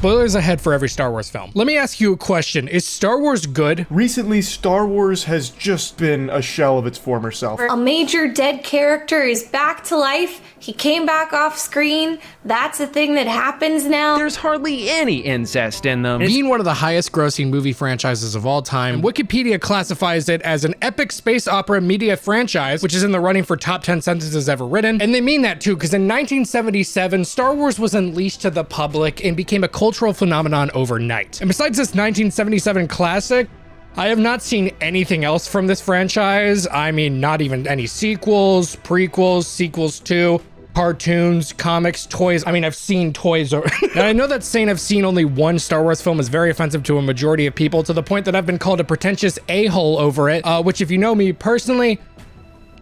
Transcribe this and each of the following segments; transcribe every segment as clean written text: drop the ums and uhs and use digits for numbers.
Spoilers ahead for every Star Wars film. Let me ask you a question. Is Star Wars good? Recently, Star Wars has just been a shell of its former self. A major dead character is back to life. He came back off screen. That's a thing that happens now. There's hardly any incest in them. Being one of the highest grossing movie franchises of all time, Wikipedia classifies it as an epic space opera media franchise, which is in the running for top 10 sentences ever written. And they mean that too, because in 1977, Star Wars was unleashed to the public and became a cultural phenomenon overnight. And besides this 1977 classic, I have not seen anything else from this franchise. I mean, not even any sequels, prequels, sequels to, cartoons, comics, toys. I mean, I've seen toys. And I know that saying I've seen only one Star Wars film is very offensive to a majority of people, to the point that I've been called a pretentious a-hole over it, which if you know me personally,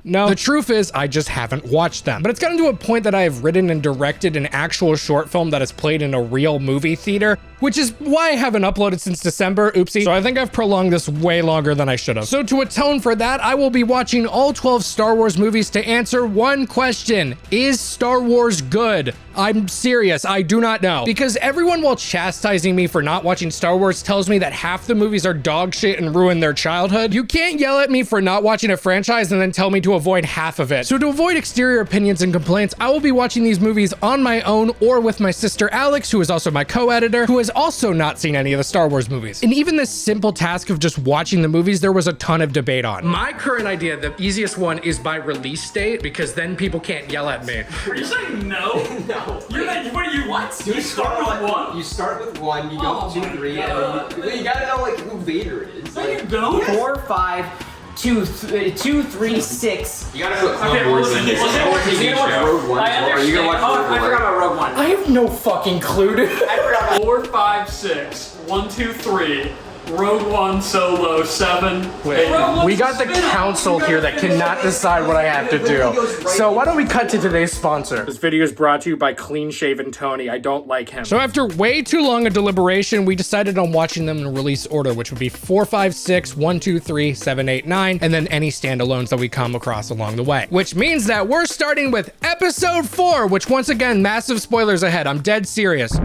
no. The truth is, I just haven't watched them. But it's gotten to a point that I have written and directed an actual short film that is played in a real movie theater, which is why I haven't uploaded since December, oopsie. So I think I've prolonged this way longer than I should have. So to atone for that, I will be watching all 12 Star Wars movies to answer one question. Is Star Wars good? I'm serious, I do not know. Because everyone, while chastising me for not watching Star Wars, tells me that half the movies are dog shit and ruin their childhood. You can't yell at me for not watching a franchise and then tell me to avoid half of it. So to avoid exterior opinions and complaints, I will be watching these movies on my own or with my sister Alex, who is also my co-editor, who has also not seen any of the Star Wars movies. And even this simple task of just watching the movies, there was a ton of debate on. My current idea, the easiest one, is by release date, because then people can't yell at me. Are you saying no? No. You're like, what do you want? You start with one? You start with one, you go 2, 3, and then you gotta know like who Vader is. No, you don't. 4, 5, 2, 3, 6. You gotta put okay, well, listen. Are you gonna watch Rogue One? I understand. Or are you gonna watch Rogue One? I forgot about Rogue One. I have no fucking clue, dude. I forgot about 4, 5, 6. 1, 2, 3. Rogue One, Solo, 7. Wait, we got the council here that cannot decide what I have to do. So why don't we cut to today's sponsor? This video is brought to you by Clean Shaven Tony. I don't like him. So after way too long a deliberation, we decided on watching them in release order, which would be 4, 5, 6, 1, 2, 3, 7, 8, 9, and then any standalones that we come across along the way. Which means that we're starting with episode 4, which once again, massive spoilers ahead. I'm dead serious.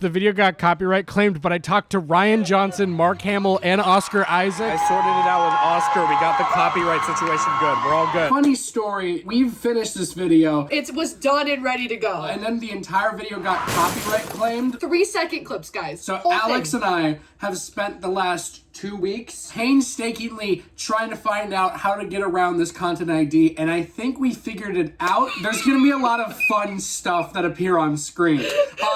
The video got copyright claimed, but I talked to Ryan Johnson, Mark Hamill, and Oscar Isaac. I sorted it out with Oscar. We got the copyright situation good. We're all good. Funny story, we've finished this video. It was done and ready to go. And then the entire video got copyright claimed. 3-second clips, guys. So Whole Alex thing. and I have spent the last 2 weeks painstakingly trying to find out how to get around this content ID, and I think we figured it out. There's gonna be a lot of fun stuff that appear on screen.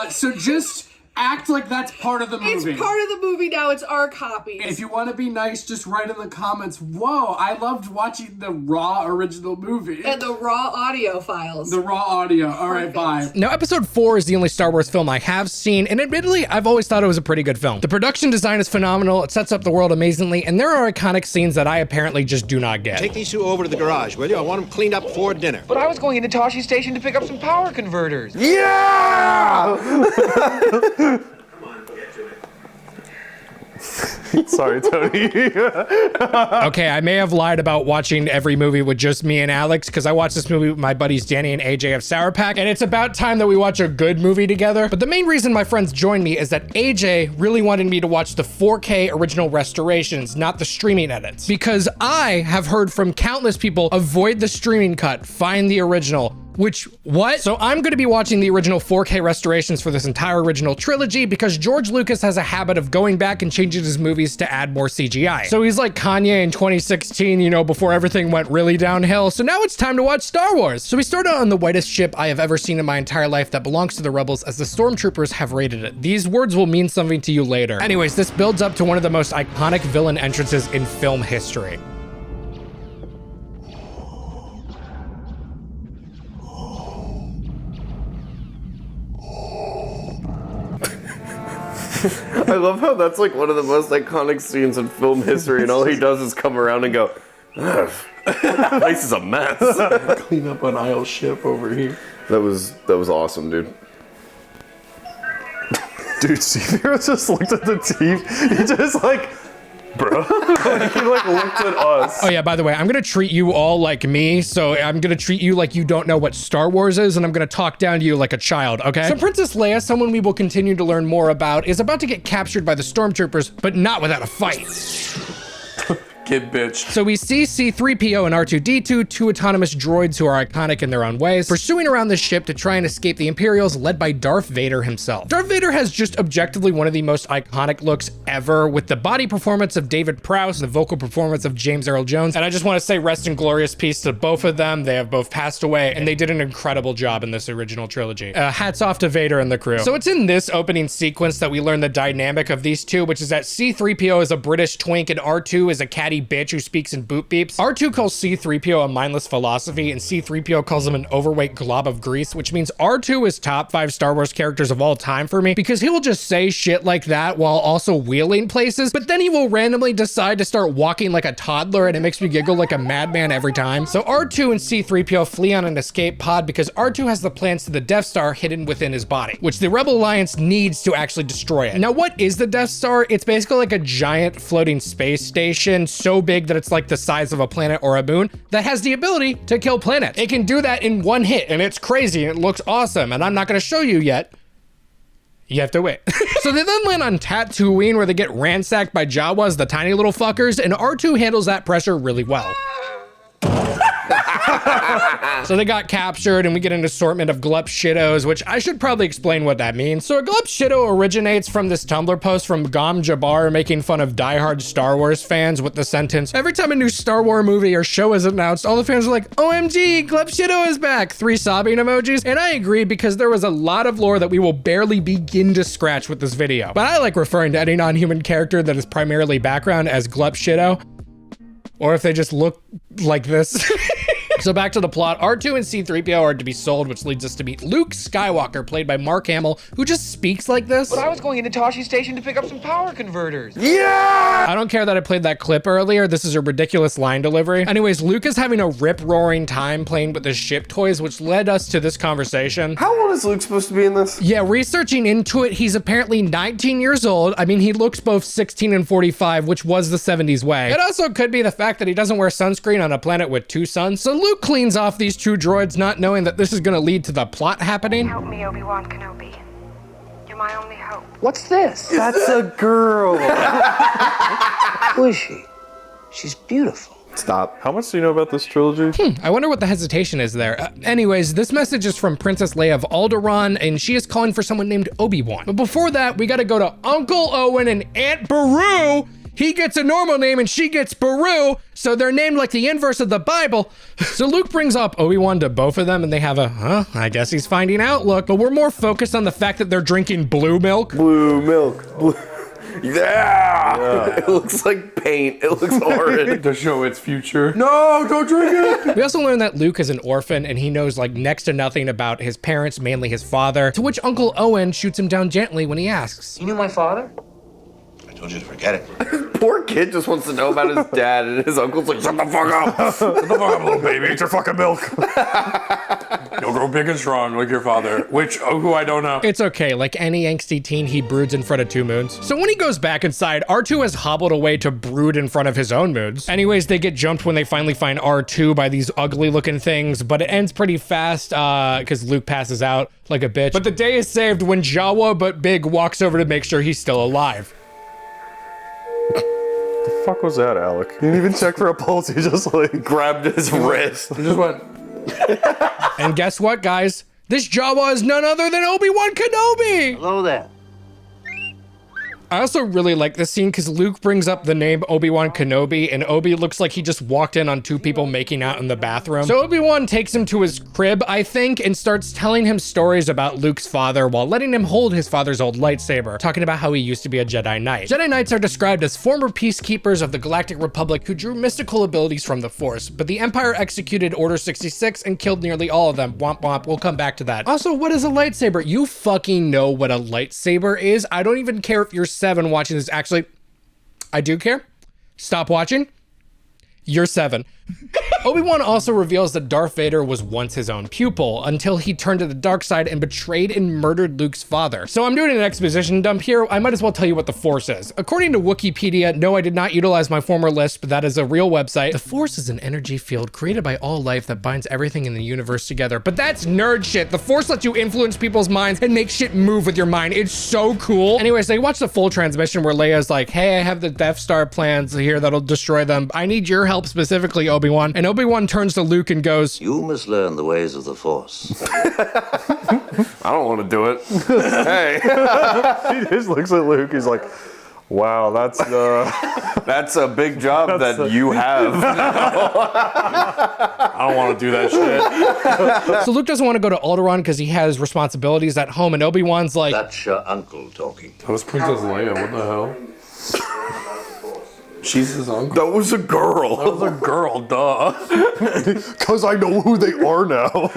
So just act like that's part of the movie. It's part of the movie now. It's our copy. If you want to be nice, just write in the comments, whoa, I loved watching the raw original movie. And the raw audio files. The raw audio. All right, bye. Now, episode 4 is the only Star Wars film I have seen, and admittedly, I've always thought it was a pretty good film. The production design is phenomenal, it sets up the world amazingly, and there are iconic scenes that I apparently just do not get. Take these two over to the garage, will you? I want them cleaned up before dinner. But I was going into Toshi Station to pick up some power converters. Yeah! Sorry, Tony. Okay, I may have lied about watching every movie with just me and Alex, because I watched this movie with my buddies Danny and AJ of Sour Pack, and it's about time that we watch a good movie together. But the main reason my friends joined me is that AJ really wanted me to watch the 4K original restorations, not the streaming edits. Because I have heard from countless people, avoid the streaming cut, find the original. Which, what? So I'm gonna be watching the original 4K restorations for this entire original trilogy, because George Lucas has a habit of going back and changing his movies to add more CGI. So he's like Kanye in 2016, you know, before everything went really downhill. So now it's time to watch Star Wars. So we start out on the whitest ship I have ever seen in my entire life that belongs to the rebels, as the stormtroopers have raided it. These words will mean something to you later. Anyways, this builds up to one of the most iconic villain entrances in film history. I love how that's like one of the most iconic scenes in film history, and all he does is come around and go, "Ugh, that place is a mess." Clean up an aisle ship over here. That was awesome, dude. Dude, Steve just looked at the TV. He just like bro. Like, he like looked at us. Oh yeah, by the way, I'm gonna treat you all like me, so I'm gonna treat you like you don't know what Star Wars is, and I'm gonna talk down to you like a child, okay? So Princess Leia, someone we will continue to learn more about, is about to get captured by the stormtroopers, but not without a fight. Kid bitch. So we see C-3PO and R2-D2, two autonomous droids who are iconic in their own ways, pursuing around the ship to try and escape the Imperials, led by Darth Vader himself. Darth Vader has just objectively one of the most iconic looks ever, with the body performance of David Prowse and the vocal performance of James Earl Jones. And I just want to say rest in glorious peace to both of them. They have both passed away, and they did an incredible job in this original trilogy. Hats off to Vader and the crew. So it's in this opening sequence that we learn the dynamic of these two, which is that C-3PO is a British twink and R2 is a catty bitch who speaks in boot beeps. R2 calls C-3PO a mindless philosophy, and C-3PO calls him an overweight glob of grease, which means R2 is top 5 Star Wars characters of all time for me, because he will just say shit like that while also wheeling places, but then he will randomly decide to start walking like a toddler, and it makes me giggle like a madman every time. So R2 and C-3PO flee on an escape pod because R2 has the plans to the Death Star hidden within his body, which the Rebel Alliance needs to actually destroy it. Now, what is the Death Star? It's basically like a giant floating space station, so big that it's like the size of a planet or a moon, that has the ability to kill planets. It can do that in one hit, and it's crazy, and it looks awesome, and I'm not gonna show you yet. You have to wait. So they then land on Tatooine, where they get ransacked by Jawas, the tiny little fuckers, and R2 handles that pressure really well. So they got captured, and we get an assortment of glup shittos, which I should probably explain what that means. So a glup shitto originates from this Tumblr post from Gom Jabbar making fun of diehard Star Wars fans with the sentence, "Every time a new Star Wars movie or show is announced, all the fans are like, OMG, glup shitto is back," 3 sobbing emojis. And I agree, because there was a lot of lore that we will barely begin to scratch with this video. But I like referring to any non-human character that is primarily background as glup shitto, or if they just look like this. So back to the plot, R2 and C-3PO are to be sold, which leads us to meet Luke Skywalker, played by Mark Hamill, who just speaks like this. But I was going into Toshi Station to pick up some power converters. Yeah! I don't care that I played that clip earlier. This is a ridiculous line delivery. Anyways, Luke is having a rip-roaring time playing with the ship toys, which led us to this conversation. How old is Luke supposed to be in this? Yeah, researching into it, he's apparently 19 years old. I mean, he looks both 16 and 45, which was the 70s way. It also could be the fact that he doesn't wear sunscreen on a planet with 2 suns. So Luke cleans off these 2 droids, not knowing that this is gonna lead to the plot happening. Help me, Obi-Wan Kenobi. You're my only hope. What's this? That's a girl. Who is she? She's beautiful. Stop. How much do you know about this trilogy? I wonder what the hesitation is there. Anyways, this message is from Princess Leia of Alderaan, and she is calling for someone named Obi-Wan. But before that, we gotta go to Uncle Owen and Aunt Beru. He gets a normal name and she gets Beru, so they're named like the inverse of the Bible. So Luke brings up Obi-Wan to both of them, and they have a, I guess he's finding out look, but we're more focused on the fact that they're drinking blue milk. Blue milk. Yeah! It looks like paint. It looks orange. To show its future. No, don't drink it! We also learn that Luke is an orphan, and he knows like next to nothing about his parents, mainly his father, to which Uncle Owen shoots him down gently when he asks. You knew my father? I told you to forget it. Poor kid just wants to know about his dad, and his uncle's like, shut the fuck up. Shut the fuck up, little baby. Eat your fucking milk. You'll grow big and strong like your father, who I don't know. It's okay, like any angsty teen, he broods in front of 2 moons. So when he goes back inside, R2 has hobbled away to brood in front of his own moons. Anyways, they get jumped when they finally find R2 by these ugly looking things, but it ends pretty fast because Luke passes out like a bitch. But the day is saved when Jawa but Big walks over to make sure he's still alive. The fuck was that, Alec? You didn't even check for a pulse. He just like grabbed his wrist. He just went. And guess what, guys? This Jawa is none other than Obi-Wan Kenobi! Hello there. I also really like this scene because Luke brings up the name Obi-Wan Kenobi, and Obi looks like he just walked in on 2 people making out in the bathroom. So Obi-Wan takes him to his crib, I think, and starts telling him stories about Luke's father while letting him hold his father's old lightsaber, talking about how he used to be a Jedi Knight. Jedi Knights are described as former peacekeepers of the Galactic Republic who drew mystical abilities from the Force, but the Empire executed Order 66 and killed nearly all of them. Womp womp, we'll come back to that. Also, what is a lightsaber? You fucking know what a lightsaber is. I don't even care if you're 7 watching this. Actually, I do care. Stop watching. You're 7. Obi-Wan also reveals that Darth Vader was once his own pupil until he turned to the dark side and betrayed and murdered Luke's father. So I'm doing an exposition dump here. I might as well tell you what the Force is. According to Wikipedia, no, I did not utilize my former list, but that is a real website. The Force is an energy field created by all life that binds everything in the universe together. But that's nerd shit. The Force lets you influence people's minds and make shit move with your mind. It's so cool. Anyways, they watch the full transmission where Leia's like, hey, I have the Death Star plans here that'll destroy them. I need your help specifically, Obi-Wan. And Obi-Wan turns to Luke and goes, You must learn the ways of the Force. I don't want to do it. Hey. He just looks at Luke. He's like, wow, that's a big job that you have. I don't want to do that shit. So Luke doesn't want to go to Alderaan because he has responsibilities at home, and Obi-Wan's like, That's your uncle talking. That was Princess Leia, what the hell? She's his uncle. That was a girl. That was a girl, duh. because I know who they are now.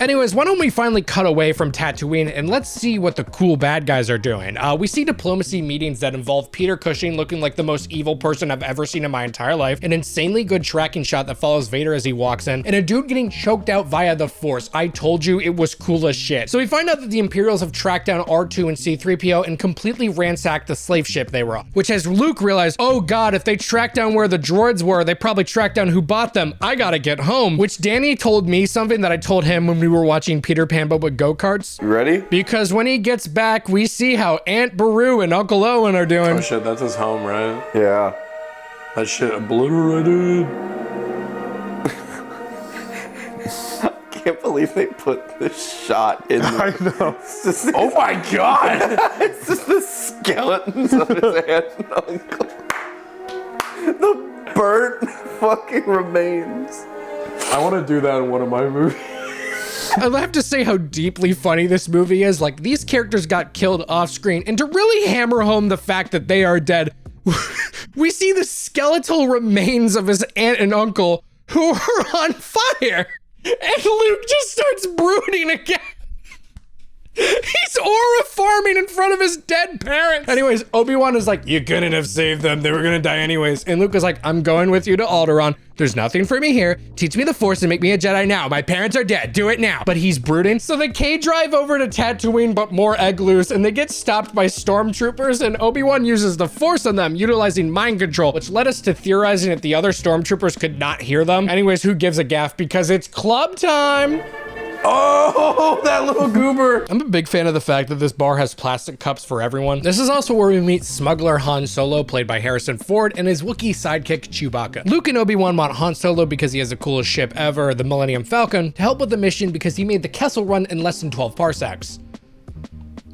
Anyways, why don't we finally cut away from Tatooine and let's see what the cool bad guys are doing. We see diplomacy meetings that involve Peter Cushing looking like the most evil person I've ever seen in my entire life, an insanely good tracking shot that follows Vader as he walks in, and a dude getting choked out via the Force. I told you it was cool as shit. So we find out that the Imperials have tracked down R2 and C-3PO and completely ransacked the slave ship they were on, which has Luke realize, oh god, if they tracked down where the droids were, they probably tracked down who bought them. I gotta get home. Which Danny told me something that I told him when we were watching Peter Pan but with go-karts. You ready? Because when he gets back, we see how Aunt Beru and Uncle Owen are doing. Oh shit, that's his home, right? Yeah. That shit obliterated. I can't believe they put this shot in. I know. Oh my god! It's just the skeletons of his aunt and uncle. The burnt fucking remains. I want to do that in one of my movies. I have to say how deeply funny this movie is. Like, these characters got killed off screen, and to really hammer home the fact that they are dead, we see the skeletal remains of his aunt and uncle who are on fire, and Luke just starts brooding again. He's aura farming in front of his dead parents. Anyways, Obi-Wan is like, you couldn't have saved them. They were gonna die anyways. And Luke is like, I'm going with you to Alderaan. There's nothing for me here. Teach me the Force and make me a Jedi now. My parents are dead. Do it now. But he's brooding. So the K drive over to Tatooine, but more egg loose, and they get stopped by stormtroopers, and Obi-Wan uses the Force on them, utilizing mind control, which led us to theorizing that the other stormtroopers could not hear them. Anyways, who gives a gaff? Because it's club time. Oh, that little goober. I'm a big fan of the fact that this bar has plastic cups for everyone. This is also where we meet smuggler Han Solo, played by Harrison Ford, and his Wookiee sidekick Chewbacca. Luke and Obi-Wan want Han Solo because he has the coolest ship ever, the Millennium Falcon, to help with the mission because he made the Kessel Run in less than 12 parsecs.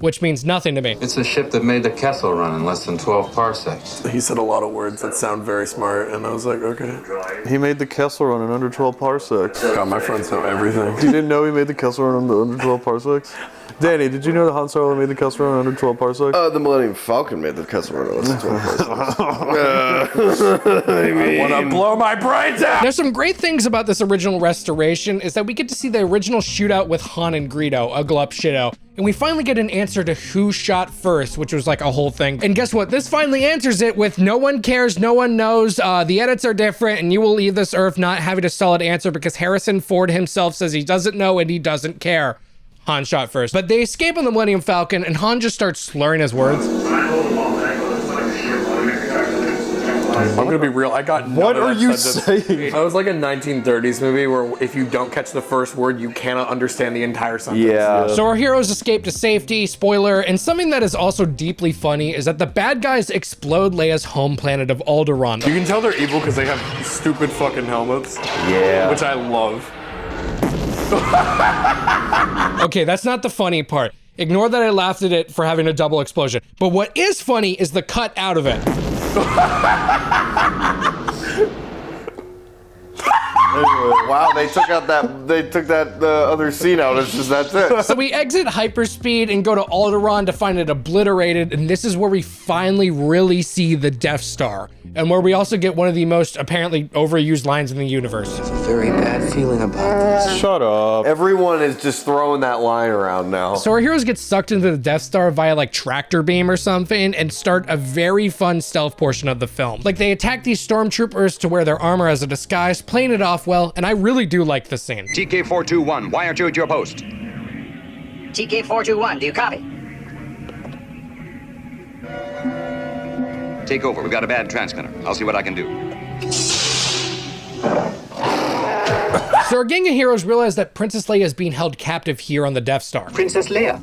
Which means nothing to me. It's a ship that made the Kessel Run in less than 12 parsecs. He said a lot of words that sound very smart, and I was like, okay. He made the Kessel Run in under 12 parsecs. God, my friends know everything. You didn't know he made the Kessel Run in under 12 parsecs? Danny, did you know that Han Solo made the Kessel Run in under 12 parsecs? The Millennium Falcon made the Kessel Run in less than 12 parsecs. I wanna blow my brains out! There's some great things about this original restoration is that we get to see the original shootout with Han and Greedo, a glup shitto. And we finally get an answer to who shot first, which was like a whole thing. And guess what? This finally answers it with no one cares, no one knows, the edits are different, and you will leave this earth not having a solid answer because Harrison Ford himself says he doesn't know and he doesn't care. Han shot first. But they escape on the Millennium Falcon, and Han just starts slurring his words. I'm gonna be real, I got What are you saying? That was like a 1930s movie where if you don't catch the first word, you cannot understand the entire sentence. Yeah. So our heroes escape to safety, spoiler, and something that is also deeply funny is that the bad guys explode Leia's home planet of Alderaan. You can tell they're evil because they have stupid fucking helmets. Yeah. Which I love. Okay, that's not the funny part. Ignore that I laughed at it for having a double explosion. But what is funny is the cut out of it. Wow, they took that other scene out. It's just that's it. So we exit hyperspeed and go to Alderaan to find it obliterated, and this is where we finally really see the Death Star, and where we also get one of the most apparently overused lines in the universe. very bad feeling about this. Shut up. Everyone is just throwing that line around now. So our heroes get sucked into the Death Star via like tractor beam or something and start a very fun stealth portion of the film. Like they attack these stormtroopers to wear their armor as a disguise, playing it off well, and I really do like the scene. TK421, why aren't you at your post? TK421, do you copy? Take over, we've got a bad transmitter. I'll see what I can do. So our gang of heroes realize that Princess Leia is being held captive here on the Death Star. Princess Leia.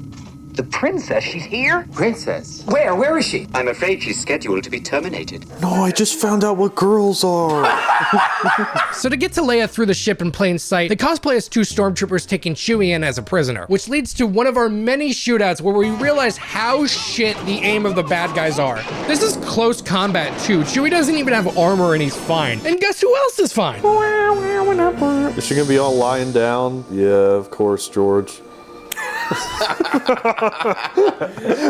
The princess? She's here? Princess? Where? Where is she? I'm afraid she's scheduled to be terminated. No, I just found out what girls are. So to get to Leia through the ship in plain sight, they cosplay as two stormtroopers taking Chewie in as a prisoner, which leads to one of our many shootouts where we realize how shit the aim of the bad guys are. This is close combat too. Chewie doesn't even have armor and he's fine. And guess who else is fine? Is she gonna be all lying down? Yeah, of course, George.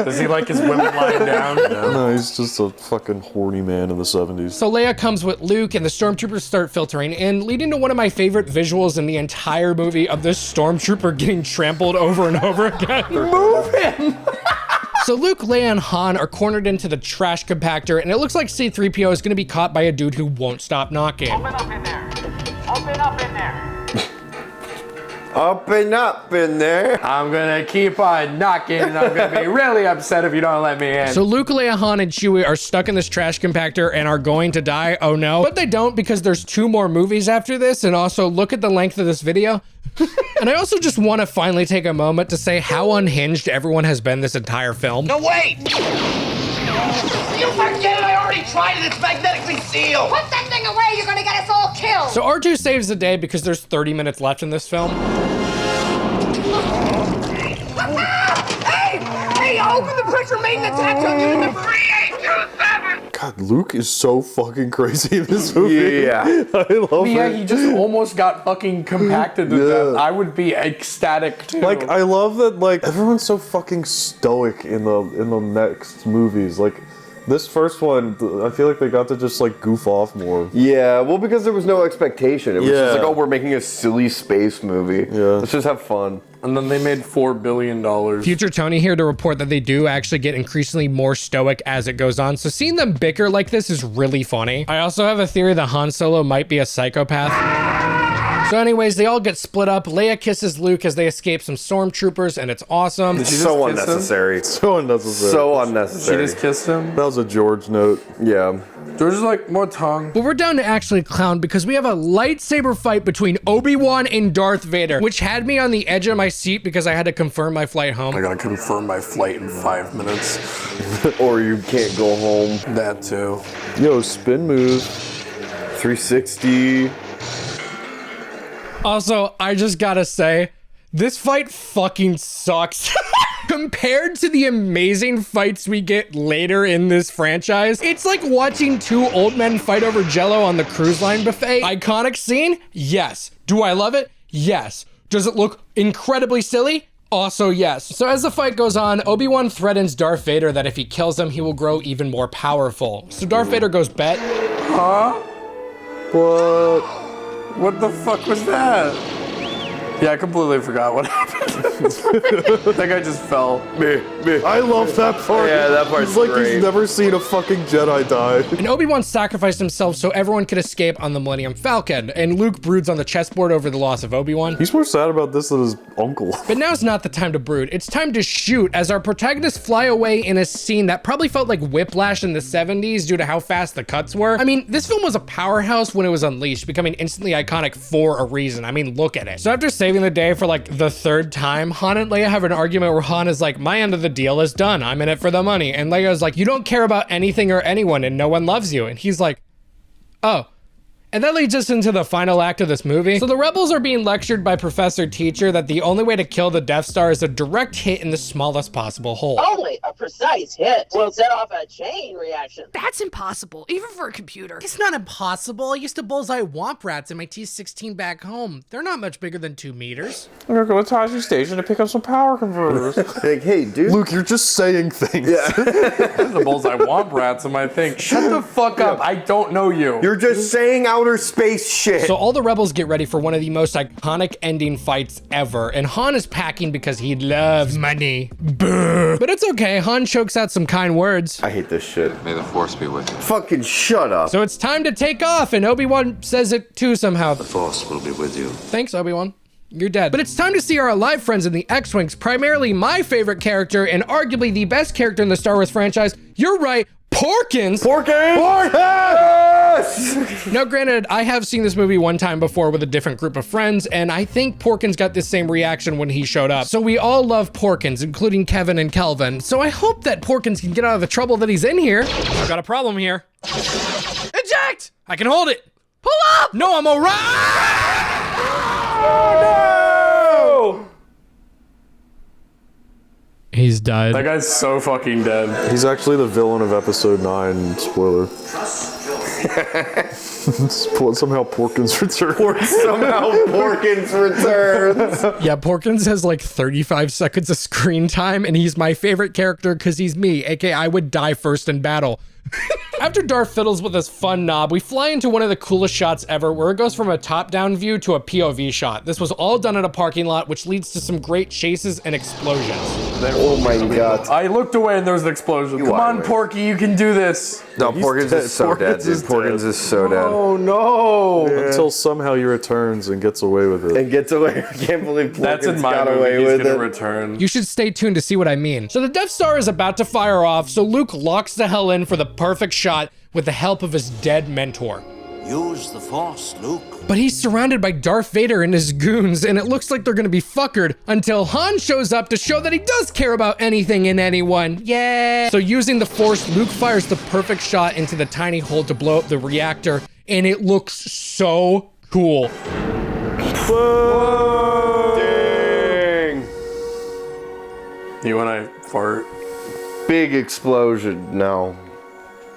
Does he like his women lying down? No, he's just a fucking horny man in the 70s. So Leia comes with Luke and the stormtroopers start filtering in, leading to one of my favorite visuals in the entire movie of this stormtrooper getting trampled over and over again. Move him! So Luke, Leia, and Han are cornered into the trash compactor, and it looks like C-3PO is gonna be caught by a dude who won't stop knocking. Open up in there. Open up in there. Open up in there. I'm gonna keep on knocking, and I'm gonna be really upset if you don't let me in. So Luke, Leia, Han, and Chewie are stuck in this trash compactor and are going to die. Oh no. But they don't, because there's 2 more movies after this, and also look at the length of this video. And I also just want to finally take a moment to say how unhinged everyone has been this entire film. No, wait! You forget it! I already tried it! It's magnetically sealed! Put that thing away. You're going to get us all killed. So R2 saves the day because there's 30 minutes left in this film. Hey, open the pressure main attack on you in the 3827! God, Luke is so fucking crazy in this movie. Yeah. I love Yeah, it. he just almost got fucking compacted to death. I would be ecstatic too. Like, I love that, like, everyone's so fucking stoic in the next movies. Like, this first one, I feel like they got to just, like, goof off more. Yeah, well, because there was no expectation. It was just like, Yeah. oh, we're making a silly space movie. Yeah. Let's just have fun. And then they made $4 billion. Future Tony here to report that they do actually get increasingly more stoic as it goes on. So seeing them bicker like this is really funny. I also have a theory that Han Solo might be a psychopath. So anyways, they all get split up. Leia kisses Luke as they escape some stormtroopers, and it's awesome. So unnecessary. So unnecessary. So She unnecessary. just kissed him. That was a George note. Yeah. George is like, more tongue. But we're down to actually clown because we have a lightsaber fight between Obi-Wan and Darth Vader, which had me on the edge of my seat because I had to confirm my flight home. I gotta confirm my flight in 5 minutes. Or you can't go home. That too. Yo, spin move. 360. Also, I just gotta say, this fight fucking sucks. Compared to the amazing fights we get later in this franchise, it's like watching 2 old men fight over Jell-O on the cruise line buffet. Iconic scene? Yes. Do I love it? Yes. Does it look incredibly silly? Also yes. So as the fight goes on, Obi-Wan threatens Darth Vader that if he kills him, he will grow even more powerful. So Darth Vader goes bet. Huh? What? What the fuck was that? Yeah, I completely forgot what happened. That guy just fell. I love that part. Yeah, that part's It's like great. he's never seen a fucking Jedi die. And Obi-Wan sacrificed himself so everyone could escape on the Millennium Falcon, and Luke broods on the chessboard over the loss of Obi-Wan. He's more sad about this than his uncle. But now's not the time to brood. It's time to shoot as our protagonists fly away in a scene that probably felt like Whiplash in the 70s due to how fast the cuts were. I mean, this film was a powerhouse when it was unleashed, becoming instantly iconic for a reason. I mean, look at it. So after saving the day for like the 3rd time, Han and Leia have an argument where Han is like, my end of the deal is done. I'm in it for the money. And Leia's like, you don't care about anything or anyone and no one loves you. And he's like, oh. And that leads us into the final act of this movie. So the rebels are being lectured by Professor Teacher that the only way to kill the Death Star is a direct hit in the smallest possible hole. Only say a precise hit will set off a chain reaction. That's impossible, even for a computer. It's not impossible. I used to bullseye womp rats in my T16 back home. They're not much bigger than 2 meters. I'm gonna go to Tashi Station to pick up some power converters. Like, hey, dude. Luke, you're just saying things. Yeah. The bullseye womp rats in my thing. Shut the fuck up. I don't know you. You're just saying outer space shit. So all the rebels get ready for one of the most iconic ending fights ever, and Han is packing because he loves money. Brr. But it's okay, Han chokes out some kind words. I hate this shit. May the force be with you. Fucking shut up. So it's time to take off, and Obi-Wan says it too somehow. The force will be with you. Thanks, Obi-Wan. You're dead. But it's time to see our alive friends in the X-Wings, primarily my favorite character and arguably the best character in the Star Wars franchise. You're right, Porkins! Porkins! Now, granted, I have seen this movie one time before with a different group of friends, and I think Porkins got this same reaction when he showed up. So we all love Porkins, including Kevin and Kelvin. So I hope that Porkins can get out of the trouble that he's in here. I've got a problem here. Eject! I can hold it. Pull up! No, I'm alright! Oh, no! He's died. That guy's so fucking dead. He's actually the villain of episode 9, spoiler. Somehow Porkins returns. Somehow Porkins returns. Yeah, Porkins has like 35 seconds of screen time, and he's my favorite character because he's me, aka I would die first in battle. After Darth fiddles with this fun knob, we fly into one of the coolest shots ever, where it goes from a top-down view to a POV shot. This was all done in a parking lot, which leads to some great chases and explosions. Oh my god. I looked away and there was an explosion. Come on, Porky, you can do this. No, Porkins is so dead, dude. Porkins is so dead. Oh no! Yeah. Until somehow he returns and gets away with it. And gets away. I can't believe Porkins got movie. away He's with gonna it. return. You should stay tuned to see what I mean. So the Death Star is about to fire off, so Luke locks the hell in for the perfect shot with the help of his dead mentor. Use the force, Luke. But he's surrounded by Darth Vader and his goons, and it looks like they're gonna be fuckered until Han shows up to show that he does care about anything and anyone. Yeah! So using the Force, Luke fires the perfect shot into the tiny hole to blow up the reactor, and it looks so cool. Whoa! Dang! You wanna fart? Big explosion. No.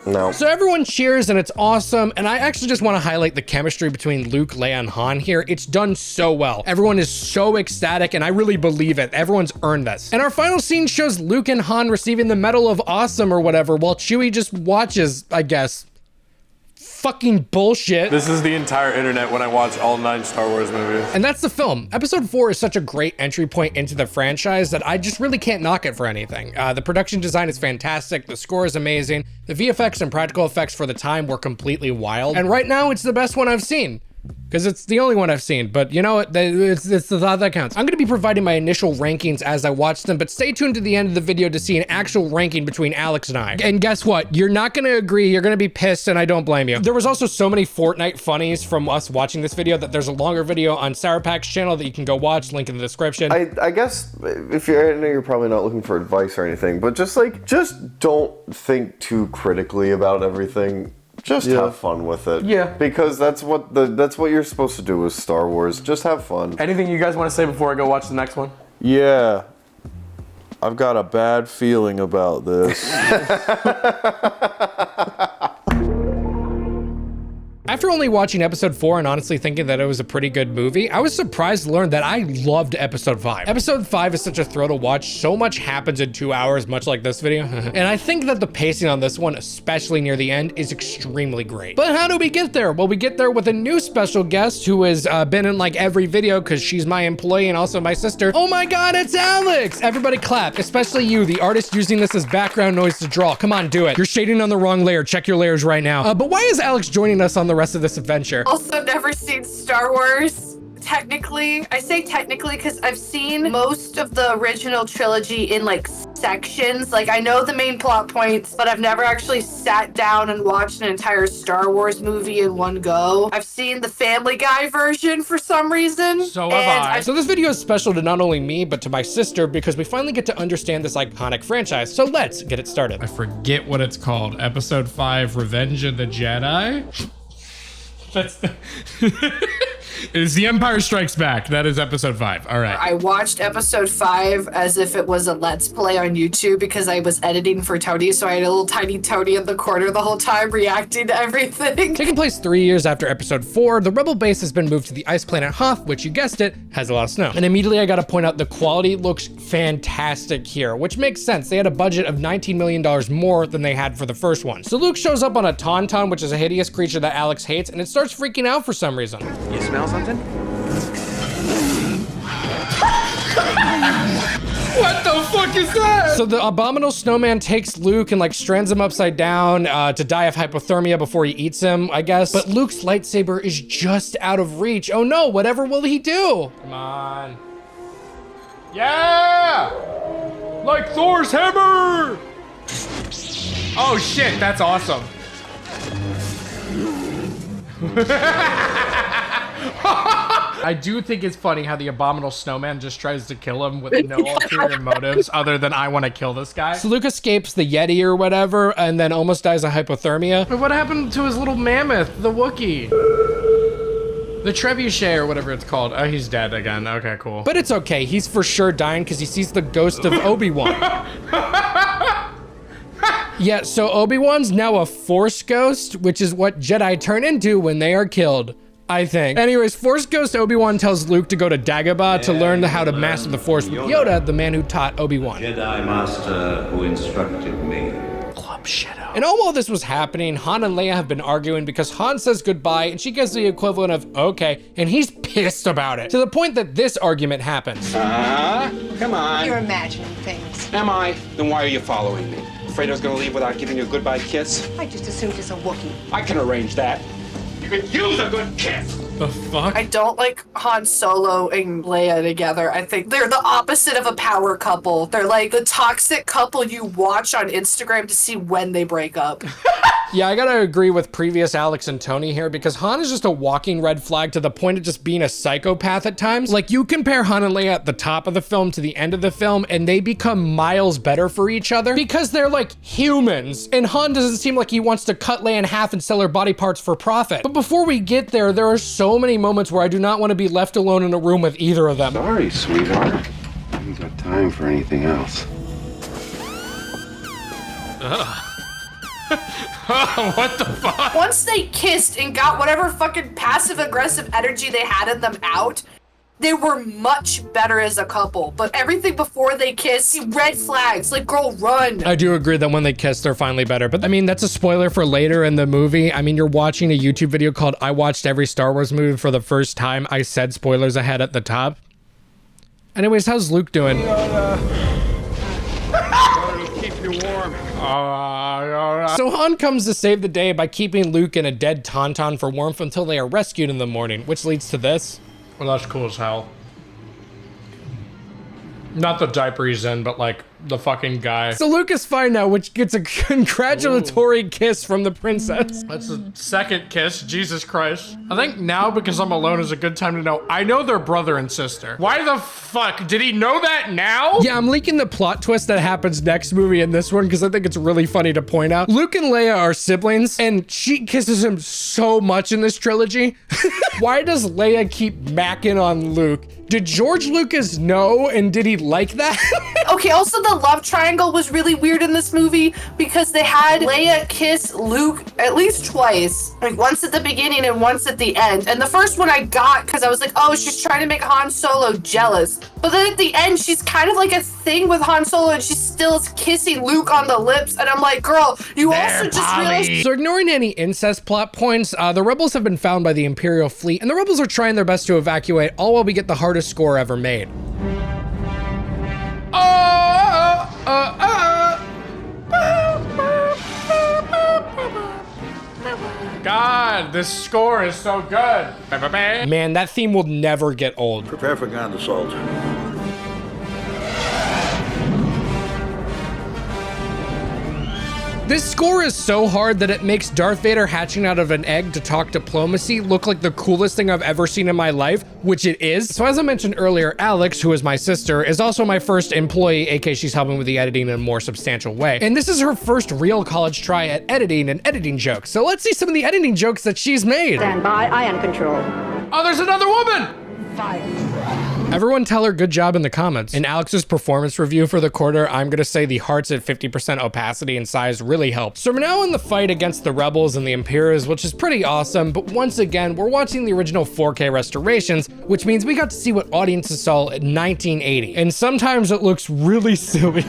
No. So everyone cheers and it's awesome, and I actually just want to highlight the chemistry between Luke, Leia, and Han here. It's done so well. Everyone is so ecstatic, and I really believe it. Everyone's earned this. And our final scene shows Luke and Han receiving the Medal of Awesome or whatever, while Chewie just watches, I guess. Fucking bullshit. This is the entire internet when I watch all 9 Star Wars movies. And that's the film. Episode 4 is such a great entry point into the franchise that I just really can't knock it for anything. The production design is fantastic. The score is amazing. The VFX and practical effects for the time were completely wild. And right now it's the best one I've seen. Because it's the only one I've seen, but you know what, it's the thought that counts. I'm gonna be providing my initial rankings as I watch them, but stay tuned to the end of the video to see an actual ranking between Alex and I. And guess what? You're not gonna agree, you're gonna be pissed, and I don't blame you. There was also so many Fortnite funnies from us watching this video that there's a longer video on Sourpack's channel that you can go watch, link in the description. I guess if I know you're probably not looking for advice or anything, but just don't think too critically about everything. Just have fun with it. Yeah. Because that's what you're supposed to do with Star Wars. Just have fun. Anything you guys want to say before I go watch the next one? Yeah. I've got a bad feeling about this. After only watching episode 4 and honestly thinking that it was a pretty good movie, I was surprised to learn that I loved episode 5. Episode 5 is such a thrill to watch. So much happens in 2 hours, much like this video. And I think that the pacing on this one, especially near the end, is extremely great. But how do we get there? Well, we get there with a new special guest who has been in like every video because she's my employee and also my sister. Oh my God, it's Alex! Everybody clap, especially you, the artist using this as background noise to draw. Come on, do it. You're shading on the wrong layer. Check your layers right now. But why is Alex joining us on the rest of this adventure? Also never seen Star Wars. Technically, I say technically because I've seen most of the original trilogy in like sections. Like I know the main plot points, but I've never actually sat down and watched an entire Star Wars movie in one go. I've seen the Family Guy version for some reason. So have I. So this video is special to not only me, but to my sister because we finally get to understand this iconic franchise. So let's get it started. I forget what it's called. Episode 5, Revenge of the Jedi? That's the It's The Empire Strikes Back. That is episode 5. All right. I watched episode 5 as if it was a Let's Play on YouTube because I was editing for Tony, so I had a little tiny Tony in the corner the whole time reacting to everything. Taking place 3 years after episode 4, the Rebel base has been moved to the ice planet Hoth, which, you guessed it, has a lot of snow. And immediately I gotta point out the quality looks fantastic here, which makes sense. They had a budget of $19 million more than they had for the first one. So Luke shows up on a tauntaun, which is a hideous creature that Alex hates, and it starts freaking out for some reason. You smell something? What the fuck is that? So the abominable snowman takes Luke and like strands him upside down to die of hypothermia before he eats him, I guess. But Luke's lightsaber is just out of reach. Oh no, whatever will he do? Come on. Yeah! Like Thor's hammer! Oh shit, that's awesome. I do think it's funny how the abominable snowman just tries to kill him with no ulterior motives other than I want to kill this guy. So Luke escapes the Yeti or whatever and then almost dies of hypothermia. But what happened to his little mammoth, the Wookiee? The trebuchet or whatever it's called. Oh, he's dead again. Okay, cool. But it's okay. He's for sure dying because he sees the ghost of Obi-Wan. Yeah, so Obi-Wan's now a Force ghost, which is what Jedi turn into when they are killed, I think. Anyways, Force Ghost Obi-Wan tells Luke to go to Dagobah to learn how to master the Force with Yoda, the man who taught Obi-Wan. Jedi Master who instructed me. Club Shadow. And all while this was happening, Han and Leia have been arguing because Han says goodbye and she gets the equivalent of okay, and he's pissed about it. To the point that this argument happens. Come on. You're imagining things. Am I? Then why are you following me? Afraid I was gonna leave without giving you a goodbye kiss? I just assumed it's a Wookiee. I can arrange that. You can use a good kiss. The fuck? I don't like Han Solo and Leia together. I think they're the opposite of a power couple. They're like the toxic couple you watch on Instagram to see when they break up. Yeah, I gotta agree with previous Alex and Tony here because Han is just a walking red flag to the point of just being a psychopath at times. Like, you compare Han and Leia at the top of the film to the end of the film and they become miles better for each other because they're like humans. And Han doesn't seem like he wants to cut Leia in half and sell her body parts for profit. But before we get there, there are so many moments where I do not want to be left alone in a room with either of them. Sorry, sweetheart. I haven't got time for anything else. What the fuck? Once they kissed and got whatever fucking passive-aggressive energy they had in them out, they were much better as a couple. But everything before they kissed, red flags, like, girl, run. I do agree that when they kiss, they're finally better. But I mean, that's a spoiler for later in the movie. I mean, you're watching a YouTube video called I Watched Every Star Wars Movie for the First Time. I said spoilers ahead at the top. Anyways, how's Luke doing? Keep you warm. So Han comes to save the day by keeping Luke in a dead tauntaun for warmth until they are rescued in the morning, which leads to this. Well, that's cool as hell. Not the diaper he's in, but like the fucking guy. So Luke is fine now, which gets a congratulatory kiss from the princess. That's the second kiss, Jesus Christ. I think now, because I'm alone, is a good time to know. I know they're brother and sister. Why the fuck? Did he know that now? Yeah, I'm leaking the plot twist that happens next movie in this one because I think it's really funny to point out. Luke and Leia are siblings and she kisses him so much in this trilogy. Why does Leia keep macking on Luke? Did George Lucas know and did he like that? Okay, also the love triangle was really weird in this movie because they had Leia kiss Luke at least twice. Like once at the beginning and once at the end. And the first one I got because I was like, oh, she's trying to make Han Solo jealous. But then at the end, she's kind of like a thing with Han Solo and she still is kissing Luke on the lips. And I'm like, girl, you also just realized. So ignoring any incest plot points, the rebels have been found by the Imperial fleet and the rebels are trying their best to evacuate, all while we get the hardest score ever made. God, this score is so good. Man, that theme will never get old. Prepare for ground assault. This score is so hard that it makes Darth Vader hatching out of an egg to talk diplomacy look like the coolest thing I've ever seen in my life, which it is. So as I mentioned earlier, Alex, who is my sister, is also my first employee, aka she's helping with the editing in a more substantial way. And this is her first real college try at editing and editing jokes. So let's see some of the editing jokes that she's made. Stand by, I am control. Oh, there's another woman! Everyone tell her good job in the comments. In Alex's performance review for the quarter, I'm gonna say the hearts at 50% opacity and size really helped. So we're now in the fight against the Rebels and the Imperials, which is pretty awesome, but once again, we're watching the original 4K restorations, which means we got to see what audiences saw in 1980. And sometimes it looks really silly.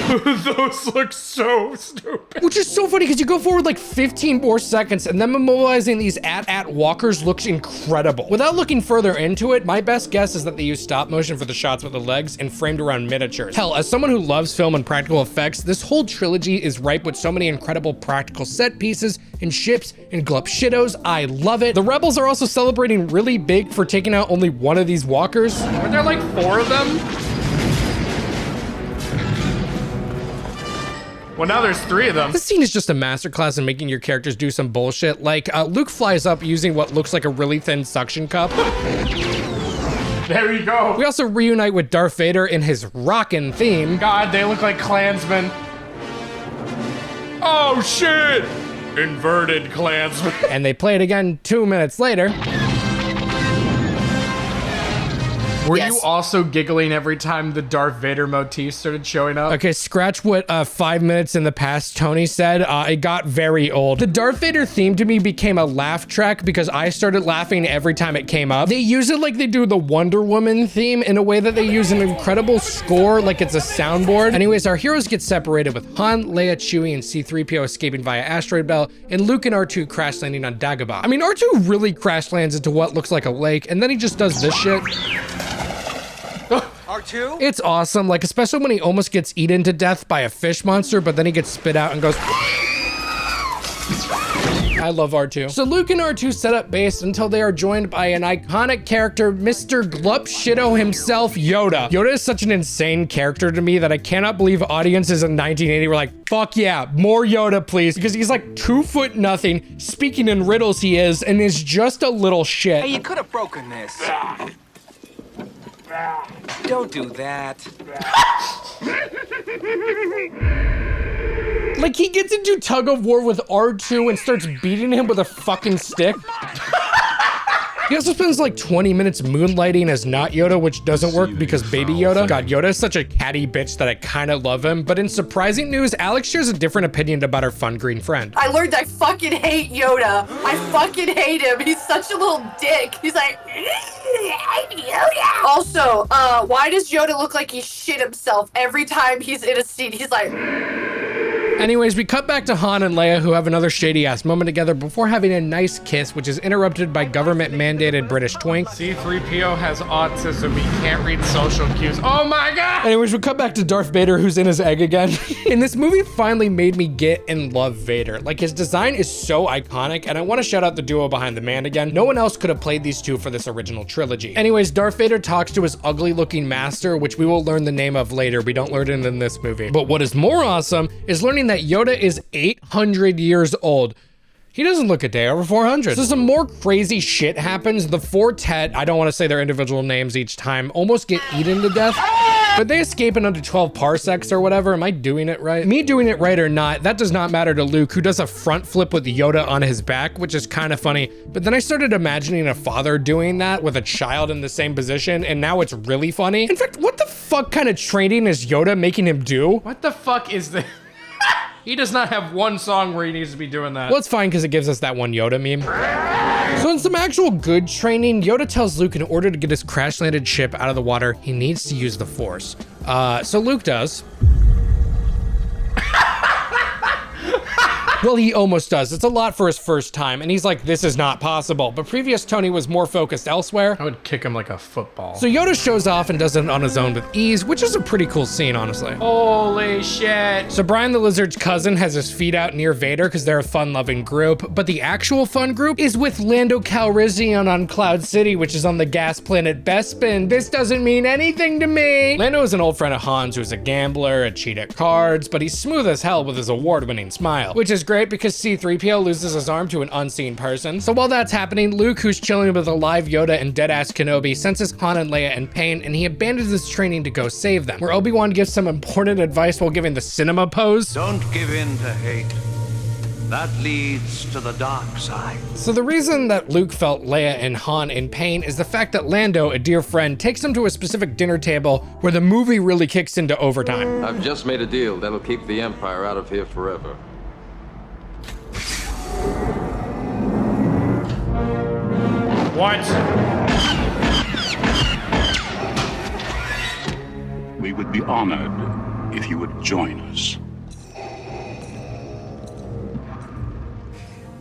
Those look so stupid. Which is so funny because you go forward like 15 more seconds and then mobilizing these at walkers looks incredible. Without looking further into it, my best guess is that they used stop motion for the shots with the legs and framed around miniatures. Hell, as someone who loves film and practical effects, this whole trilogy is ripe with so many incredible practical set pieces and ships and glup shittos. I love it. The Rebels are also celebrating really big for taking out only one of these walkers. Were there like 4 of them? Well, now there's 3 of them. This scene is just a masterclass in making your characters do some bullshit. Like, Luke flies up using what looks like a really thin suction cup. There you go. We also reunite with Darth Vader in his rockin' theme. God, they look like Klansmen. Oh, shit! Inverted Klansmen. And they play it again 2 minutes later. Were you also giggling every time the Darth Vader motif started showing up? Okay, scratch what 5 minutes in the past Tony said. It got very old. The Darth Vader theme to me became a laugh track because I started laughing every time it came up. They use it like they do the Wonder Woman theme in a way that they use an incredible score like it's a soundboard. Anyways, our heroes get separated with Han, Leia, Chewie, and C-3PO escaping via asteroid belt, and Luke and R2 crash landing on Dagobah. I mean, R2 really crash lands into what looks like a lake, and then he just does this shit. R2? It's awesome, like especially when he almost gets eaten to death by a fish monster, but then he gets spit out and goes. I love R2. So Luke and R2 set up base until they are joined by an iconic character, Mr. Glup Shitto himself, Yoda. Yoda is such an insane character to me that I cannot believe audiences in 1980 were like, fuck yeah, more Yoda, please. Because he's like 2 foot nothing, speaking in riddles he is, and is just a little shit. Hey, you could have broken this. Don't do that. Like he gets into tug of war with R2 and starts beating him with a fucking stick. He also spends like 20 minutes moonlighting as not Yoda, which doesn't work because baby Yoda. God, Yoda is such a catty bitch that I kind of love him. But in surprising news, Alex shares a different opinion about her fun green friend. I learned I fucking hate Yoda. I fucking hate him. He's such a little dick. He's like, Yoda. Also, why does Yoda look like he shit himself every time he's in a scene? He's like... Anyways, we cut back to Han and Leia, who have another shady-ass moment together before having a nice kiss, which is interrupted by government-mandated British twink. C-3PO has autism. He can't read social cues. Oh my god! Anyways, we cut back to Darth Vader, who's in his egg again. And this movie finally made me get and love Vader. Like, his design is so iconic, and I want to shout out the duo behind the man again. No one else could have played these two for this original trilogy. Anyways, Darth Vader talks to his ugly-looking master, which we will learn the name of later. We don't learn it in this movie. But what is more awesome is learning that Yoda is 800 years old. He doesn't look a day over 400. So some more crazy shit happens. The 4 Tet, I don't want to say their individual names each time, almost get eaten to death. But they escape in under 12 parsecs or whatever. Am I doing it right? Me doing it right or not, that does not matter to Luke, who does a front flip with Yoda on his back, which is kind of funny. But then I started imagining a father doing that with a child in the same position, and now it's really funny. In fact, what the fuck kind of training is Yoda making him do? What the fuck is this? He does not have one song where he needs to be doing that. Well, it's fine because it gives us that one Yoda meme. So in some actual good training, Yoda tells Luke in order to get his crash landed ship out of the water, he needs to use the Force. So Luke does. Well, he almost does. It's a lot for his first time, and he's like, this is not possible. But previous Tony was more focused elsewhere. I would kick him like a football. So Yoda shows off and does it on his own with ease, which is a pretty cool scene, honestly. Holy shit. So Brian the Lizard's cousin has his feet out near Vader because they're a fun-loving group, but the actual fun group is with Lando Calrissian on Cloud City, whiwhich is on the gas planet Bespin. This doesn't mean anything to me. Lando is an old friend of Han's who's a gambler, a cheat at cards, but he's smooth as hell with his award-winning smile, which is great because C-3PO loses his arm to an unseen person. So while that's happening, Luke, who's chilling with a live Yoda and deadass Kenobi, senses Han and Leia in pain, and he abandons his training to go save them, where Obi-Wan gives some important advice while giving the cinema pose. Don't give in to hate. That leads to the dark side. So the reason that Luke felt Leia and Han in pain is the fact that Lando, a dear friend, takes them to a specific dinner table where the movie really kicks into overtime. I've just made a deal that'll keep the Empire out of here forever. What? We would be honored if you would join us.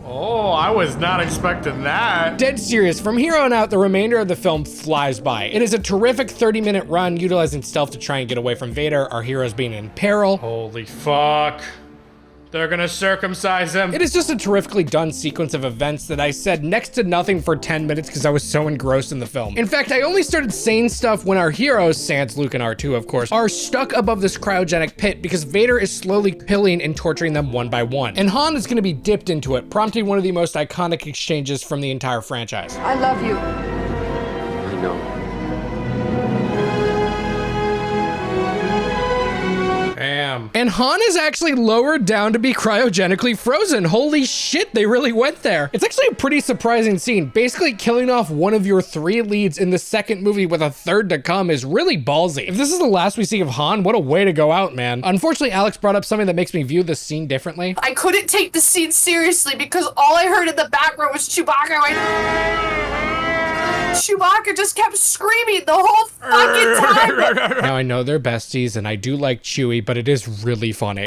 Oh, I was not expecting that. Dead serious, from here on out, the remainder of the film flies by. It is a terrific 30-minute run utilizing stealth to try and get away from Vader, our heroes being in peril. Holy fuck. They're gonna circumcise him. It is just a terrifically done sequence of events that I said next to nothing for 10 minutes because I was so engrossed in the film. In fact, I only started saying stuff when our heroes, sans Luke and R2 of course, are stuck above this cryogenic pit because Vader is slowly killing and torturing them one by one. And Han is gonna be dipped into it, prompting one of the most iconic exchanges from the entire franchise. I love you. I know. Damn. And Han is actually lowered down to be cryogenically frozen. Holy shit, they really went there. It's actually a pretty surprising scene. Basically killing off one of your 3 leads in the second movie with a third to come is really ballsy. If this is the last we see of Han, what a way to go out, man. Unfortunately, Alex brought up something that makes me view this scene differently. I couldn't take the scene seriously because all I heard in the background was Chewbacca going... Chewbacca just kept screaming the whole fucking time. Now I know they're besties and I do like Chewie, but it is really funny.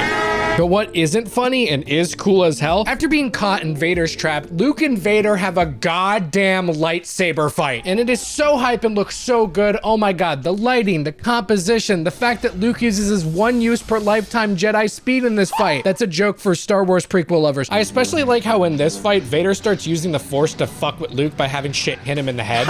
But what isn't funny and is cool as hell, after being caught in Vader's trap, Luke and Vader have a goddamn lightsaber fight. And it is so hype and looks so good. Oh my god, the lighting, the composition, the fact that Luke uses his 1 use per lifetime Jedi speed in this fight. That's a joke for Star Wars prequel lovers. I especially like how in this fight, Vader starts using the Force to fuck with Luke by having shit hit him in the head.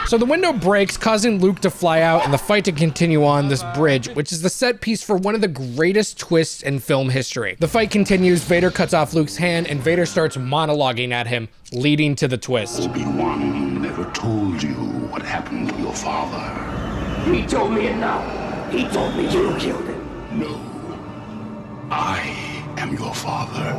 So the window breaks, causing Luke to fly out and the fight to continue on this bridge, which is the set piece for one of the greatest twists in film history. The fight continues, Vader cuts off Luke's hand, and Vader starts monologuing at him, leading to the twist. Obi-Wan never told you what happened to your father. He told me enough. He told me you killed him. No. I am your father.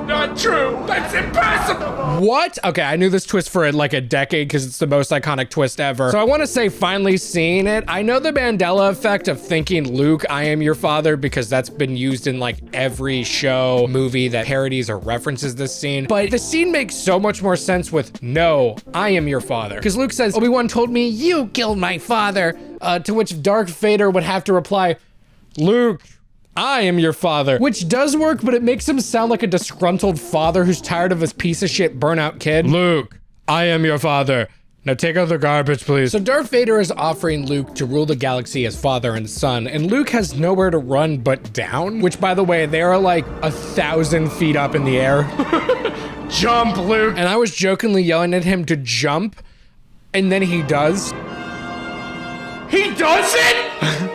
Not true. That's impossible. What? Okay, I knew this twist for like a decade because it's the most iconic twist ever. So I want to say finally seeing it. I know the Mandela effect of thinking Luke, I am your father, because that's been used in like every show, movie that parodies or references this scene. But the scene makes so much more sense with no, I am your father. Because Luke says, Obi-Wan told me you killed my father. To which Darth Vader would have to reply, Luke, I am your father, which does work, but it makes him sound like a disgruntled father who's tired of his piece of shit burnout kid. Luke, I am your father. Now take out the garbage, please. So Darth Vader is offering Luke to rule the galaxy as father and son, and Luke has nowhere to run but down, which by the way, they are like 1,000 feet up in the air. Jump, Luke. And I was jokingly yelling at him to jump, and then he does. He does it?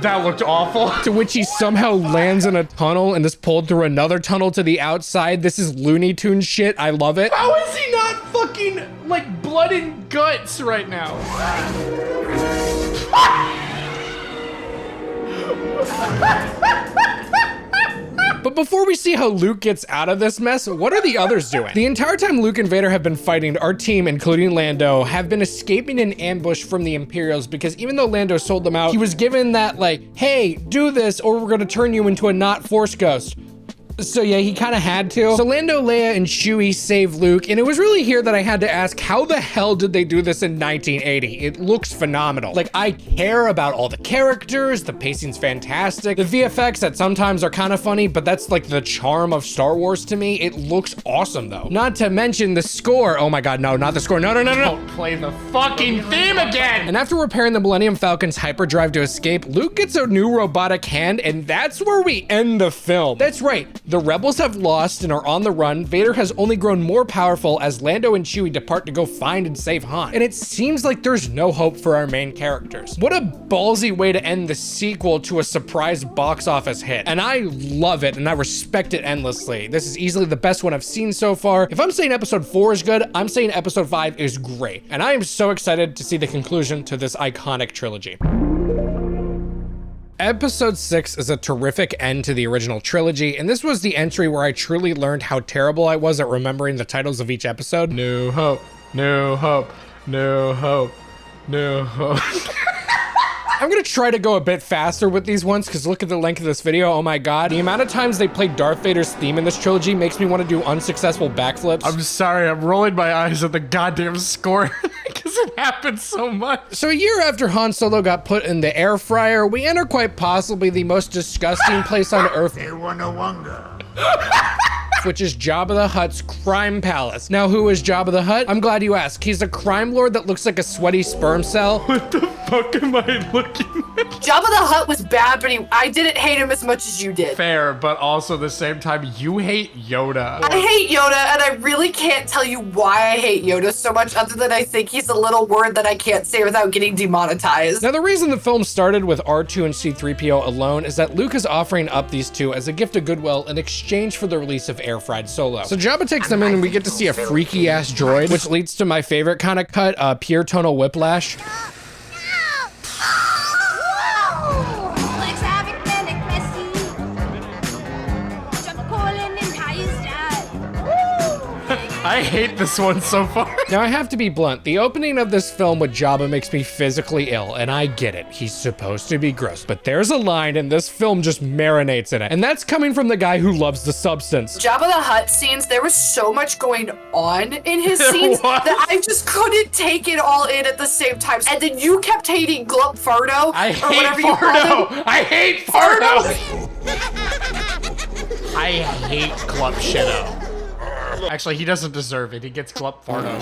That looked awful. To which he somehow lands in a tunnel and is pulled through another tunnel to the outside. This is Looney Tunes shit. I love it. How is he not fucking like blood and guts right now? But before we see how Luke gets out of this mess, what are the others doing? The entire time Luke and Vader have been fighting, our team, including Lando, have been escaping an ambush from the Imperials because even though Lando sold them out, he was given that like, hey, do this or we're gonna turn you into a not Force ghost. So yeah, he kind of had to. So Lando, Leia, and Chewie save Luke, and it was really here that I had to ask, how the hell did they do this in 1980? It looks phenomenal. Like, I care about all the characters, the pacing's fantastic, the VFX that sometimes are kind of funny, but that's like the charm of Star Wars to me. It looks awesome though. Not to mention the score. Oh my God, no, not the score. No. Don't play the fucking theme again. And after repairing the Millennium Falcon's hyperdrive to escape, Luke gets a new robotic hand, and that's where we end the film. That's right. The rebels have lost and are on the run. Vader has only grown more powerful as Lando and Chewie depart to go find and save Han. And it seems like there's no hope for our main characters. What a ballsy way to end the sequel to a surprise box office hit. And I love it and I respect it endlessly. This is easily the best one I've seen so far. If I'm saying episode 4 is good, I'm saying episode 5 is great. And I am so excited to see the conclusion to this iconic trilogy. Episode 6 is a terrific end to the original trilogy, and this was the entry where I truly learned how terrible I was at remembering the titles of each episode. New Hope, New Hope, New Hope, New Hope. I'm gonna try to go a bit faster with these ones because look at the length of this video. Oh my god. The amount of times they played Darth Vader's theme in this trilogy makes me want to do unsuccessful backflips. I'm sorry, I'm rolling my eyes at the goddamn score because it happens so much. So a year after Han Solo got put in the air fryer, we enter quite possibly the most disgusting place on Earth. Which is Jabba the Hutt's crime palace. Now, who is Jabba the Hutt? I'm glad you asked. He's a crime lord that looks like a sweaty sperm cell. What the fuck am I looking at? Jabba the Hutt was bad, but I didn't hate him as much as you did. Fair, but also at the same time, you hate Yoda. I hate Yoda, and I really can't tell you why I hate Yoda so much other than I think he's a little word that I can't say without getting demonetized. Now, the reason the film started with R2 and C-3PO alone is that Luke is offering up these two as a gift of goodwill in exchange for the release of air-fried Solo. So Jabba takes them in and we get to see a freaky-ass droid, which leads to my favorite kind of cut, pure tonal whiplash. I hate this one so far. Now I have to be blunt. The opening of this film with Jabba makes me physically ill, and I get it. He's supposed to be gross, but there's a line and this film just marinates in it. And that's coming from the guy who loves the substance. Jabba the Hutt scenes, there was so much going on in his scenes that I just couldn't take it all in at the same time. And then you kept hating Glump Fardo. I hate Fardo. I hate Fardo. I hate Glump Shitto. Actually, he doesn't deserve it. He gets Glump Fardo.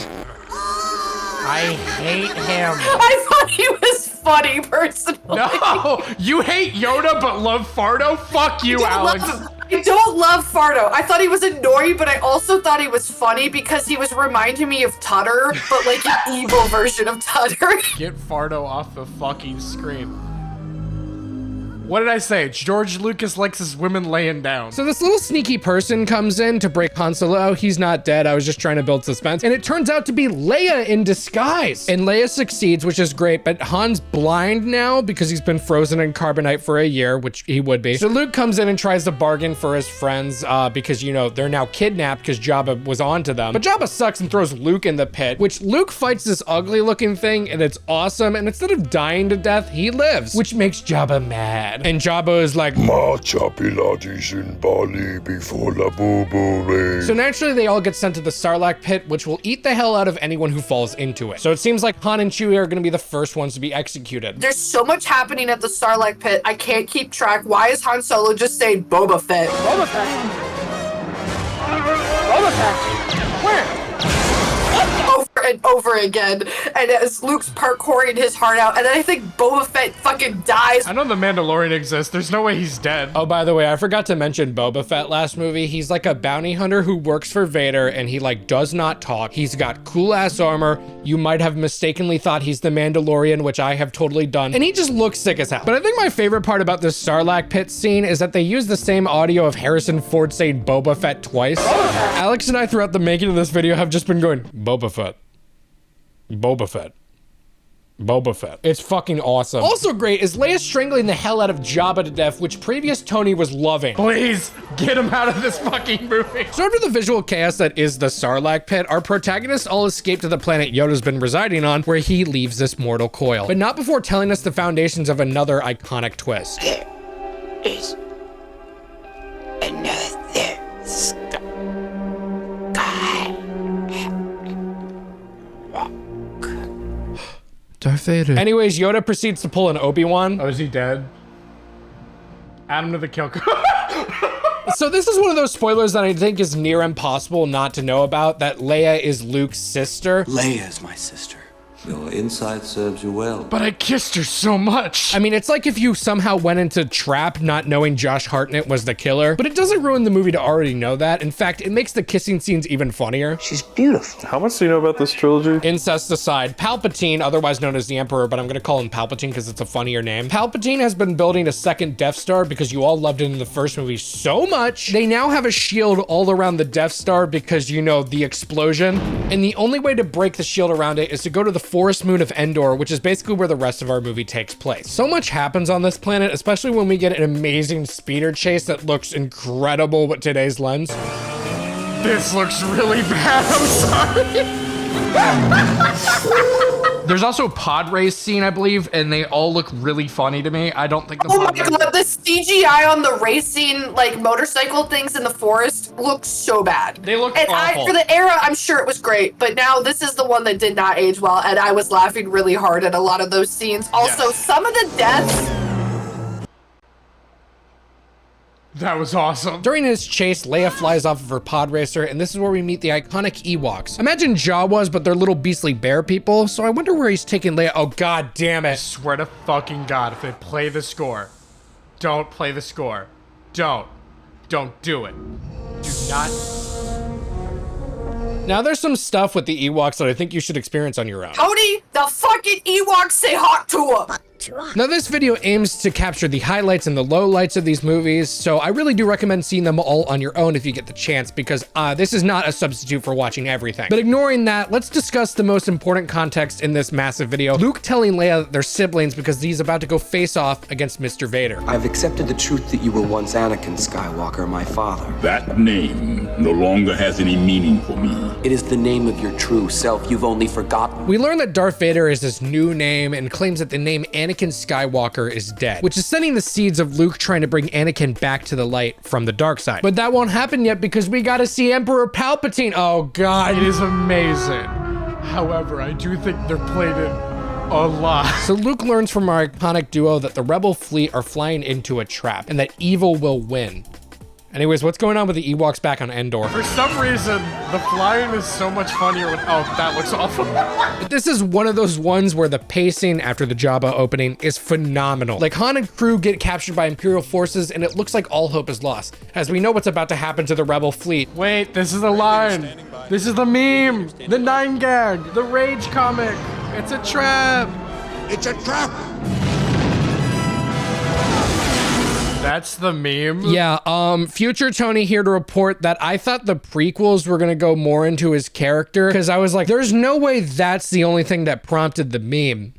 I hate him. I thought he was funny, personally. No, you hate Yoda but love Fardo? Fuck you, Alex. I don't love Fardo. I thought he was annoying, but I also thought he was funny because he was reminding me of Tutter, but like an evil version of Tutter. Get Fardo off the fucking screen. What did I say? George Lucas likes his women laying down. So this little sneaky person comes in to break Han Solo out. He's not dead. I was just trying to build suspense. And it turns out to be Leia in disguise. And Leia succeeds, which is great, but Han's blind now because he's been frozen in carbonite for a year, which he would be. So Luke comes in and tries to bargain for his friends because, you know, they're now kidnapped because Jabba was on to them. But Jabba sucks and throws Luke in the pit, which Luke fights this ugly looking thing and it's awesome. And instead of dying to death, he lives, which makes Jabba mad. And Jabba is like, Marcha Pilates in Bali before la boo-boo rain. So naturally they all get sent to the Sarlacc pit, which will eat the hell out of anyone who falls into it. So it seems like Han and Chewie are gonna be the first ones to be executed. There's so much happening at the Sarlacc pit, I can't keep track. Why is Han Solo just saying Boba Fett? Boba Fett. Boba Fett. Where? Over and over again, and as Luke's parkouring his heart out, and then I think Boba Fett fucking dies. I know the Mandalorian exists. There's no way he's dead. Oh, by the way, I forgot to mention Boba Fett last movie. He's like a bounty hunter who works for Vader, and he like does not talk. He's got cool ass armor. You might have mistakenly thought he's the Mandalorian, which I have totally done, and he just looks sick as hell. But I think my favorite part about this Sarlacc pit scene is that they use the same audio of Harrison Ford saying Boba Fett twice. Alex and I throughout the making of this video have just been going, Boba Fett. Boba Fett. Boba Fett. It's fucking awesome. Also great is Leia strangling the hell out of Jabba to death, which previous Tony was loving. Please, get him out of this fucking movie. So after the visual chaos that is the Sarlacc pit, our protagonists all escape to the planet Yoda's been residing on, where he leaves this mortal coil. But not before telling us the foundations of another iconic twist. There is another sky. Darth Vader. Anyways, Yoda proceeds to pull an Obi-Wan. Oh, is he dead? Add him to the kill. So this is one of those spoilers that I think is near impossible not to know about, that Leia is Luke's sister. Leia is my sister. Your inside serves you well. But I kissed her so much. I mean, it's like if you somehow went into Trap not knowing Josh Hartnett was the killer, but it doesn't ruin the movie to already know that. In fact, it makes the kissing scenes even funnier. She's beautiful. How much do you know about this trilogy? Incest aside, Palpatine, otherwise known as the Emperor, but I'm gonna call him Palpatine because it's a funnier name. Palpatine has been building a second Death Star because you all loved it in the first movie so much. They now have a shield all around the Death Star because, you know, the explosion. And the only way to break the shield around it is to go to the forest moon of Endor, which is basically where the rest of our movie takes place. So much happens on this planet, especially when we get an amazing speeder chase that looks incredible with today's lens. This looks really bad, I'm sorry. There's also a pod race scene, I believe, and they all look really funny to me. I don't think the Oh my god, the CGI on the racing, like, motorcycle things in the forest looks so bad. They look awful. For the era, I'm sure it was great, but now this is the one that did not age well, and I was laughing really hard at a lot of those scenes. Also, Yes. some of the deaths... That was awesome. During his chase, Leia flies off of her pod racer, and this is where we meet the iconic Ewoks. Imagine Jawas, but they're little beastly bear people, so I wonder where he's taking Leia. Oh, god damn it. I swear to fucking god, if they play the score, don't play the score. Don't do it. Do not. Now there's some stuff with the Ewoks that I think you should experience on your own. Cody, the fucking Ewoks say hot to him! Now this video aims to capture the highlights and the lowlights of these movies, so I really do recommend seeing them all on your own if you get the chance, because this is not a substitute for watching everything. But ignoring that, let's discuss the most important context in this massive video. Luke telling Leia that they're siblings because he's about to go face off against Mr. Vader. I've accepted the truth that you were once Anakin Skywalker, my father. That name no longer has any meaning for me. It is the name of your true self you've only forgotten. We learn that Darth Vader is his new name and claims that the name Anakin Skywalker is dead, which is setting the seeds of Luke trying to bring Anakin back to the light from the dark side. But that won't happen yet because we gotta see Emperor Palpatine. Oh god, it is amazing. However, I do think they're played it a lot. So Luke learns from our iconic duo that the Rebel fleet are flying into a trap and that evil will win. Anyways, what's going on with the Ewoks back on Endor? For some reason, the flying is so much funnier with, oh, that looks awful. This is one of those ones where the pacing after the Jabba opening is phenomenal. Like, Han and crew get captured by Imperial forces and it looks like all hope is lost, as we know what's about to happen to the Rebel fleet. Wait, this is a line. This is the meme, the 9gag, the rage comic. It's a trap. It's a trap. That's the meme? Yeah, future Tony here to report that I thought the prequels were gonna go more into his character, because I was like, there's no way that's the only thing that prompted the meme.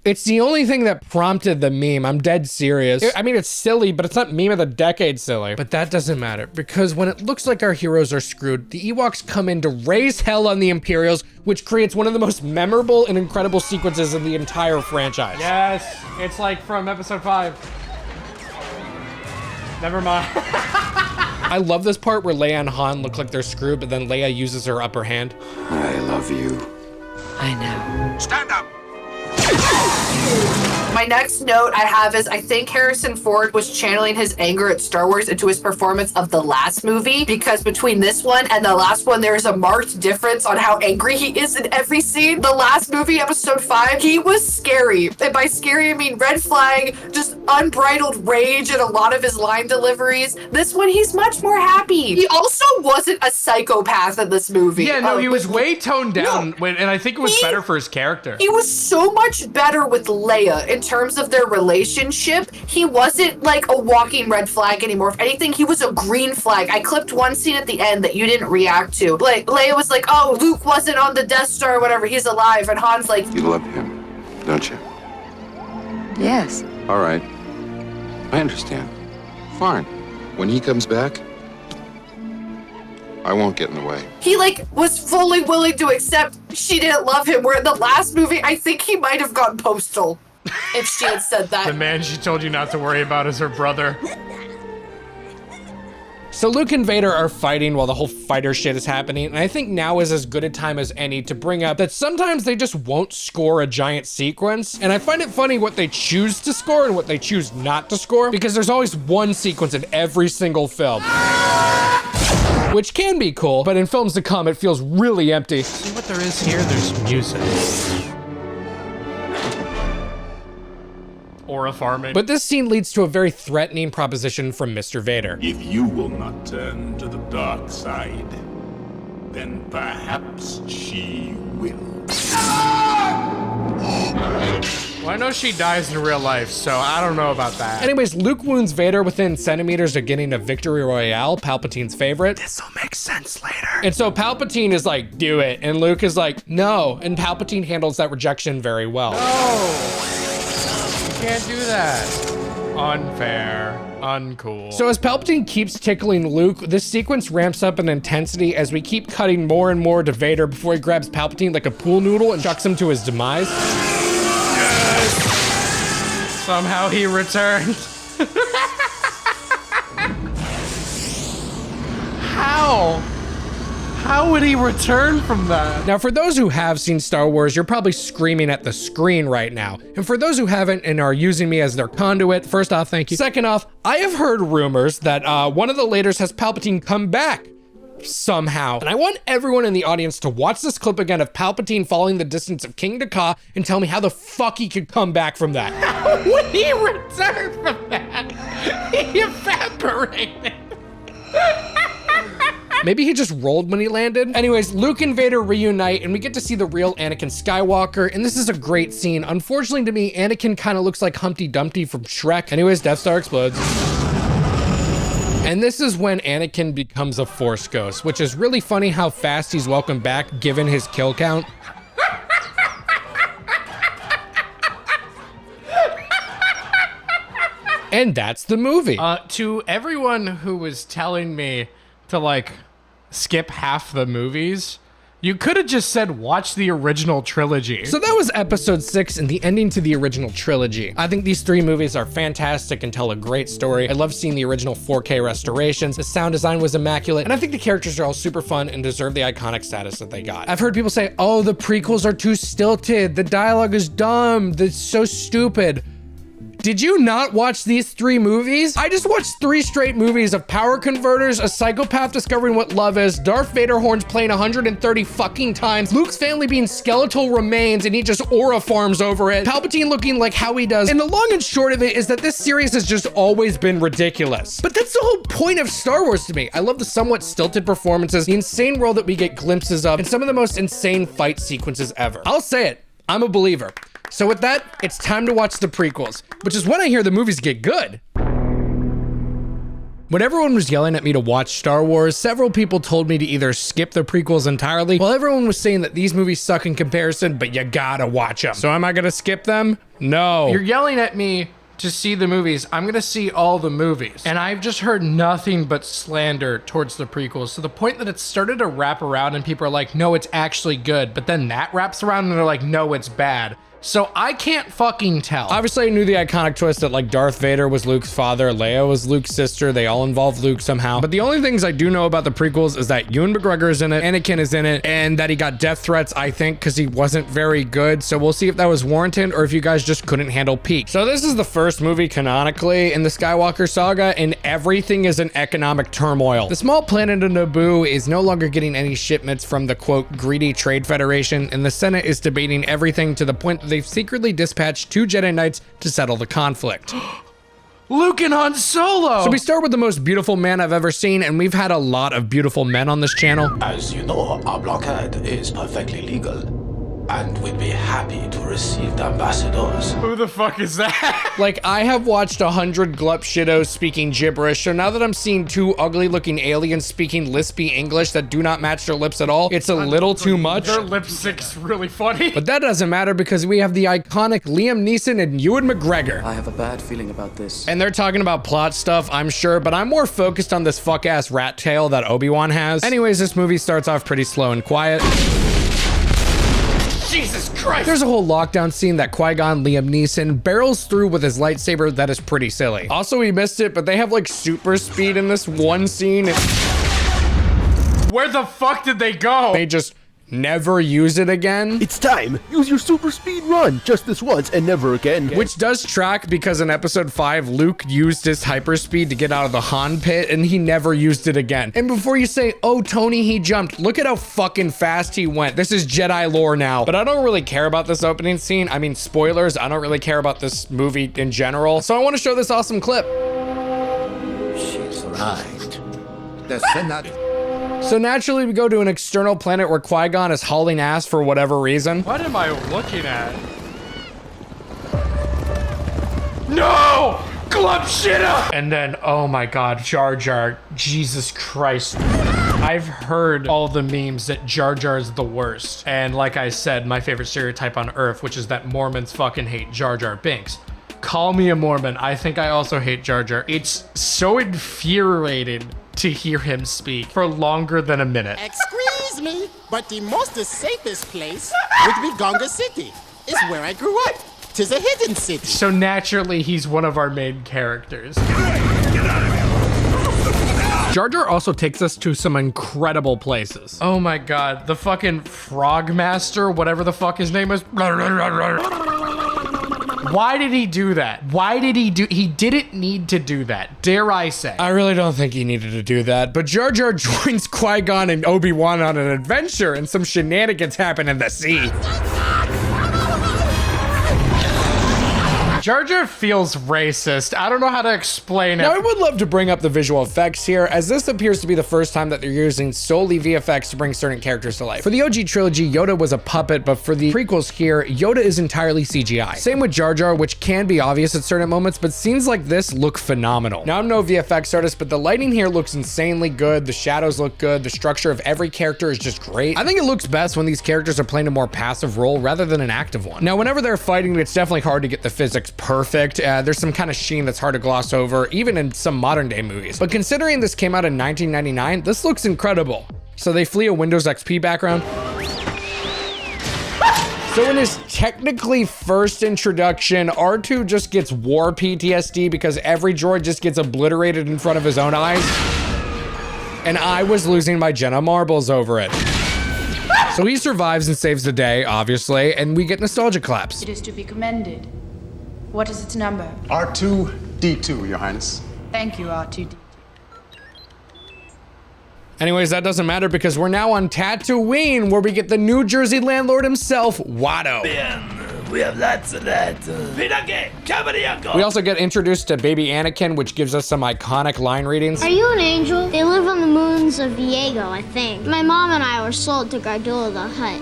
It's the only thing that prompted the meme. I'm dead serious. I mean, it's silly, but it's not meme of the decade silly. But that doesn't matter, because when it looks like our heroes are screwed, the Ewoks come in to raise hell on the Imperials, which creates one of the most memorable and incredible sequences in the entire franchise. Yes, it's like from episode 5. Never mind. I love this part where Leia and Han look like they're screwed, but then Leia uses her upper hand. I love you. I know. Stand up! My next note I have is I think Harrison Ford was channeling his anger at Star Wars into his performance of the last movie, because between this one and the last one, there is a marked difference on how angry he is in every scene. The last movie, episode 5, he was scary. And by scary, I mean red flag, just unbridled rage in a lot of his line deliveries. This one, he's much more happy. He also wasn't a psychopath in this movie. Yeah, no, he was way toned down, and I think it was better for his character. He was so much better with Leia in terms of their relationship. He wasn't like a walking red flag anymore. If anything, he was a green flag. I clipped one scene at the end that you didn't react to. Like, Leia was like, oh, Luke wasn't on the Death Star or whatever, he's alive. And Han's like, You love him, don't you? Yes. All right. I understand. Fine. When he comes back, I won't get in the way. he like was fully willing to accept she didn't love him, where in the last movie, I think he might have gone postal if she had said that. The man she told you not to worry about is her brother. So Luke and Vader are fighting while the whole fighter shit is happening, and I think now is as good a time as any to bring up that sometimes they just won't score a giant sequence, and I find it funny what they choose to score and what they choose not to score, because there's always one sequence in every single film. Which can be cool, but in films to come, it feels really empty. See what there is here? There's music. aura farming. But this scene leads to a very threatening proposition from Mr. Vader. If you will not turn to the dark side, then perhaps she will. Well, I know she dies in real life, so I don't know about that. Anyways, Luke wounds Vader within centimeters of getting a victory royale, Palpatine's favorite. This'll make sense later. And so Palpatine is like, do it. And Luke is like, no. And Palpatine handles that rejection very well. No, you can't do that. Unfair. Uncool. So as Palpatine keeps tickling Luke, this sequence ramps up in intensity as we keep cutting more and more to Vader before he grabs Palpatine like a pool noodle and chucks him to his demise. Yes! Somehow he returned. How? How would he return from that? Now, for those who have seen Star Wars, you're probably screaming at the screen right now. And for those who haven't and are using me as their conduit, first off, thank you. Second off, I have heard rumors that one of the laters has Palpatine come back somehow. And I want everyone in the audience to watch this clip again of Palpatine following the distance of King Dakar and tell me how the fuck he could come back from that. How would he return from that? He evaporated. Maybe he just rolled when he landed. Anyways, Luke and Vader reunite and we get to see the real Anakin Skywalker, and this is a great scene. Unfortunately to me, Anakin kind of looks like Humpty Dumpty from Shrek. Anyways, Death Star explodes. And this is when Anakin becomes a Force ghost, which is really funny how fast he's welcomed back given his kill count. And that's the movie. To everyone who was telling me to like skip half the movies, you could have just said watch the original trilogy. So that was episode 6 and the ending to the original trilogy. I think these 3 movies are fantastic and tell a great story. I love seeing the original 4K restorations. The sound design was immaculate, and I think the characters are all super fun and deserve the iconic status that they got. I've heard people say, oh, the prequels are too stilted, the dialogue is dumb, that's so stupid. Did you not watch these 3 movies? I just watched 3 straight movies of power converters, a psychopath discovering what love is, Darth Vader horns playing 130 fucking times, Luke's family being skeletal remains and he just aura farms over it, Palpatine looking like how he does. And the long and short of it is that this series has just always been ridiculous. But that's the whole point of Star Wars to me. I love the somewhat stilted performances, the insane world that we get glimpses of, and some of the most insane fight sequences ever. I'll say it, I'm a believer. So with that, it's time to watch the prequels, which is when I hear the movies get good. When everyone was yelling at me to watch Star Wars, several people told me to either skip the prequels entirely, while everyone was saying that these movies suck in comparison, but you gotta watch them. So am I gonna skip them? No. You're yelling at me to see the movies. I'm gonna see all the movies. And I've just heard nothing but slander towards the prequels, to the point that it's started to wrap around and people are like, no, it's actually good. But then that wraps around and they're like, no, it's bad. So I can't fucking tell. Obviously I knew the iconic twist that like Darth Vader was Luke's father, Leia was Luke's sister, they all involve Luke somehow. But the only things I do know about the prequels is that Ewan McGregor is in it, Anakin is in it, and that he got death threats, I think, because he wasn't very good. So we'll see if that was warranted or if you guys just couldn't handle peak. So this is the first movie canonically in the Skywalker saga, and everything is in economic turmoil. The small planet of Naboo is no longer getting any shipments from the quote greedy trade federation, and the Senate is debating everything to the point that they've secretly dispatched 2 Jedi Knights to settle the conflict. Luke and Han Solo! So we start with the most beautiful man I've ever seen, and we've had a lot of beautiful men on this channel. As you know, our blockade is perfectly legal, and we'd be happy to receive the ambassadors. Who the fuck is that? Like, I have watched 100 glup shittos speaking gibberish, so now that I'm seeing 2 ugly looking aliens speaking lispy English that do not match their lips at all, it's a little too much. Their lipstick's really funny. But that doesn't matter because we have the iconic Liam Neeson and Ewan McGregor. I have a bad feeling about this. And they're talking about plot stuff, I'm sure, but I'm more focused on this fuck-ass rat tail that Obi-Wan has. Anyways, this movie starts off pretty slow and quiet. Jesus Christ! There's a whole lockdown scene that Qui-Gon Liam Neeson barrels through with his lightsaber that is pretty silly. Also, we missed it, but they have like super speed in this one scene. Where the fuck did they go? They just never use it again. It's time. Use your super speed run. Just this once and never again. Which does track because in episode 5, Luke used his hyperspeed to get out of the Han pit and he never used it again. And before you say, oh, Tony, he jumped, look at how fucking fast he went. This is Jedi lore now. But I don't really care about this opening scene. I mean, spoilers, I don't really care about this movie in general. So I want to show this awesome clip. She's right. The Senate. So naturally, we go to an external planet where Qui-Gon is hauling ass for whatever reason. What am I looking at? No! Glump shit up! And then, oh my God, Jar Jar, Jesus Christ. I've heard all the memes that Jar Jar is the worst. And like I said, my favorite stereotype on Earth, which is that Mormons fucking hate Jar Jar Binks. Call me a Mormon. I think I also hate Jar Jar. It's so infuriating to hear him speak for longer than a minute. Excuse me, but the most safest place would be Gonga City. Is where I grew up. 'Tis a hidden city. So naturally, he's one of our main characters. Jar Jar also takes us to some incredible places. Oh my God, the fucking Frog Master, whatever the fuck his name is. Why did he do that? Why did he didn't need to do that, dare I say. I really don't think he needed to do that, but Jar Jar joins Qui-Gon and Obi-Wan on an adventure and some shenanigans happen in the sea. Jar Jar feels racist. I don't know how to explain it. Now, I would love to bring up the visual effects here, as this appears to be the first time that they're using solely VFX to bring certain characters to life. For the OG trilogy, Yoda was a puppet, but for the prequels here, Yoda is entirely CGI. Same with Jar Jar, which can be obvious at certain moments, but scenes like this look phenomenal. Now, I'm no VFX artist, but the lighting here looks insanely good. The shadows look good. The structure of every character is just great. I think it looks best when these characters are playing a more passive role rather than an active one. Now, whenever they're fighting, it's definitely hard to get the physics perfect. There's some kind of sheen that's hard to gloss over, even in some modern day movies. But considering this came out in 1999, this looks incredible. So they flee a Windows XP background. So in his technically first introduction, R2 just gets war PTSD because every droid just gets obliterated in front of his own eyes. And I was losing my Jenna marbles over it. So he survives and saves the day, obviously, and we get nostalgia claps. It is to be commended. What is its number? R2-D2, Your Highness. Thank you, R2D. Anyways, that doesn't matter because we're now on Tatooine, where we get the New Jersey landlord himself, Watto. We have lots of that. We also get introduced to baby Anakin, which gives us some iconic line readings. Are you an angel? They live on the moons of Viego, I think. My mom and I were sold to Gardulla the Hutt,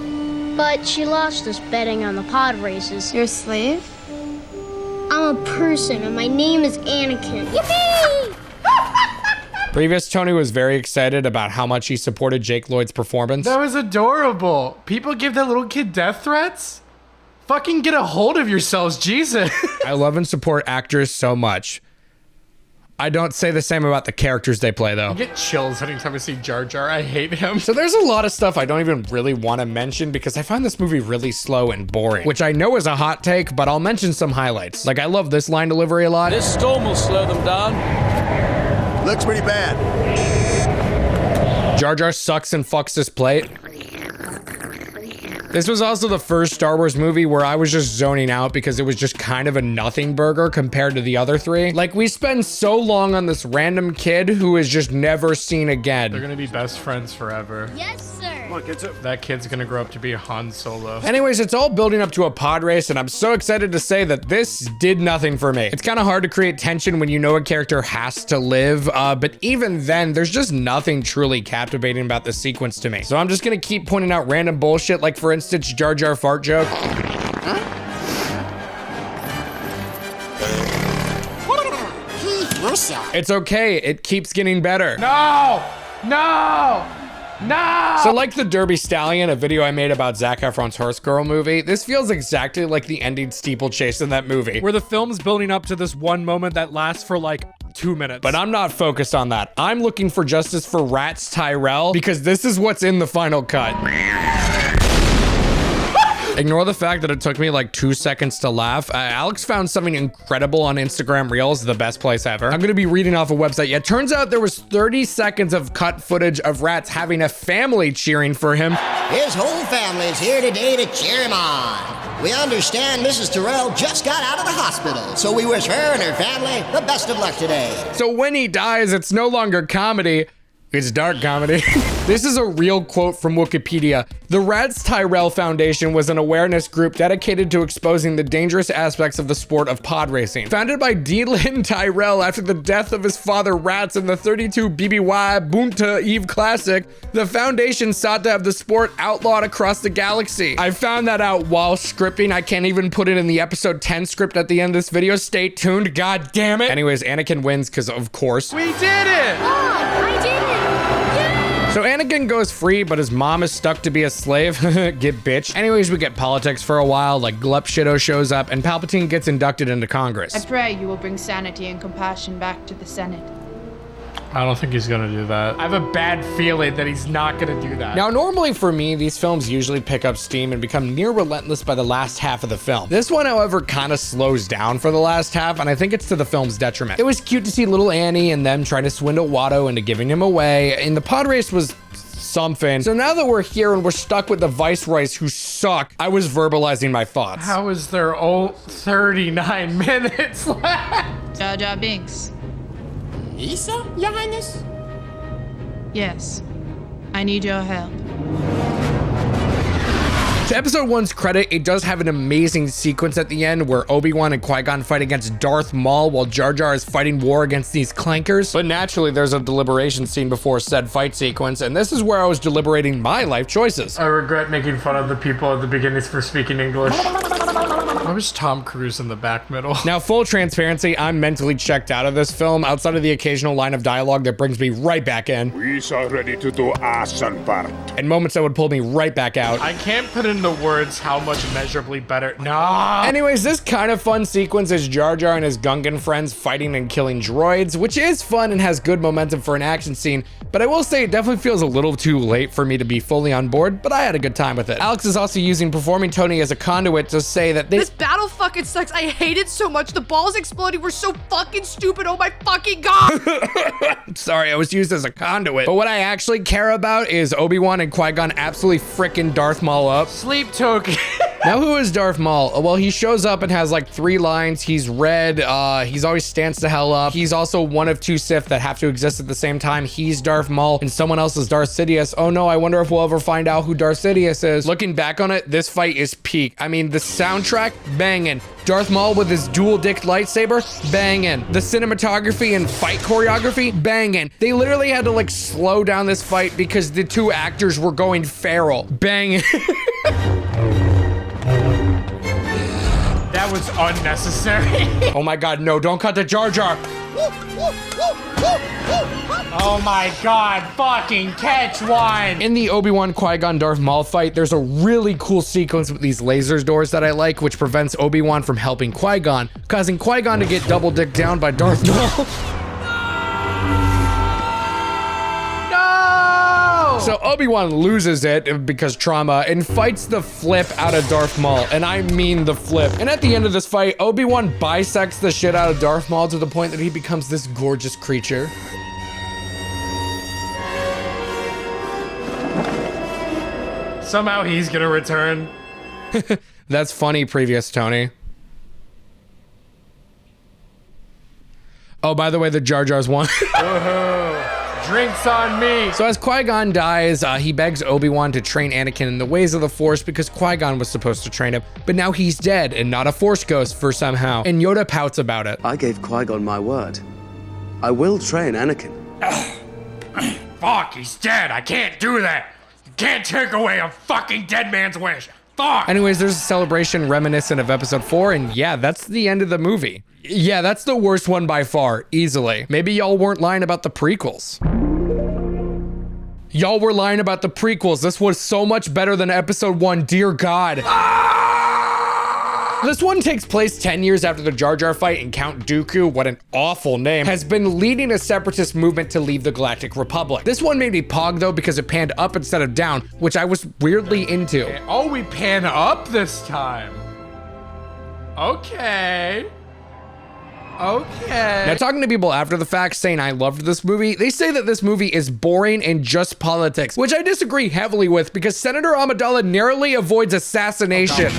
but she lost us betting on the pod races. You're a slave? I'm a person, and my name is Anakin. Yippee! Previous Tony was very excited about how much he supported Jake Lloyd's performance. That was adorable. People give that little kid death threats? Fucking get a hold of yourselves, Jesus. I love and support actors so much. I don't say the same about the characters they play, though. I get chills anytime I see Jar Jar. I hate him. So there's a lot of stuff I don't even really want to mention because I find this movie really slow and boring, which I know is a hot take, but I'll mention some highlights. Like, I love this line delivery a lot. This storm will slow them down. Looks pretty bad. Jar Jar sucks and fucks this plate. This was also the first Star Wars movie where I was just zoning out because it was just kind of a nothing burger compared to the other three. Like, we spend so long on this random kid who is just never seen again. They're gonna be best friends forever. Yes, sir. Come on, kids. That kid's gonna grow up to be Han Solo. Anyways, it's all building up to a pod race, and I'm so excited to say that this did nothing for me. It's kind of hard to create tension when you know a character has to live, but even then, there's just nothing truly captivating about this sequence to me. So I'm just gonna keep pointing out random bullshit, like for instance, Jar Jar fart joke. It's okay, it keeps getting better. No! No! No! So like the Derby Stallion, a video I made about Zac Efron's Horse Girl movie, this feels exactly like the ending steeplechase in that movie, where the film's building up to this one moment that lasts for like 2 minutes. But I'm not focused on that. I'm looking for justice for Rats Tyrell because this is what's in the final cut. Ignore the fact that it took me like 2 seconds to laugh. Alex found something incredible on Instagram Reels, the best place ever. I'm gonna be reading off a website. Yeah, turns out there was 30 seconds of cut footage of rats having a family cheering for him. His whole family is here today to cheer him on. We understand Mrs. Terrell just got out of the hospital, so we wish her and her family the best of luck today. So when he dies, it's no longer comedy. It's dark comedy. This is a real quote from Wikipedia. The Rats Tyrell Foundation was an awareness group dedicated to exposing the dangerous aspects of the sport of pod racing. Founded by D. Lynn Tyrell after the death of his father Rats in the 32 BBY Bunta Eve Classic, the foundation sought to have the sport outlawed across the galaxy. I found that out while scripting. I can't even put it in the episode 10 script at the end of this video. Stay tuned, god damn it. Anyways, Anakin wins because of course. We did it! Oh, I did it! So Anakin goes free, but his mom is stuck to be a slave. Get bitch. Anyways, we get politics for a while, like Glup Shido shows up, and Palpatine gets inducted into Congress. I pray you will bring sanity and compassion back to the Senate. I don't think he's gonna do that. I have a bad feeling that he's not gonna do that. Now, normally for me, these films usually pick up steam and become near relentless by the last half of the film. This one, however, kind of slows down for the last half, and I think it's to the film's detriment. It was cute to see little Annie and them trying to swindle Watto into giving him away, and the pod race was something. So now that we're here and we're stuck with the Viceroys who suck, I was verbalizing my thoughts. How is there 39 minutes left? Jar Jar Binks. Isa, Your Highness? Yes. I need your help. To episode 1's credit, it does have an amazing sequence at the end where Obi-Wan and Qui-Gon fight against Darth Maul while Jar Jar is fighting war against these clankers. But naturally, there's a deliberation scene before said fight sequence, and this is where I was deliberating my life choices. I regret making fun of the people at the beginnings for speaking English. I was Tom Cruise in the back middle. Now, full transparency, I'm mentally checked out of this film, outside of the occasional line of dialogue that brings me right back in. We are ready to do action part. And moments that would pull me right back out. I can't put into words how much immeasurably better. No. Anyways, this kind of fun sequence is Jar Jar and his Gungan friends fighting and killing droids, which is fun and has good momentum for an action scene, but I will say it definitely feels a little too late for me to be fully on board, but I had a good time with it. Alex is also using Performing Tony as a conduit to say that this battle fucking sucks. I hate it so much. The balls exploding were so fucking stupid. Oh my fucking god. Sorry, I was used as a conduit. But what I actually care about is Obi-Wan and Qui-Gon absolutely frickin' Darth Maul up. Sleep token. Now, who is Darth Maul? Well, he shows up and has like 3 lines. He's red. He's always stands to hell up. He's also one of 2 Sith that have to exist at the same time. He's Darth Maul and someone else is Darth Sidious. Oh no, I wonder if we'll ever find out who Darth Sidious is. Looking back on it, this fight is peak. I mean, the soundtrack, banging. Darth Maul with his dual-dicked lightsaber, banging. The cinematography and fight choreography, banging. They literally had to like slow down this fight because the 2 actors were going feral, banging. That was unnecessary. Oh my god, no, don't cut to Jar Jar. Oh my god, fucking catch one. In the Obi-Wan Qui-Gon Darth Maul fight, there's a really cool sequence with these lasers doors that I like, which prevents Obi-Wan from helping Qui-Gon, causing Qui-Gon to get double dicked down by Darth Maul. So Obi-Wan loses it because trauma and fights the flip out of Darth Maul, and I mean the flip. And at the end of this fight, Obi-Wan bisects the shit out of Darth Maul to the point that he becomes this gorgeous creature. Somehow he's gonna return. That's funny, previous Tony. Oh, by the way, the Jar Jar's won. Drinks on me. So as Qui-Gon dies, he begs Obi-Wan to train Anakin in the ways of the Force because Qui-Gon was supposed to train him, but now he's dead and not a Force ghost for somehow. And Yoda pouts about it. I gave Qui-Gon my word. I will train Anakin. Fuck, he's dead. I can't do that. You can't take away a fucking dead man's wish. Fuck. Anyways, there's a celebration reminiscent of episode 4, and yeah, that's the end of the movie. Yeah, that's the worst one by far, easily. Maybe y'all weren't lying about the prequels. Y'all were lying about the prequels. This was so much better than episode 1, dear God. This one takes place 10 years after the Jar Jar fight, and Count Dooku, what an awful name, has been leading a separatist movement to leave the Galactic Republic. This one made me pog though because it panned up instead of down, which I was weirdly into. Oh, we pan up this time. Okay. Okay. Now, talking to people after the fact saying I loved this movie, they say that this movie is boring and just politics, which I disagree heavily with because Senator Amidala narrowly avoids assassination.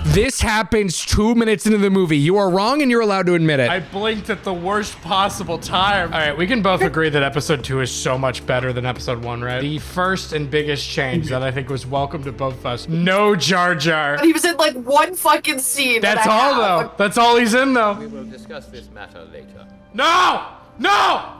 This happens 2 minutes into the movie. You are wrong and you're allowed to admit it. I blinked at the worst possible time. All right, we can both agree that episode 2 is so much better than episode 1, right? The first and biggest change that I think was welcome to both of us. No Jar Jar. He was in like one fucking scene. That's all though. That's all he's in though. We will discuss this matter later. No! No!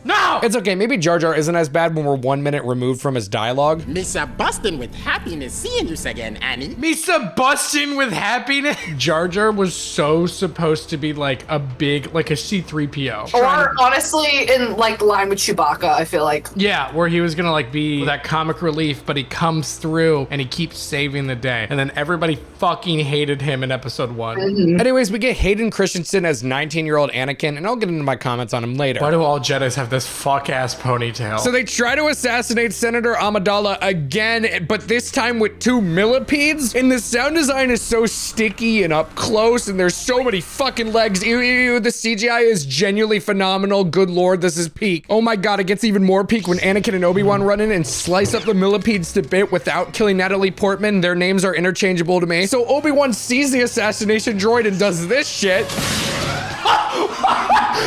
No! It's okay. Maybe Jar Jar isn't as bad when we're 1 minute removed from his dialogue. Mr. Bustin with happiness seeing you again, Annie. Misa busting with happiness. Jar Jar was so supposed to be like a big, like a C-3PO. Or honestly, in like line with Chewbacca, I feel like. Yeah, where he was gonna like be that comic relief, but he comes through and he keeps saving the day. And then everybody fucking hated him in episode 1. Anyways, we get Hayden Christensen as 19-year-old Anakin, and I'll get into my comments on him later. Why do all Jedis have this fuck-ass ponytail? So they try to assassinate Senator Amidala again, but this time with 2 millipedes, and the sound design is so sticky and up close, and there's so many fucking legs. Ew, ew, ew. The CGI is genuinely phenomenal. Good lord, this is peak. Oh my god, it gets even more peak when Anakin and Obi-Wan run in and slice up the millipedes to bit without killing Natalie Portman. Their names are interchangeable to me. So Obi-Wan sees the assassination droid and does this shit.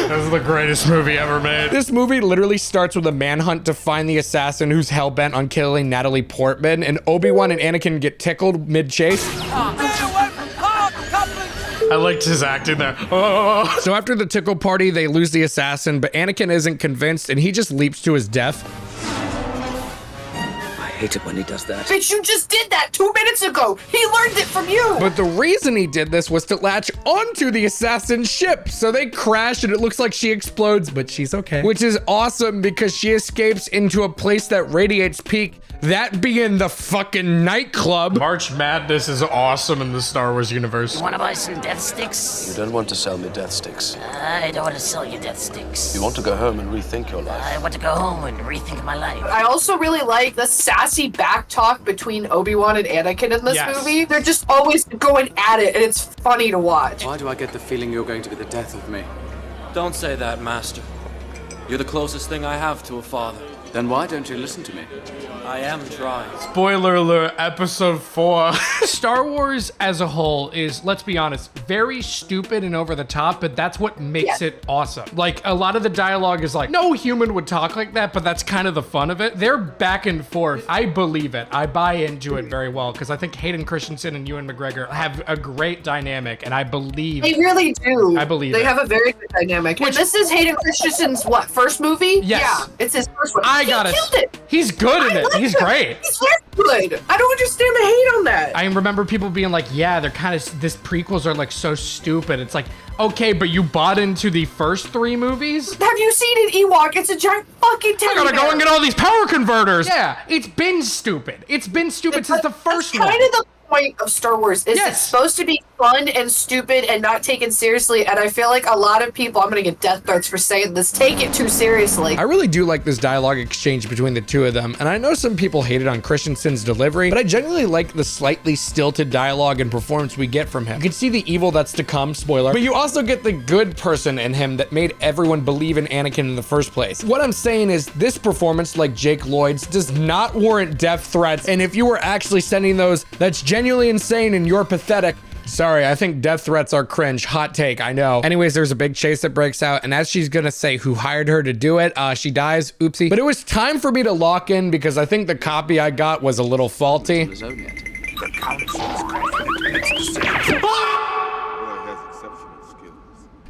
This is the greatest movie ever made. This movie literally starts with a manhunt to find the assassin who's hell-bent on killing Natalie Portman, and Obi-Wan and Anakin get tickled mid-chase. I liked his acting there. Oh. So after the tickle party, they lose the assassin, but Anakin isn't convinced, and he just leaps to his death. I hate it when he does that. Bitch, you just did that 2 minutes ago. He learned it from you. But the reason he did this was to latch onto the assassin's ship. So they crash and it looks like she explodes, but she's okay. Which is awesome because she escapes into a place that radiates peak, that being the fucking nightclub. March Madness is awesome in the Star Wars universe. You wanna buy some death sticks? You don't want to sell me death sticks. I don't want to sell you death sticks. You want to go home and rethink your life. I want to go home and rethink my life. I also really like the sassy back talk between Obi-Wan and Anakin in this movie. They're just always going at it, and it's funny to watch. Why do I get the feeling you're going to be the death of me? Don't say that, Master. You're the closest thing I have to a father. Then why don't you listen to me? I am trying. Spoiler alert, episode 4. Star Wars as a whole is, let's be honest, very stupid and over the top, but that's what makes it awesome. Like, a lot of the dialogue is like, no human would talk like that, but that's kind of the fun of it. They're back and forth. I believe it. I buy into it very well, because I think Hayden Christensen and Ewan McGregor have a great dynamic, and I believe They really do. I believe they have a very good dynamic. And this is Hayden Christensen's what, first movie? Yes. Yeah, it's his first one. I got it. Killed it. He's good in it. He's great. He's very good. I don't understand the hate on that. I remember people being like, yeah, they're kind of, this prequels are like so stupid. It's like, okay, but you bought into the first 3 movies? Have you seen an Ewok? It's a giant fucking teddy I gotta bear. go and get all these power converters. Yeah, it's been stupid. It's been stupid since the first one. Kind of the point of Star Wars is it's supposed to be fun and stupid and not taken seriously, and I feel like a lot of people, I'm gonna get death threats for saying this, take it too seriously. I really do like this dialogue exchange between the two of them, and I know some people hated on Christensen's delivery, but I genuinely like the slightly stilted dialogue and performance we get from him. You can see the evil that's to come, spoiler, but you also get the good person in him that made everyone believe in Anakin in the first place. What I'm saying is this performance, like Jake Lloyd's, does not warrant death threats, and if you were actually sending those, that's genuinely insane and you're pathetic. Sorry, I think death threats are cringe. Hot take, I know. Anyways, there's a big chase that breaks out, and as she's gonna say who hired her to do it, she dies. Oopsie. But it was time for me to lock in because I think the copy I got was a little faulty.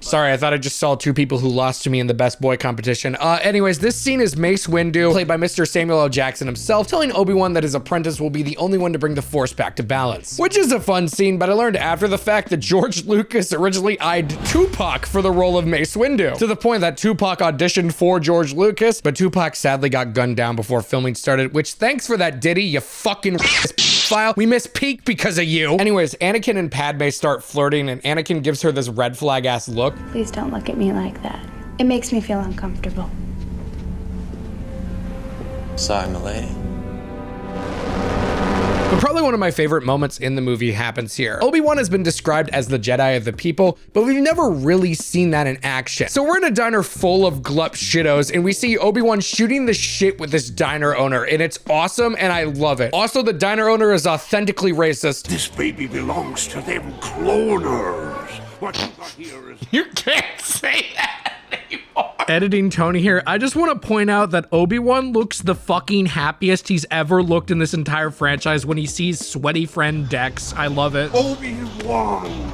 Sorry, I thought I just saw 2 people who lost to me in the best boy competition. Anyways, this scene is Mace Windu, played by Mr. Samuel L. Jackson himself, telling Obi-Wan that his apprentice will be the only one to bring the Force back to balance. Which is a fun scene, but I learned after the fact that George Lucas originally eyed Tupac for the role of Mace Windu, to the point that Tupac auditioned for George Lucas, but Tupac sadly got gunned down before filming started, which thanks for that, Diddy, you fucking pedophile. We miss peak because of you. Anyways, Anakin and Padme start flirting and Anakin gives her this red flag ass look. Please don't look at me like that. It makes me feel uncomfortable. Sorry, milady. But probably one of my favorite moments in the movie happens here. Obi-Wan has been described as the Jedi of the people, but we've never really seen that in action. So we're in a diner full of glup shittos and we see Obi-Wan shooting the shit with this diner owner and it's awesome and I love it. Also, the diner owner is authentically racist. This baby belongs to them cloners. What you got here is... You can't say that anymore. Editing Tony here. I just want to point out that Obi-Wan looks the fucking happiest he's ever looked in this entire franchise when he sees sweaty friend Dex. I love it. Obi-Wan.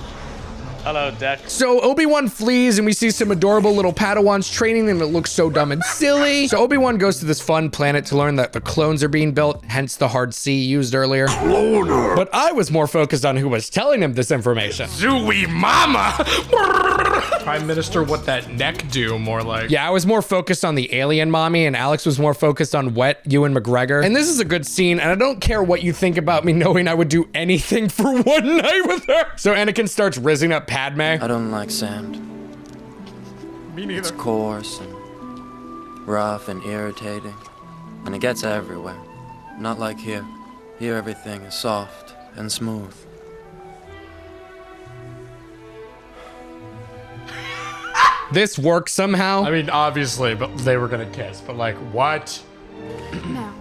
Hello, Dex. So Obi-Wan flees and we see some adorable little Padawans training and it looks so dumb and silly. So Obi-Wan goes to this fun planet to learn that the clones are being built, hence the hard C used earlier. Cloner. But I was more focused on who was telling him this information. Zooey mama! Prime Minister, what that neck do, more like. Yeah, I was more focused on the alien mommy and Alex was more focused on wet Ewan McGregor. And this is a good scene and I don't care what you think about me knowing I would do anything for one night with her. So Anakin starts rizzing up Padme. I don't like sand. Me neither. It's coarse and rough and irritating. And it gets everywhere. Not like here. Here everything is soft and smooth. This works somehow. I mean, obviously, but they were gonna kiss, but like, what? No.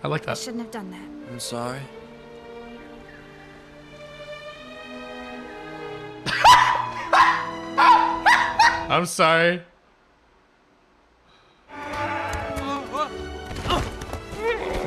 I like I that. shouldn't have done that. I'm sorry. I'm sorry.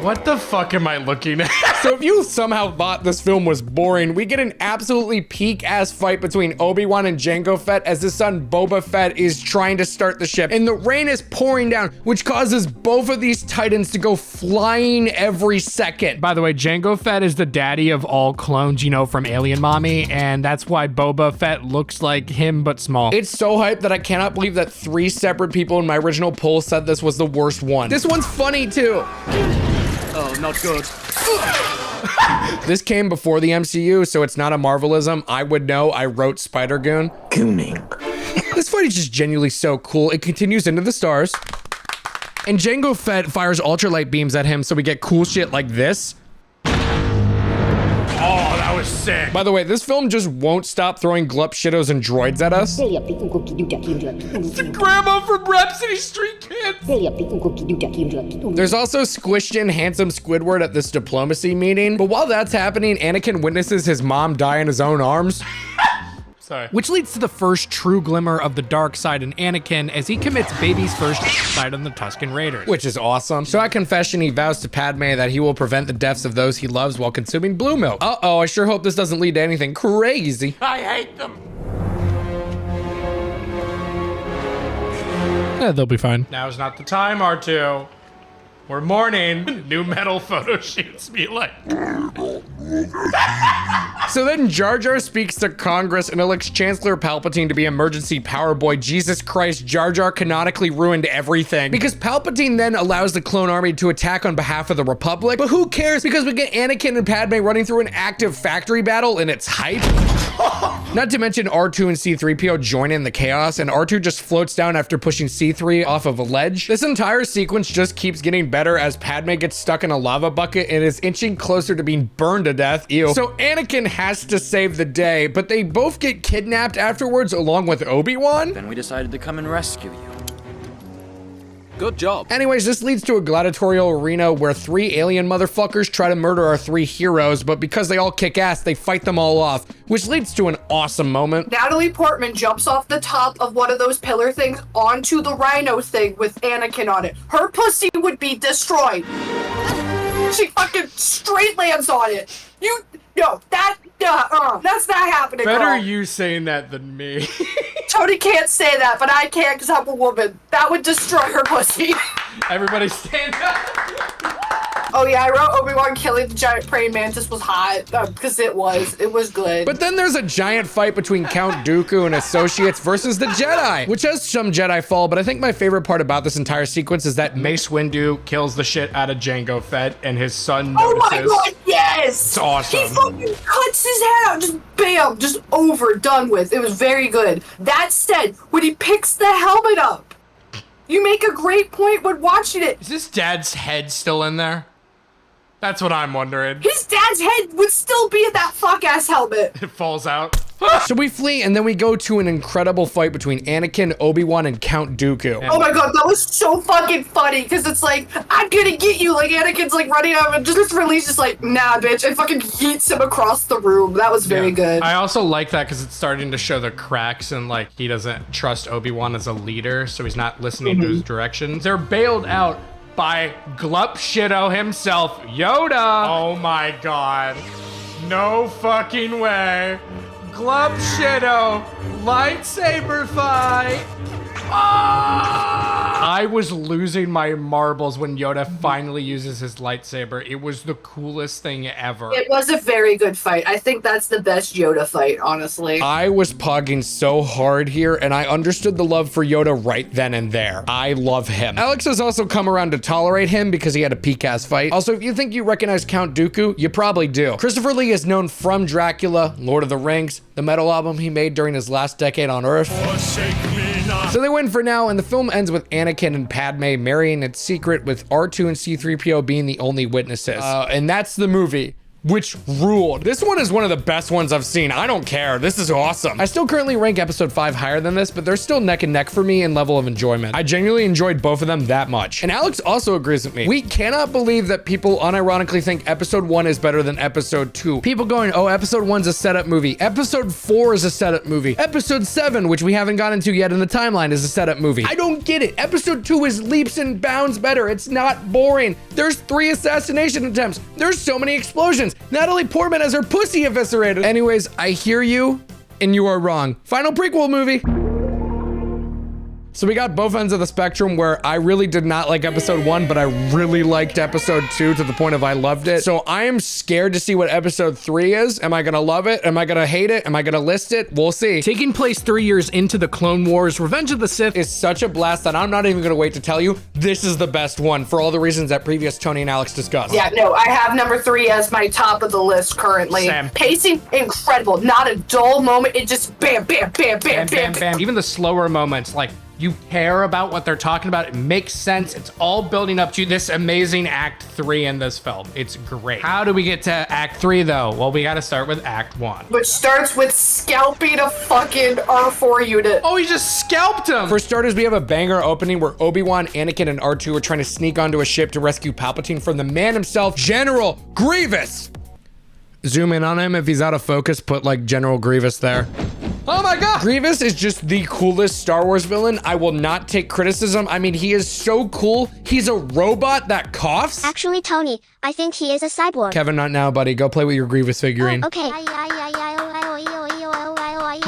What the fuck am I looking at? So if you somehow thought this film was boring, we get an absolutely peak ass fight between Obi-Wan and Jango Fett as his son Boba Fett is trying to start the ship. And the rain is pouring down, which causes both of these titans to go flying every second. By the way, Jango Fett is the daddy of all clones, you know, from Alien Mommy, and that's why Boba Fett looks like him, but small. It's so hyped that I cannot believe that 3 separate people in my original poll said this was the worst one. This one's funny too. Oh, not good. This came before the MCU, so it's not a Marvelism. I would know. I wrote Spider-Goon. This fight is just genuinely so cool. It continues into the stars. And Jango Fett fires ultralight beams at him, so we get cool shit like this. Oh, that was sick. By the way, this film just won't stop throwing glup shittos and droids at us. It's the grandma from Rhapsody Street Kids. There's also squished in handsome Squidward at this diplomacy meeting. But while that's happening, Anakin witnesses his mom die in his own arms. Sorry. Which leads to the first true glimmer of the dark side in Anakin as he commits baby's first fight on the Tusken Raiders. Which is awesome. So at confession, he vows to Padme that he will prevent the deaths of those he loves while consuming blue milk. Uh-oh, I sure hope this doesn't lead to anything crazy. I hate them. Yeah, they'll be fine. Now's not the time, R2. We're mourning. New metal photo shoots me like. So then Jar Jar speaks to Congress and elects Chancellor Palpatine to be emergency power boy. Jesus Christ, Jar Jar canonically ruined everything. Because Palpatine then allows the clone army to attack on behalf of the Republic. But who cares? Because we get Anakin and Padme running through an active factory battle and it's hype. Not to mention R2 and C-3PO join in the chaos and R2 just floats down after pushing C-3 off of a ledge. This entire sequence just keeps getting better as Padme gets stuck in a lava bucket and is inching closer to being burned to death. Ew. So Anakin has to save the day, but they both get kidnapped afterwards along with Obi-Wan. Then we decided to come and rescue you. Good job. Anyways, this leads to a gladiatorial arena where 3 alien motherfuckers try to murder our 3 heroes, but because they all kick ass, they fight them all off, which leads to an awesome moment. Natalie Portman jumps off the top of one of those pillar things onto the rhino thing with Anakin on it. Her pussy would be destroyed. She fucking straight lands on it. That's not happening, Better girl. you saying that than me. Tony can't say that, but I can because I'm a woman. That would destroy her pussy. Everybody stand up. Oh yeah, I wrote Obi-Wan killing the giant praying mantis was hot because it was good. But then there's a giant fight between Count Dooku and associates versus the Jedi, which has some Jedi fall, but I think my favorite part about this entire sequence is that Mace Windu kills the shit out of Jango Fett and his son notices. Oh my god, yes! It's awesome. He fucking cuts his head out, just bam, just over, done with. It was very good. That said, when he picks the helmet up, you make a great point when watching it. Is his dad's head still in there? That's what I'm wondering. His dad's head would still be in that fuck-ass helmet. It falls out. So we flee, and then we go to an incredible fight between Anakin, Obi-Wan, and Count Dooku. Oh my god, that was so fucking funny, because it's like, I'm gonna get you, like Anakin's like running out and just release just like, nah bitch, and fucking yeets him across the room. That was very good. I also like that because it's starting to show the cracks and like he doesn't trust Obi-Wan as a leader, so he's not listening to his directions. They're bailed out by Glup Shido himself, Yoda. Oh my god. No fucking way. Glup Shido, lightsaber fight. I was losing my marbles when Yoda finally uses his lightsaber. It was the coolest thing ever. It was a very good fight. I think that's the best Yoda fight, honestly. I was pogging so hard here, and I understood the love for Yoda right then and there. I love him. Alex has also come around to tolerate him because he had a peak-ass fight. Also, if you think you recognize Count Dooku, you probably do. Christopher Lee is known from Dracula, Lord of the Rings, the metal album he made during his last decade on Earth. So they win for now, and the film ends with Anakin and Padme marrying in secret, with R2 and C-3PO being the only witnesses. And that's the movie, which ruled. This one is one of the best ones I've seen. I don't care. This is awesome. I still currently rank episode 5 higher than this, but they're still neck and neck for me in level of enjoyment. I genuinely enjoyed both of them that much. And Alex also agrees with me. We cannot believe that people unironically think episode 1 is better than episode 2. People going, oh, episode 1's a setup movie. Episode 4 is a setup movie. Episode 7, which we haven't gotten to yet in the timeline, is a setup movie. I don't get it. Episode 2 is leaps and bounds better. It's not boring. There's 3 assassination attempts. There's so many explosions. Natalie Portman has her pussy eviscerated. Anyways, I hear you, and you are wrong. Final prequel movie. So we got both ends of the spectrum where I really did not like episode 1, but I really liked episode 2 to the point of I loved it. So I am scared to see what episode 3 is. Am I gonna love it? Am I gonna hate it? Am I gonna list it? We'll see. Taking place 3 years into the Clone Wars, Revenge of the Sith is such a blast that I'm not even gonna wait to tell you this is the best one for all the reasons that previous Tony and Alex discussed. Yeah, no, I have number 3 as my top of the list currently. Same. Pacing, incredible. Not a dull moment. It just bam, bam, bam, bam, bam, bam. Even the slower moments, like you care about what they're talking about. It makes sense. It's all building up to this amazing Act 3 in this film. It's great. How do we get to Act 3 though? Well, we gotta start with Act 1. Which starts with scalping a fucking R4 unit. Oh, he just scalped him! For starters, we have a banger opening where Obi-Wan, Anakin, and R2 are trying to sneak onto a ship to rescue Palpatine from the man himself, General Grievous. Zoom in on him. If he's out of focus, put like General Grievous there. Oh my god! Grievous is just the coolest Star Wars villain. I will not take criticism. I mean, he is so cool. He's a robot that coughs. Actually, Tony, I think he is a cyborg. Kevin, not now, buddy. Go play with your Grievous figurine. Oh, okay.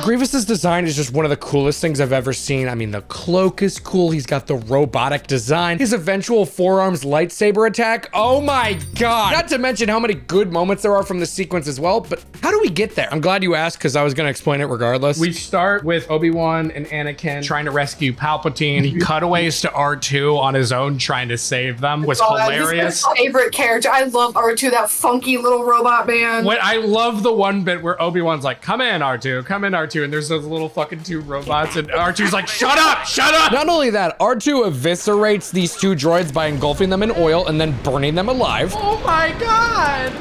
Grievous's design is just one of the coolest things I've ever seen. I mean, the cloak is cool. He's got the robotic design. His eventual forearms lightsaber attack. Oh my god. Not to mention how many good moments there are from the sequence as well, but how do we get there? I'm glad you asked because I was going to explain it regardless. We start with Obi-Wan and Anakin trying to rescue Palpatine. He cutaways to R2 on his own trying to save them. Was hilarious. This is my favorite character. I love R2, that funky little robot man. What I love the one bit where Obi-Wan's like, come in R2, come in R2, and there's those little fucking 2 robots and R2's like, shut up, shut up! Not only that, R2 eviscerates these 2 droids by engulfing them in oil and then burning them alive. Oh my god!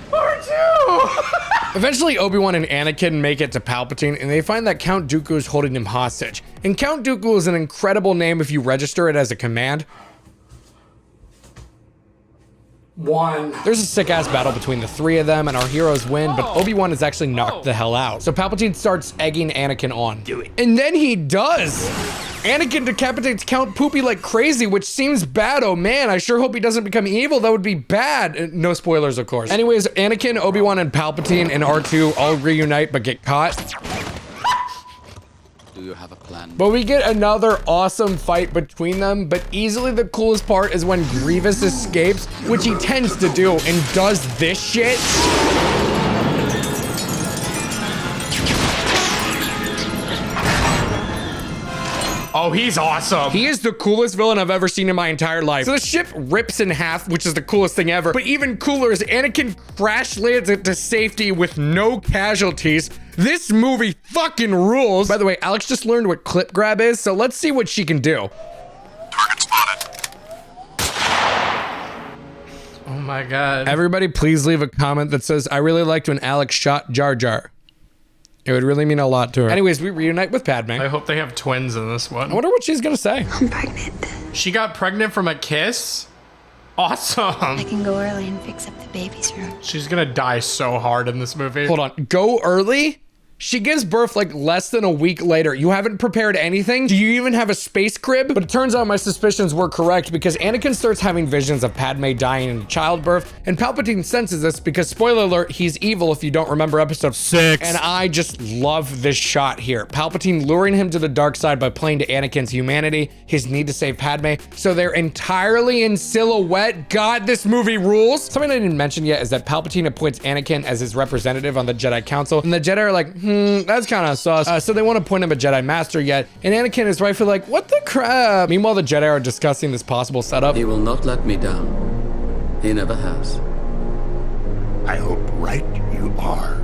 R2! Eventually, Obi-Wan and Anakin make it to Palpatine, and they find that Count Dooku is holding him hostage. And Count Dooku is an incredible name if you register it as a command. There's a sick-ass battle between the 3 of them, and our heroes win, but Obi-Wan is actually knocked the hell out. So Palpatine starts egging Anakin on. Do it. And then he does! Anakin decapitates Count Poopy like crazy, which seems bad. Oh man, I sure hope he doesn't become evil. That would be bad. No spoilers, of course. Anyways, Anakin, Obi-Wan, and Palpatine and R2 all reunite but get caught. Do you have a plan? But we get another awesome fight between them, but easily the coolest part is when Grievous escapes, which he tends to do, and does this shit. Oh, he's awesome. He is the coolest villain I've ever seen in my entire life. So the ship rips in half, which is the coolest thing ever. But even cooler is Anakin crash lands it to safety with no casualties. This movie fucking rules. By the way, Alex just learned what clip grab is, so let's see what she can do. Target spotted. Oh my God. Everybody please leave a comment that says, I really liked when Alex shot Jar Jar. It would really mean a lot to her. Anyways, we reunite with Padme. I hope they have twins in this one. I wonder what she's gonna say. I'm pregnant. She got pregnant from a kiss? Awesome. I can go early and fix up the baby's room. She's gonna die so hard in this movie. Hold on, go early? She gives birth like less than a week later. You haven't prepared anything? Do you even have a space crib? But it turns out my suspicions were correct because Anakin starts having visions of Padme dying in childbirth, and Palpatine senses this because, spoiler alert, he's evil if you don't remember episode 6. And I just love this shot here. Palpatine luring him to the dark side by playing to Anakin's humanity, his need to save Padme, so they're entirely in silhouette. God, this movie rules. Something I didn't mention yet is that Palpatine appoints Anakin as his representative on the Jedi Council, and the Jedi are like, that's kind of sus. So they want to appoint him a Jedi Master yet, and Anakin is rightfully like, what the crap? Meanwhile, the Jedi are discussing this possible setup. He will not let me down. He never has. I hope right you are.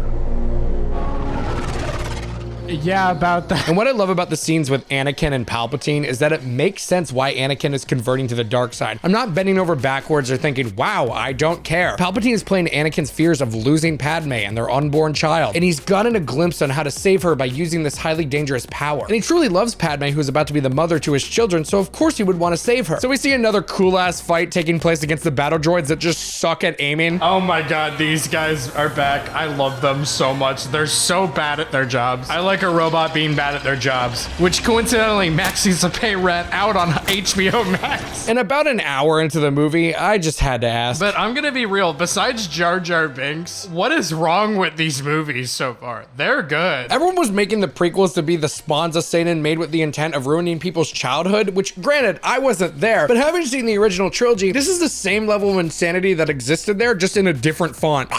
Yeah, about that. And what I love about the scenes with Anakin and Palpatine is that it makes sense why Anakin is converting to the dark side. I'm not bending over backwards or thinking, wow, I don't care. Palpatine is playing Anakin's fears of losing Padme and their unborn child. And he's gotten a glimpse on how to save her by using this highly dangerous power. And he truly loves Padme, who's about to be the mother to his children, so of course he would want to save her. So we see another cool ass fight taking place against the battle droids that just suck at aiming. Oh my God, these guys are back. I love them so much. They're so bad at their jobs. I like a robot being bad at their jobs, which coincidentally Max needs to pay rent out on HBO Max. And about an hour into the movie, I just had to ask. But I'm gonna be real, besides Jar Jar Binks, what is wrong with these movies so far? They're good. Everyone was making the prequels to be the spawns of Satan made with the intent of ruining people's childhood, which granted, I wasn't there, but having seen the original trilogy, this is the same level of insanity that existed there, just in a different font.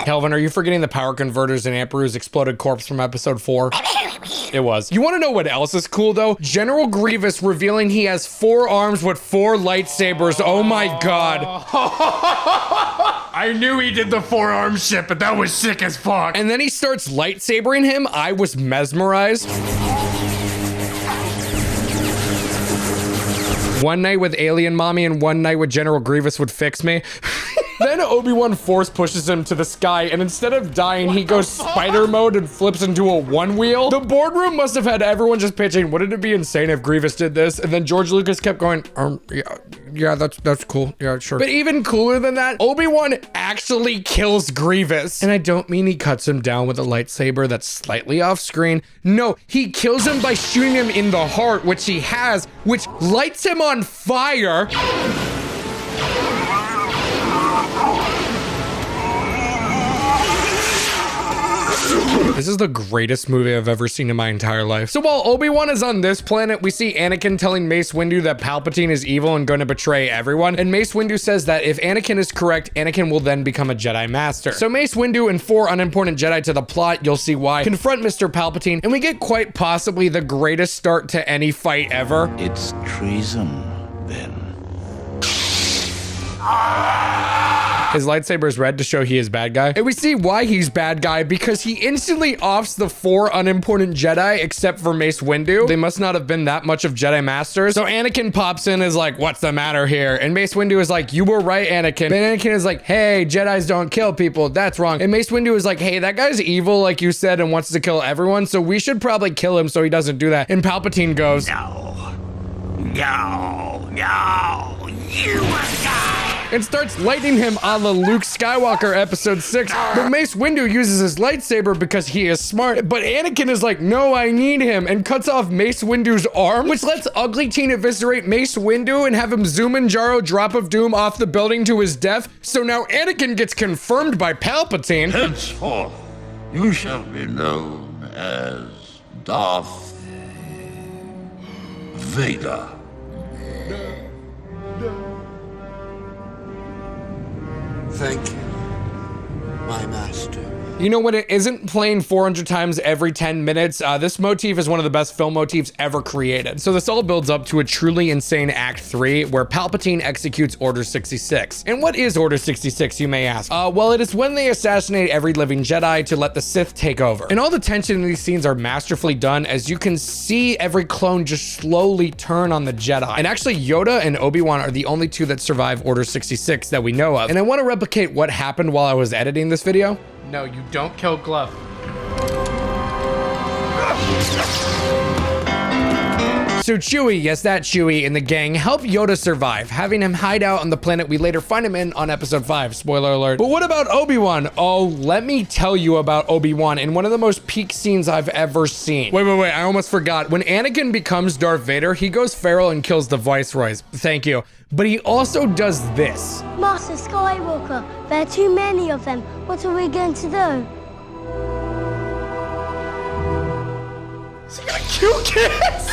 Kelvin, are you forgetting the power converters in Aunt Beru's exploded corpse from episode 4? It was. You want to know what else is cool though? General Grievous revealing he has 4 arms with 4 lightsabers. Oh my God. I knew he did the 4-arm shit, but that was sick as fuck. And then he starts lightsabering him. I was mesmerized. One night with Alien Mommy and one night with General Grievous would fix me. Then Obi-Wan force pushes him to the sky, and instead of dying, he goes spider mode and flips into a one-wheel. The boardroom must have had everyone just pitching, wouldn't it be insane if Grievous did this? And then George Lucas kept going, yeah, that's cool. Yeah, sure. But even cooler than that, Obi-Wan actually kills Grievous. And I don't mean he cuts him down with a lightsaber that's slightly off screen. No, he kills him by shooting him in the heart, which he has, which lights him on fire. This is the greatest movie I've ever seen in my entire life. So while Obi-Wan is on this planet, we see Anakin telling Mace Windu that Palpatine is evil and going to betray everyone. And Mace Windu says that if Anakin is correct, Anakin will then become a Jedi Master. So Mace Windu and 4 unimportant Jedi to the plot, you'll see why, confront Mr. Palpatine, and we get quite possibly the greatest start to any fight ever. It's treason, then. His lightsaber is red to show he is bad guy. And we see why he's bad guy, because he instantly offs the 4 unimportant Jedi except for Mace Windu. They must not have been that much of Jedi Masters. So Anakin pops in and is like, what's the matter here? And Mace Windu is like, you were right, Anakin. And Anakin is like, hey, Jedis don't kill people. That's wrong. And Mace Windu is like, hey, that guy's evil like you said and wants to kill everyone. So we should probably kill him so he doesn't do that. And Palpatine goes, No, you must die. And starts lightning him on the Luke Skywalker episode 6. But Mace Windu uses his lightsaber because he is smart. But Anakin is like, no, I need him, and cuts off Mace Windu's arm, which lets Ugly Teen eviscerate Mace Windu and have him zoom in Jaro Drop of Doom off the building to his death. So now Anakin gets confirmed by Palpatine. Henceforth, you shall be known as Darth Vader. Thank you, my master. You know, when it isn't playing 400 times every 10 minutes, this motif is one of the best film motifs ever created. So this all builds up to a truly insane Act 3, where Palpatine executes Order 66. And what is Order 66, you may ask? Well, it is when they assassinate every living Jedi to let the Sith take over. And all the tension in these scenes are masterfully done, as you can see every clone just slowly turn on the Jedi. And actually, Yoda and Obi-Wan are the only two that survive Order 66 that we know of. And I want to replicate what happened while I was editing this video. No, you don't kill Glove. So Chewie, yes, that Chewie and the gang help Yoda survive, having him hide out on the planet we later find him in on episode 5, spoiler alert. But what about Obi-Wan? Oh, let me tell you about Obi-Wan in one of the most peak scenes I've ever seen. Wait, I almost forgot. When Anakin becomes Darth Vader, he goes feral and kills the Viceroys. Thank you. But he also does this. Master Skywalker, there are too many of them. What are we going to do? Is he gonna kill kids?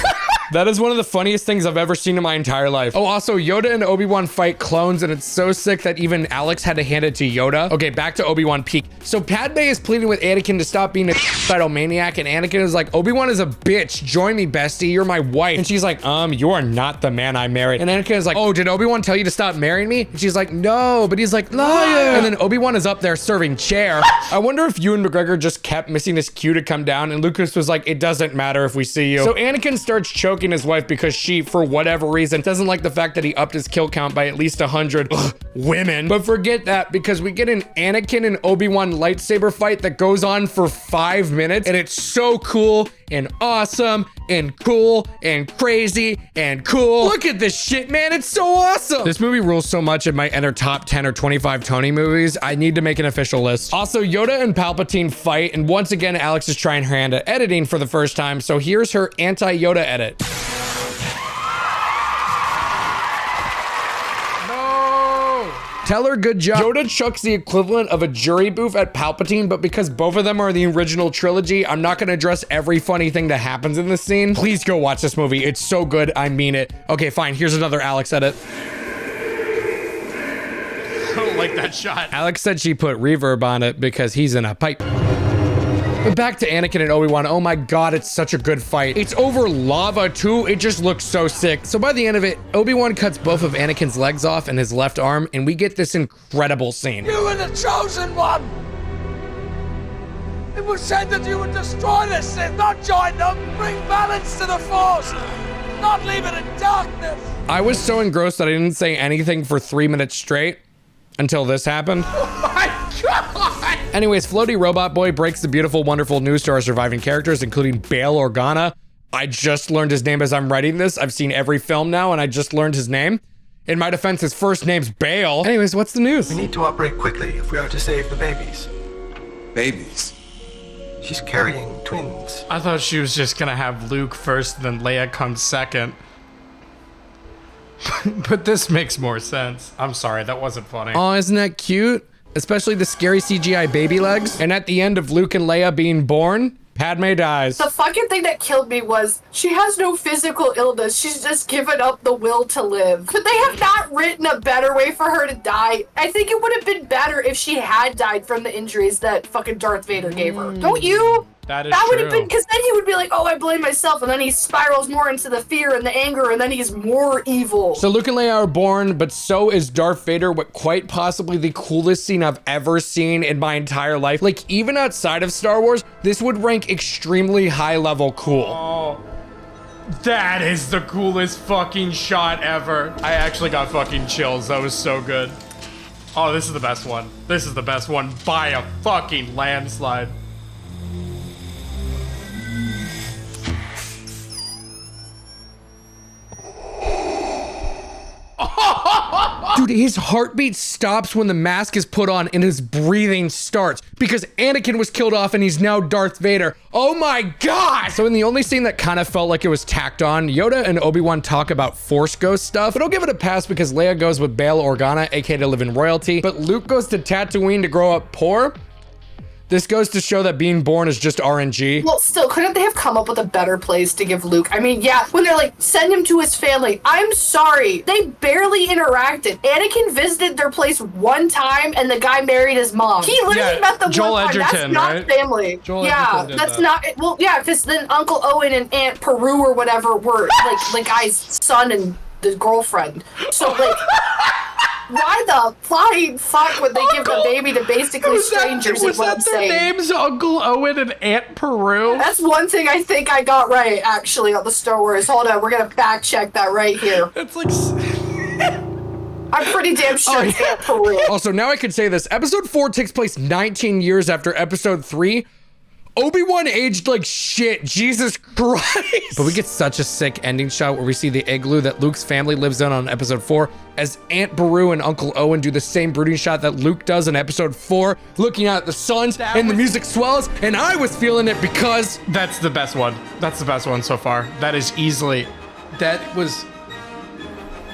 That is one of the funniest things I've ever seen in my entire life. Oh, also, Yoda and Obi-Wan fight clones, and it's so sick that even Alex had to hand it to Yoda. Okay, back to Obi-Wan peak. So Padme is pleading with Anakin to stop being a cytomaniac, and Anakin is like, Obi-Wan is a bitch. Join me, bestie. You're my wife. And she's like, you are not the man I married. And Anakin is like, oh, did Obi-Wan tell you to stop marrying me? And she's like, no. But he's like, liar. And then Obi-Wan is up there serving chair. I wonder if Ewan McGregor just kept missing his cue to come down, and Lucas was like, it doesn't matter if we see you. So Anakin starts choking his wife because she, for whatever reason, doesn't like the fact that he upped his kill count by at least 100 women. But forget that, because we get an Anakin and Obi-Wan lightsaber fight that goes on for 5 minutes, and it's so cool and awesome and cool and crazy and cool. Look at this shit, man. It's so awesome. This movie rules so much it might enter top 10 or 25 Tony movies. I need to make an official list. Also, Yoda and Palpatine fight, and once again, Alex is trying her hand at editing for the first time, so here's her anti-Yoda edit. Tell her good job. Yoda chucks the equivalent of a jury booth at Palpatine, but because both of them are the original trilogy, I'm not gonna address every funny thing that happens in this scene. Please go watch this movie. It's so good, I mean it. Okay, fine, here's another Alex edit. I don't like that shot. Alex said she put reverb on it because he's in a pipe. But back to Anakin and Obi-Wan. Oh my God, it's such a good fight. It's over lava too. It just looks so sick. So by the end of it, Obi-Wan cuts both of Anakin's legs off and his left arm, and we get this incredible scene. You were the chosen one! It was said that you would destroy the Sith, not join them, bring balance to the Force, not leave it in darkness! I was so engrossed that I didn't say anything for 3 minutes straight until this happened. Oh my God! Anyways, Floaty Robot Boy breaks the beautiful, wonderful news to our surviving characters, including Bail Organa. I just learned his name as I'm writing this. I've seen every film now, and I just learned his name. In my defense, his first name's Bail. Anyways, what's the news? We need to operate quickly if we are to save the babies. Babies? She's carrying twins. I thought she was just gonna have Luke first, then Leia comes second. But this makes more sense. I'm sorry, that wasn't funny. Oh, isn't that cute? Especially the scary CGI baby legs. And at the end of Luke and Leia being born, Padme dies. The fucking thing that killed me was she has no physical illness. She's just given up the will to live. Could they have not written a better way for her to die? I think it would have been better if she had died from the injuries that fucking Darth Vader gave her. Don't you? That would have been, because then he would be like, oh, I blame myself, and then he spirals more into the fear and the anger, and then he's more evil. So Luke and Leia are born, but so is Darth Vader, what quite possibly the coolest scene I've ever seen in my entire life. Like, even outside of Star Wars, this would rank extremely high level cool. Oh, that is the coolest fucking shot ever. I actually got fucking chills. That was so good. Oh, this is the best one. This is the best one by a fucking landslide. Dude, his heartbeat stops when the mask is put on and his breathing starts because Anakin was killed off and he's now Darth Vader. Oh my God! So in the only scene that kind of felt like it was tacked on, Yoda and Obi-Wan talk about Force Ghost stuff, but I'll give it a pass because Leia goes with Bail Organa, aka to live in royalty, but Luke goes to Tatooine to grow up poor. This goes to show that being born is just RNG. Well, still, couldn't they have come up with a better place to give Luke? I mean, yeah, when they're like, send him to his family. I'm sorry. They barely interacted. Anakin visited their place one time and the guy married his mom. He literally met them Joel one time. Edgerton, That's not right? family. Joel yeah, Edgerton did that's that. not, well, yeah, because then Uncle Owen and Aunt Peru or whatever were like the guy's son and the girlfriend. So, like... Why the flying fuck would they give the baby to basically strangers? Was that their names, Uncle Owen and Aunt Peru? That's one thing I think I got right, actually, on the Star Wars. Hold on, we're gonna fact check that right here. It's like... I'm pretty damn sure it's Aunt Peru. Also, now I can say this. Episode 4 takes place 19 years after episode 3. Obi-Wan aged like shit, Jesus Christ. But we get such a sick ending shot where we see the igloo that Luke's family lives in on episode 4 as Aunt Beru and Uncle Owen do the same brooding shot that Luke does in episode 4, looking out at the suns and the music swells, and I was feeling it because... That's the best one. That's the best one so far. That is easily... That was...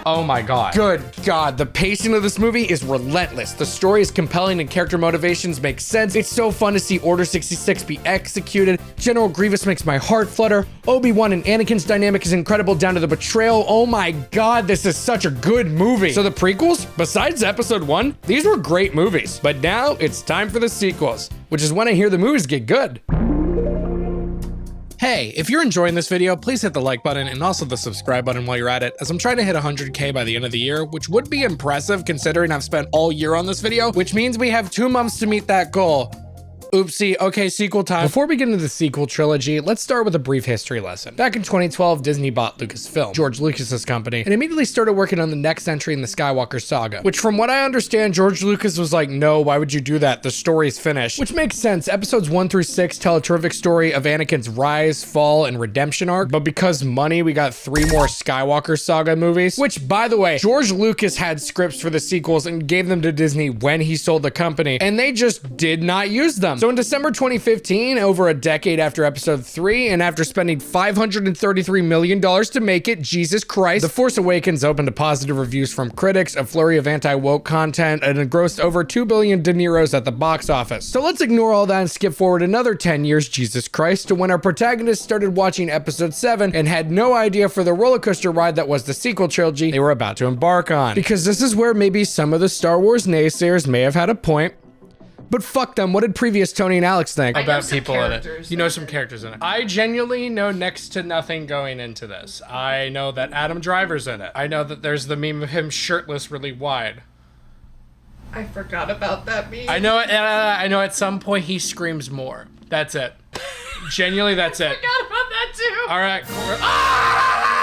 Oh my God. Good God, the pacing of this movie is relentless. The story is compelling and character motivations make sense. It's so fun to see Order 66 be executed. General Grievous makes my heart flutter. Obi-Wan and Anakin's dynamic is incredible down to the betrayal. Oh my God, this is such a good movie. So the prequels, besides episode 1, these were great movies. But now it's time for the sequels, which is when I hear the movies get good. Hey, if you're enjoying this video, please hit the like button and also the subscribe button while you're at it, as I'm trying to hit 100K by the end of the year, which would be impressive considering I've spent all year on this video, which means we have 2 months to meet that goal. Oopsie, okay, sequel time. Before we get into the sequel trilogy, let's start with a brief history lesson. Back in 2012, Disney bought Lucasfilm, George Lucas's company, and immediately started working on the next entry in the Skywalker saga, which from what I understand, George Lucas was like, no, why would you do that? The story's finished. Which makes sense. Episodes 1 through 6 tell a terrific story of Anakin's rise, fall, and redemption arc, but because money, we got 3 more Skywalker saga movies, which by the way, George Lucas had scripts for the sequels and gave them to Disney when he sold the company, and they just did not use them. So in December 2015, over a decade after episode 3, and after spending $533 million to make it, Jesus Christ, The Force Awakens opened to positive reviews from critics, a flurry of anti-woke content, and it grossed over 2 billion dineros at the box office. So let's ignore all that and skip forward another 10 years, Jesus Christ, to when our protagonist started watching episode 7 and had no idea for the roller coaster ride that was the sequel trilogy they were about to embark on. Because this is where maybe some of the Star Wars naysayers may have had a point. But fuck them, what did previous Tony and Alex think? About people in it. You know some characters in it. I genuinely know next to nothing going into this. I know that Adam Driver's in it. I know that there's the meme of him shirtless really wide. I forgot about that meme. I know at some point he screams more. That's it. Genuinely, that's it. I forgot about that too. All right. Ah!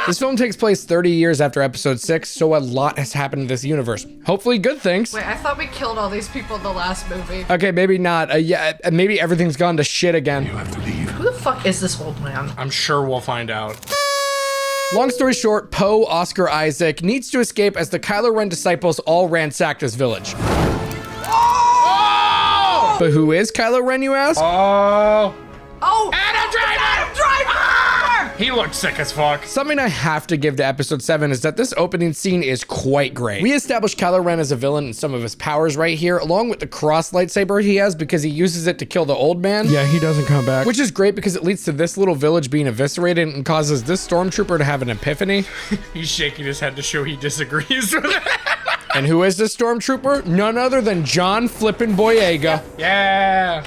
This film takes place 30 years after episode 6, so a lot has happened in this universe. Hopefully good things. Wait, I thought we killed all these people in the last movie. Okay, maybe not. Yeah, maybe everything's gone to shit again. You have to leave. Who the fuck is this old man? I'm sure we'll find out. Long story short, Poe, Oscar Isaac, needs to escape as the Kylo Ren disciples all ransacked his village. Oh! But who is Kylo Ren, you ask? Oh! Adam Driver! He looked sick as fuck. Something I have to give to episode 7 is that this opening scene is quite great. We established Kylo Ren as a villain and some of his powers right here, along with the cross lightsaber he has because he uses it to kill the old man. Yeah, he doesn't come back. Which is great because it leads to this little village being eviscerated and causes this stormtrooper to have an epiphany. He's shaking his head to show he disagrees with it. And who is this stormtrooper? None other than John flippin' Boyega. Yeah.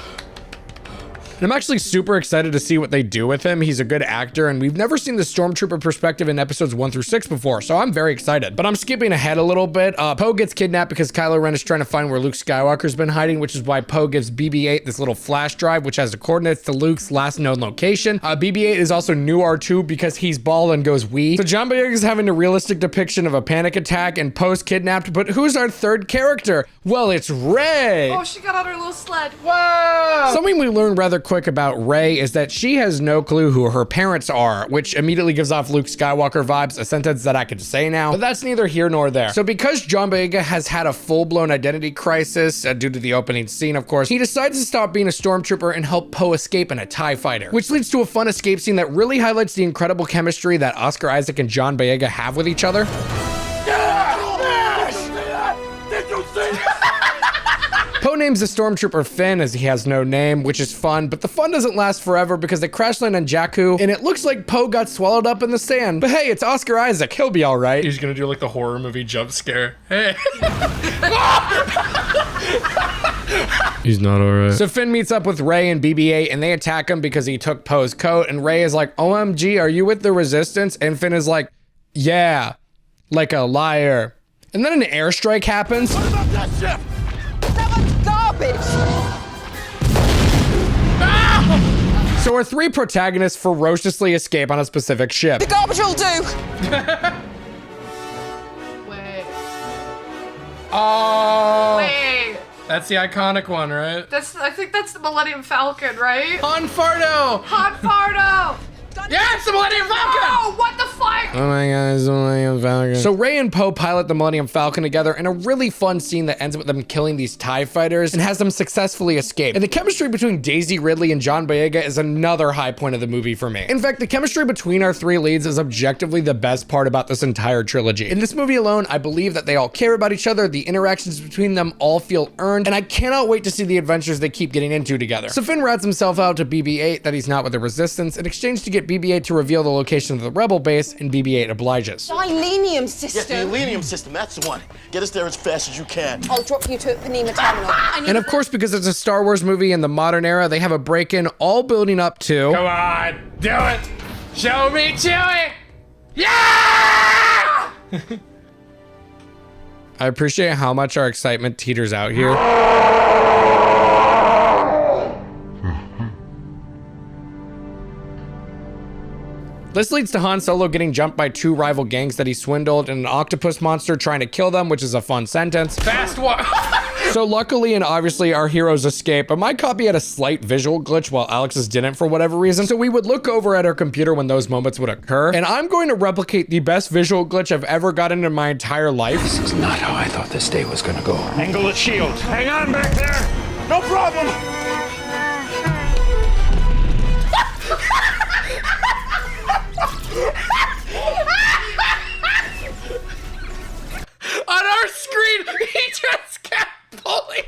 And I'm actually super excited to see what they do with him. He's a good actor, and we've never seen the stormtrooper perspective in episodes 1 through 6 before, so I'm very excited. But I'm skipping ahead a little bit. Poe gets kidnapped because Kylo Ren is trying to find where Luke Skywalker's been hiding, which is why Poe gives BB-8 this little flash drive, which has the coordinates to Luke's last known location. BB-8 is also new R2 because he's bald and goes wee. So John Boyega is having a realistic depiction of a panic attack and Poe's kidnapped, but who's our third character? Well, it's Rey. Oh, she got on her little sled. Whoa! Something we learned rather quick about Rey is that she has no clue who her parents are, which immediately gives off Luke Skywalker vibes, a sentence that I could say now, but that's neither here nor there. So because John Boyega has had a full-blown identity crisis due to the opening scene, of course, he decides to stop being a stormtrooper and help Poe escape in a TIE fighter, which leads to a fun escape scene that really highlights the incredible chemistry that Oscar Isaac and John Boyega have with each other. Poe Poe names the stormtrooper Finn as he has no name, which is fun, but the fun doesn't last forever because they crash land on Jakku, and it looks like Poe got swallowed up in the sand. But hey, it's Oscar Isaac. He'll be all right. He's gonna do like the horror movie jump scare. Hey. He's not all right. So Finn meets up with Rey and BB-8, and they attack him because he took Poe's coat, and Rey is like, OMG, are you with the Resistance? And Finn is like, yeah, like a liar. And then an airstrike happens. What about that ship? That was garbage! So our three protagonists ferociously escape on a specific ship. The garbage will do! Wait. Oh. Wait. That's the iconic one, right? I think that's the Millennium Falcon, right? Han Fardo! Han Fardo! Yeah, it's the Millennium Falcon! Oh, what the fuck? Oh my god, it's the Millennium Falcon. So Rey and Poe pilot the Millennium Falcon together in a really fun scene that ends with them killing these TIE fighters and has them successfully escape. And the chemistry between Daisy Ridley and John Boyega is another high point of the movie for me. In fact, the chemistry between our three leads is objectively the best part about this entire trilogy. In this movie alone, I believe that they all care about each other, the interactions between them all feel earned, and I cannot wait to see the adventures they keep getting into together. So Finn rats himself out to BB-8 that he's not with the Resistance in exchange to get BB-8 to reveal the location of the Rebel base, and BB-8 obliges. Selenium system. Yes, the Selenium system, that's the one. Get us there as fast as you can. I'll drop you to Panema Terminal. And of course, because it's a Star Wars movie in the modern era, they have a break-in all building up to... Come on, do it! Show me Chewie! Yeah! I appreciate how much our excitement teeters out here. This leads to Han Solo getting jumped by two rival gangs that he swindled and an octopus monster trying to kill them, which is a fun sentence. Fast walk. So luckily and obviously our heroes escape, but my copy had a slight visual glitch while Alex's didn't for whatever reason. So we would look over at our computer when those moments would occur, and I'm going to replicate the best visual glitch I've ever gotten in my entire life. This is not how I thought this day was gonna go. Angle the shield. Hang on back there. No problem. On our screen, he just kept pulling.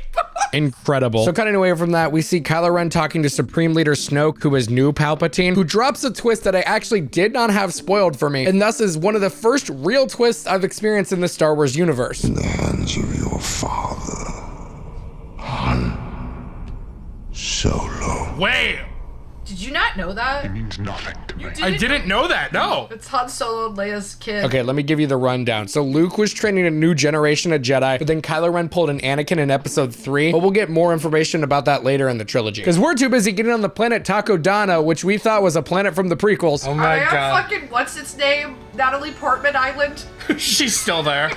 Incredible. So cutting away from that, we see Kylo Ren talking to Supreme Leader Snoke, who is new Palpatine, who drops a twist that I actually did not have spoiled for me, and thus is one of the first real twists I've experienced in the Star Wars universe. In the hands of your father, Han Solo. Wait. Did you not know that? It means nothing to me. I didn't know that, no. It's Han Solo and Leia's kid. Okay, let me give you the rundown. So Luke was training a new generation of Jedi, but then Kylo Ren pulled an Anakin in episode 3, but we'll get more information about that later in the trilogy. Because we're too busy getting on the planet Takodana, which we thought was a planet from the prequels. Oh my god. Fucking, what's its name? Natalie Portman Island? She's still there.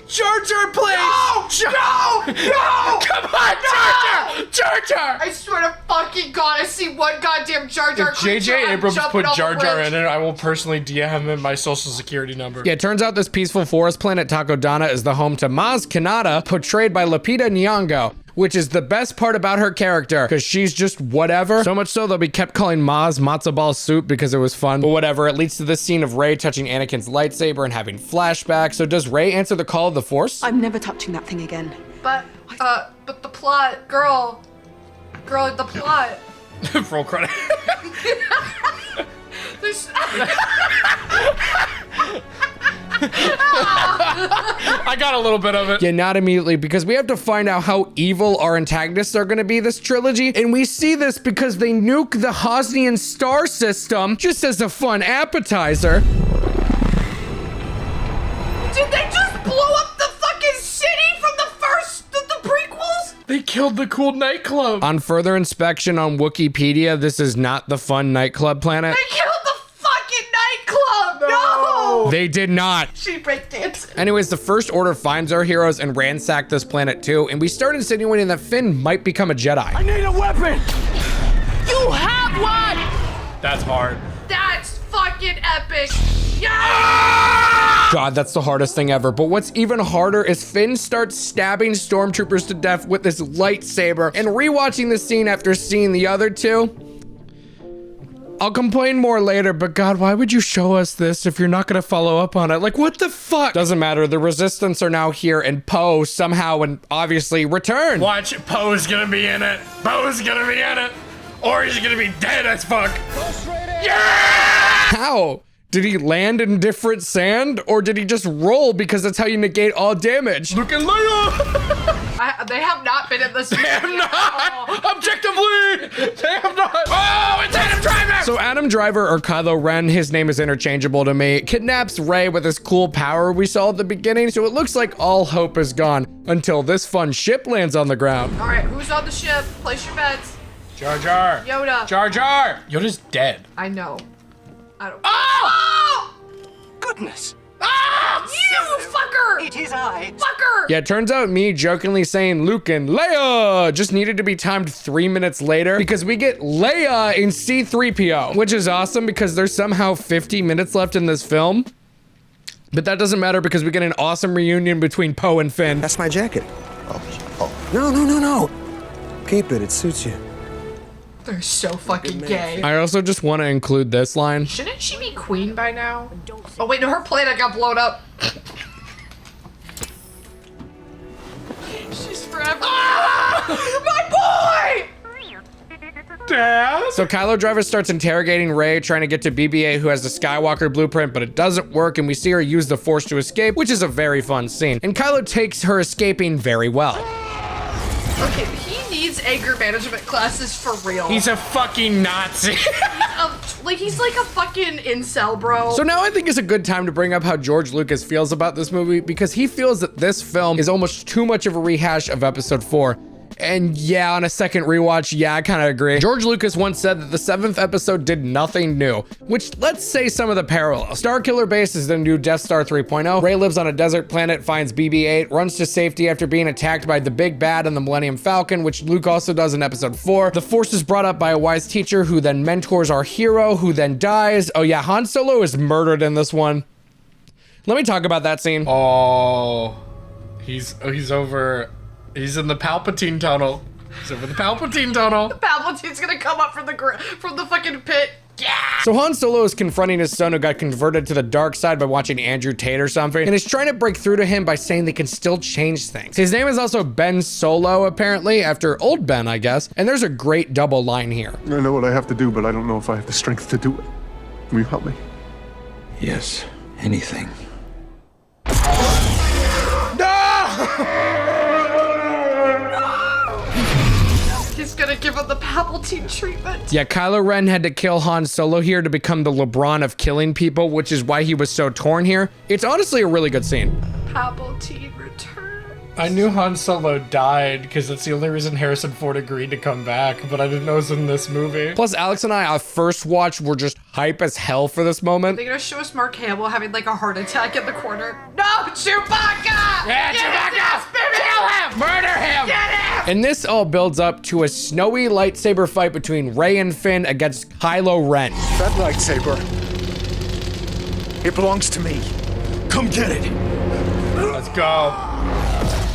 Jar Jar, please! No! No! Come on, Jar Jar! Jar Jar! I swear to fucking God, I see one goddamn Jar Jar. If JJ Abrams put Jar Jar in in it, I will personally DM him my social security number. Yeah, it turns out this peaceful forest planet Takodana is the home to Maz Kanata, portrayed by Lupita Nyong'o, which is the best part about her character, because she's just whatever. So much so that we kept calling Maz matzo ball soup because it was fun. But whatever, it leads to this scene of Rey touching Anakin's lightsaber and having flashbacks. So does Rey answer the call of the Force? I'm never touching that thing again. But the plot, girl, the plot. Roll credit. I got a little bit of it. Yeah, not immediately, because we have to find out how evil our antagonists are going to be this trilogy. And we see this because they nuke the Hosnian star system just as a fun appetizer. Did they just blow up the fucking city from the prequels? They killed the cool nightclub. On further inspection on Wikipedia, this is not the fun nightclub planet. They killed the fucking nightclub! No! They did not. She breakdanced. Anyways, the First Order finds our heroes and ransack this planet too, and we start insinuating that Finn might become a Jedi. I need a weapon! You have one! That's hard. That's fucking epic. Yeah! God, that's the hardest thing ever. But what's even harder is Finn starts stabbing stormtroopers to death with this lightsaber, and rewatching the scene after seeing the other two, I'll complain more later, but God, why would you show us this if you're not gonna follow up on it? Like, what the fuck? Doesn't matter. The Resistance are now here, and Poe somehow and obviously returned. Watch, Poe's gonna be in it. Poe's gonna be in it. Or he's gonna be dead as fuck. Yeah! How? Did he land in different sand, or did he just roll because that's how you negate all damage? Luke and Leia! They have not been in this movie. They have not! Objectively! They have not! Oh, it's Adam Driver! So Adam Driver, or Kylo Ren, his name is interchangeable to me, kidnaps Rey with his cool power we saw at the beginning, so it looks like all hope is gone until this fun ship lands on the ground. All right, who's on the ship? Place your bets. Jar Jar. Yoda. Jar Jar. Yoda's dead. I know. I don't. Oh! Goodness! Ah! You fucker! It is I. Fucker! Yeah, it turns out me jokingly saying Luke and Leia just needed to be timed 3 minutes later because we get Leia in C-3PO, which is awesome because there's somehow 50 minutes left in this film. But that doesn't matter because we get an awesome reunion between Poe and Finn. That's my jacket. Oh. No. Keep it, it suits you. They're so fucking gay. I also just want to include this line. Shouldn't she be queen by now? Oh wait, no, her planet got blown up. She's forever. Ah! My boy! Dad? So Kylo Driver starts interrogating Rey, trying to get to BB-8, who has the Skywalker blueprint, but it doesn't work, and we see her use the Force to escape, which is a very fun scene. And Kylo takes her escaping very well. Okay, he needs anger management classes for real. He's a fucking Nazi. He's like a fucking incel, bro. So now I think it's a good time to bring up how George Lucas feels about this movie, because he feels that this film is almost too much of a rehash of episode 4. And yeah, on a second rewatch, yeah, I kind of agree. George Lucas once said that the 7th episode did nothing new, which let's say some of the parallels. Starkiller Base is the new Death Star 3.0. Rey lives on a desert planet, finds BB-8, runs to safety after being attacked by the Big Bad and the Millennium Falcon, which Luke also does in episode 4. The Force is brought up by a wise teacher who then mentors our hero, who then dies. Oh yeah, Han Solo is murdered in this one. Let me talk about that scene. Oh, he's over. He's in the Palpatine tunnel. He's over the Palpatine tunnel. Palpatine's gonna come up from the fucking pit. Yeah! So Han Solo is confronting his son who got converted to the dark side by watching Andrew Tate or something, and is trying to break through to him by saying they can still change things. His name is also Ben Solo, apparently, after old Ben, I guess, and there's a great double line here. I know what I have to do, but I don't know if I have the strength to do it. Will you help me? Yes, anything. He's gonna give him the Palpatine treatment. Yeah, Kylo Ren had to kill Han Solo here to become the LeBron of killing people, which is why he was so torn here. It's honestly a really good scene. Palpatine returns. I knew Han Solo died because that's the only reason Harrison Ford agreed to come back, but I didn't know it was in this movie. Plus, Alex and I, our first watch, were just hype as hell for this moment. They're gonna show us Mark Hamill having like a heart attack in the corner. No, Chewbacca! Yeah, Chewbacca! Kill him! Murder him! Get him! And this all builds up to a snowy lightsaber fight between Rey and Finn against Kylo Ren. That lightsaber, it belongs to me. Come get it. Let's go.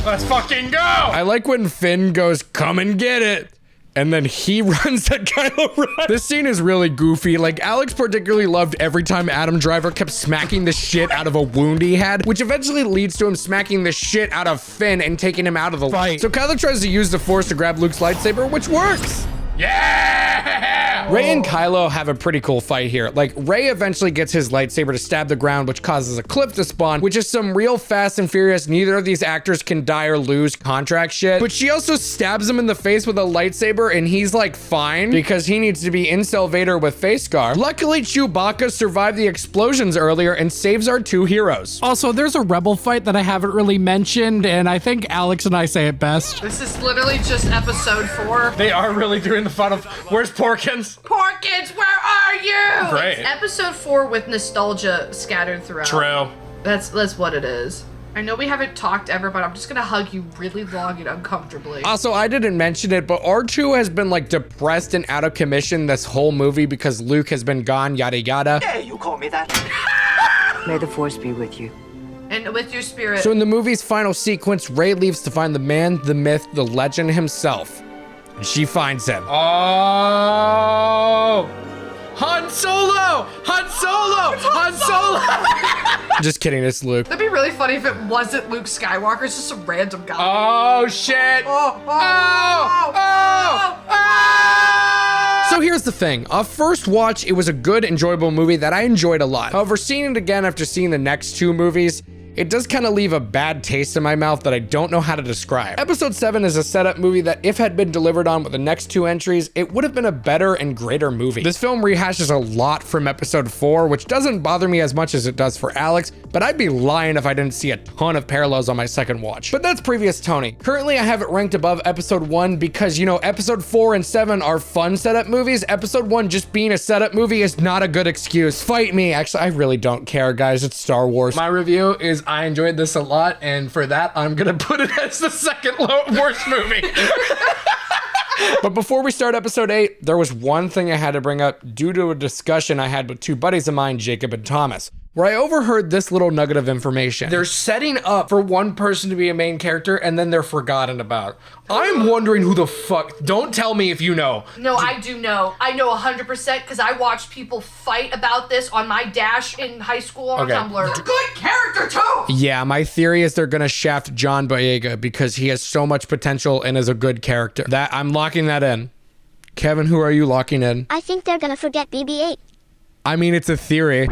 Let's fucking go! I like when Finn goes, come and get it. And then he runs at Kylo Ren. This scene is really goofy. Like, Alex particularly loved every time Adam Driver kept smacking the shit out of a wound he had, which eventually leads to him smacking the shit out of Finn and taking him out of the fight. So Kylo tries to use the Force to grab Luke's lightsaber, which works. Yeah! Rey and Kylo have a pretty cool fight here. Like, Rey eventually gets his lightsaber to stab the ground, which causes a cliff to spawn, which is some real Fast and Furious, neither of these actors can die or lose contract shit. But she also stabs him in the face with a lightsaber, and he's like fine because he needs to be Incel Vader with face scar. Luckily, Chewbacca survived the explosions earlier and saves our two heroes. Also, there's a rebel fight that I haven't really mentioned, and I think Alex and I say it best. This is literally just episode 4. They are really doing the fun of, where's Porkins? Porkins, where are you? Great. It's episode 4 with nostalgia scattered throughout. True. That's what it is. I know we haven't talked ever, but I'm just gonna hug you really long and uncomfortably. Also, I didn't mention it, but R2 has been like depressed and out of commission this whole movie because Luke has been gone, yada yada. Dare you call me that? May the Force be with you. And with your spirit. So in the movie's final sequence, Rey leaves to find the man, the myth, the legend himself. And she finds him. Oh! Han Solo! Han Solo! Han Solo! Just kidding, it's Luke. That'd be really funny if it wasn't Luke Skywalker, it's just some random guy. Oh, shit! So here's the thing, off first watch, it was a good, enjoyable movie that I enjoyed a lot. However, seeing it again after seeing the next two movies, it does kind of leave a bad taste in my mouth that I don't know how to describe. Episode 7 is a setup movie that if had been delivered on with the next two entries, it would have been a better and greater movie. This film rehashes a lot from episode 4, which doesn't bother me as much as it does for Alex, but I'd be lying if I didn't see a ton of parallels on my second watch. But that's previous Tony. Currently, I have it ranked above episode 1 because, you know, episode 4 and 7 are fun setup movies. Episode 1 just being a setup movie is not a good excuse. Fight me. Actually, I really don't care, guys. It's Star Wars. My review is I enjoyed this a lot, and for that, I'm gonna put it as the second worst movie. But before we start episode 8, there was one thing I had to bring up due to a discussion I had with two buddies of mine, Jacob and Thomas, where I overheard this little nugget of information. They're setting up for one person to be a main character, and then they're forgotten about. I'm wondering who the fuck. Don't tell me if you know. No, I do know. I know 100% because I watched people fight about this on my dash in high school on Tumblr. It's a good character too! Yeah, my theory is they're gonna shaft John Boyega because he has so much potential and is a good character. That I'm locking that in. Kevin, who are you locking in? I think they're gonna forget BB-8. I mean, it's a theory.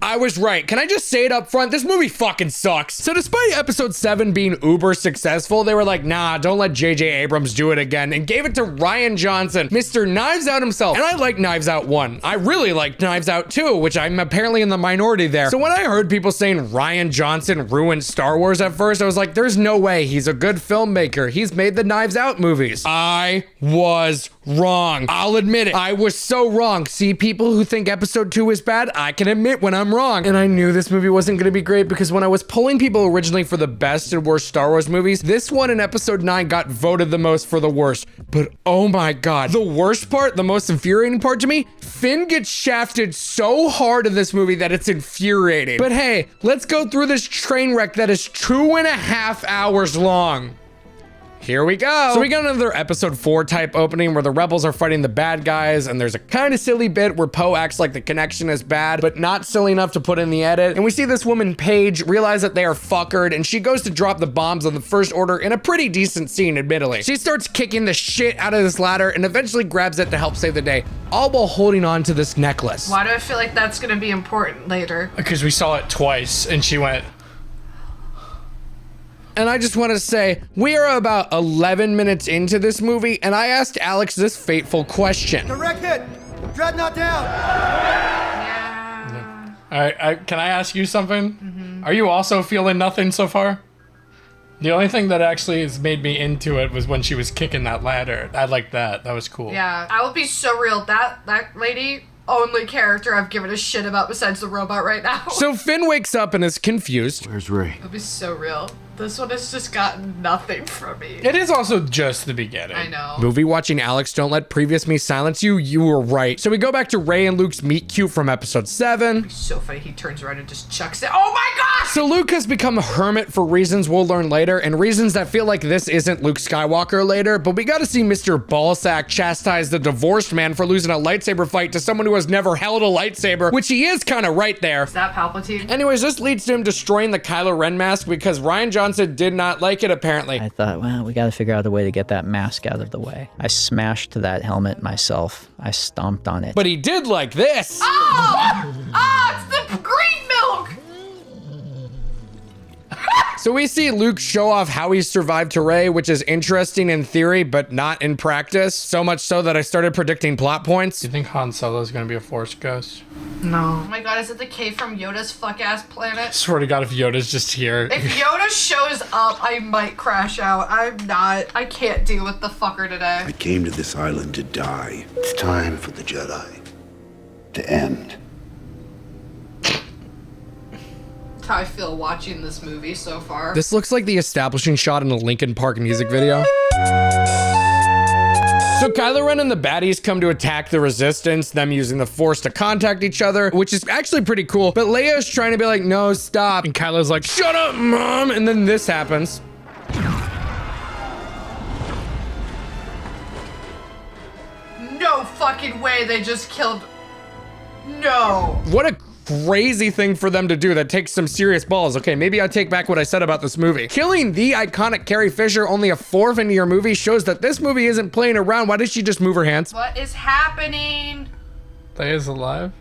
I was right. Can I just say it up front? This movie fucking sucks. So despite episode 7 being uber successful, they were like, nah, don't let J.J. Abrams do it again, and gave it to Rian Johnson, Mr. Knives Out himself. And I like Knives Out 1. I really like Knives Out 2, which I'm apparently in the minority there. So when I heard people saying Rian Johnson ruined Star Wars at first, I was like, there's no way. He's a good filmmaker. He's made the Knives Out movies. I was wrong. I'll admit it. I was so wrong. See, people who think episode 2 is bad, I can admit when I'm wrong. And I knew this movie wasn't going to be great because when I was polling people originally for the best and worst Star Wars movies, this one in episode 9 got voted the most for the worst. But oh my god, the worst part, the most infuriating part to me, Finn gets shafted so hard in this movie that it's infuriating. But hey, let's go through this train wreck that is 2.5 hours long. Here we go. So we got another episode 4 type opening where the rebels are fighting the bad guys, and there's a kind of silly bit where Poe acts like the connection is bad, but not silly enough to put in the edit. And we see this woman, Paige, realize that they are fuckered, and she goes to drop the bombs on the First Order in a pretty decent scene, admittedly. She starts kicking the shit out of this ladder and eventually grabs it to help save the day, all while holding on to this necklace. Why do I feel like that's gonna be important later? Because we saw it twice, and she went... And I just want to say, we are about 11 minutes into this movie, and I asked Alex this fateful question. Direct hit! Dreadnought down! Yeah. All right, can I ask you something? Are you also feeling nothing so far? The only thing that actually has made me into it was when she was kicking that ladder. I like that. That was cool. Yeah, I will be so real. That lady, only character I've given a shit about besides the robot right now. So Finn wakes up and is confused. Where's Ray? I'll be so real. This one has just gotten nothing from me. It is also just the beginning. I know. Movie watching Alex, don't let previous me silence you. You were right. So we go back to Ray and Luke's meet cute from episode 7. It's so funny. He turns around and just chucks it. Oh my gosh! So Luke has become a hermit for reasons we'll learn later, and reasons that feel like this isn't Luke Skywalker later, but we gotta see Mr. Ballsack chastise the divorced man for losing a lightsaber fight to someone who has never held a lightsaber, which he is kind of right there. Is that Palpatine? Anyways, this leads to him destroying the Kylo Ren mask because Rian Johnson did not like it, apparently. I thought, well, we got to figure out a way to get that mask out of the way. I smashed that helmet myself. I stomped on it. But he did like this. Oh! It's the green milk! So we see Luke show off how he survived to Rey, which is interesting in theory, but not in practice. So much so that I started predicting plot points. Do you think Han Solo is going to be a Force ghost? No. Oh my god, is it the K from Yoda's fuck-ass planet? Swear to God, if Yoda's just here. If Yoda shows up, I might crash out. I can't deal with the fucker today. I came to this island to die. It's time for the Jedi to end. That's how I feel watching this movie so far. This looks like the establishing shot in a Linkin Park music video. So Kylo Ren and the baddies come to attack the Resistance, them using the Force to contact each other, which is actually pretty cool. But Leia's trying to be like, no, stop. And Kylo's like, shut up, Mom. And then this happens. No fucking way they just killed. No. What a crazy thing for them to do that takes some serious balls. Okay, maybe I take back what I said about this movie. Killing the iconic Carrie Fisher only a fourth into your movie shows that this movie isn't playing around. Why did she just move her hands? What is happening? Leia's alive.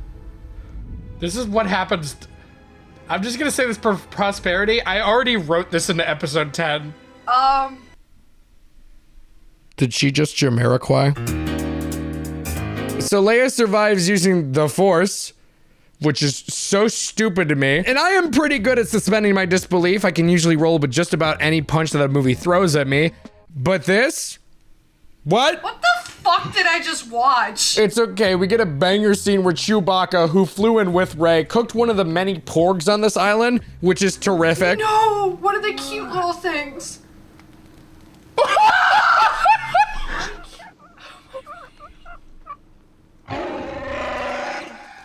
This is what happens. I'm just gonna say this for prosperity. I already wrote this into episode 10. Did she just Jamiroquai? So Leia survives using the Force, which is so stupid to me. And I am pretty good at suspending my disbelief. I can usually roll with just about any punch that a movie throws at me. But this? What? What the fuck did I just watch? It's okay, we get a banger scene where Chewbacca, who flew in with Rey, cooked one of the many porgs on this island, which is terrific. No, what are the cute little things?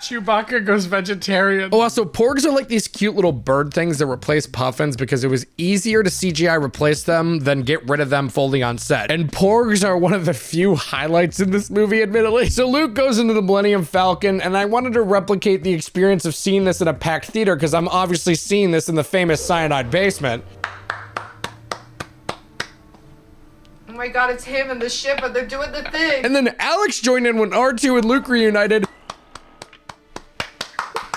Chewbacca goes vegetarian. Oh, also, porgs are like these cute little bird things that replace puffins because it was easier to CGI replace them than get rid of them fully on set. And porgs are one of the few highlights in this movie, admittedly. So Luke goes into the Millennium Falcon, and I wanted to replicate the experience of seeing this in a packed theater because I'm obviously seeing this in the famous Syonide basement. Oh my god, it's him and the ship, and they're doing the thing. And then Alex joined in when R2 and Luke reunited.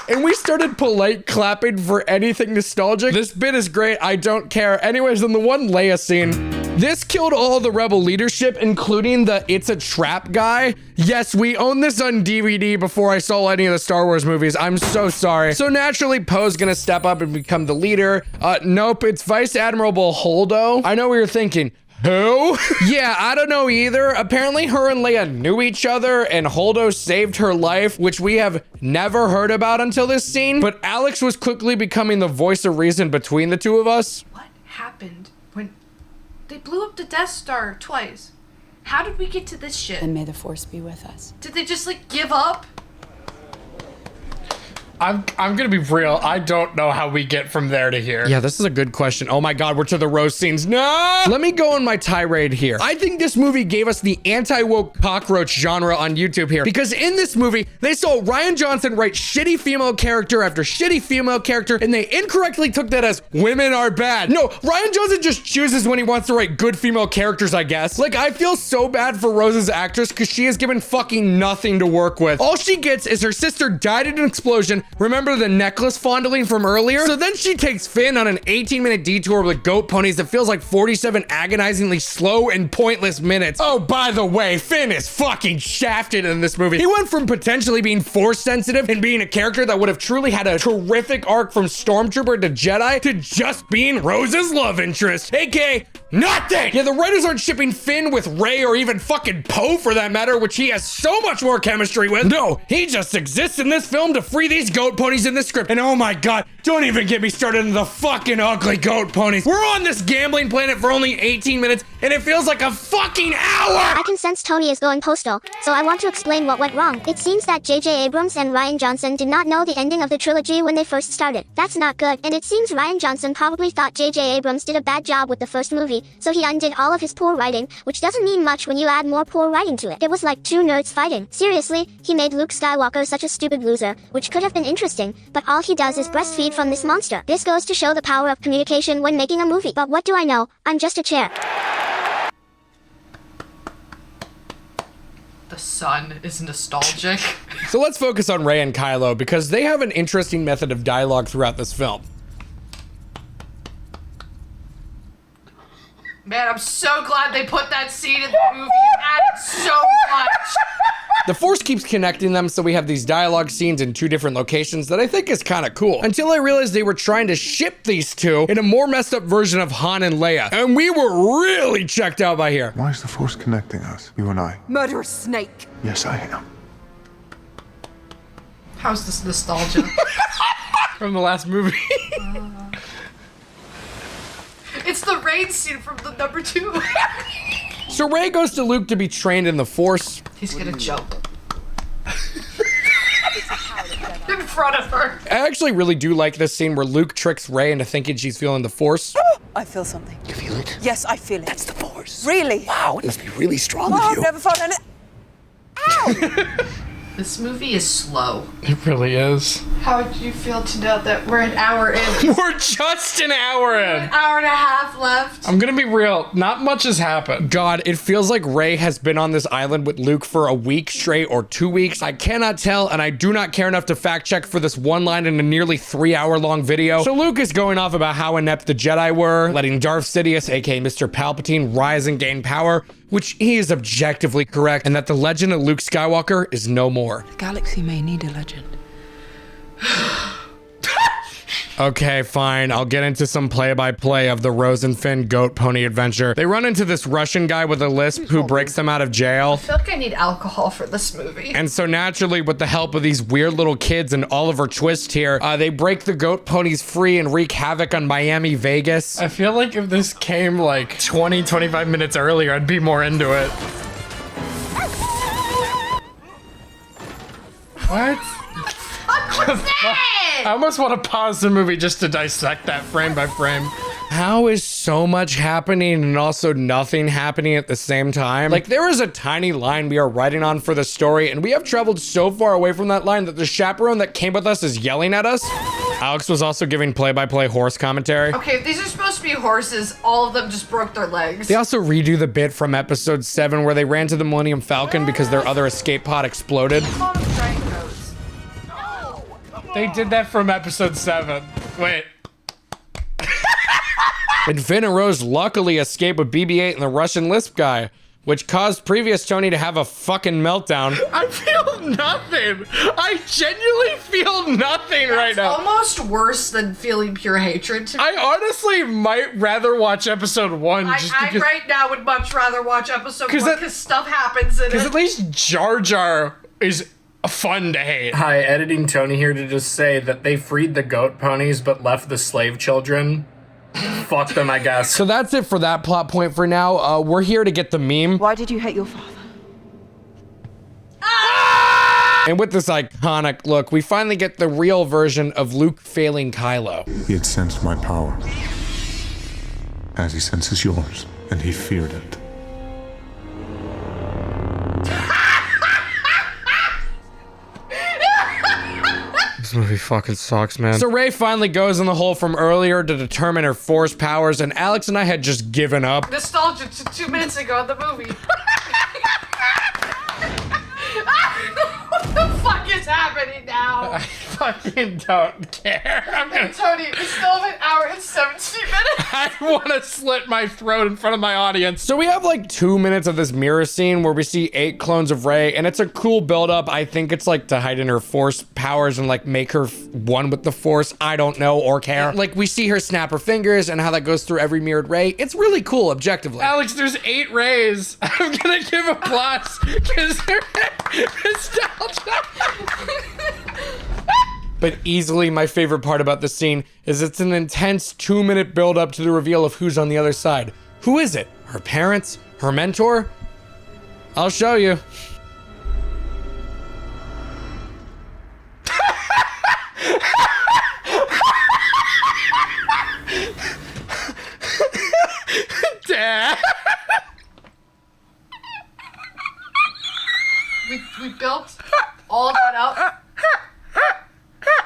And we started polite clapping for anything nostalgic. This bit is great, I don't care. Anyways, in the one Leia scene, this killed all the rebel leadership, including the It's a Trap guy. Yes, we own this on DVD before I saw any of the Star Wars movies. I'm so sorry. So naturally, Poe's gonna step up and become the leader. Nope, it's Vice Admiral Holdo. I know what you're thinking. Who? Yeah, I don't know either. Apparently her and Leia knew each other and Holdo saved her life, which we have never heard about until this scene. But Alex was quickly becoming the voice of reason between the two of us. What happened when they blew up the Death Star twice? How did we get to this shit? And may the Force be with us. Did they just like give up? I'm gonna be real. I don't know how we get from there to here. Yeah, this is a good question. Oh my god, we're to the rose scenes. No! Let me go on my tirade here. I think this movie gave us the anti-woke cockroach genre on YouTube here. Because in this movie, they saw Rian Johnson write shitty female character after shitty female character, and they incorrectly took that as women are bad. No, Rian Johnson just chooses when he wants to write good female characters, I guess. Like, I feel so bad for Rose's actress because she is given fucking nothing to work with. All she gets is her sister died in an explosion. Remember the necklace fondling from earlier? So then she takes Finn on an 18-minute detour with goat ponies that feels like 47 agonizingly slow and pointless minutes. Oh, by the way, Finn is fucking shafted in this movie. He went from potentially being force sensitive and being a character that would have truly had a terrific arc from Stormtrooper to Jedi to just being Rose's love interest, aka nothing. Yeah, the writers aren't shipping Finn with Rey or even fucking Poe for that matter, which he has so much more chemistry with. No, he just exists in this film to free these goat ponies in the script. And oh my god, don't even get me started on the fucking ugly goat ponies. We're on this gambling planet for only 18 minutes and it feels like a fucking hour. I can sense Tony is going postal, so I want to explain what went wrong. It seems that J.J. Abrams and Rian Johnson did not know the ending of the trilogy when they first started. That's not good. And it seems Rian Johnson probably thought J.J. Abrams did a bad job with the first movie, so he undid all of his poor writing, which doesn't mean much when you add more poor writing to it. It was like two nerds fighting. Seriously, he made Luke Skywalker such a stupid loser, which could have been interesting, but all he does is breastfeed from this monster. This goes to show the power of communication when making a movie. But what do I know? I'm just a chair. The sun is nostalgic. So let's focus on Rey and Kylo because they have an interesting method of dialogue throughout this film. Man, I'm so glad they put that scene in the movie. It added so much. The Force keeps connecting them, so we have these dialogue scenes in two different locations that I think is kind of cool. Until I realized they were trying to ship these two in a more messed up version of Han and Leia. And we were really checked out by here. Why is the Force connecting us, you and I? Murderous snake. Yes, I am. How's this nostalgia? From the last movie. It's the rain scene from the number 2. So Rey goes to Luke to be trained in the Force. He's gonna jump. In front of her. I actually really do like this scene where Luke tricks Rey into thinking she's feeling the Force. I feel something. You feel it? Yes, I feel it. That's the Force. Really? Wow, it must be really strong Oh, with I've you. never felt any... This movie is slow. It really is. How would you feel to know that we're an hour in? We're just an hour in. An hour and a half left. I'm gonna be real. Not much has happened. God, it feels like Rey has been on this island with Luke for a week straight or 2 weeks. I cannot tell, and I do not care enough to fact check for this one line in a nearly 3-hour-long video. So Luke is going off about how inept the Jedi were, letting Darth Sidious, aka Mr. Palpatine, rise and gain power, which he is objectively correct, and that the legend of Luke Skywalker is no more. The galaxy may need a legend. Okay, fine. I'll get into some play-by-play of the Rose and Finn goat pony adventure. They run into this Russian guy with a lisp who breaks them out of jail. I feel like I need alcohol for this movie. And so naturally, with the help of these weird little kids and Oliver Twist here, they break the goat ponies free and wreak havoc on Miami, Vegas. I feel like if this came like 20-25 minutes earlier, I'd be more into it. What? What's that? I almost want to pause the movie just to dissect that frame by frame. How is so much happening and also nothing happening at the same time? Like, there is a tiny line we are writing on for the story, and we have traveled so far away from that line that the chaperone that came with us is yelling at us. Alex was also giving play-by-play horse commentary. Okay, if these are supposed to be horses, all of them just broke their legs. They also redo the bit from episode 7 where they ran to the Millennium Falcon because their other escape pod exploded. They did that from episode 7. Wait. And Finn and Rose luckily escape with BB-8 and the Russian lisp guy, which caused previous Tony to have a fucking meltdown. I feel nothing. I genuinely feel nothing right now. Almost worse than feeling pure hatred to me. I honestly might rather watch episode 1 just I because... right now would much rather watch episode 1 because stuff happens in it. Because at least Jar Jar is fun to hate. Hi, editing Tony here to just say that they freed the goat ponies but left the slave children. Fuck them, I guess. So that's it for that plot point for now. We're here to get the meme. Why did you hate your father? And with this iconic look, we finally get the real version of Luke failing Kylo. He had sensed my power, as he senses yours, and he feared it. This movie fucking sucks, man. So Rey finally goes in the hole from earlier to determine her force powers, and Alex and I had just given up. Nostalgia to 2 minutes ago in the movie. What the fuck is happening now? I fucking don't care. Tony, we still have an hour and 17 minutes. I want to slit my throat in front of my audience. So we have like 2 minutes of this mirror scene where we see 8 clones of Rey, and it's a cool build-up. I think it's like to heighten her force powers and like make her one with the force. I don't know or care. Like we see her snap her fingers and how that goes through every mirrored Rey. It's really cool objectively. Alex, there's 8 Reys. I'm gonna give applause because they're nostalgia. But easily my favorite part about this scene is it's an intense 2-minute build up to the reveal of who's on the other side. Who is it? Her parents? Her mentor? I'll show you. Dad. We built all that up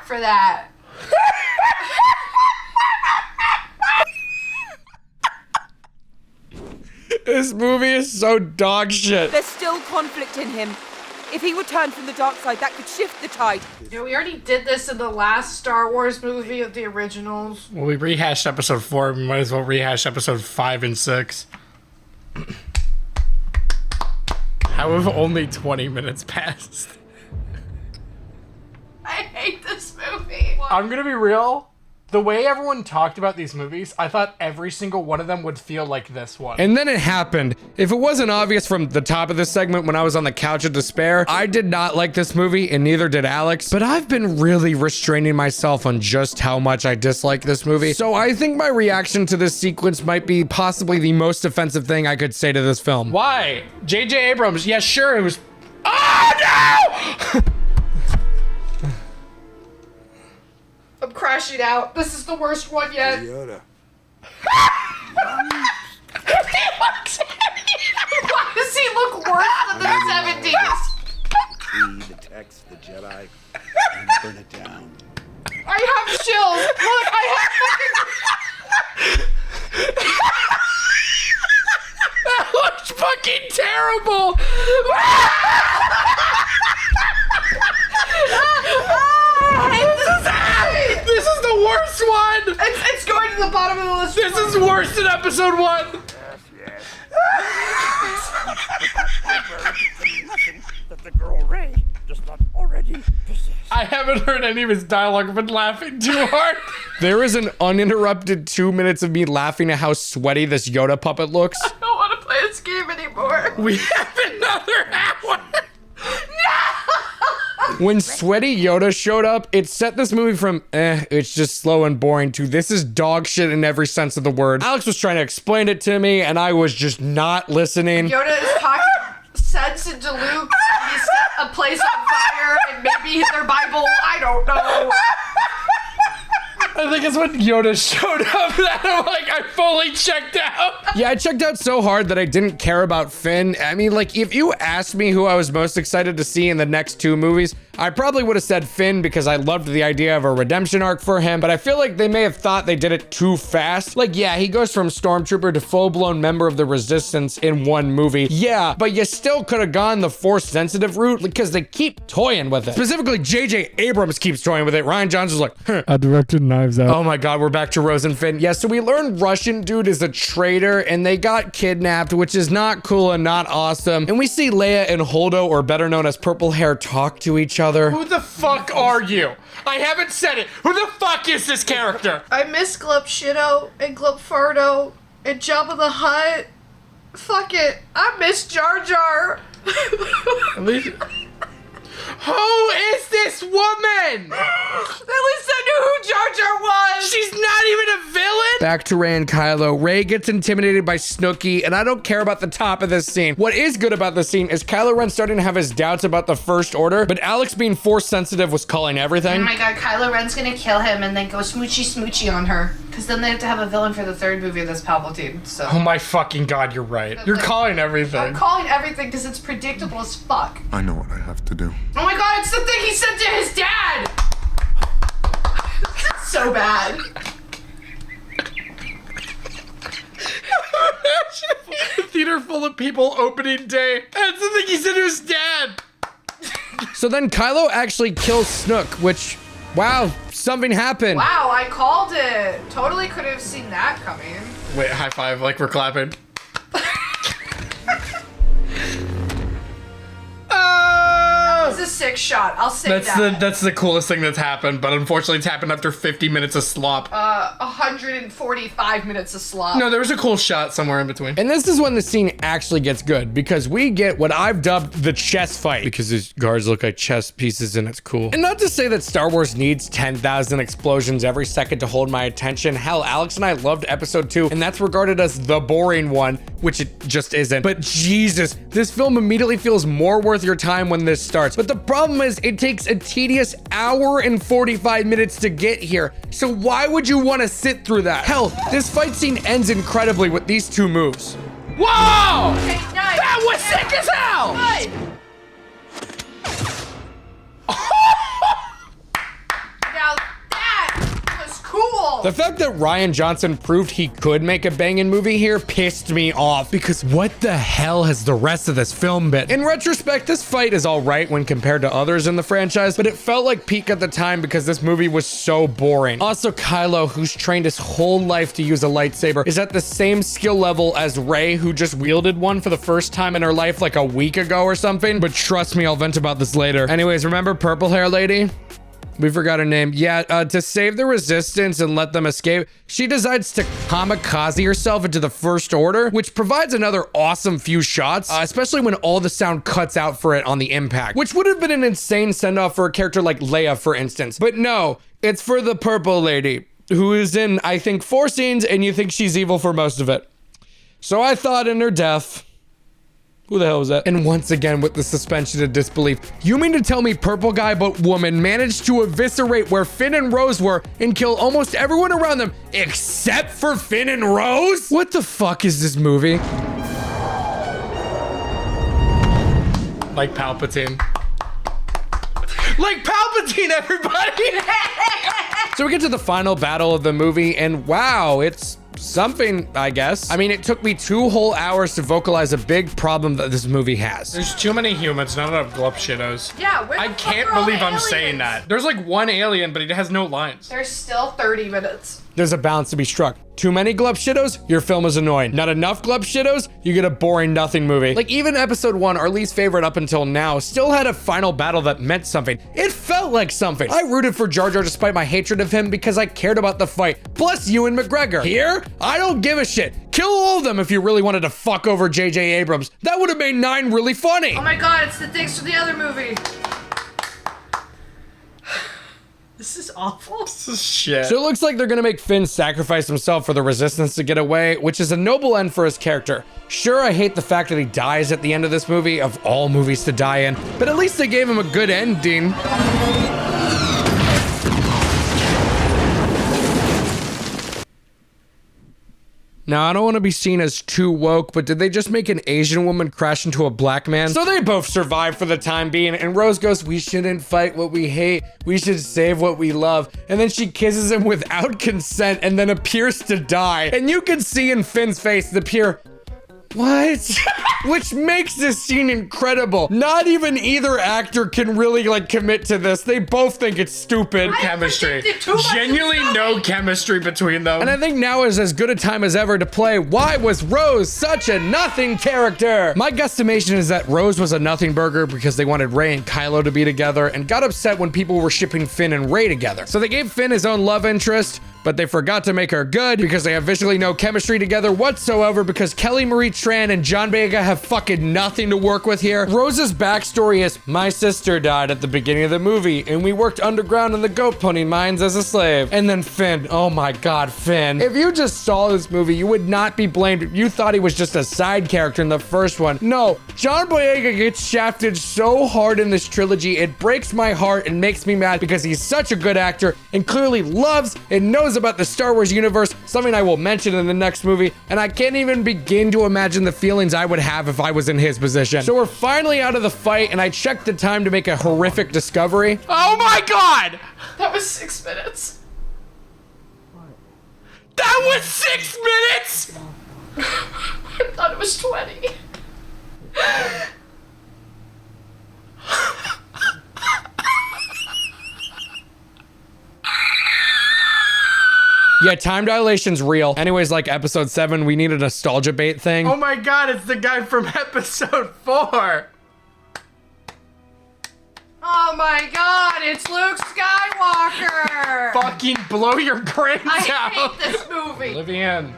for that. This movie is so dog shit. There's still conflict in him. If he would turn from the dark side, that could shift the tide. Yeah, we already did this in the last Star Wars movie of the originals. Well, we rehashed episode 4. We might as well rehash episode 5 and 6. How have only 20 minutes passed? I hate this movie. I'm gonna be real. The way everyone talked about these movies, I thought every single one of them would feel like this one. And then it happened. If it wasn't obvious from the top of this segment when I was on the couch of despair, I did not like this movie, and neither did Alex. But I've been really restraining myself on just how much I dislike this movie. So I think my reaction to this sequence might be possibly the most offensive thing I could say to this film. Why? J.J. Abrams, yeah, sure, it was... Oh, no! I'm crashing out. This is the worst one yet. Yoda. Why does he look worse than the 70s? decree, the text, the Jedi. I'm gonna burn it down. I have chills. Look, I have fucking. That looks fucking terrible. This is the worst one. It's going to the bottom of the list. This is worse than episode 1. That the girl Rey does not already possess. I haven't heard any of his dialogue. I've been laughing too hard. There is an uninterrupted 2 minutes of me laughing at how sweaty this Yoda puppet looks. I don't want to play this game anymore. We have another hour. When sweaty Yoda showed up, it set this movie from it's just slow and boring to this is dog shit in every sense of the word. Alex was trying to explain it to me and I was just not listening. Yoda is talking sense into Luke. He set a place on fire and maybe their Bible. I don't know. I think it's when Yoda showed up that I'm like, I fully checked out. Yeah, I checked out so hard that I didn't care about Finn. I mean, like, if you asked me who I was most excited to see in the next 2 movies, I probably would have said Finn because I loved the idea of a redemption arc for him, but I feel like they may have thought they did it too fast. Like, yeah, he goes from Stormtrooper to full-blown member of the Resistance in 1 movie. Yeah, but you still could have gone the Force-sensitive route because they keep toying with it. Specifically, J.J. Abrams keeps toying with it. Rian Johnson's like, I directed Knives Out. Oh my God, we're back to Rose and Finn. Yeah, so we learned Russian dude is a traitor and they got kidnapped, which is not cool and not awesome. And we see Leia and Holdo, or better known as Purple Hair, talk to each other. Who the fuck are you? I haven't said it. Who the fuck is this character? I miss Glup Shitto and Glup Fardo and Jabba the Hutt. Fuck it. I miss Jar Jar. At least... Who is this woman? At least I knew who Jar Jar was. She's not even a villain. Back to Rey and Kylo. Rey gets intimidated by Snooki, and I don't care about the top of this scene. What is good about this scene is Kylo Ren starting to have his doubts about the First Order, but Alex being Force sensitive was calling everything. Oh my God, Kylo Ren's gonna kill him and then go smoochy smoochy on her. Because then they have to have a villain for the 3rd movie that's Palpatine, so. Oh my fucking God, you're right. You're calling everything. I'm calling everything because it's predictable as fuck. I know what I have to do. Oh my God, it's the thing he said to his dad! So bad. A theater full of people opening day. That's the thing he said to his dad. So then Kylo actually kills Snook, which, wow, something happened. Wow, I called it. Totally could have seen that coming. Wait, high five, like we're clapping. That was a sick shot. I'll say that. That's the coolest thing that's happened, but unfortunately it's happened after 50 minutes of slop. 145 minutes of slop. No, there was a cool shot somewhere in between. And this is when the scene actually gets good, because we get what I've dubbed the chess fight, because his guards look like chess pieces and it's cool. And not to say that Star Wars needs 10,000 explosions every second to hold my attention. Hell, Alex and I loved episode 2, and that's regarded as the boring one, which it just isn't. But Jesus, this film immediately feels more worth your time when this starts. But the problem is it takes a tedious hour and 45 minutes to get here. So why would you want to sit through that? Hell, this fight scene ends incredibly with these 2 moves. Whoa! Okay, nice. That was sick as hell! Nice. Now that was cool. The fact that Rian Johnson proved he could make a banging movie here pissed me off, because what the hell has the rest of this film been? In retrospect, this fight is all right when compared to others in the franchise, but it felt like peak at the time because this movie was so boring. Also, Kylo, who's trained his whole life to use a lightsaber, is at the same skill level as Rey, who just wielded one for the first time in her life like a week ago or something. But trust me, I'll vent about this later. Anyways, remember Purple Hair Lady? We forgot her name. Yeah, to save the Resistance and let them escape, she decides to kamikaze herself into the First Order, which provides another awesome few shots, especially when all the sound cuts out for it on the impact, which would have been an insane send-off for a character like Leia, for instance. But no, it's for the Purple Lady, who is in, I think, 4 scenes, and you think she's evil for most of it. So I thought in her death, who the hell was that? And once again, with the suspension of disbelief, you mean to tell me Purple Guy but Woman managed to eviscerate where Finn and Rose were and kill almost everyone around them except for Finn and Rose? What the fuck is this movie? Like Palpatine. Like Palpatine, everybody! So we get to the final battle of the movie, and wow, it's something, I guess. I mean, it took me 2 whole hours to vocalize a big problem that this movie has. There's too many humans, not enough glub shittos. Yeah, where the I fuck can't are all believe the I'm saying aliens? that. There's like one alien, but he has no lines. There's still 30 minutes. There's a balance to be struck. Too many glub shittos, your film is annoying. Not enough glub shittos, you get a boring nothing movie. Like even episode 1, our least favorite up until now, still had a final battle that meant something. It felt like something. I rooted for Jar Jar despite my hatred of him because I cared about the fight. Plus Ewan McGregor. Here, I don't give a shit. Kill all of them if you really wanted to fuck over J.J. Abrams. That would have made 9 really funny. Oh my god, it's the things from the other movie. This is awful. This is shit. So it looks like they're gonna make Finn sacrifice himself for the Resistance to get away, which is a noble end for his character. Sure, I hate the fact that he dies at the end of this movie, of all movies to die in, but at least they gave him a good ending. Now, I don't want to be seen as too woke, but did they just make an Asian woman crash into a black man? So they both survive for the time being, and Rose goes, we shouldn't fight what we hate, we should save what we love. And then she kisses him without consent and then appears to die. And you can see in Finn's face the pure, what? Which makes this scene incredible. Not even either actor can really like commit to this. They both think it's stupid. Chemistry. Genuinely no chemistry between them. And I think now is as good a time as ever to play Why Was Rose Such a Nothing Character? My guesstimation is that Rose was a nothing burger because they wanted Rey and Kylo to be together and got upset when people were shipping Finn and Rey together. So they gave Finn his own love interest, but they forgot to make her good because they have visually no chemistry together whatsoever because Kelly Marie Tran and John Boyega have fucking nothing to work with here. Rose's backstory is, my sister died at the beginning of the movie and we worked underground in the goat pony mines as a slave. And then Finn, oh my god, Finn. If you just saw this movie, you would not be blamed if you thought he was just a side character in the first one. No, John Boyega gets shafted so hard in this trilogy, it breaks my heart and makes me mad because he's such a good actor and clearly loves and knows about the Star Wars universe, something I will mention in the next movie, and I can't even begin to imagine the feelings I would have if I was in his position. So we're finally out of the fight, and I checked the time to make a horrific discovery. Oh my god! That was 6 minutes. That was 6 minutes?! I thought it was 20. Yeah, time dilatation's real. Anyways, like episode 7, we need a nostalgia bait thing. Oh my god, it's the guy from episode 4! Oh my god, it's Luke Skywalker! Fucking blow your brains out! I hate this movie! Livian.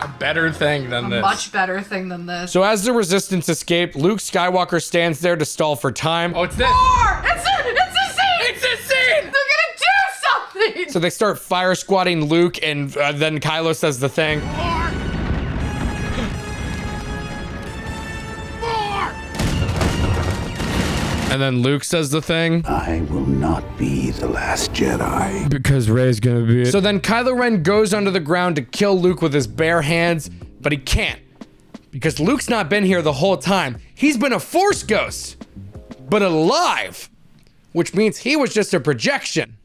A better thing than this. A much better thing than this. So as the Resistance escaped, Luke Skywalker stands there to stall for time. Oh, it's this! It's a scene! It's a scene! They're gonna do something! So they start fire squatting Luke, and then Kylo says the thing. And then Luke says the thing. I will not be the last Jedi. Because Rey's gonna be it. So then Kylo Ren goes under the ground to kill Luke with his bare hands, but he can't. Because Luke's not been here the whole time. He's been a Force ghost, but alive. Which means he was just a projection.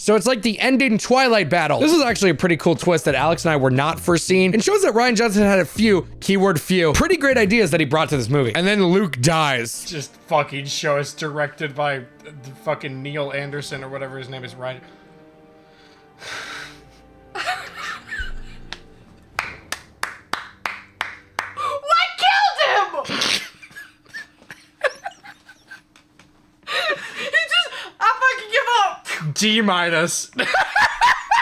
So it's like the ending Twilight battle. This is actually a pretty cool twist that Alex and I were not foreseeing, and shows that Rian Johnson had a few, keyword few, pretty great ideas that he brought to this movie. And then Luke dies. Just fucking show us directed by the fucking Neil Anderson or whatever his name is, right? What killed him? I fucking give up. D-.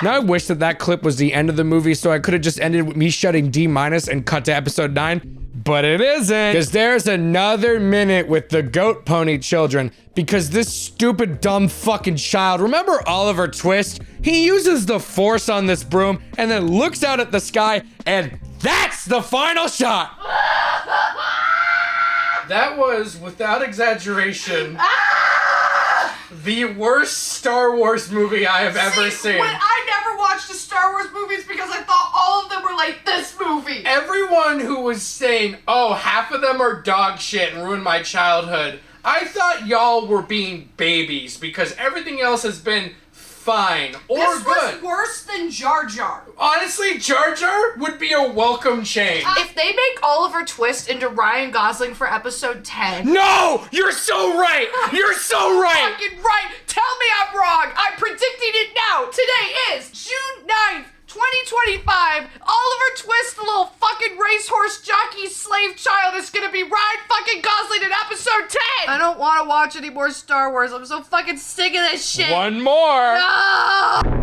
Now I wish that clip was the end of the movie so I could have just ended with me shutting D- and cut to episode 9, but it isn't, because there's another minute with the goat pony children, because this stupid dumb fucking child, remember Oliver Twist? He uses the Force on this broom and then looks out at the sky, and that's the final shot. That was, without exaggeration, the worst Star Wars movie I have ever seen. I never watched the Star Wars movies because I thought all of them were like this movie. Everyone who was saying, oh, half of them are dog shit and ruined my childhood, I thought y'all were being babies because everything else has been fine or this good. Was worse than Jar Jar. Honestly, Jar Jar would be a welcome change. If they make Oliver Twist into Ryan Gosling for episode 10. No! You're so right! You're so right! Fucking right! Tell me I'm wrong! I'm predicting it now! Today is June 9th, 2025. Oliver Twist, the little fucking racehorse jockey slave child, is gonna be Ryan fucking Gosling in episode 10! I don't want to watch any more Star Wars. I'm so fucking sick of this shit. One more! No!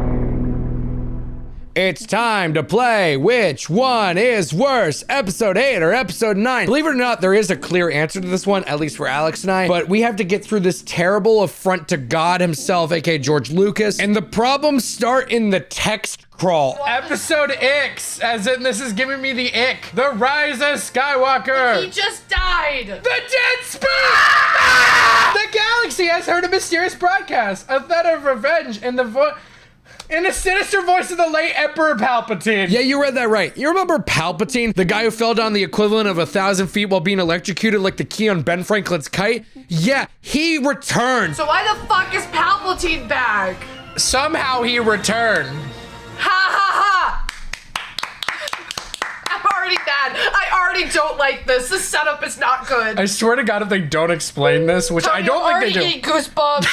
It's time to play Which One Is Worse, Episode 8 or Episode 9. Believe it or not, there is a clear answer to this one, at least for Alex and I, but we have to get through this terrible affront to God himself, aka George Lucas, and the problems start in the text crawl. Episode X, as in this is giving me the ick. The Rise of Skywalker. He just died. The dead speak. Ah! The galaxy has heard a mysterious broadcast, a threat of revenge, and in the sinister voice of the late Emperor Palpatine. Yeah, you read that right. You remember Palpatine, the guy who fell down the equivalent of 1,000 feet while being electrocuted like the key on Ben Franklin's kite? Yeah, he returned. So why the fuck is Palpatine back? Somehow he returned. Ha ha ha! I'm already mad. I already don't like this. The setup is not good. I swear to God, if they don't explain this, which I don't think they do. I'm goosebumps.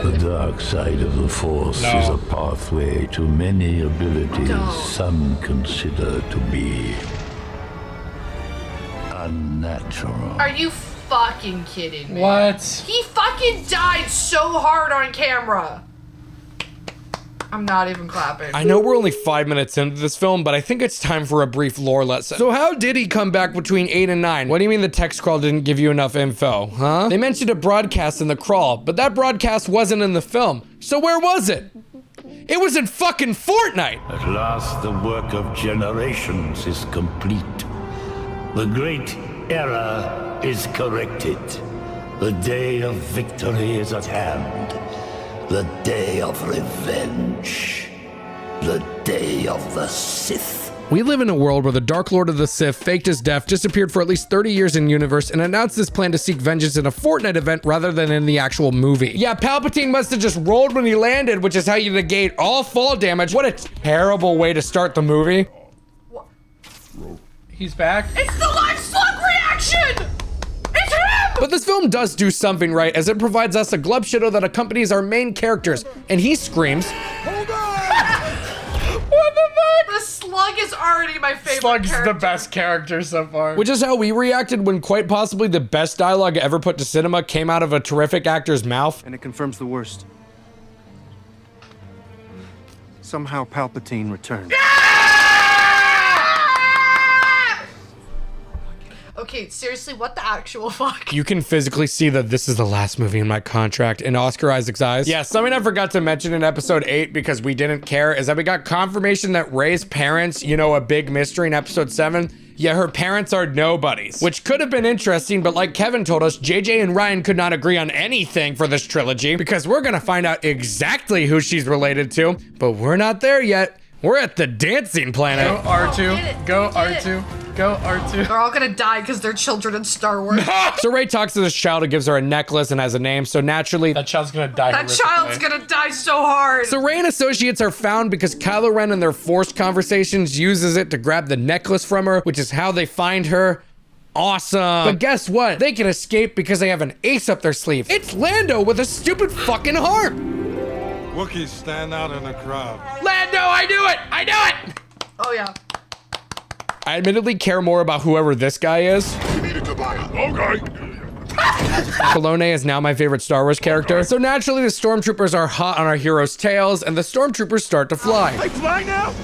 The dark side of the Force is a pathway to many abilities some consider to be unnatural. Are you fucking kidding me? What? He fucking died so hard on camera. I'm not even clapping. I know we're only 5 minutes into this film, but I think it's time for a brief lore lesson. So how did he come back between 8 and 9? What do you mean the text crawl didn't give you enough info, huh? They mentioned a broadcast in the crawl, but that broadcast wasn't in the film. So where was it? It was in fucking Fortnite! At last, the work of generations is complete. The great error is corrected. The day of victory is at hand. The day of revenge. The day of the Sith. We live in a world where the Dark Lord of the Sith faked his death, disappeared for at least 30 years in universe, and announced this plan to seek vengeance in a Fortnite event rather than in the actual movie. Yeah, Palpatine must have just rolled when he landed, which is how you negate all fall damage. What a terrible way to start the movie. He's back. It's the live slug reaction! It's him! But this film does do something right, as it provides us a glub shadow that accompanies our main characters, and he screams, "Hold on!" What the fuck? The slug is already my favorite Slug's character. the best character so far. which is how we reacted when quite possibly the best dialogue ever put to cinema came out of a terrific actor's mouth. And it confirms the worst. Somehow Palpatine returned. Okay, seriously, what the actual fuck? You can physically see that this is the last movie in my contract in Oscar Isaac's eyes. Yeah, something I forgot to mention in episode 8 because we didn't care is that we got confirmation that Rey's parents, you know, a big mystery in episode 7. Yeah, her parents are nobodies, which could have been interesting, but like Kevin told us, JJ and Ryan could not agree on anything for this trilogy because we're gonna find out exactly who she's related to, but we're not there yet. We're at the dancing planet. Go R2. Go R2. Go R2. They're all gonna die because they're children in Star Wars. So Rey talks to this child who gives her a necklace and has a name, so naturally that child's gonna die. That child's gonna die so hard. So Rey and associates are found because Kylo Ren in their forced conversations uses it to grab the necklace from her, which is how they find her. Awesome. But guess what? They can escape because they have an ace up their sleeve. It's Lando with a stupid fucking harp. Wookiees stand out in the crowd. Lando, I knew it! I knew it! Oh yeah. I admittedly care more about whoever this guy is. Okay. Filoni is now my favorite Star Wars character. So naturally the stormtroopers are hot on our heroes' tails and the stormtroopers start to fly. They fly now?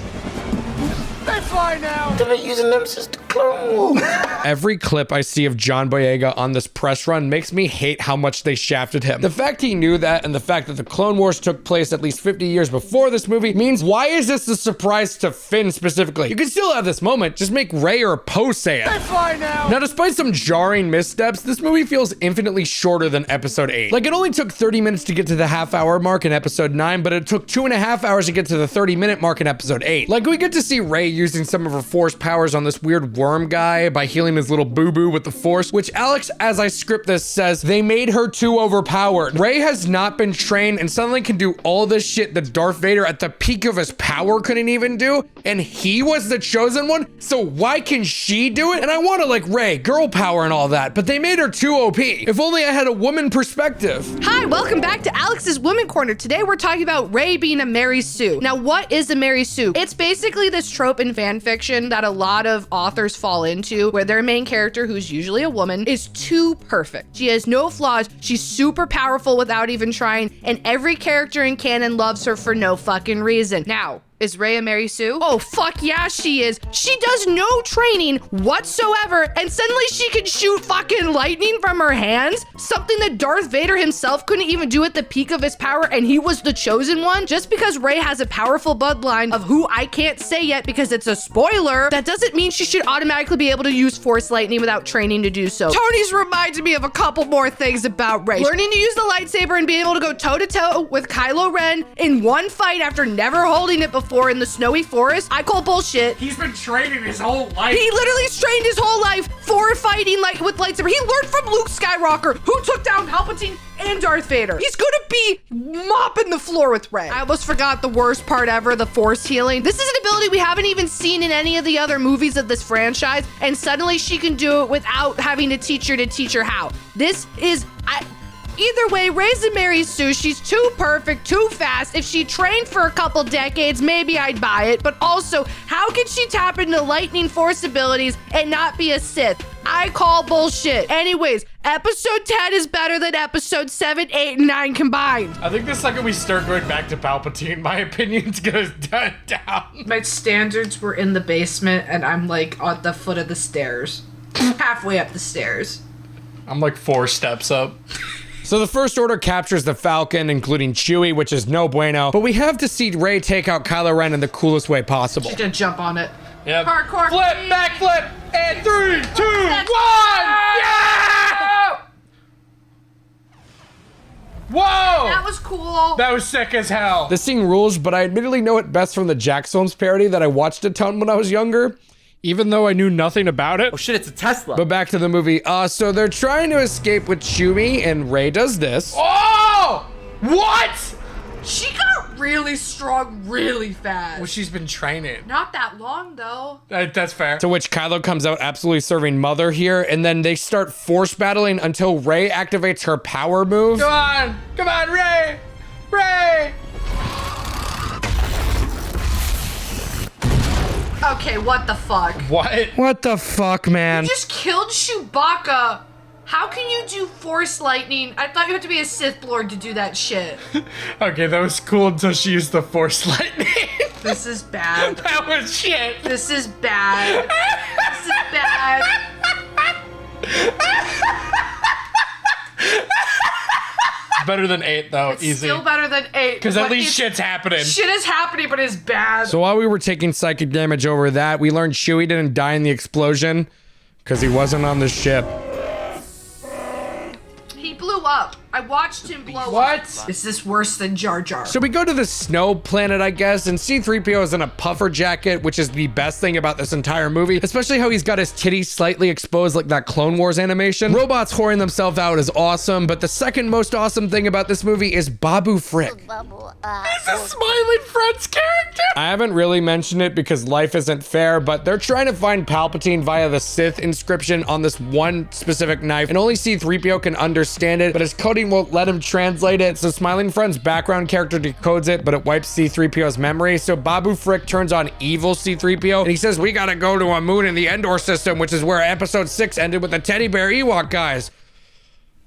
They fly now! They've been using them since the Clone Wars. Every clip I see of John Boyega on this press run makes me hate how much they shafted him. The fact he knew that and the fact that the Clone Wars took place at least 50 years before this movie means why is this a surprise to Finn specifically? You can still have this moment, just make Rey or Poe say it. They fly now! Now despite some jarring missteps, this movie feels infinitely shorter than episode 8. Like it only took 30 minutes to get to the half-hour mark in episode 9, but it took 2.5 hours to get to the 30-minute mark in episode 8. Like we get to see Rey using some of her force powers on this weird worm guy by healing his little boo-boo with the force, which Alex, as I script this, says they made her too overpowered. Rey has not been trained and suddenly can do all this shit that Darth Vader at the peak of his power couldn't even do, and he was the chosen one, so why can she do it? And I want to like Rey, girl power and all that, but they made her too OP. If only I had a woman perspective. Hi, welcome back to Alex's Woman Corner. Today we're talking about Rey being a Mary Sue. Now, what is a Mary Sue? It's basically this trope in fan fiction that a lot of authors fall into, where their main character, who's usually a woman, is too perfect. She has no flaws, she's super powerful without even trying, and every character in canon loves her for no fucking reason. Now, is Rey a Mary Sue? Oh, fuck yeah, she is. She does no training whatsoever, and suddenly she can shoot fucking lightning from her hands? Something that Darth Vader himself couldn't even do at the peak of his power, and he was the chosen one? Just because Rey has a powerful bloodline of who I can't say yet because it's a spoiler, that doesn't mean she should automatically be able to use Force lightning without training to do so. Tony's reminded me of a couple more things about Rey. Learning to use the lightsaber and being able to go toe-to-toe with Kylo Ren in one fight after never holding it before in the snowy forest, I call bullshit. He's been training his whole life. He literally trained his whole life for fighting like with lightsaber. He learned from Luke Skywalker, who took down Palpatine and Darth Vader. He's gonna be mopping the floor with Rey. I almost forgot the worst part ever, the Force healing. This is an ability we haven't even seen in any of the other movies of this franchise, and suddenly she can do it without having to teach her how. This is... Either way, Rey's a Mary Sue. She's too perfect, too fast. If she trained for a couple decades, maybe I'd buy it. But also, how can she tap into lightning force abilities and not be a Sith? I call bullshit. Anyways, episode 10 is better than episode 7, 8, and 9 combined. I think the second we start going back to Palpatine, my opinion's gonna die down. My standards were in the basement, and I'm like at the foot of the stairs. Halfway up the stairs. I'm like 4 steps up. So the First Order captures the Falcon, including Chewie, which is no bueno, but we have to see Rey take out Kylo Ren in the coolest way possible. She's gonna jump on it. Yep. Hardcore. Flip, backflip, and 3, 2, 1, yeah! Whoa! That was cool. That was sick as hell. This scene rules, but I admittedly know it best from the Jax Films parody that I watched a ton when I was younger, even though I knew nothing about it. Oh shit, it's a Tesla. But back to the movie. So they're trying to escape with Chewie, and Rey does this. Oh! What? She got really strong really fast. Well, she's been training. Not that long, though. That's fair. To which Kylo comes out absolutely serving mother here, and then they start force battling until Rey activates her power move. Come on, Rey! Rey! Okay, what the fuck? What? What the fuck, man? You just killed Chewbacca. How can you do Force lightning? I thought you had to be a Sith Lord to do that shit. Okay, that was cool until she used the Force lightning. This is bad. That was shit. This is bad. This is bad. Better than 8, though. It's easy. Still better than 8. Because at least shit's happening. Shit is happening, but it's bad. So while we were taking psychic damage over that, we learned Chewie didn't die in the explosion because he wasn't on the ship. He blew up. I watched him blow up. What? Is this worse than Jar Jar? So we go to the snow planet, I guess, and C-3PO is in a puffer jacket, which is the best thing about this entire movie, especially how he's got his titties slightly exposed like that Clone Wars animation. Robots whoring themselves out is awesome, but the second most awesome thing about this movie is Babu Frick. He's a Smiling Friends character. I haven't really mentioned it because life isn't fair, but they're trying to find Palpatine via the Sith inscription on this one specific knife, and only C-3PO can understand it, but his coding won't let him translate it, so Smiling Friend's background character decodes it, but it wipes C-3PO's memory, so Babu Frick turns on evil C-3PO, and he says, we gotta go to a moon in the Endor system, which is where episode 6 ended with the teddy bear Ewok guys.